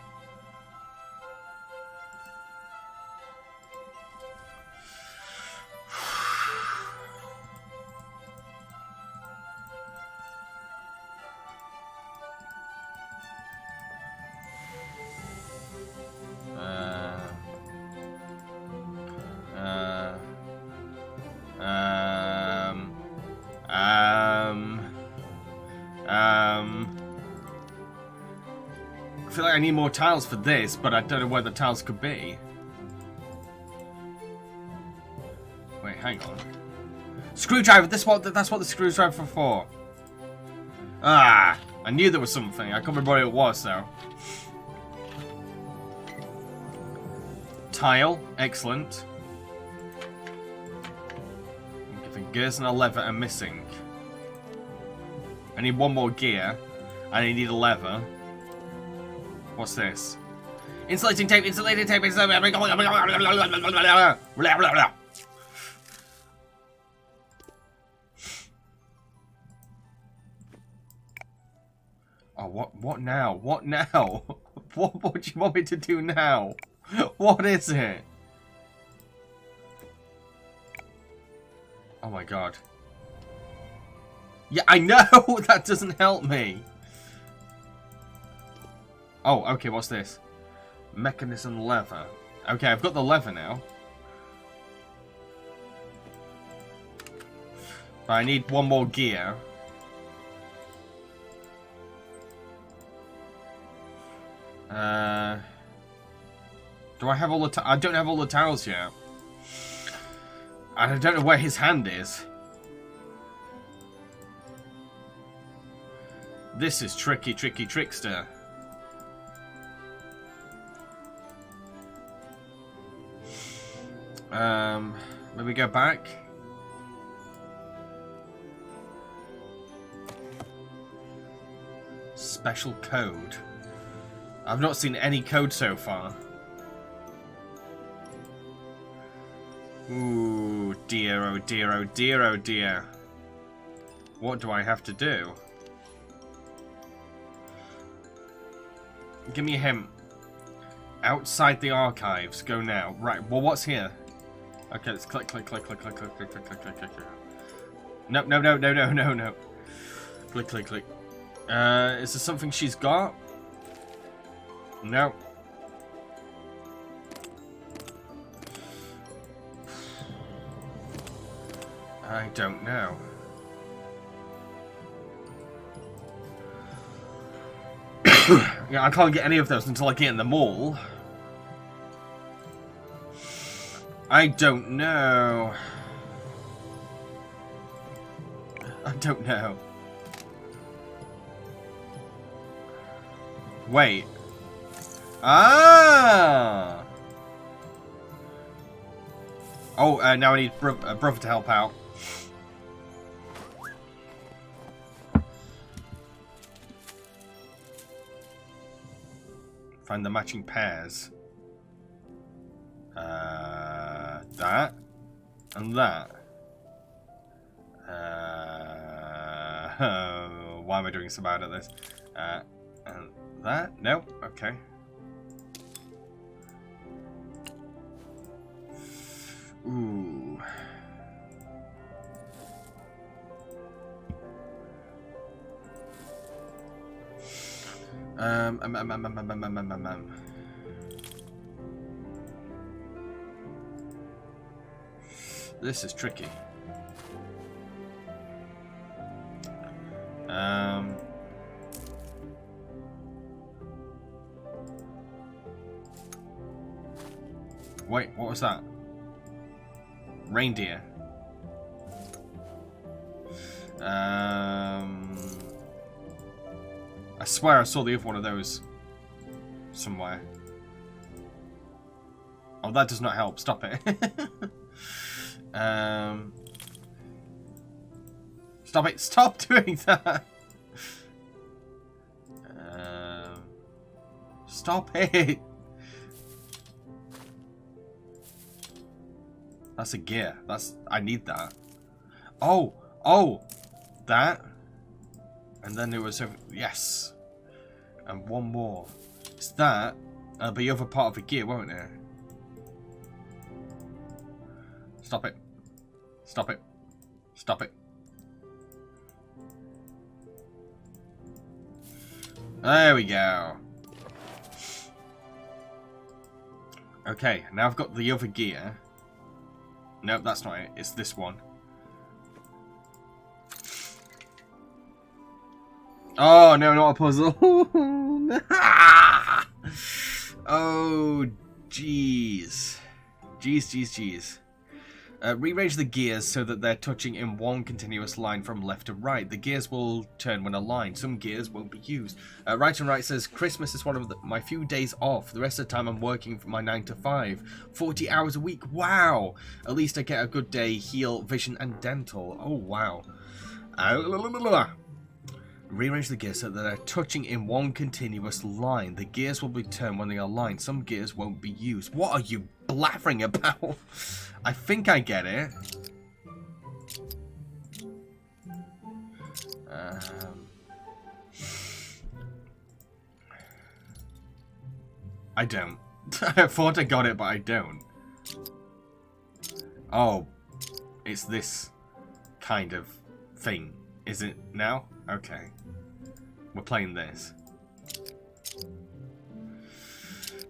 I feel like I need more tiles for this, but I don't know where the tiles could be. Wait, hang on. Screwdriver! That's what the screwdriver for. Ah! I knew there was something. I can't remember what it was, though. Tile. Excellent. I'm giving gears and a lever are missing. I need one more gear. And I need a lever. What's this? Insulating tape, insulating tape, insulating tape. Oh, what now? What now? What do you want me to do now? What is it? Oh my god. Yeah, I know! That doesn't help me. Oh, okay, what's this? Mechanism lever. Okay, I've got the lever now. But I need one more gear. Do I have all the I don't have all the tiles yet. And I don't know where his hand is. This is tricky, tricky trickster. Let me go back. Special code. I've not seen any code so far. Ooh, dear, oh dear, oh dear, oh dear. What do I have to do? Give me a hint. Outside the archives. Go now. Right, well, what's here? Okay, let's click, click, click, click, click, click, click, click, click, click, click. No, no, no, no, no, no, no. Click, click, click. Is there something she's got? No. I don't know. Yeah, I can't get any of those until I get in the mall. I don't know. I don't know. Wait. Ah! Oh, now I need brother to help out. Find the matching pairs. That. And that. Why am I doing so bad at this? And that? No? Okay. Ooh. This is tricky. Wait, what was that? Reindeer. I swear I saw the other one of those somewhere. Oh, that does not help. Stop it. Stop it. Stop doing that. Stop it. That's a gear. I need that. Oh, that. And then there was yes. And one more. It's that. It'll be the other part of the gear, won't it? Stop it. Stop it. Stop it. There we go. Okay, now I've got the other gear. Nope, that's not it. It's this one. Oh, no, not a puzzle. Oh, jeez. Jeez. Rearrange the gears so that they're touching in one continuous line from left to right. The gears will turn when aligned. Some gears won't be used. Right and Right says, Christmas is one of my few days off. The rest of the time I'm working for my 9 to 5. 40 hours a week. Wow. At least I get a good day, heal, vision, and dental. Oh, wow. Rearrange the gears so that they're touching in one continuous line. The gears will be turned when they are aligned. Some gears won't be used. What are you blathering about? I think I get it. I don't. I thought I got it, but I don't. Oh, it's this kind of thing. Is it now? Okay. We're playing this.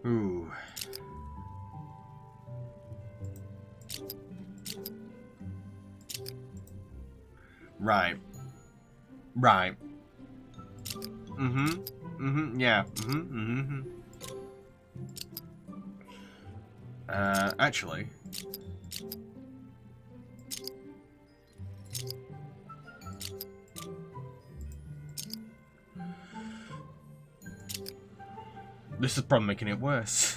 Ooh. Right. Right. Yeah. Actually. This is probably making it worse.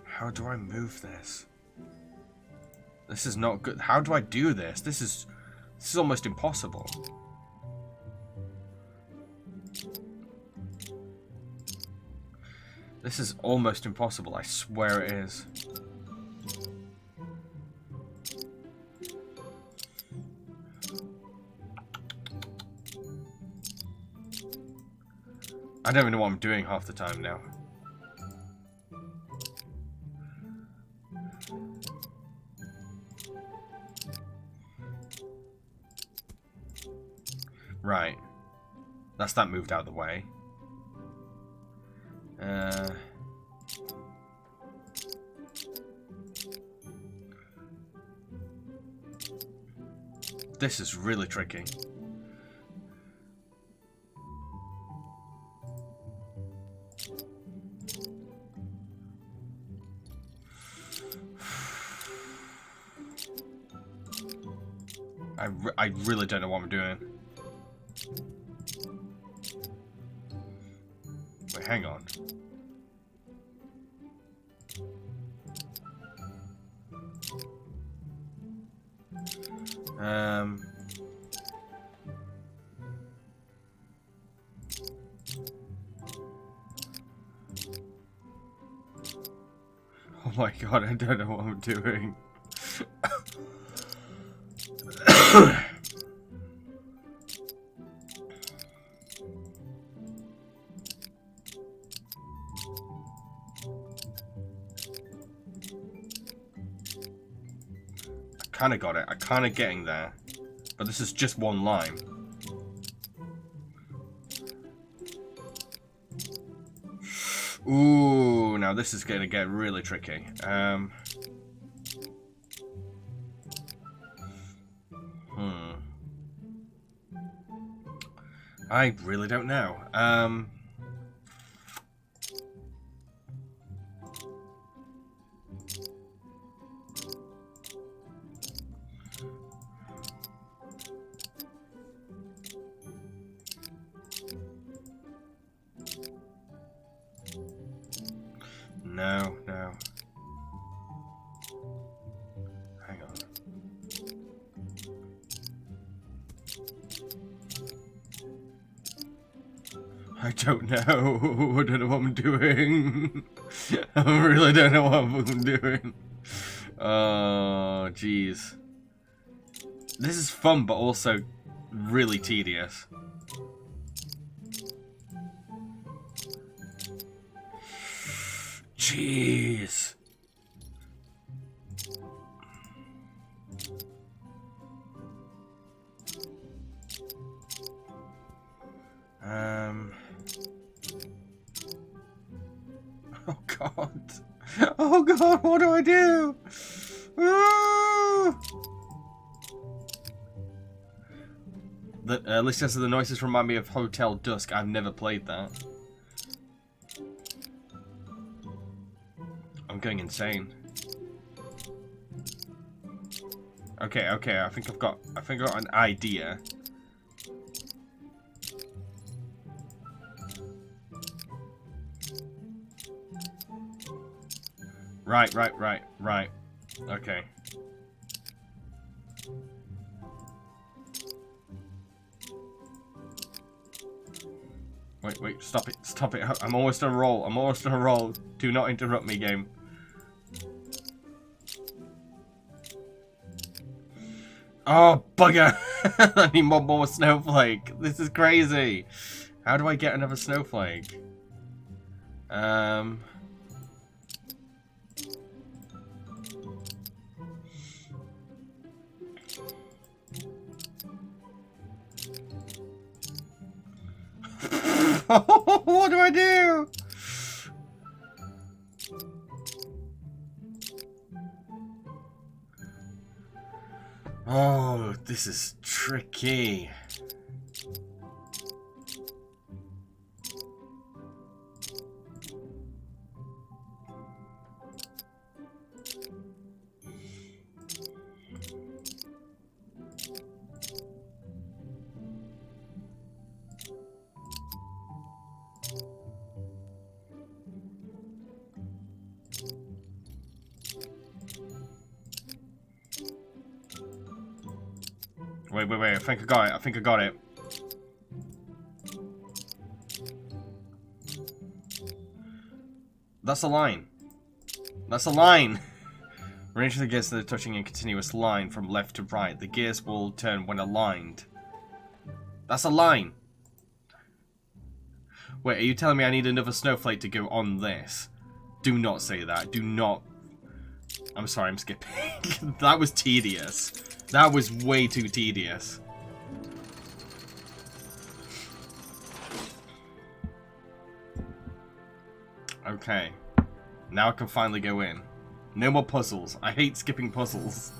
How do I move this? This is not good. How do I do this? This is almost impossible. This is almost impossible. I swear it is. I don't even know what I'm doing half the time now. Right. That's that moved out of the way. This is really tricky. I really don't know what I'm doing. Wait, hang on. Oh my god, I don't know what I'm doing. I kind of got it. I'm kind of getting there. But this is just one line. Ooh, now this is going to get really tricky. I really don't know. No. Hang on. I don't know. I don't know what I'm doing. I really don't know what I'm doing. Oh, jeez. This is fun, but also really tedious. Jeez. Oh god. Oh god, what do I do? At least the noises remind me of Hotel Dusk. I've never played that. I'm going insane. Okay, I think I've got an idea. Right. Okay. Wait, stop it. I'm almost on a roll. Do not interrupt me, game. Oh, bugger! I need one more snowflake. This is crazy. How do I get another snowflake? What do I do? Oh, this is tricky. Wait, I think I got it. That's a line. Arrange the gears so they're touching a continuous line from left to right. The gears will turn when aligned. That's a line. Wait, are you telling me I need another snowflake to go on this? Do not say that. Do not. I'm sorry, I'm skipping. That was tedious. That was way too tedious. Okay. Now I can finally go in. No more puzzles. I hate skipping puzzles.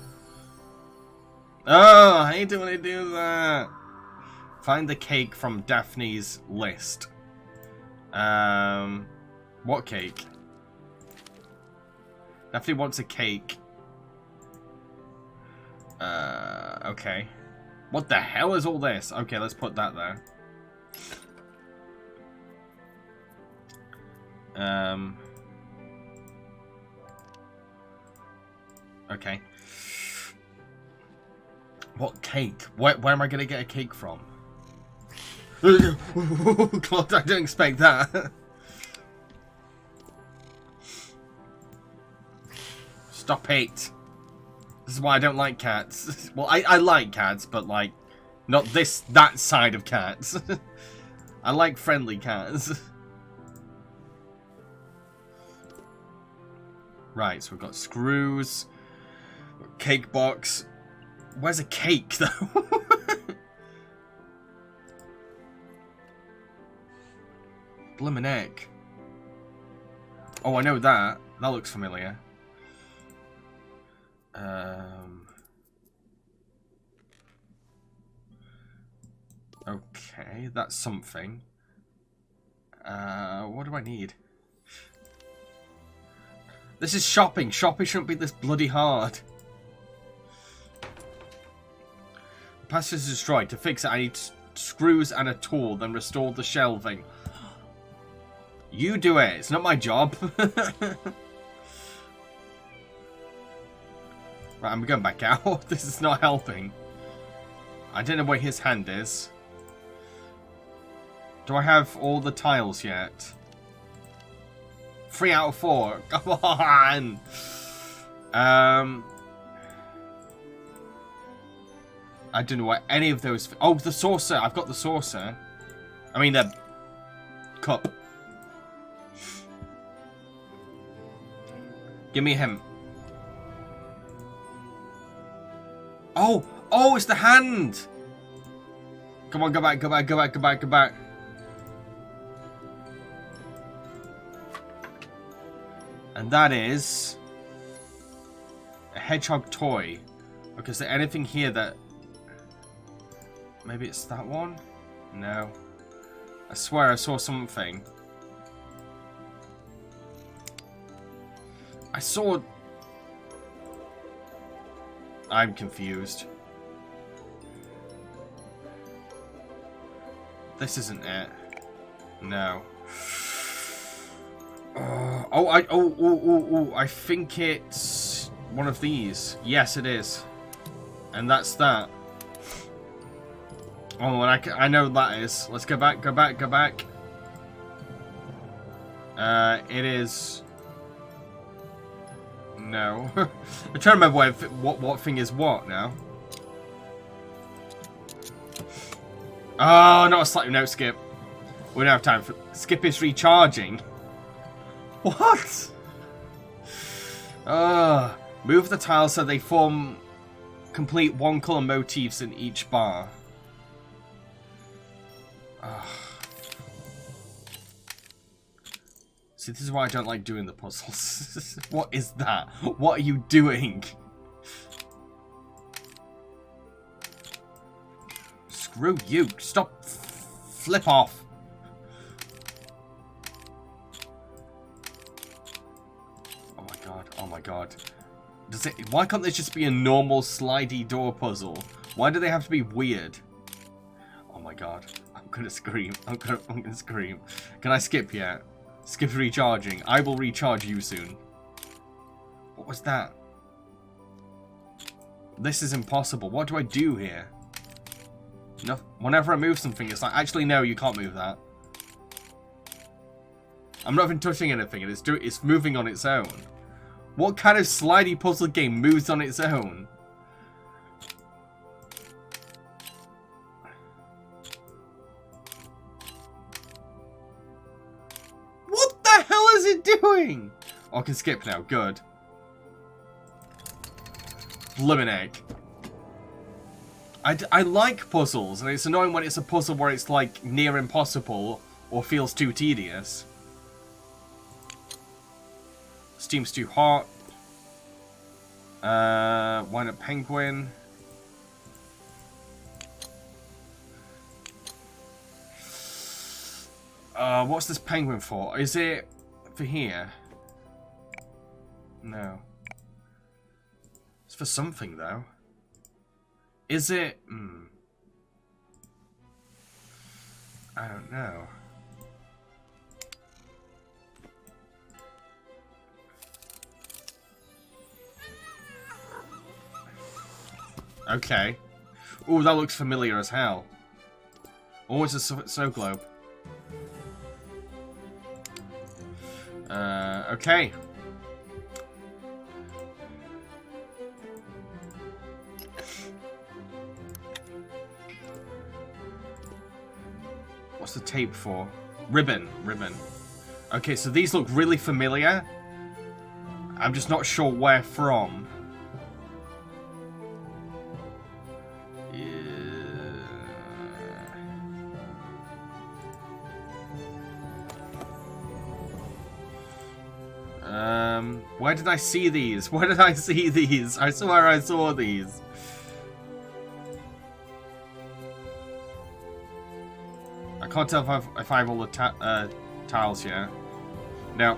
Oh, I hate it when I do that. Find the cake from Daphne's list. What cake? Daphne wants a cake. Okay. What the hell is all this? Okay, let's put that there. Okay. What cake? Where am I going to get a cake from? God, I didn't expect that. Stop it. This is why I don't like cats. Well, I like cats, but like, not that side of cats. I like friendly cats. Right, so we've got screws, cake box. Where's a cake, though? Blimmin' egg. Oh, I know that. That looks familiar. Okay, that's something. What do I need? This is shopping. Shopping shouldn't be this bloody hard. The passage is destroyed. To fix it, I need screws and a tool, then restore the shelving. You do it. It's not my job. Right, I'm going back out. This is not helping. I don't know where his hand is. Do I have all the tiles yet? 3 out of 4. Come on. I don't know what any of those. Oh, the saucer. I've got the saucer. I mean the cup. Give me him. Oh, oh, it's the hand. Come on, go back, go back, go back, go back, go back. And that is a hedgehog toy. Okay, is there anything here that... Maybe it's that one? No. I swear I saw something. I saw... I'm confused. This isn't it. No. I think it's one of these. Yes, it is. And that's that. Oh, and I know that is. Let's go back, go back, go back. It is... No. I'm trying to remember what thing is what now. Oh, not a slightly... No, skip. We don't have time for... Skip is recharging. What? Move the tiles so they form complete one-colour motifs in each bar. See, this is why I don't like doing the puzzles. What is that? What are you doing? Screw you. Stop. Flip off. Oh my god. Oh my god. Does it? Why can't this just be a normal slidey door puzzle? Why do they have to be weird? Oh my god. I'm gonna scream. I'm gonna scream. Can I skip yet? Skip recharging. I will recharge you soon. What was that? This is impossible. What do I do here? No, whenever I move something, it's like, actually, no, you can't move that. I'm not even touching anything, and it's moving on its own. What kind of slidey puzzle game moves on its own? What the hell is it doing? Oh, I can skip now. Good. Blimmin' egg. I like puzzles, and it's annoying when it's a puzzle where it's like near impossible or feels too tedious. Steam's too hot. Why not penguin? What's this penguin for? Is it for here? No. It's for something though. Is it? I don't know. Okay. Ooh, that looks familiar as hell. Oh, it's a snow globe. Okay. What's the tape for? Ribbon. Ribbon. Okay, so these look really familiar. I'm just not sure where from. Where did I see these? Where did I see these? I swear I saw these. I can't tell if I have all the tiles here. No.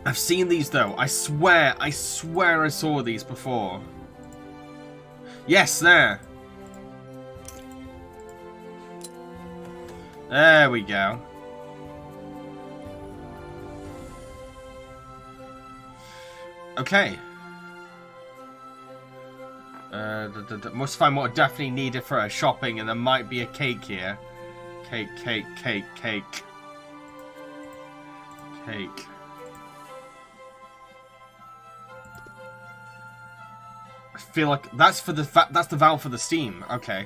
I've seen these though. I swear I saw these before. Yes, there. There we go. Okay. Must find what I definitely needed for shopping, and there might be a cake here. Cake. I feel like that's for that's the valve for the steam. Okay.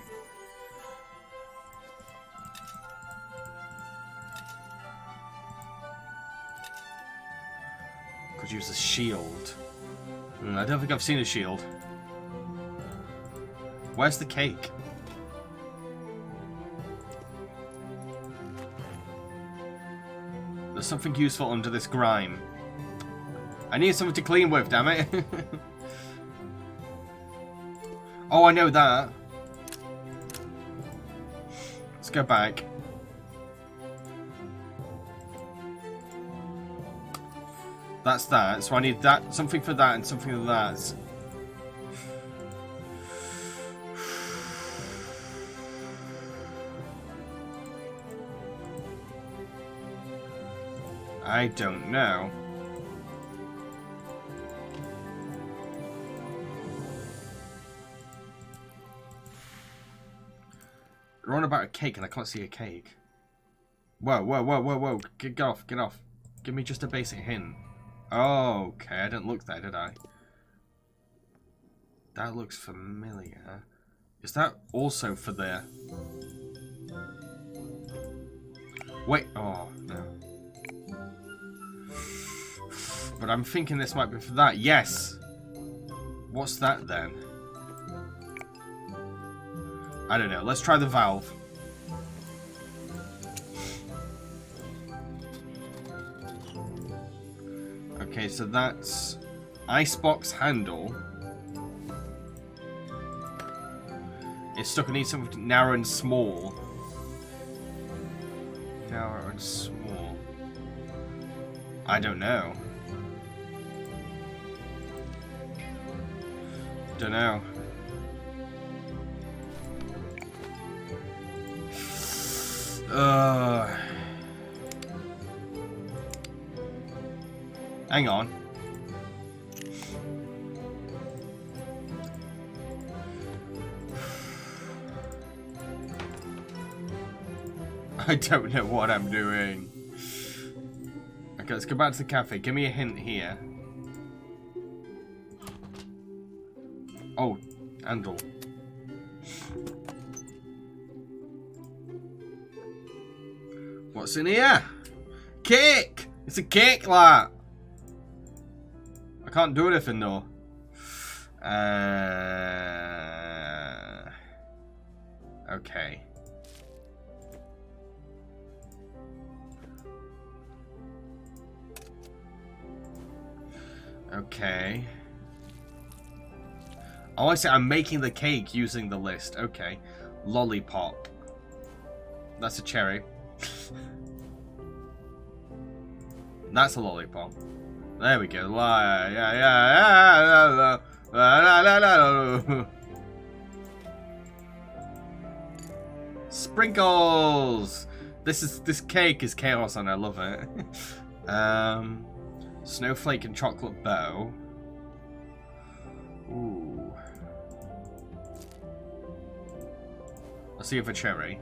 Could use a shield. I don't think I've seen a shield. Where's the cake? There's something useful under this grime. I need something to clean with, damn it. Oh, I know that. Let's go back. That's that. So I need that, something for that, and something for that. I don't know. They're on about a cake and I can't see a cake. Whoa. Get off. Give me just a basic hint. Oh, okay, I didn't look there, did I? That looks familiar. Is that also for the... Wait, oh, no. But I'm thinking this might be for that. Yes! What's that then? I don't know. Let's try the valve. Okay, so that's icebox handle. It's stuck. I need something narrow and small. Narrow and small. I don't know. Don't know. Hang on. I don't know what I'm doing. Okay, let's go back to the cafe. Give me a hint here. Oh, handle. What's in here? Cake! It's a cake, lad! I can't do anything, though. Okay. Okay. Oh, I see. I'm making the cake using the list. Okay. Lollipop. That's a cherry. That's a lollipop. There we go. Sprinkles! This cake is chaos and I love it. Snowflake and chocolate bow. Ooh. Let's see if a cherry.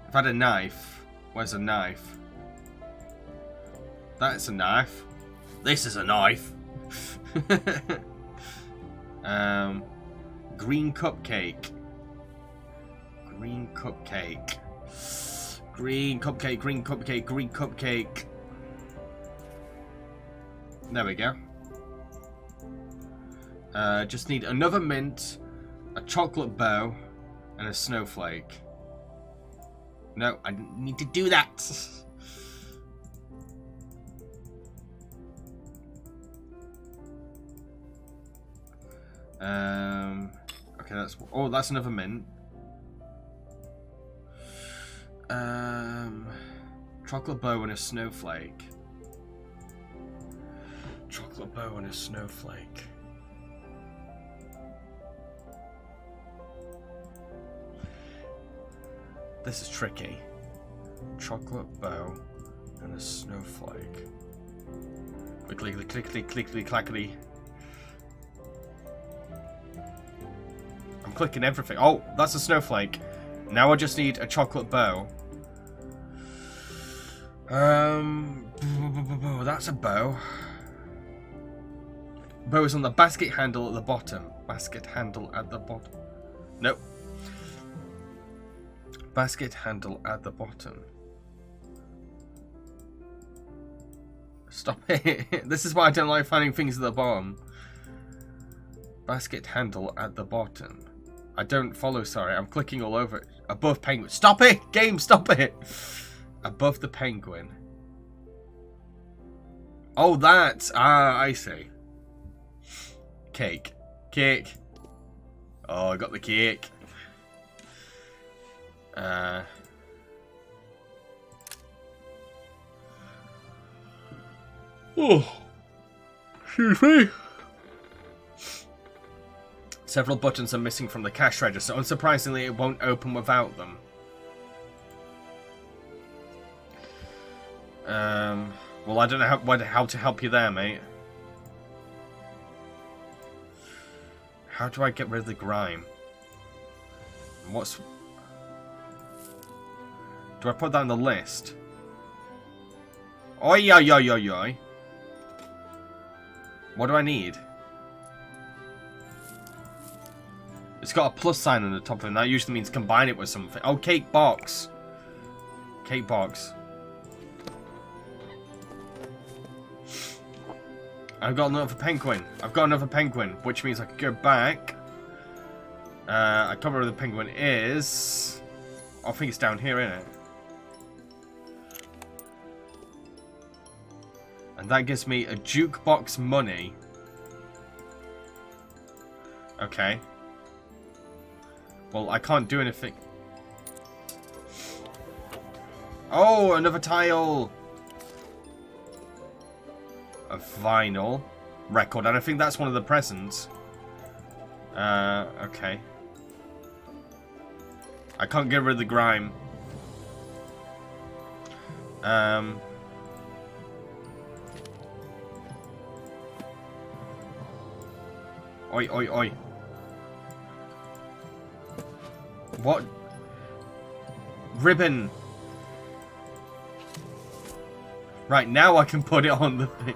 I've had a knife. Where's a knife? That's a knife. This is a knife. Green cupcake. Green cupcake. Green cupcake, green cupcake, green cupcake. There we go. Just need another mint, a chocolate bow, and a snowflake. No, I didn't need to do that. Okay, that's another mint. Chocolate bow and a snowflake. Chocolate bow and a snowflake. This is tricky. Chocolate bow and a snowflake. Clickly, clickly, clickly, clackety. I'm clicking everything. Oh, that's a snowflake. Now I just need a chocolate bow. That's a bow. Bow is on the basket handle at the bottom. Basket handle at the bottom. Nope. Basket handle at the bottom. Stop it. This is why I don't like finding things at the bottom. Basket handle at the bottom. I don't follow, sorry. I'm clicking all over it. Above penguin. Stop it! Game, stop it! Above the penguin. Oh, that. Ah, I see. Cake. Cake. Oh, I got the cake. Oh. Excuse me. Several buttons are missing from the cash register. Unsurprisingly, it won't open without them. Well, I don't know how to help you there, mate. How do I get rid of the grime? What's... Do I put that on the list? Oi, oi, oi, oi, oi. What do I need? It's got a plus sign on the top of it. That usually means combine it with something. Oh, cake box. Cake box. I've got another penguin. I've got another penguin, which means I could go back. I can't remember where the penguin is. I think it's down here, isn't it? And that gives me a jukebox money. Okay. Well, I can't do anything. Oh, another tile. A vinyl record, and I think that's one of the presents. Okay. I can't get rid of the grime. Oi, oi, oi. What? Ribbon. Right, now I can put it on the thing.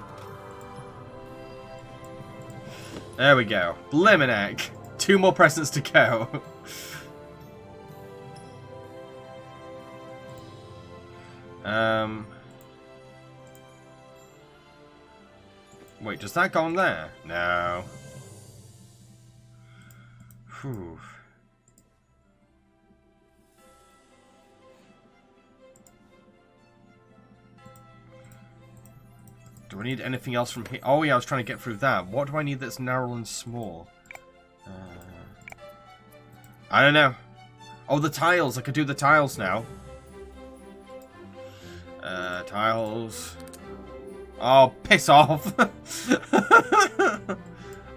There we go. Blimmin' 2 more presents to go. Wait, does that go on there? No. Whew. Do I need anything else from here? Oh yeah, I was trying to get through that. What do I need that's narrow and small? I don't know. Oh, the tiles. I could do the tiles now. Tiles. Oh, piss off.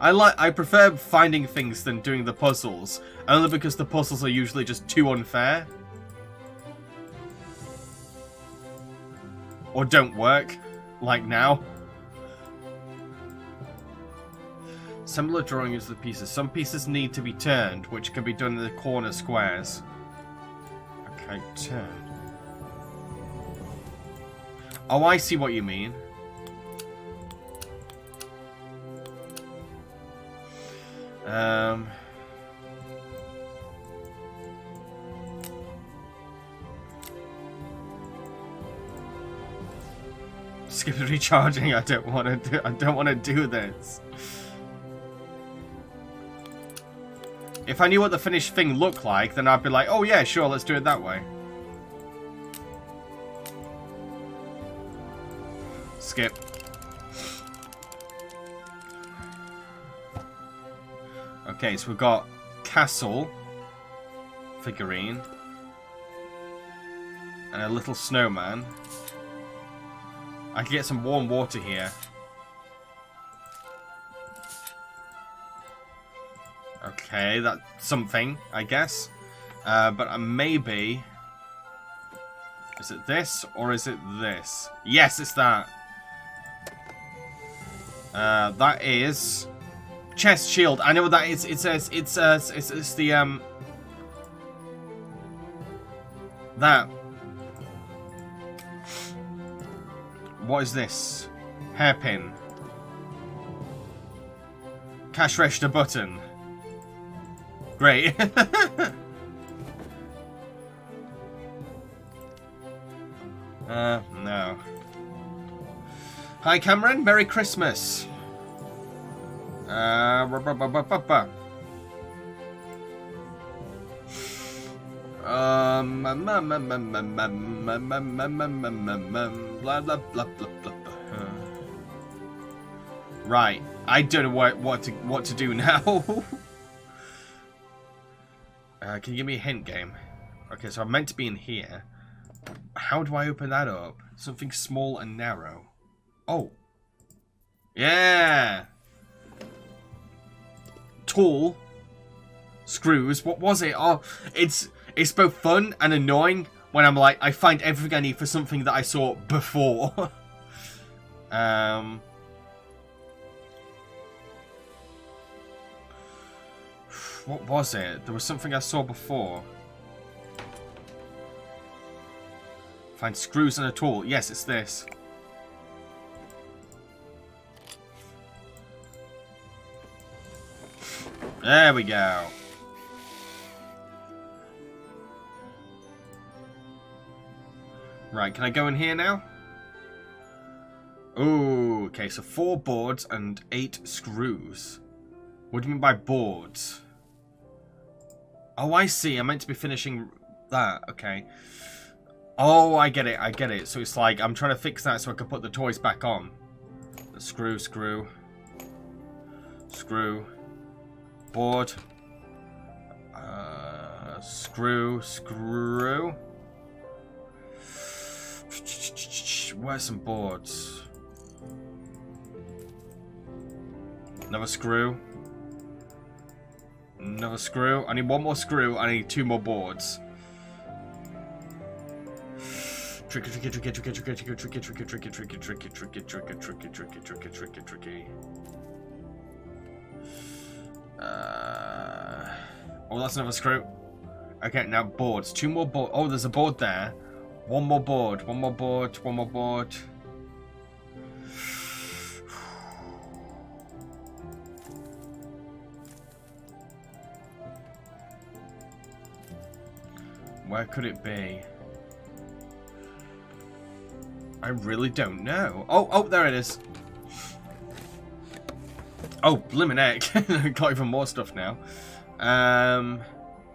I prefer finding things than doing the puzzles, only because the puzzles are usually just too unfair. Or don't work, like now. Similar drawing is the pieces. Some pieces need to be turned, which can be done in the corner squares. Okay, turn. Oh, I see what you mean. Skip recharging. I don't want to do this. If I knew what the finished thing looked like, then I'd be like, oh yeah, sure, let's do it that way. Skip. Okay, so we've got castle figurine and a little snowman. I can get some warm water here. Okay, that's something, I guess. But maybe... Is it this, or is it this? Yes, it's that. That is... Chest shield. I know what that is. It's the, that. What is this? Hairpin. Cash register button. Great. No. Hi, Cameron. Merry Christmas. Blah, blah, blah, blah, blah. Right. I don't know what to do now. Can you give me a hint, game? Okay, so I'm meant to be in here. How do I open that up? Something small and narrow. Oh. Yeah. Tool. Screws. What was it? Oh, it's both fun and annoying when I'm like, I find everything I need for something that I saw before. What was it? There was something I saw before. Find screws and a tool. Yes, it's this. There we go. Right, can I go in here now? Ooh, okay, so 4 boards and 8 screws. What do you mean by boards? Oh, I see. I'm meant to be finishing that. Okay. Oh, I get it. I get it. So it's like I'm trying to fix that so I can put the toys back on. Screw, screw. Screw. Board. Screw, screw. Where's some boards? Another screw. Another screw. I need 1 more screw. I need 2 more boards. Tricky, tricky, tricky, tricky, tricky, tricky, tricky, tricky, tricky, tricky, tricky, tricky, tricky, tricky, tricky, tricky, tricky, tricky. Oh, that's another screw. Okay, now boards. 2 more boards. Oh, there's a board there. 1 more board. 1 more board. 1 more board. Where could it be? I really don't know. Oh, there it is. Oh, blimmin' heck. Got even more stuff now.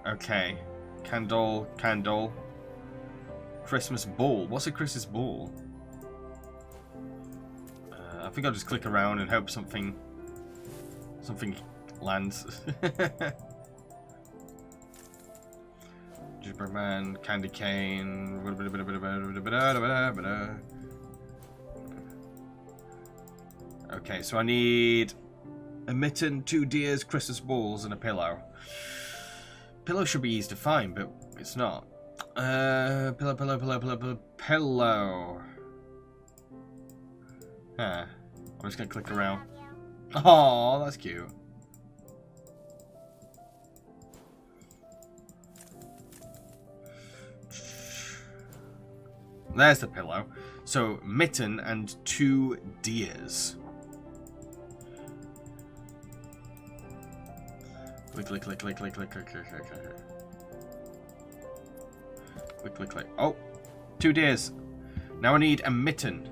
Okay. Candle, candle. Christmas ball. What's a Christmas ball? I think I'll just click around and hope something lands. Jibberman, candy cane. Okay, so I need a mitten, 2 deers, Christmas balls, and a pillow. Pillow should be easy to find, but it's not. Pillow. Huh. I'm just gonna click around. Oh, that's cute. There's the pillow. So, mitten and 2 deers. Click, click, click, click, click, click, click, click, click, click. Click, click, click. Oh! 2 deers. Now I need a mitten.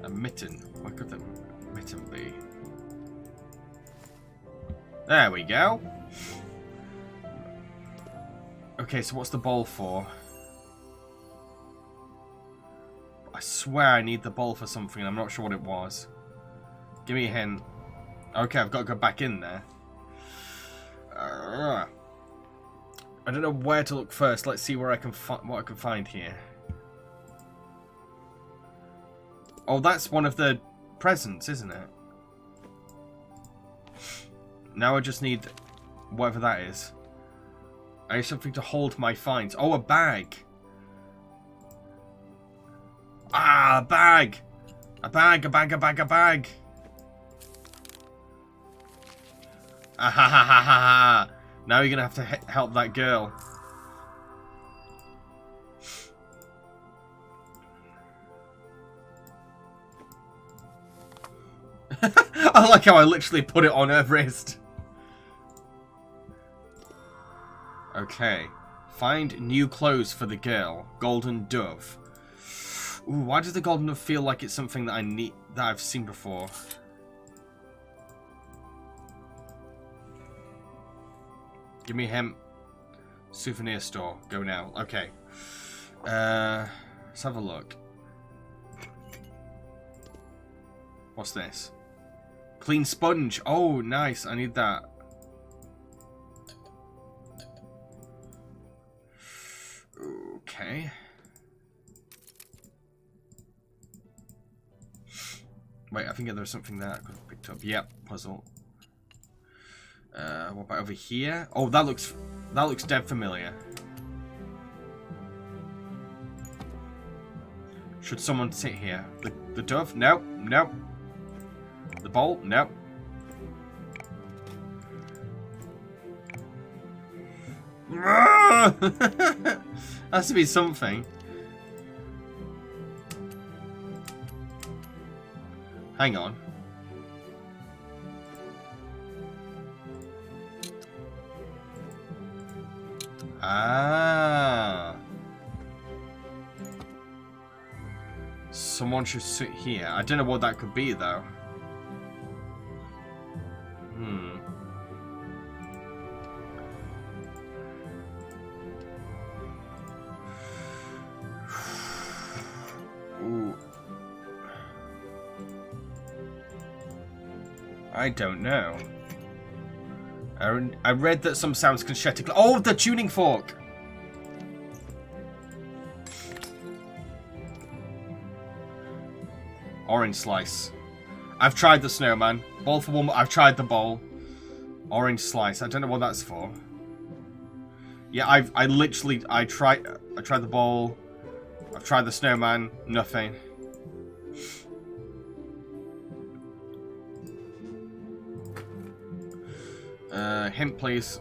A mitten. What could the mitten be? There we go. Okay, so what's the bowl for? I swear I need the bowl for something. I'm not sure what it was. Give me a hint. Okay, I've got to go back in there. I don't know where to look first. Let's see where I can what I can find here. Oh, that's one of the presents, isn't it? Now I just need whatever that is. I need something to hold my finds. Oh, a bag. Ah, a bag. A bag, a bag, a bag, a bag. Ah ha ha ha ha ha. Now you're going to have to help that girl. I like how I literally put it on her wrist. Okay. Find new clothes for the girl. Golden Dove. Ooh, why does the Golden Dove feel like it's something that I need, that I've seen before? Give me him. Souvenir store. Go now. Okay. Let's have a look. What's this? Clean sponge. Oh, nice. I need that. Okay. Wait, I think there was something there I could have picked up. Yep, puzzle. What about over here? Oh, that looks dead familiar. Should someone sit here? The dove? Nope, nope. The bowl? Nope. Has to be something. Hang on. Ah. Someone should sit here. I don't know what that could be, though. Ooh. I don't know. I read that some sounds can shed. Oh, the tuning fork! Orange slice. I've tried the snowman. Bowl for one. I've tried the bowl. Orange slice. I don't know what that's for. Yeah, I tried the bowl. I've tried the snowman. Nothing. Hint, please.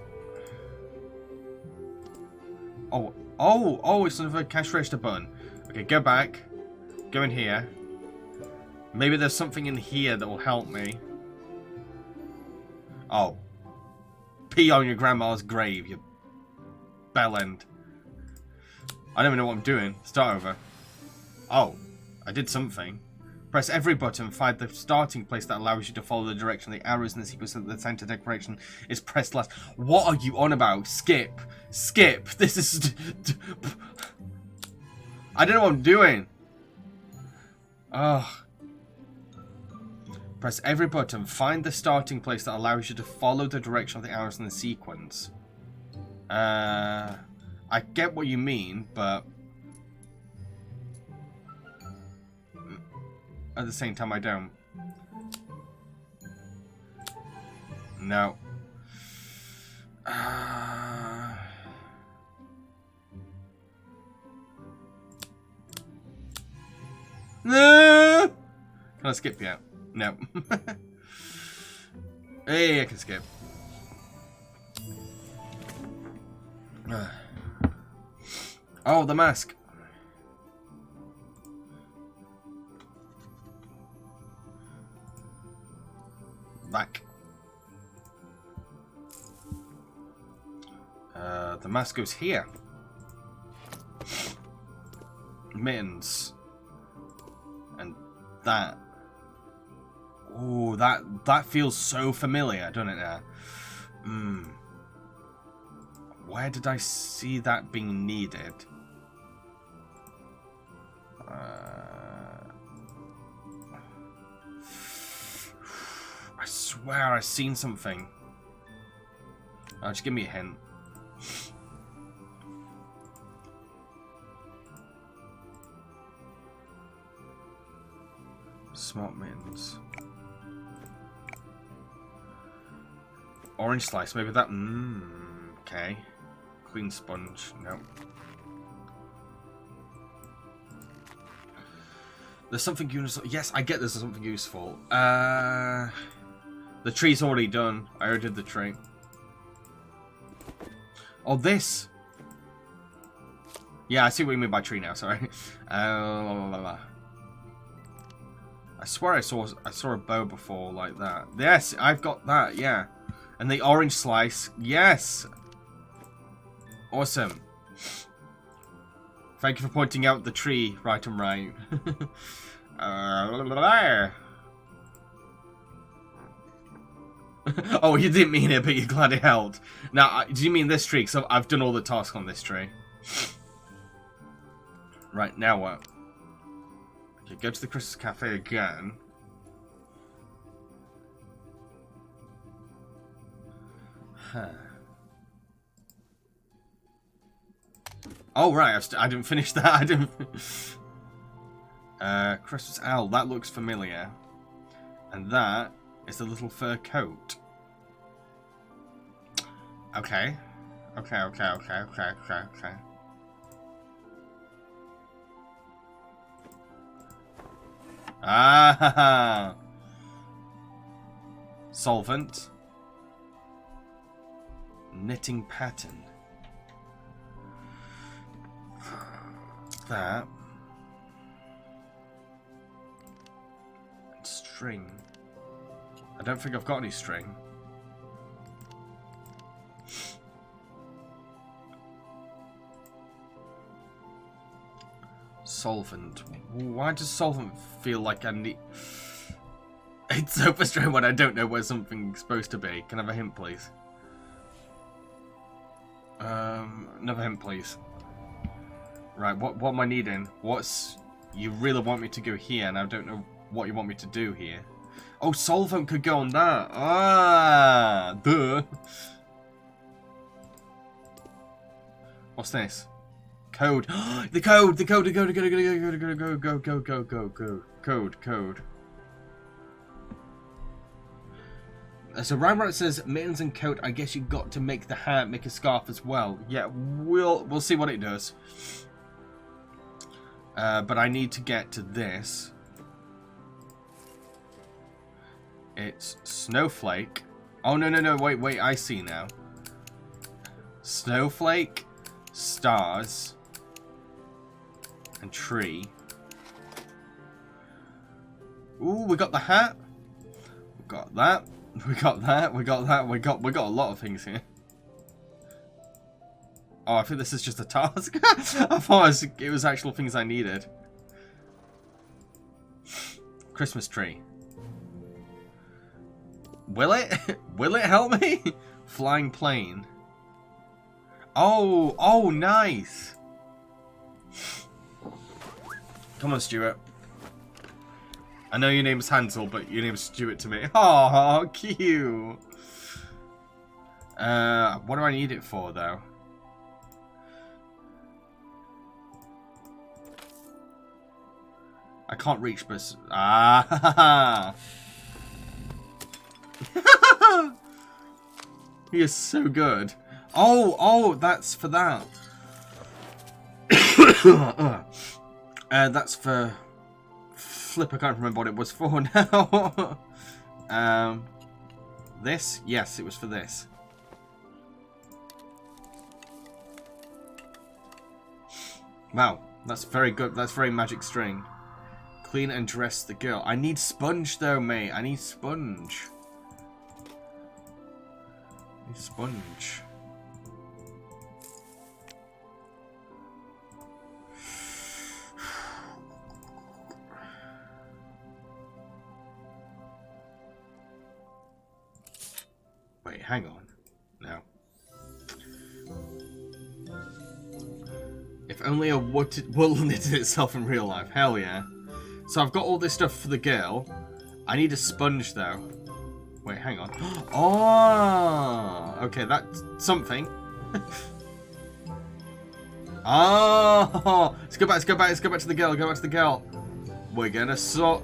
Oh, it's another cash register button. Okay, go back. Go in here. Maybe there's something in here that will help me. Oh. Pee on your grandma's grave, you bellend. I don't even know what I'm doing. Start over. Oh, I did something. Press every button, find the starting place that allows you to follow the direction of the arrows in the sequence of the center decoration is pressed last. What are you on about? Skip. Skip. This is... I don't know what I'm doing. Ugh. Press every button, find the starting place that allows you to follow the direction of the arrows in the sequence. I get what you mean, but... at the same time, I don't. No. No. Can I skip yet? No. Hey, I can skip. Oh, the mask. Back. The mask goes here. Mittens. And that. Oh, that feels so familiar, doesn't it now? Where did I see that being needed? I swear I've seen something. Oh, just give me a hint. Smart mittens. Orange slice, maybe that. Okay. Clean sponge. No. There's something useful. Yes, I get there's something useful. The tree's already done. I already did the tree. Oh, this. Yeah, I see what you mean by tree now. Sorry. I swear I saw a bow before like that. Yes, I've got that. Yeah, and the orange slice. Yes. Awesome. Thank you for pointing out the tree right and right. Oh, you didn't mean it, but you're glad it helped. Now, do you mean this tree? Because I've done all the tasks on this tree. Right, now what? Okay, go to the Christmas Cafe again. Huh. Oh, right, I didn't finish that. I didn't... Christmas owl, that looks familiar. And that is the little fur coat. Okay. Okay. Ah! Solvent. Knitting pattern. That. String. I don't think I've got any string. Solvent. Why does solvent feel like I need... It's so frustrating when I don't know where something's supposed to be. Can I have a hint, please? Another hint, please. Right, what am I needing? You really want me to go here, and I don't know what you want me to do here. Oh, solvent could go on that. Ah, duh. What's this? Code. The code. Code. There's a rhyme where it says mittens and coat. I guess you got to make the hat, make a scarf as well. Yeah, we'll see what it does. But I need to get to this. It's snowflake. Oh no! Wait! I see now. Snowflake, stars, and tree. Ooh, we got the hat. We got that. We got a lot of things here. Oh, I think this is just a task. I thought it was actual things I needed. Christmas tree. Will it? Will it help me? Flying plane. Oh, nice. Come on, Stuart. I know your name's Hansel, but your name's Stuart to me. Oh, cute. What do I need it for, though? I can't reach, but... Ah! He is so good. Oh, that's for that. That's for flip. I can't remember what it was for now. This? Yes, it was for this. Wow, that's very good. That's very magic string. Clean and dress the girl. I need sponge though, mate. I need sponge. Sponge. Wait, hang on. No. If only a wool knitted itself in real life. Hell yeah. So I've got all this stuff for the girl. I need a sponge though. Wait, hang on. Oh, okay, that's something. Oh, let's go back to the girl. Go back to the girl. We're gonna sort.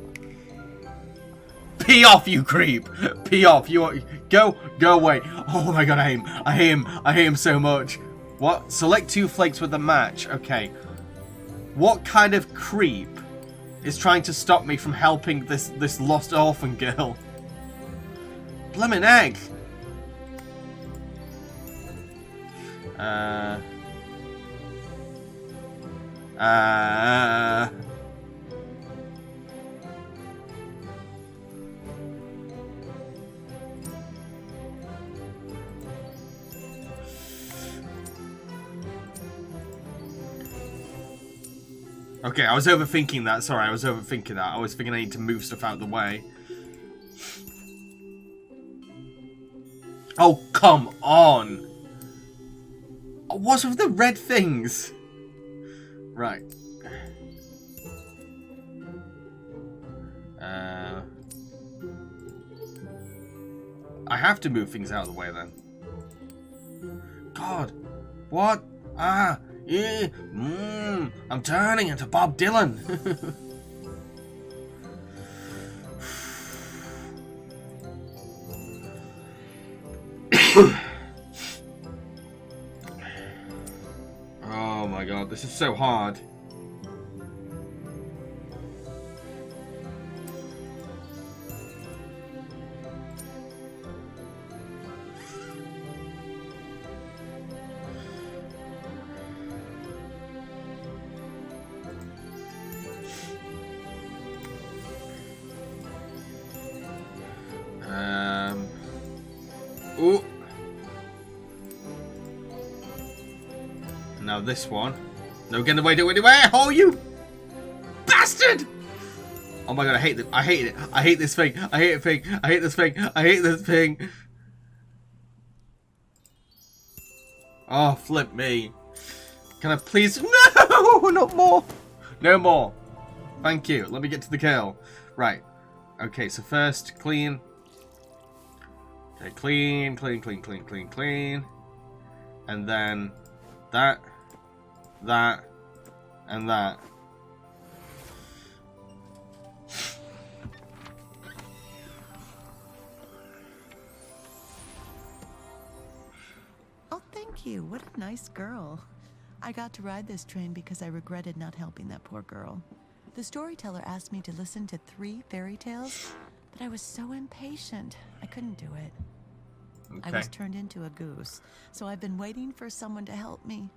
Pee off, you creep! Pee off! Go away! Oh my god, I hate him so much. What? Select 2 flakes with a match. Okay. What kind of creep is trying to stop me from helping this lost orphan girl? Blimmin' egg! Okay, I was overthinking that. Sorry, I was overthinking that. I was thinking I need to move stuff out of the way. Oh, come on! What's with the red things? Right. I have to move things out of the way then. God. What? Ah. Yeah. I'm turning into Bob Dylan. Oh my god, this is so hard. Ooh. Now this one. No, get away, oh, you bastard! Oh my god, I hate it. I hate it. I hate this thing. I hate it. I hate this thing. I hate this thing. Oh, flip me. Can I please? No, not more. No more. Thank you. Let me get to the kill. Right. Okay, so first, clean. Okay, clean. And then that, and that. Oh, thank you. What a nice girl. I got to ride this train because I regretted not helping that poor girl. The storyteller asked me to listen to 3 fairy tales, but I was so impatient, I couldn't do it. Okay. I was turned into a goose, so I've been waiting for someone to help me.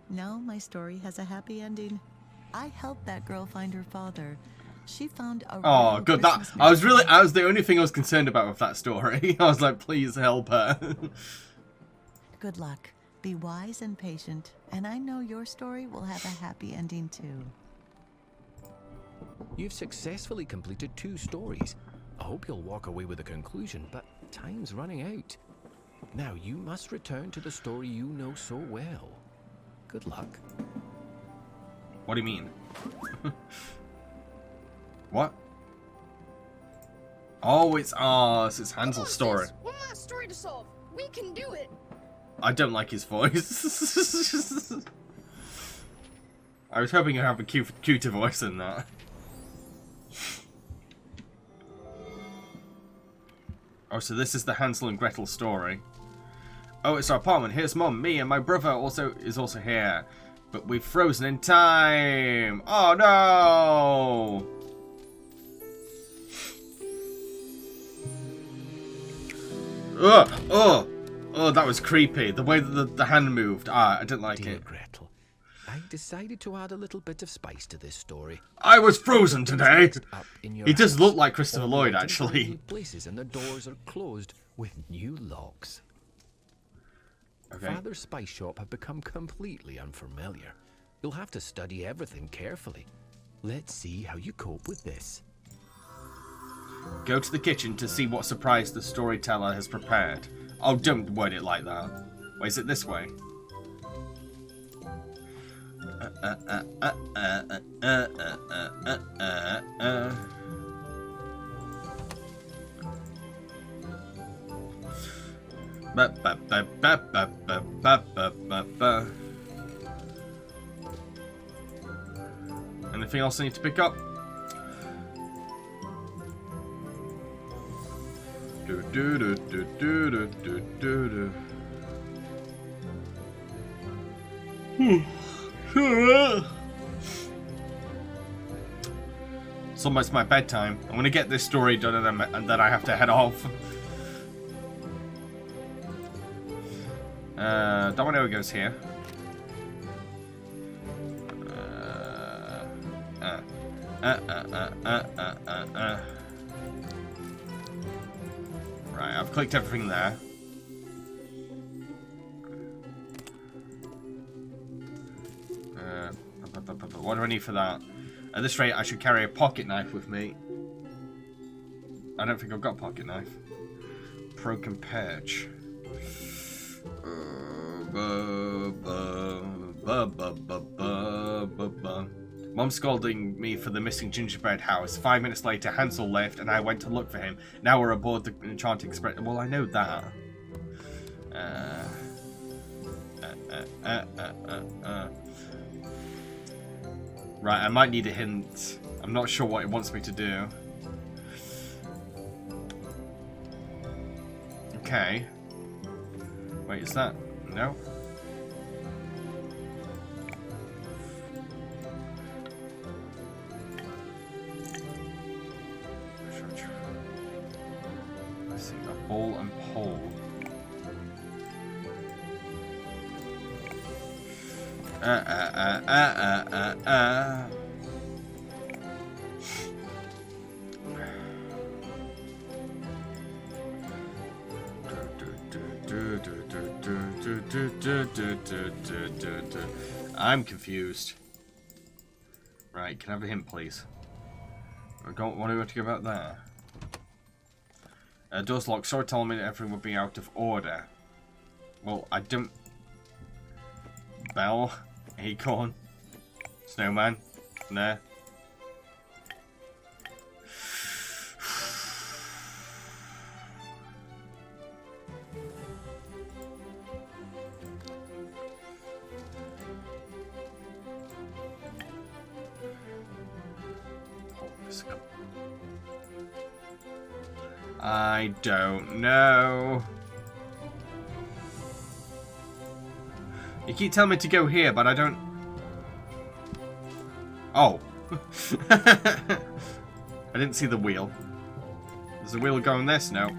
Now my story has a happy ending. I helped that girl find her father. She found a Oh, real good. Christmas That I was miracle. the only thing I was concerned about with that story. I was like, please help her. Good luck. Be wise and patient, and I know your story will have a happy ending too. You've successfully completed 2 stories. I hope you'll walk away with a conclusion, but time's running out. Now you must return to the story you know so well. Good luck. What do you mean? What? Oh, it's Hansel's story. One last story to solve. We can do it. I don't like his voice. I was hoping you'd have a cuter voice than that. Oh, so this is the Hansel and Gretel story. Oh, it's our apartment. Here's Mom. Me and my brother is also here. But we've frozen in time. Oh, no. Ugh. Oh, that was creepy. The way that the hand moved. I didn't like Dear it. Gretel, I decided to add a little bit of spice to this story. I was frozen today. Up in your He does house. look like Christopher All Lloyd, the actually. new places and the doors are closed with new locks. Okay. Father's spice shop have become completely unfamiliar. You'll have to study everything carefully. Let's see how you cope with this. Go to the kitchen to see what surprise the storyteller has prepared. Oh, don't word it like that. Wait, is it this way? Anything else I need to pick up? Do do do do do do do do do. It's almost my bedtime. I'm gonna get this story done and then I have to head off. Domino goes here. Right, I've clicked everything there. What do I need for that? At this rate, I should carry a pocket knife with me. I don't think I've got a pocket knife. Broken perch. Mom scolding me for the missing gingerbread house. 5 minutes later, Hansel left and I went to look for him. Now we're aboard the Enchanted Express. Well, I know that. Right, I might need a hint. I'm not sure what it wants me to do. Okay. Wait, is that... No? Let's see, a ball and pole. I'm confused. Right, can I have a hint, please? What do you want to go about there? Doors locked. Sorry, telling me that everything would be out of order. Well, I don't... Bell? Acorn? Snowman? Nah. I don't know. You keep telling me to go here, but I don't... Oh. I didn't see the wheel. Does the wheel go on this? No.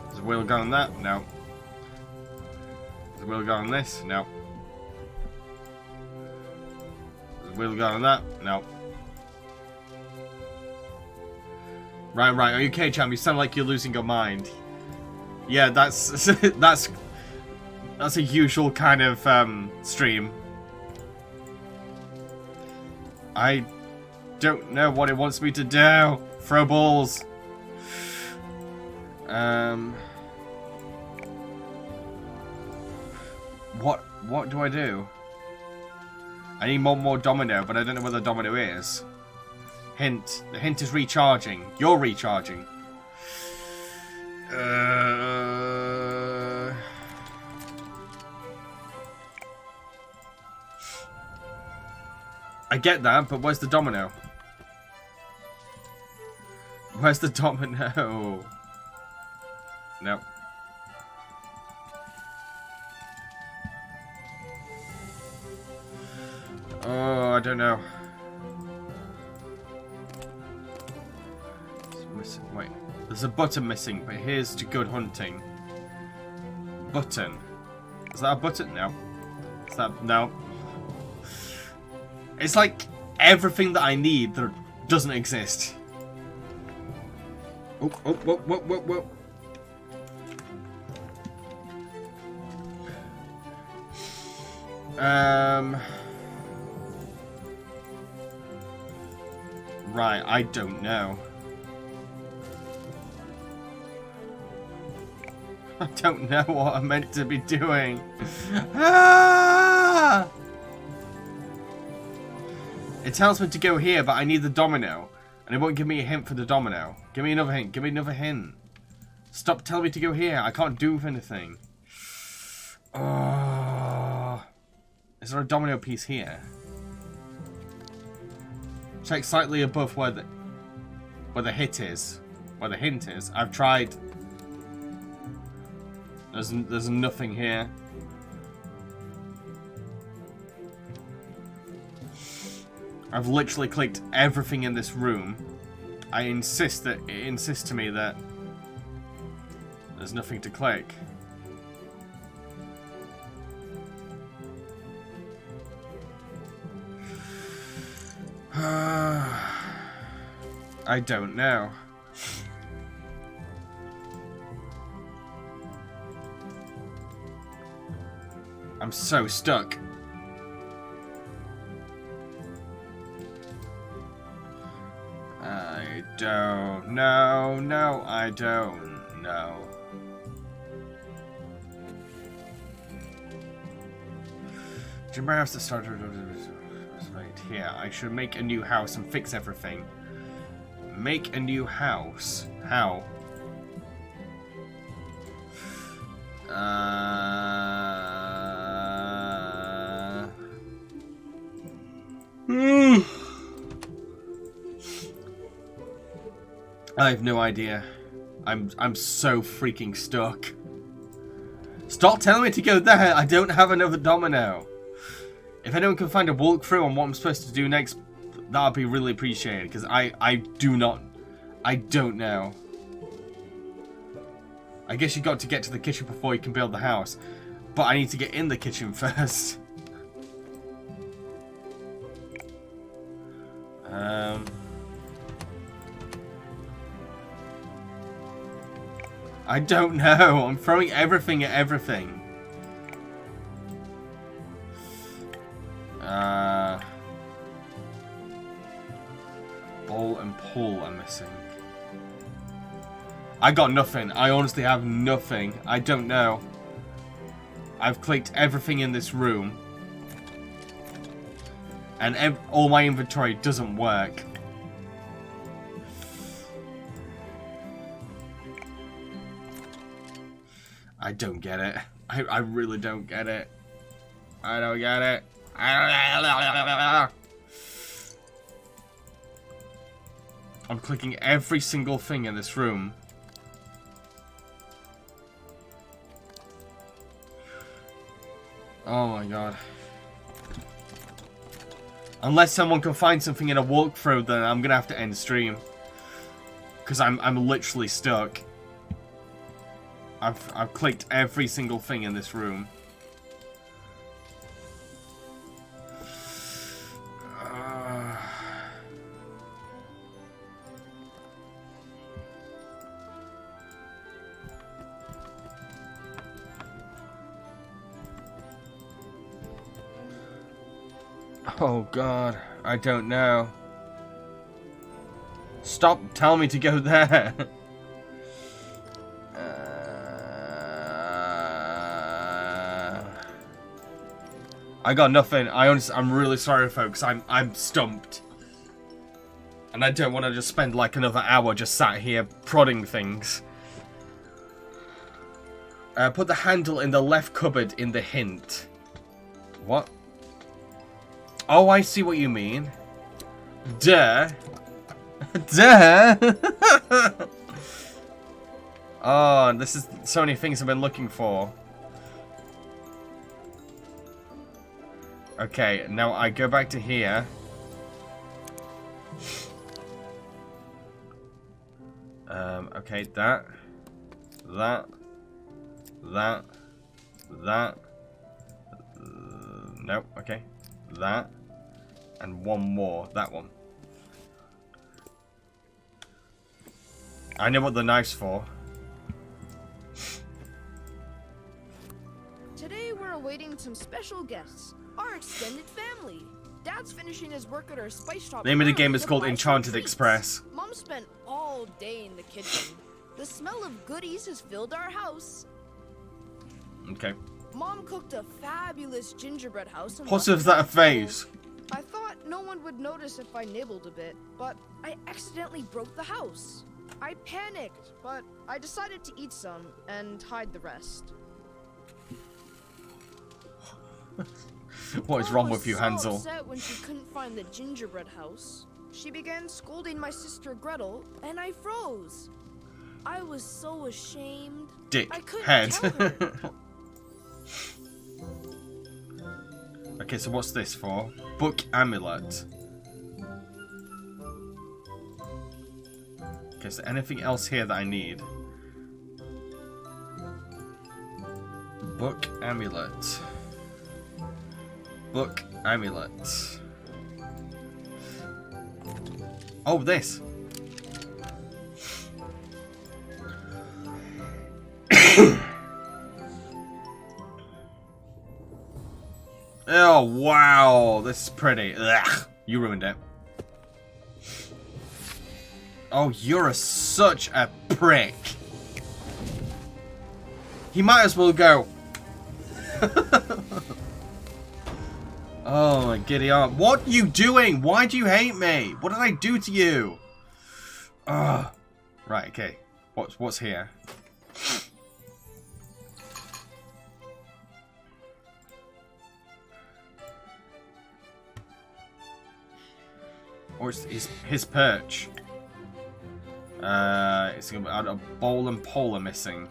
Does the wheel go on that? No. Does the wheel go on this? No. Does the wheel go on that? No. Right. Are you okay, Cham? You sound like you're losing your mind. Yeah, that's that's a usual kind of stream. I don't know what it wants me to do. Throw balls. What do I do? I need more domino, but I don't know where the domino is. Hint. The hint is recharging. You're recharging. I get that, but where's the domino? Where's the domino? No. Oh, I don't know. It's missing. Wait, there's a button missing, but here's to good hunting. Button. Is that a button? No. Is that no? It's like everything that I need that doesn't exist. Oh, oh, whoa, whoa, whoa, whoa. Right, I don't know. I don't know what I'm meant to be doing. Ah! It tells me to go here, but I need the domino. And it won't give me a hint for the domino. Give me another hint. Give me another hint. Stop telling me to go here. I can't do anything. Oh. Is there a domino piece here? Check slightly above where the hit is. Where the hint is. I've tried. There's nothing here. I've literally clicked everything in this room. I insist that it insists to me that there's nothing to click. I don't know. I'm so stuck. I don't know. No, I don't know. Jambareeqi has to start right here. I should make a new house and fix everything. Make a new house. How? I have no idea. I'm so freaking stuck. Stop telling me to go there. I don't have another domino. If anyone can find a walkthrough on what I'm supposed to do next, that would be really appreciated, because I don't know. I guess you got to get to the kitchen before you can build the house, but I need to get in the kitchen first. I don't know. I'm throwing everything at everything. Ball and pull are missing. I got nothing. I honestly have nothing. I don't know. I've clicked everything in this room. And all my inventory doesn't work. I don't get it. I really don't get it. I don't get it. I'm clicking every single thing in this room. Oh my god. Unless someone can find something in a walkthrough, then I'm gonna have to end stream. Because I'm literally stuck. I've clicked every single thing in this room. Oh god, I don't know. Stop telling me to go there. I got nothing. I'm really sorry, folks. I'm stumped. And I don't want to just spend like another hour just sat here prodding things. Put the handle in the left cupboard in the hint. What? Oh, I see what you mean. Duh. Duh. Oh, this is so many things I've been looking for. Okay, now I go back to here. Okay, that. Nope, okay. That. And one more. That one. I know what the knife's for. Today we're awaiting some special guests. Our extended family. Dad's finishing his work at our spice shop. Name of the game early is to called buy some Enchanted treats. Express. Mom spent all day in the kitchen. The smell of goodies has filled our house. Okay. Mom cooked a fabulous gingerbread house. And What left is it that on a the table. face? I thought no one would notice if I nibbled a bit, but I accidentally broke the house. I panicked, but I decided to eat some and hide the rest. What is wrong with you, Hansel? Mom was so upset when she couldn't find the gingerbread house. She began scolding my sister Gretel, and I froze. I was so ashamed. Dick I couldn't head. tell her. Okay, so what's this for? Book amulet. Okay, so anything else here that I need? Book amulet. Book amulet. Oh, this. Oh, wow. This is pretty. Ugh. You ruined it. Oh, you're such a prick. He might as well go. Oh, my giddy aunt. What are you doing? Why do you hate me? What did I do to you? Ugh. Right, okay. What's here? Or it's his perch. It's gonna be a bowl and pole are missing.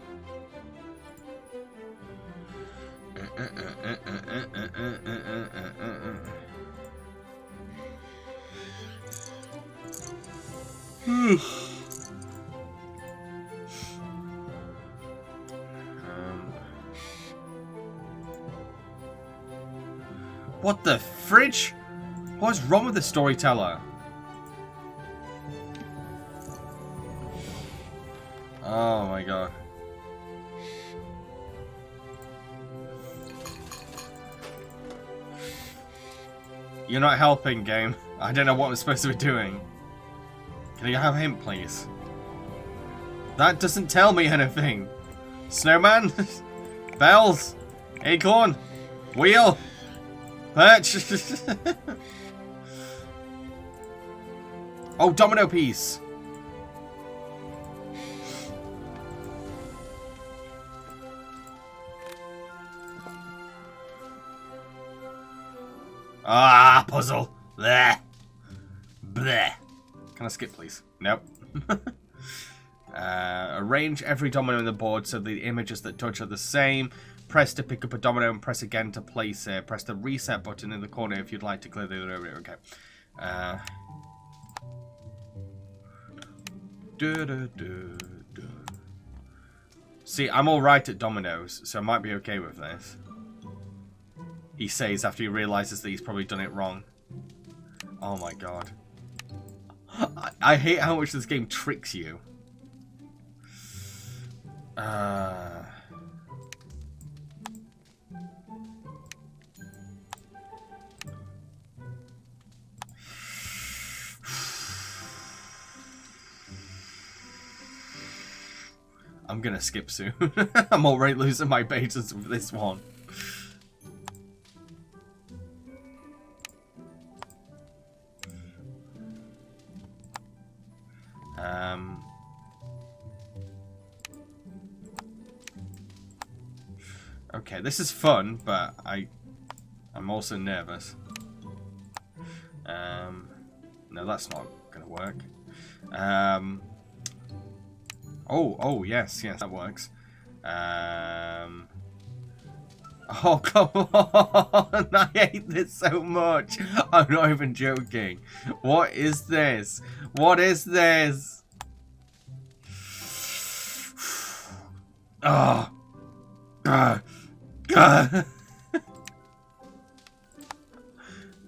What the fridge? What's wrong with the storyteller? Oh my god. You're not helping, game. I don't know what I'm supposed to be doing. Can I have a hint, please? That doesn't tell me anything. Snowman? Bells? Acorn? Wheel? Perch? Oh, domino piece. Ah, puzzle. Bleh. Bleh. Can I skip, please? Nope. Arrange every domino on the board so the images that touch are the same. Press to pick up a domino and press again to place it. Press the reset button in the corner if you'd like to clear the area. Okay. See, I'm alright at dominoes, so I might be okay with this. He says after he realizes that he's probably done it wrong. Oh my god. I hate how much this game tricks you. I'm gonna skip soon. I'm already losing my patience with this one. Okay, this is fun, but I'm also nervous. No, that's not gonna work. Oh, yes, that works. Oh, come on! I hate this so much. I'm not even joking. What is this? What is this? Oh.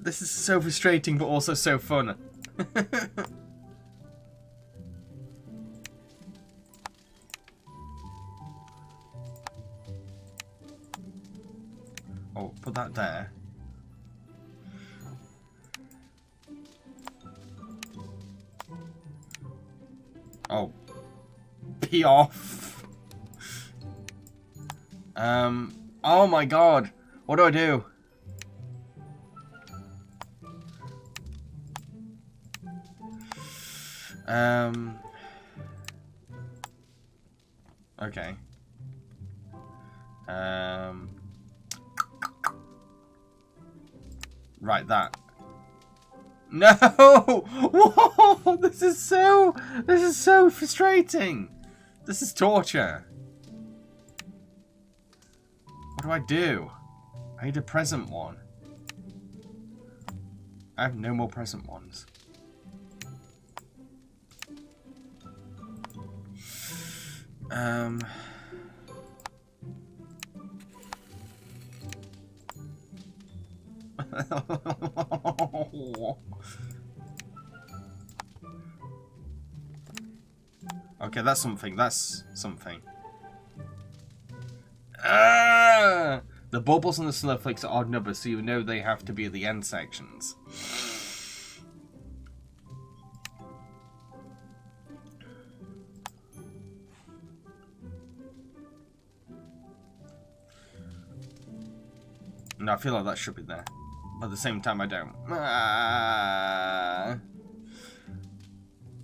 This is so frustrating, but also so fun. Oh, put that there. Oh. Pee off. Oh my god. What do I do? Okay. Right, that. No! Whoa! This is so frustrating. This is torture. What do I do? I need a present one. I have no more present ones. Okay, that's something. That's something. The bubbles and the snowflakes are odd numbers, so you know they have to be at the end sections. No, I feel like that should be there. But at the same time, I don't.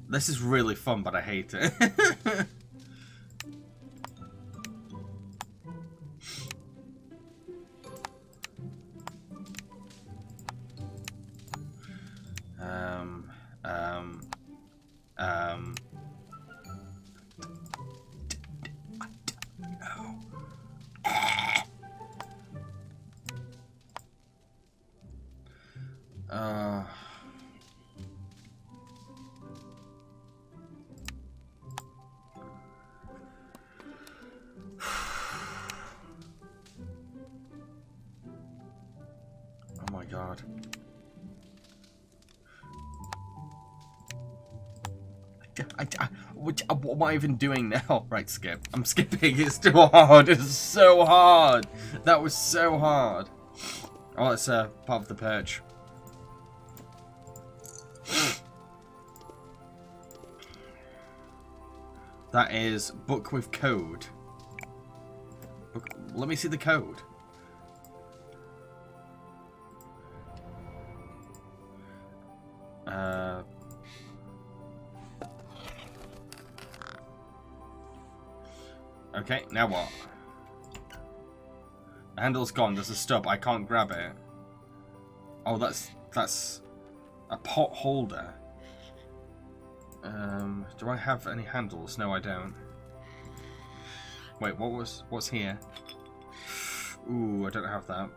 This is really fun, but I hate it. Oh my god. What am I even doing now? Right, skip. I'm skipping. It's too hard. It's so hard. That was so hard. Oh, it's part of the perch. That is book with code. Book, let me see the code. Okay, now what? The handle's gone. There's a stub. I can't grab it. Oh, that's a pot holder. Do I have any handles? No, I don't. Wait, what's here? Ooh, I don't have that.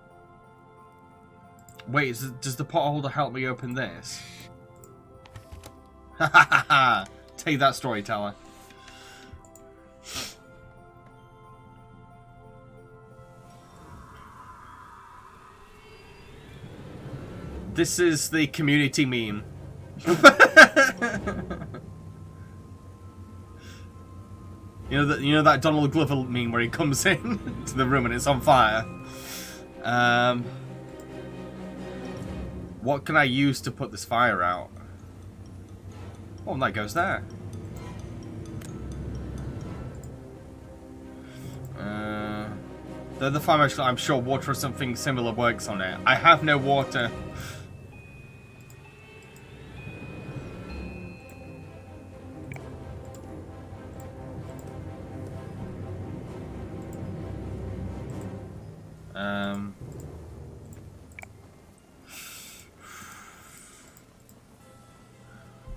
Wait, does the pot holder help me open this? Ha ha ha ha! Take that, storyteller. This is the community meme. You know that Donald Glover meme where he comes in to the room and it's on fire. What can I use to put this fire out? Oh, and that goes there. The other fire marshal, I'm sure water or something similar works on it. I have no water.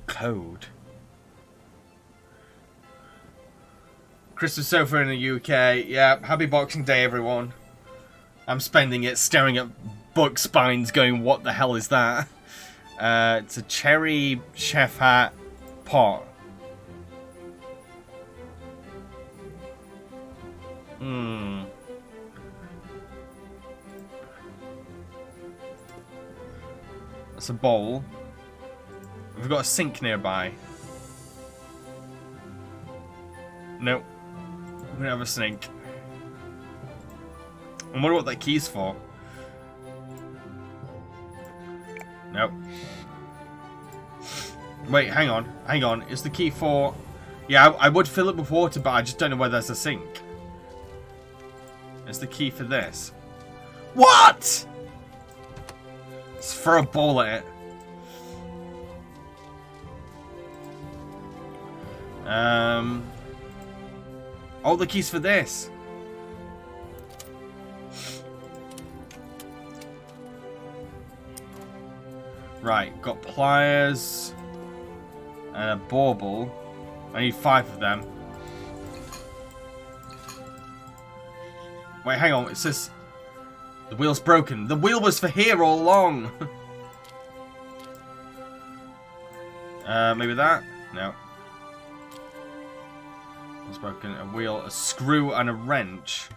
Code. Christmas sofa in the UK. Yeah, happy Boxing Day, everyone. I'm spending it staring at book spines going, what the hell is that? It's a cherry chef hat pot. That's a bowl. We've got a sink nearby. Nope. We don't have a sink. I wonder what that key's for. Nope. Wait, hang on. Hang on. Is the key for... Yeah, I would fill it with water, but I just don't know where there's a sink. Is the key for this? What?! Let's throw a ball at it. Oh, the key's for this. Right, got pliers and a bauble. I need 5 of them. Wait, hang on. It says the wheel's broken. The wheel was for here all along. Maybe that? No. It's broken. A wheel, a screw, and a wrench.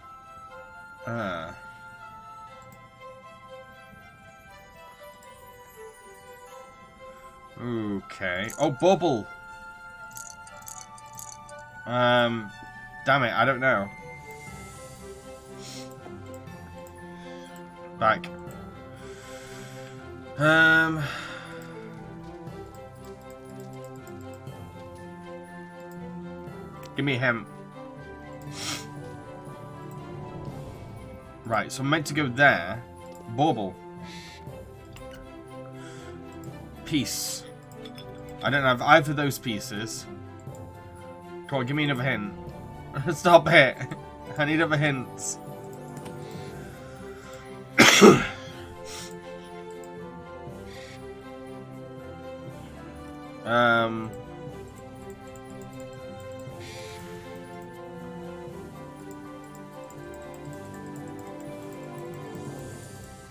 Okay. Oh, bubble. Damn it, I don't know. Back. Give me him. Right, so I'm meant to go there. Bauble. Piece. I don't have either of those pieces. Come on, give me another hint. Stop it. I need other hints.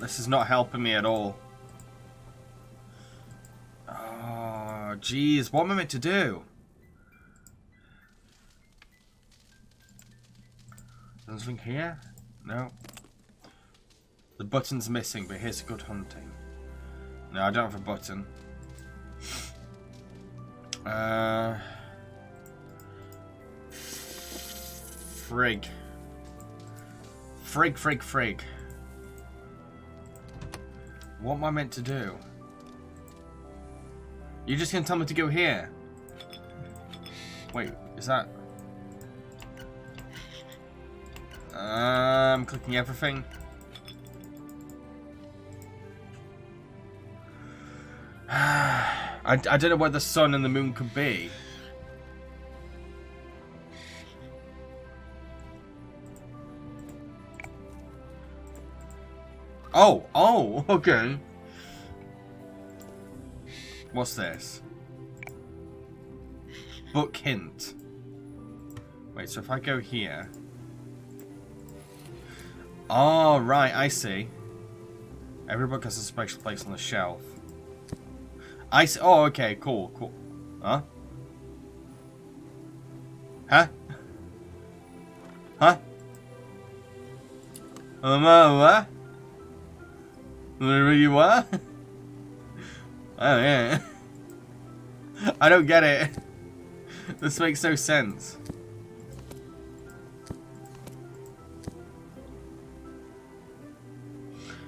This is not helping me at all. Oh, jeez. What am I meant to do? Anything here? No. The button's missing, but here's good hunting. No, I don't have a button. Frig. Frig. What am I meant to do? You're just gonna tell me to go here? Wait, is that... I'm clicking everything. I don't know where the sun and the moon could be. Oh, okay. What's this? Book hint. Wait, so if I go here... Oh, right, I see. Every book has a special place on the shelf. I see. Oh, okay, cool. Huh? Huh? Huh? What? What? Oh, yeah. I don't get it. This makes no sense.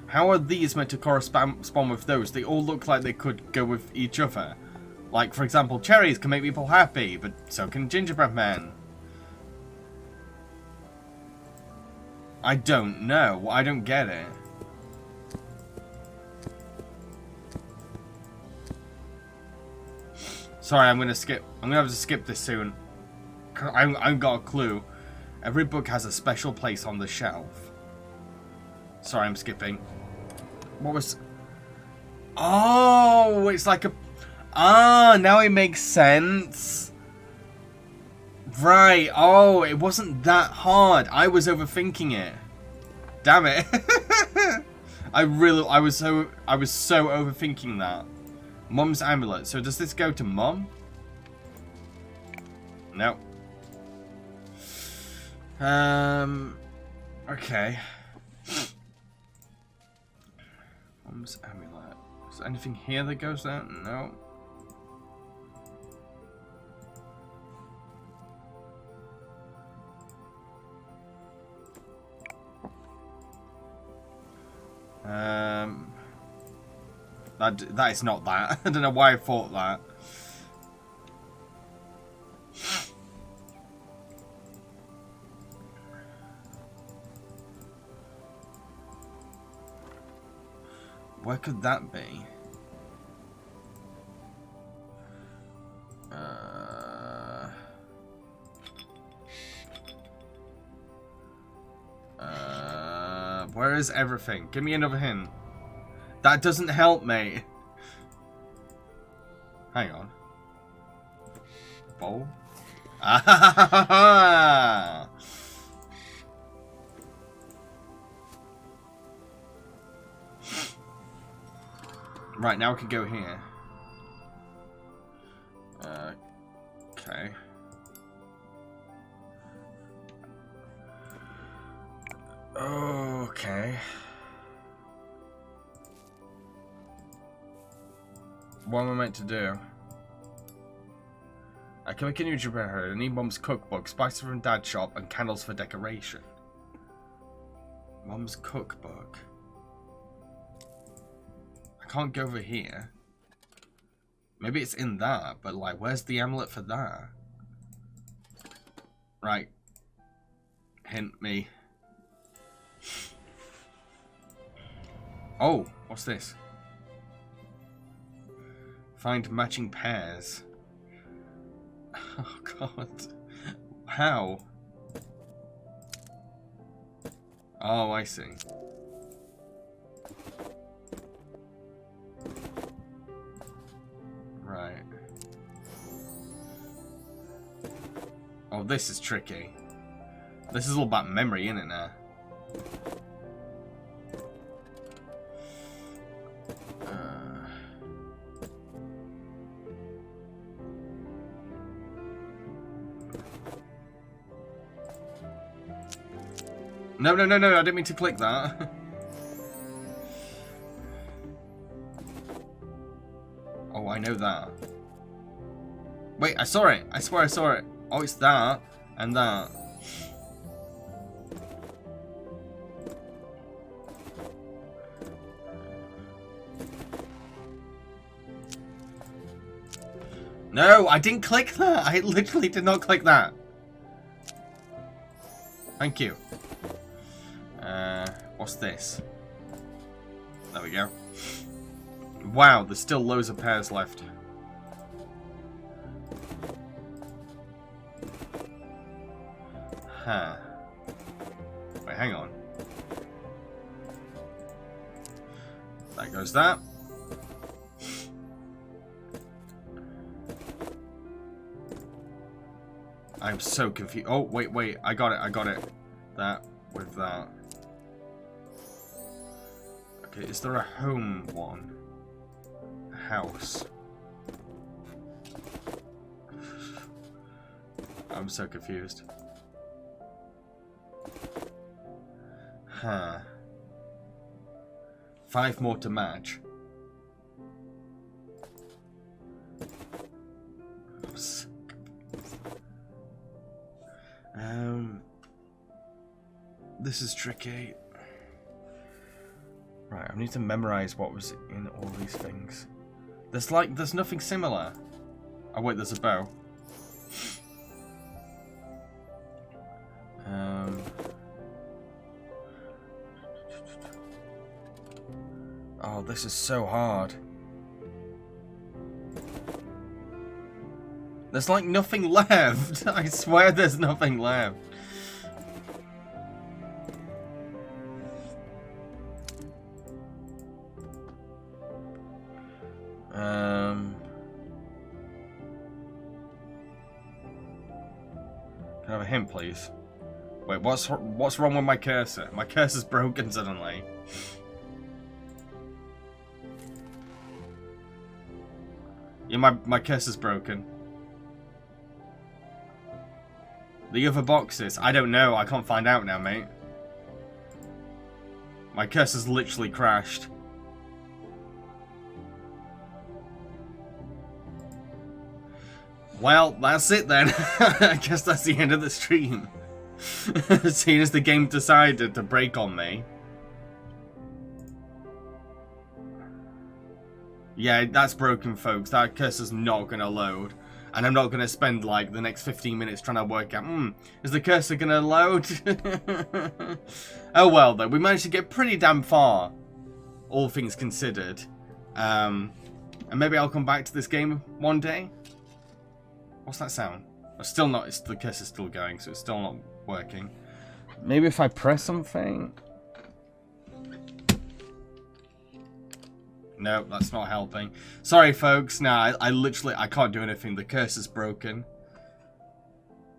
How are these meant to correspond with those? They all look like they could go with each other. Like, for example, cherries can make people happy, but so can gingerbread men. I don't know. I don't get it. Sorry, I'm gonna skip. I'm gonna have to skip this soon. I've got a clue. Every book has a special place on the shelf. Sorry, I'm skipping. What was... Oh, it's like a... Ah, now it makes sense. Right. Oh, it wasn't that hard. I was overthinking it. Damn it. I was so overthinking that. Mum's amulet. So does this go to Mum? No. Okay. Mum's amulet. Is there anything here that goes there? No. That is not that. I don't know why I thought that. Where could that be? Where is everything? Give me another hint. That doesn't help me. Hang on. Bowl? Ah! Right, now we can go here. Okay. Okay. What am I meant to do? I can make a new Jambareeqi. I need Mum's cookbook, spices from Dad's shop, and candles for decoration. Mum's cookbook. I can't go over here. Maybe it's in that, but like, where's the amulet for that? Right. Hint me. Oh, what's this? Find matching pairs. Oh god. How? Oh, I see. Right. Oh, this is tricky. This is all about memory, isn't it now? No, I didn't mean to click that. Oh, I know that. Wait, I saw it. I swear I saw it. Oh, it's that and that. No, I didn't click that. I literally did not click that. Thank you. What's this? There we go. Wow, there's still loads of pairs left. Huh. Wait, hang on. There goes that. I'm so confused. Oh, wait. I got it. That with that. Okay, is there a home one? A house. I'm so confused. Huh. 5 more to match. This is tricky. Right, I need to memorize what was in all these things. There's nothing similar. Oh wait, there's a bow. Oh, this is so hard. There's like nothing left. I swear there's nothing left. Can I have a hint, please? Wait, what's wrong with my cursor? My cursor's broken suddenly. Yeah, my cursor's broken. The other boxes, I don't know. I can't find out now, mate. My cursor's literally crashed. Well, that's it then. I guess that's the end of the stream. Seeing as the game decided to break on me. Yeah, that's broken, folks. That cursor's not going to load. And I'm not going to spend, like, the next 15 minutes trying to work out, is the cursor going to load? Oh well, though. We managed to get pretty damn far, all things considered. And maybe I'll come back to this game one day. What's that sound? Still not, the cursor's still going, so it's still not working. Maybe if I press something? Nope, that's not helping. Sorry, folks. Nah, I literally, I can't do anything. The cursor's broken.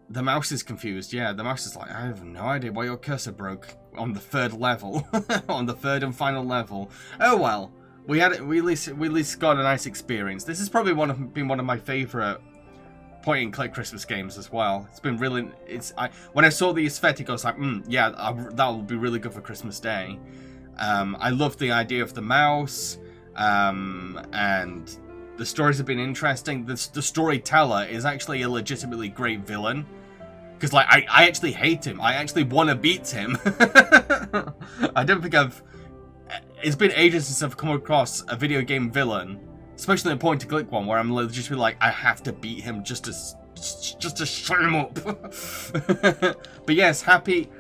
The mouse is confused. Yeah, the mouse is like, I have no idea why your cursor broke on the 3rd level. On the 3rd and final level. Oh well. We at least got a nice experience. This has probably been one of my favourite point-and-click Christmas games as well. It's been really, when I saw the aesthetic, I was like, yeah, that will be really good for Christmas Day. I love the idea of the mouse, and the stories have been interesting. The storyteller is actually a legitimately great villain. Because, like, I actually hate him. I actually want to beat him. I don't think it's been ages since I've come across a video game villain, especially a point-and-click one, where I'm legitimately like, I have to beat him just to shut him up. But yes, happy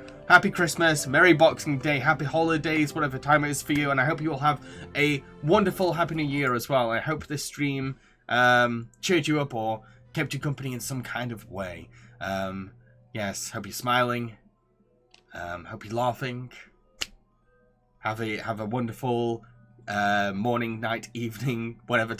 Christmas, Merry Boxing Day, Happy Holidays, whatever time it is for you, and I hope you all have a wonderful Happy New Year as well. I hope this stream cheered you up or kept you company in some kind of way. Yes, hope you're smiling. Hope you're laughing. Have a wonderful morning, night, evening, whatever